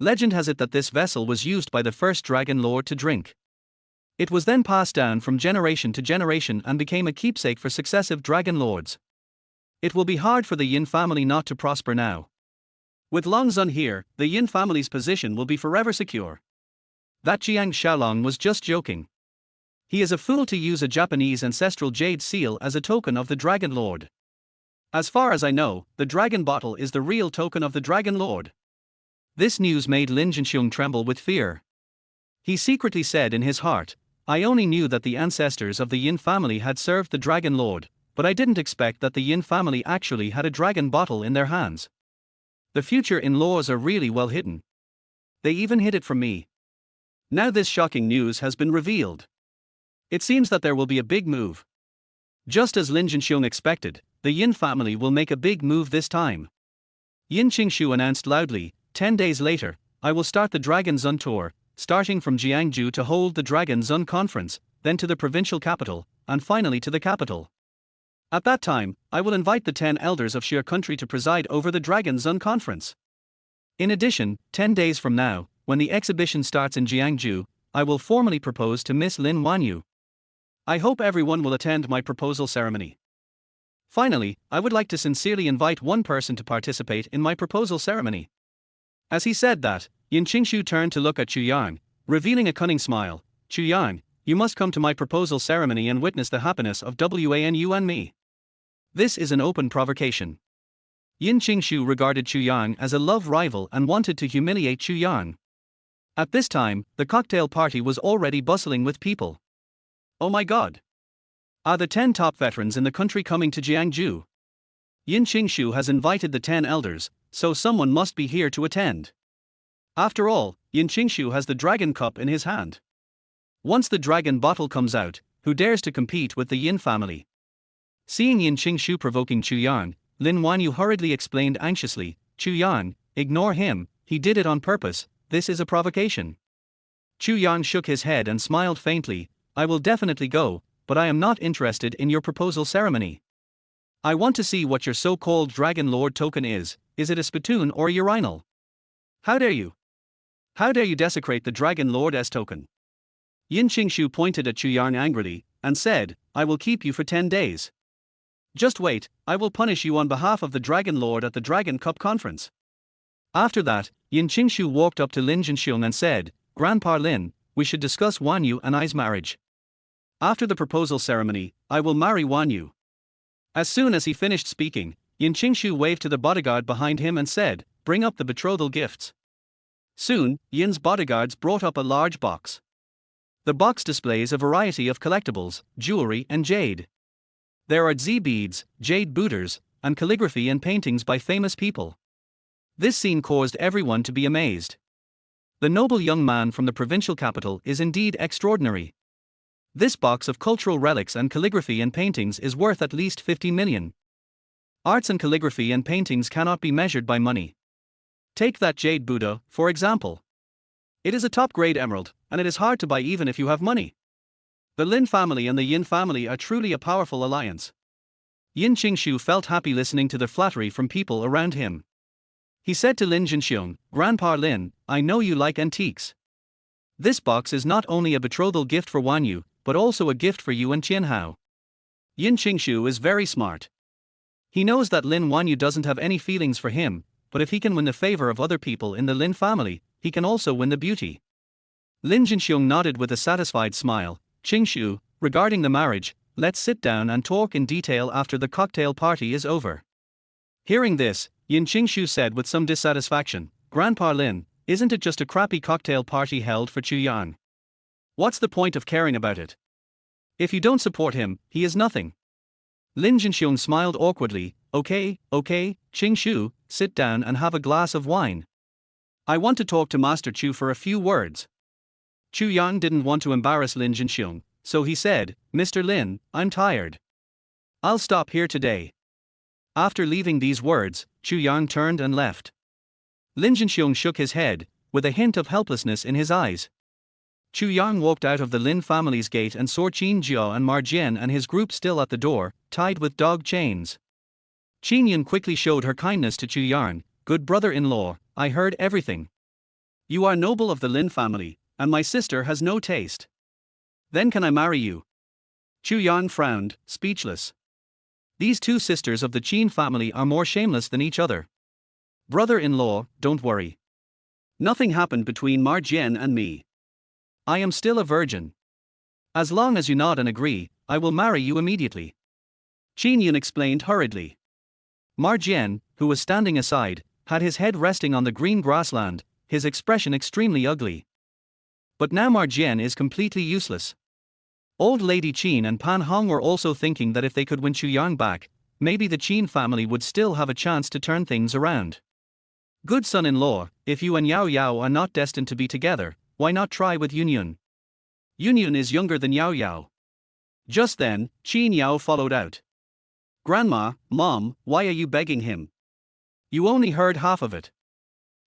Legend has it that this vessel was used by the first Dragon Lord to drink. It was then passed down from generation to generation and became a keepsake for successive Dragon Lords. It will be hard for the Yin family not to prosper now. With Longzun here, the Yin family's position will be forever secure. That Jiang Xiaolong was just joking. He is a fool to use a Japanese ancestral jade seal as a token of the Dragon Lord. As far as I know, the dragon bottle is the real token of the Dragon Lord. This news made Lin Jinxiong tremble with fear. He secretly said in his heart, I only knew that the ancestors of the Yin family had served the Dragon Lord, but I didn't expect that the Yin family actually had a dragon bottle in their hands. The future in-laws are really well hidden. They even hid it from me. Now this shocking news has been revealed. It seems that there will be a big move. Just as Lin Jinxiong expected, the Yin family will make a big move this time. Yin Qingshu announced loudly, 10 days later, I will start the Dragon Zun tour, starting from Jiangju to hold the Dragon Zun conference, then to the provincial capital, and finally to the capital. At that time, I will invite the 10 elders of Xie country to preside over the Dragon Zun conference. In addition, 10 days from now, when the exhibition starts in Jiangju, I will formally propose to Miss Lin Wanyu. I hope everyone will attend my proposal ceremony. Finally, I would like to sincerely invite one person to participate in my proposal ceremony. As he said that, Yin Qingshu turned to look at Chu Yang, revealing a cunning smile. Chu Yang, you must come to my proposal ceremony and witness the happiness of Wanu and me. This is an open provocation. Yin Qingshu regarded Chu Yang as a love rival and wanted to humiliate Chu Yang. At this time, the cocktail party was already bustling with people. Oh my god! Are the 10 top veterans in the country coming to Jiangju? Yin Qingshu has invited the 10 elders, so someone must be here to attend. After all, Yin Qingshu has the dragon cup in his hand. Once the dragon bottle comes out, who dares to compete with the Yin family? Seeing Yin Qingshu provoking Chu Yang, Lin Wanyu hurriedly explained anxiously, Chu Yang, ignore him, he did it on purpose, this is a provocation. Chu Yang shook his head and smiled faintly, I will definitely go, but I am not interested in your proposal ceremony. I want to see what your so-called Dragon Lord token is it a spittoon or a urinal? How dare you? How dare you desecrate the Dragon Lord's token? Yin Qingshu pointed at Chu Yang angrily, and said, I will keep you for 10 days. Just wait, I will punish you on behalf of the Dragon Lord at the Dragon Cup conference. After that, Yin Qingshu walked up to Lin Jinxiong and said, Grandpa Lin, we should discuss Wanyu and I's marriage. After the proposal ceremony, I will marry Wanyu. As soon as he finished speaking, Yin Qingshu waved to the bodyguard behind him and said, "Bring up the betrothal gifts." Soon, Yin's bodyguards brought up a large box. The box displays a variety of collectibles, jewelry, and jade. There are Z beads, jade booters, and calligraphy and paintings by famous people. This scene caused everyone to be amazed. The noble young man from the provincial capital is indeed extraordinary. This box of cultural relics and calligraphy and paintings is worth at least 50 million. Arts and calligraphy and paintings cannot be measured by money. Take that jade Buddha, for example. It is a top-grade emerald, and it is hard to buy even if you have money. The Lin family and the Yin family are truly a powerful alliance. Yin Qingshu felt happy listening to the flattery from people around him. He said to Lin Jinxiong, "Grandpa Lin, I know you like antiques. This box is not only a betrothal gift for Wan Yu, but also a gift for you and Qianhao." Yin Qingshu is very smart. He knows that Lin Wan Yu doesn't have any feelings for him, but if he can win the favor of other people in the Lin family, he can also win the beauty. Lin Jinxiong nodded with a satisfied smile. "Qingshu, regarding the marriage, let's sit down and talk in detail after the cocktail party is over." Hearing this, Yin Qingshu said with some dissatisfaction, "Grandpa Lin, isn't it just a crappy cocktail party held for Chu Yang? What's the point of caring about it? If you don't support him, he is nothing." Lin Jinxiong smiled awkwardly. Okay, Qingshu, sit down and have a glass of wine. I want to talk to Master Chu for a few words." Chu Yang didn't want to embarrass Lin Jinxiong, so he said, "Mr. Lin, I'm tired. I'll stop here today." After leaving these words, Chu Yang turned and left. Lin Jinxiong shook his head, with a hint of helplessness in his eyes. Chu Yang walked out of the Lin family's gate and saw Qin Jiao and Ma Jian and his group still at the door, tied with dog chains. Qin Yan quickly showed her kindness to Chu Yang. "Good brother-in-law, I heard everything. You are noble of the Lin family, and my sister has no taste. Then can I marry you?" Chu Yang frowned, speechless. These two sisters of the Qin family are more shameless than each other. "Brother-in-law, don't worry. Nothing happened between Ma Jian and me. I am still a virgin. As long as you nod and agree, I will marry you immediately." Qin Yan explained hurriedly. Ma Jian, who was standing aside, had his head resting on the green grassland, his expression extremely ugly. But now Ma Jian is completely useless. Old Lady Qin and Pan Hong were also thinking that if they could win Chu Yang back, maybe the Qin family would still have a chance to turn things around. "Good son-in-law, if you and Yao Yao are not destined to be together, why not try with Yun Yun? Yun Yun is younger than Yao Yao." Just then, Qin Yao followed out. "Grandma, Mom, why are you begging him? You only heard half of it.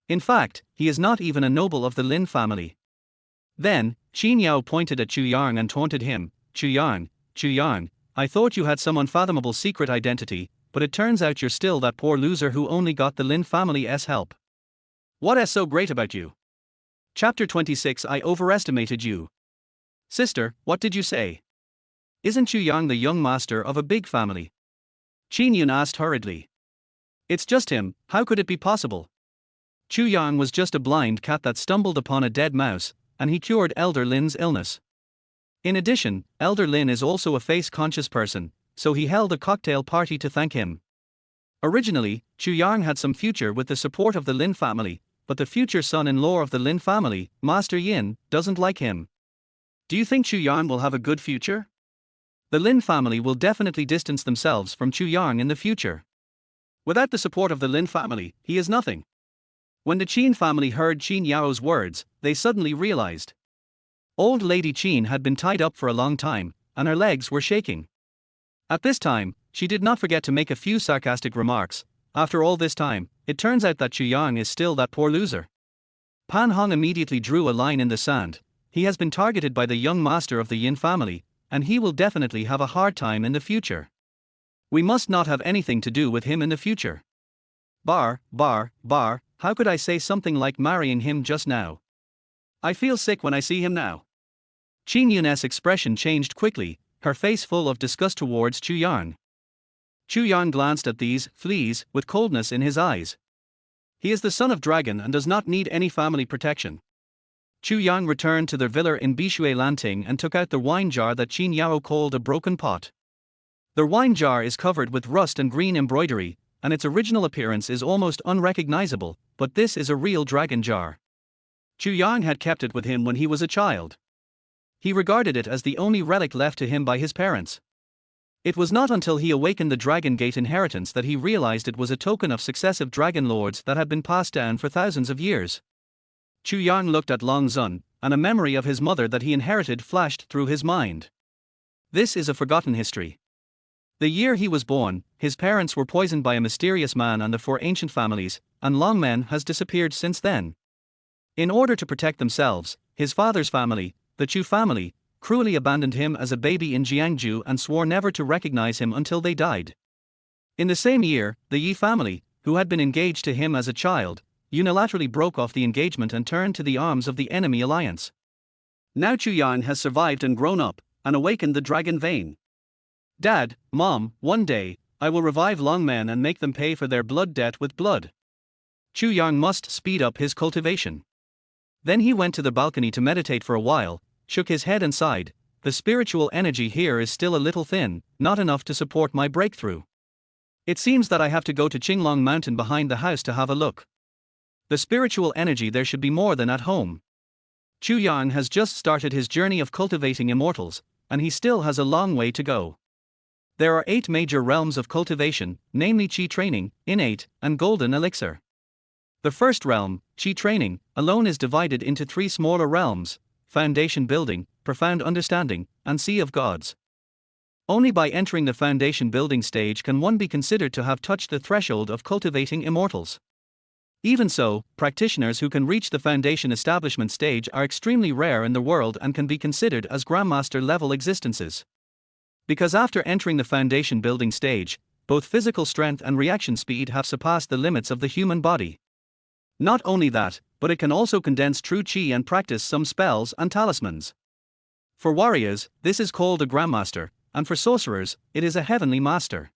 In fact, he is not even a noble of the Lin family." Then, Qin Yao pointed at Chu Yang and taunted him. Chu Yang, I thought you had some unfathomable secret identity, but it turns out you're still that poor loser who only got the Lin family's help. What is so great about you?" Chapter 26. I overestimated you. "Sister, what did you say? Isn't Chu Yang the young master of a big family?" Qin Yan asked hurriedly. "It's just him, how could it be possible? Chu Yang was just a blind cat that stumbled upon a dead mouse, and he cured Elder Lin's illness. In addition, Elder Lin is also a face-conscious person, so he held a cocktail party to thank him. Originally, Chu Yang had some future with the support of the Lin family, but the future son-in-law of the Lin family, Master Yin, doesn't like him. Do you think Chu Yang will have a good future? The Lin family will definitely distance themselves from Chu Yang in the future. Without the support of the Lin family, he is nothing." When the Qin family heard Qin Yao's words, they suddenly realized. Old Lady Qin had been tied up for a long time, and her legs were shaking. At this time, she did not forget to make a few sarcastic remarks. "After all this time, it turns out that Chu Yang is still that poor loser." Pan Hong immediately drew a line in the sand. He has been targeted by the young master of the Yin family, and he will definitely have a hard time in the future. We must not have anything to do with him in the future. Bar, how could I say something like marrying him just now? I feel sick when I see him now. Qin Yun's expression changed quickly, her face full of disgust towards Chu Yang. Chu Yang glanced at these fleas with coldness in his eyes. He is the son of dragon and does not need any family protection. Chu Yang returned to their villa in Bishui Lanting and took out the wine jar that Qin Yao called a broken pot. Their wine jar is covered with rust and green embroidery, and its original appearance is almost unrecognizable, but this is a real dragon jar. Chu Yang had kept it with him when he was a child. He regarded it as the only relic left to him by his parents. It was not until he awakened the Dragon Gate inheritance that he realized it was a token of successive dragon lords that had been passed down for thousands of years. Chu Yang looked at Long Zun, and a memory of his mother that he inherited flashed through his mind. This is a forgotten history. The year he was born, his parents were poisoned by a mysterious man and the 4 ancient families, and Long Men has disappeared since then. In order to protect themselves, his father's family, the Chu family, cruelly abandoned him as a baby in Jiangju and swore never to recognize him until they died. In the same year, the Yi family, who had been engaged to him as a child, unilaterally broke off the engagement and turned to the arms of the enemy alliance. Now Chu Yang has survived and grown up, and awakened the dragon vein. Dad, Mom, one day, I will revive Long Men and make them pay for their blood debt with blood. Chu Yang must speed up his cultivation. Then he went to the balcony to meditate for a while, shook his head and sighed. The spiritual energy here is still a little thin, not enough to support my breakthrough. It seems that I have to go to Qinglong Mountain behind the house to have a look. The spiritual energy there should be more than at home. Chu Yang has just started his journey of cultivating immortals, and he still has a long way to go. There are 8 major realms of cultivation, namely Qi training, innate, and golden elixir. The first realm, Qi training, alone is divided into 3 smaller realms: foundation building, profound understanding, and sea of gods. Only by entering the foundation building stage can one be considered to have touched the threshold of cultivating immortals. Even so, practitioners who can reach the foundation establishment stage are extremely rare in the world and can be considered as grandmaster level existences. Because after entering the foundation building stage, both physical strength and reaction speed have surpassed the limits of the human body. Not only that, but it can also condense true Qi and practice some spells and talismans. For warriors, this is called a grandmaster, and for sorcerers, it is a heavenly master.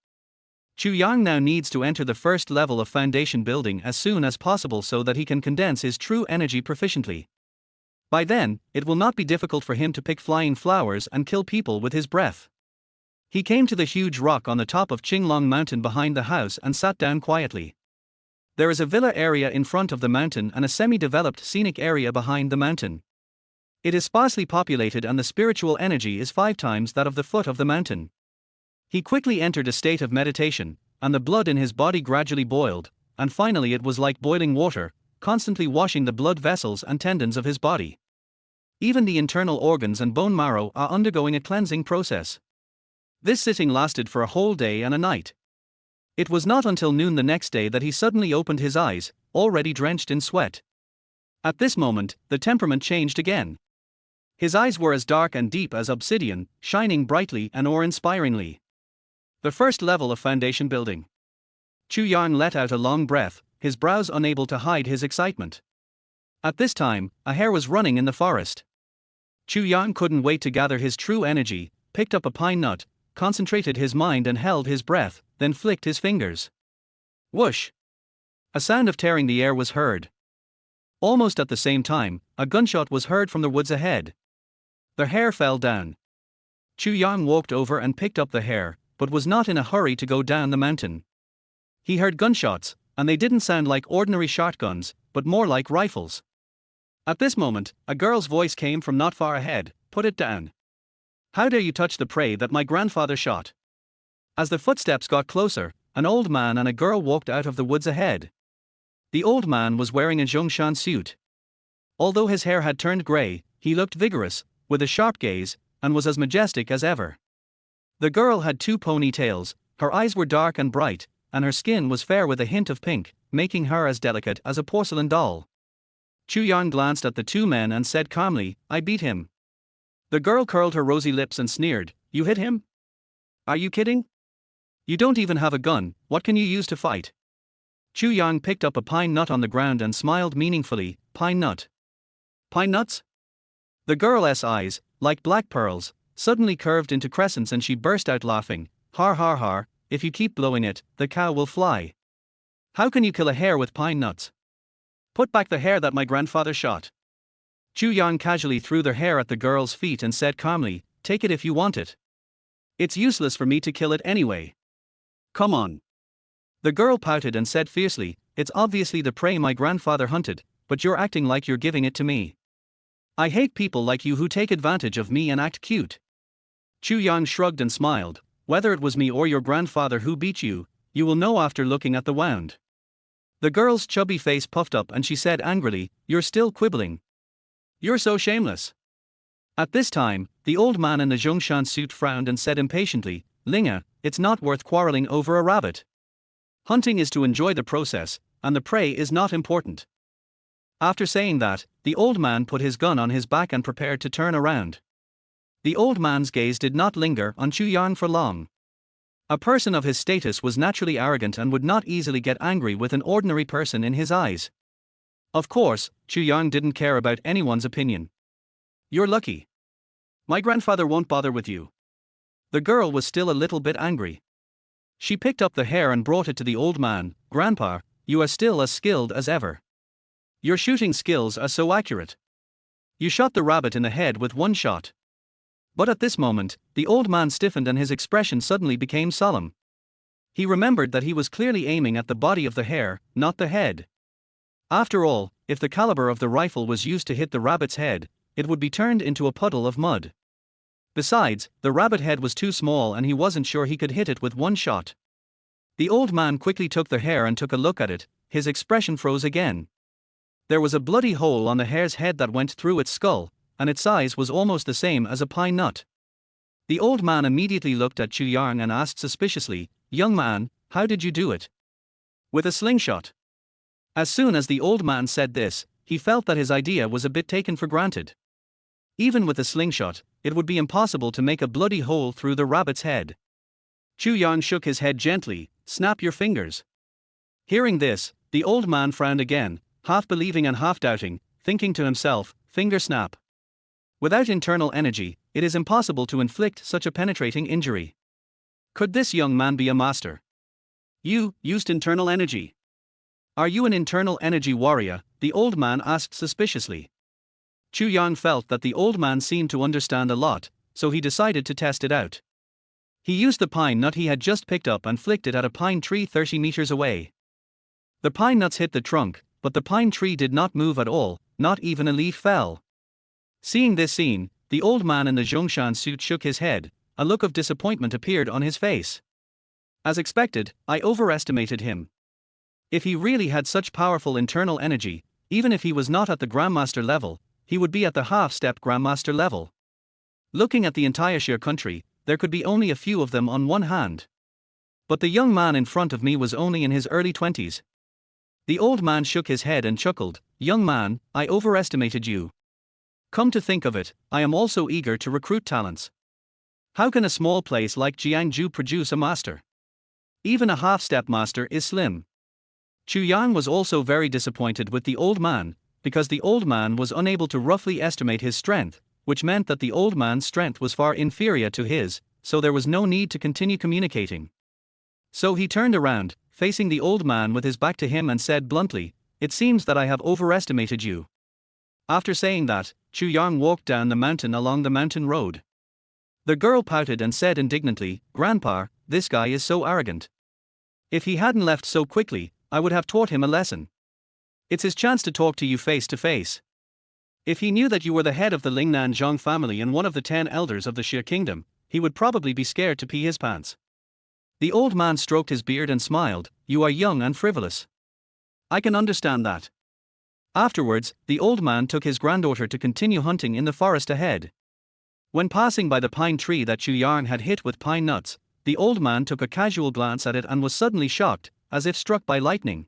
Chu Yang now needs to enter the first level of foundation building as soon as possible so that he can condense his true energy proficiently. By then, it will not be difficult for him to pick flying flowers and kill people with his breath. He came to the huge rock on the top of Qinglong Mountain behind the house and sat down quietly. There is a villa area in front of the mountain and a semi-developed scenic area behind the mountain. It is sparsely populated and the spiritual energy is 5 times that of the foot of the mountain. He quickly entered a state of meditation, and the blood in his body gradually boiled, and finally it was like boiling water, constantly washing the blood vessels and tendons of his body. Even the internal organs and bone marrow are undergoing a cleansing process. This sitting lasted for a whole day and a night. It was not until noon the next day that he suddenly opened his eyes, already drenched in sweat. At this moment, the temperament changed again. His eyes were as dark and deep as obsidian, shining brightly and awe-inspiringly. The first level of foundation building. Chu Yang let out a long breath, his brows unable to hide his excitement. At this time, a hare was running in the forest. Chu Yang couldn't wait to gather his true energy, picked up a pine nut, concentrated his mind and held his breath, then flicked his fingers. Whoosh! A sound of tearing the air was heard. Almost at the same time, a gunshot was heard from the woods ahead. The hare fell down. Chu Yang walked over and picked up the hare, but was not in a hurry to go down the mountain. He heard gunshots, and they didn't sound like ordinary shotguns, but more like rifles. At this moment, a girl's voice came from not far ahead. Put it down. How dare you touch the prey that my grandfather shot? As the footsteps got closer, an old man and a girl walked out of the woods ahead. The old man was wearing a Zhongshan suit. Although his hair had turned grey, he looked vigorous, with a sharp gaze, and was as majestic as ever. The girl had 2 ponytails, her eyes were dark and bright, and her skin was fair with a hint of pink, making her as delicate as a porcelain doll. Chu Yang glanced at the 2 men and said calmly, I beat him. The girl curled her rosy lips and sneered, You hit him? Are you kidding? You don't even have a gun, what can you use to fight? Chu Yang picked up a pine nut on the ground and smiled meaningfully, Pine nut. Pine nuts? The girl's eyes, like black pearls, suddenly curved into crescents and she burst out laughing, Har har har, if you keep blowing it, the cow will fly. How can you kill a hare with pine nuts? Put back the hare that my grandfather shot. Chu Yang casually threw the hare at the girl's feet and said calmly, Take it if you want it. It's useless for me to kill it anyway. Come on. The girl pouted and said fiercely, "It's obviously the prey my grandfather hunted, but you're acting like you're giving it to me. I hate people like you who take advantage of me and act cute." Chu Yang shrugged and smiled. "Whether it was me or your grandfather who beat you, you will know after looking at the wound." The girl's chubby face puffed up and she said angrily, "You're still quibbling. You're so shameless." At this time, the old man in the Zhongshan suit frowned and said impatiently, "Linga, it's not worth quarreling over a rabbit. Hunting is to enjoy the process, and the prey is not important." After saying that, the old man put his gun on his back and prepared to turn around. The old man's gaze did not linger on Chu Yang for long. A person of his status was naturally arrogant and would not easily get angry with an ordinary person in his eyes. Of course, Chu Yang didn't care about anyone's opinion. "You're lucky. My grandfather won't bother with you." The girl was still a little bit angry. She picked up the hair and brought it to the old man. "Grandpa, you are still as skilled as ever. Your shooting skills are so accurate. You shot the rabbit in the head with one shot." But at this moment, the old man stiffened and his expression suddenly became solemn. He remembered that he was clearly aiming at the body of the hare, not the head. After all, if the caliber of the rifle was used to hit the rabbit's head, it would be turned into a puddle of mud. Besides, the rabbit head was too small and he wasn't sure he could hit it with one shot. The old man quickly took the hare and took a look at it. His expression froze again. There was a bloody hole on the hare's head that went through its skull, and its size was almost the same as a pine nut. The old man immediately looked at Chu Yang and asked suspiciously, "Young man, how did you do it?" "With a slingshot." As soon as the old man said this, he felt that his idea was a bit taken for granted. Even with a slingshot, it would be impossible to make a bloody hole through the rabbit's head. Chu Yang shook his head gently. "Snap your fingers." Hearing this, the old man frowned again, half believing and half doubting, thinking to himself, "Finger snap. Without internal energy, it is impossible to inflict such a penetrating injury. Could this young man be a master?" "You used internal energy. Are you an internal energy warrior?" the old man asked suspiciously. Chu Yang felt that the old man seemed to understand a lot, so he decided to test it out. He used the pine nut he had just picked up and flicked it at a pine tree 30 meters away. The pine nuts hit the trunk, but the pine tree did not move at all, not even a leaf fell. Seeing this scene, the old man in the Zhongshan suit shook his head. A look of disappointment appeared on his face. "As expected, I overestimated him. If he really had such powerful internal energy, even if he was not at the Grandmaster level, he would be at the half-step Grandmaster level. Looking at the entire Shire country, there could be only a few of them on one hand. But the young man in front of me was only in his early 20s. The old man shook his head and chuckled. "Young man, I overestimated you. Come to think of it, I am also eager to recruit talents. How can a small place like Jiangju produce a master? Even a half-step master is slim." Chu Yang was also very disappointed with the old man, because the old man was unable to roughly estimate his strength, which meant that the old man's strength was far inferior to his, so there was no need to continue communicating. So he turned around, facing the old man with his back to him and said bluntly, "It seems that I have overestimated you." After saying that, Chu Yang walked down the mountain along the mountain road. The girl pouted and said indignantly, "Grandpa, this guy is so arrogant. If he hadn't left so quickly, I would have taught him a lesson. It's his chance to talk to you face to face. If he knew that you were the head of the Lingnan Zhang family and one of the 10 elders of the Shire kingdom, he would probably be scared to pee his pants." The old man stroked his beard and smiled. "You are young and frivolous. I can understand that." Afterwards, the old man took his granddaughter to continue hunting in the forest ahead. When passing by the pine tree that Chu Yang had hit with pine nuts, the old man took a casual glance at it and was suddenly shocked, as if struck by lightning.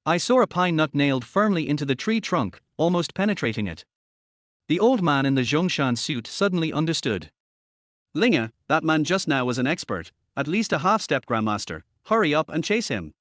"I saw a pine nut nailed firmly into the tree trunk, almost penetrating it." The old man in the Zhongshan suit suddenly understood. "Linga, that man just now was an expert, at least a half-step grandmaster. Hurry up and chase him."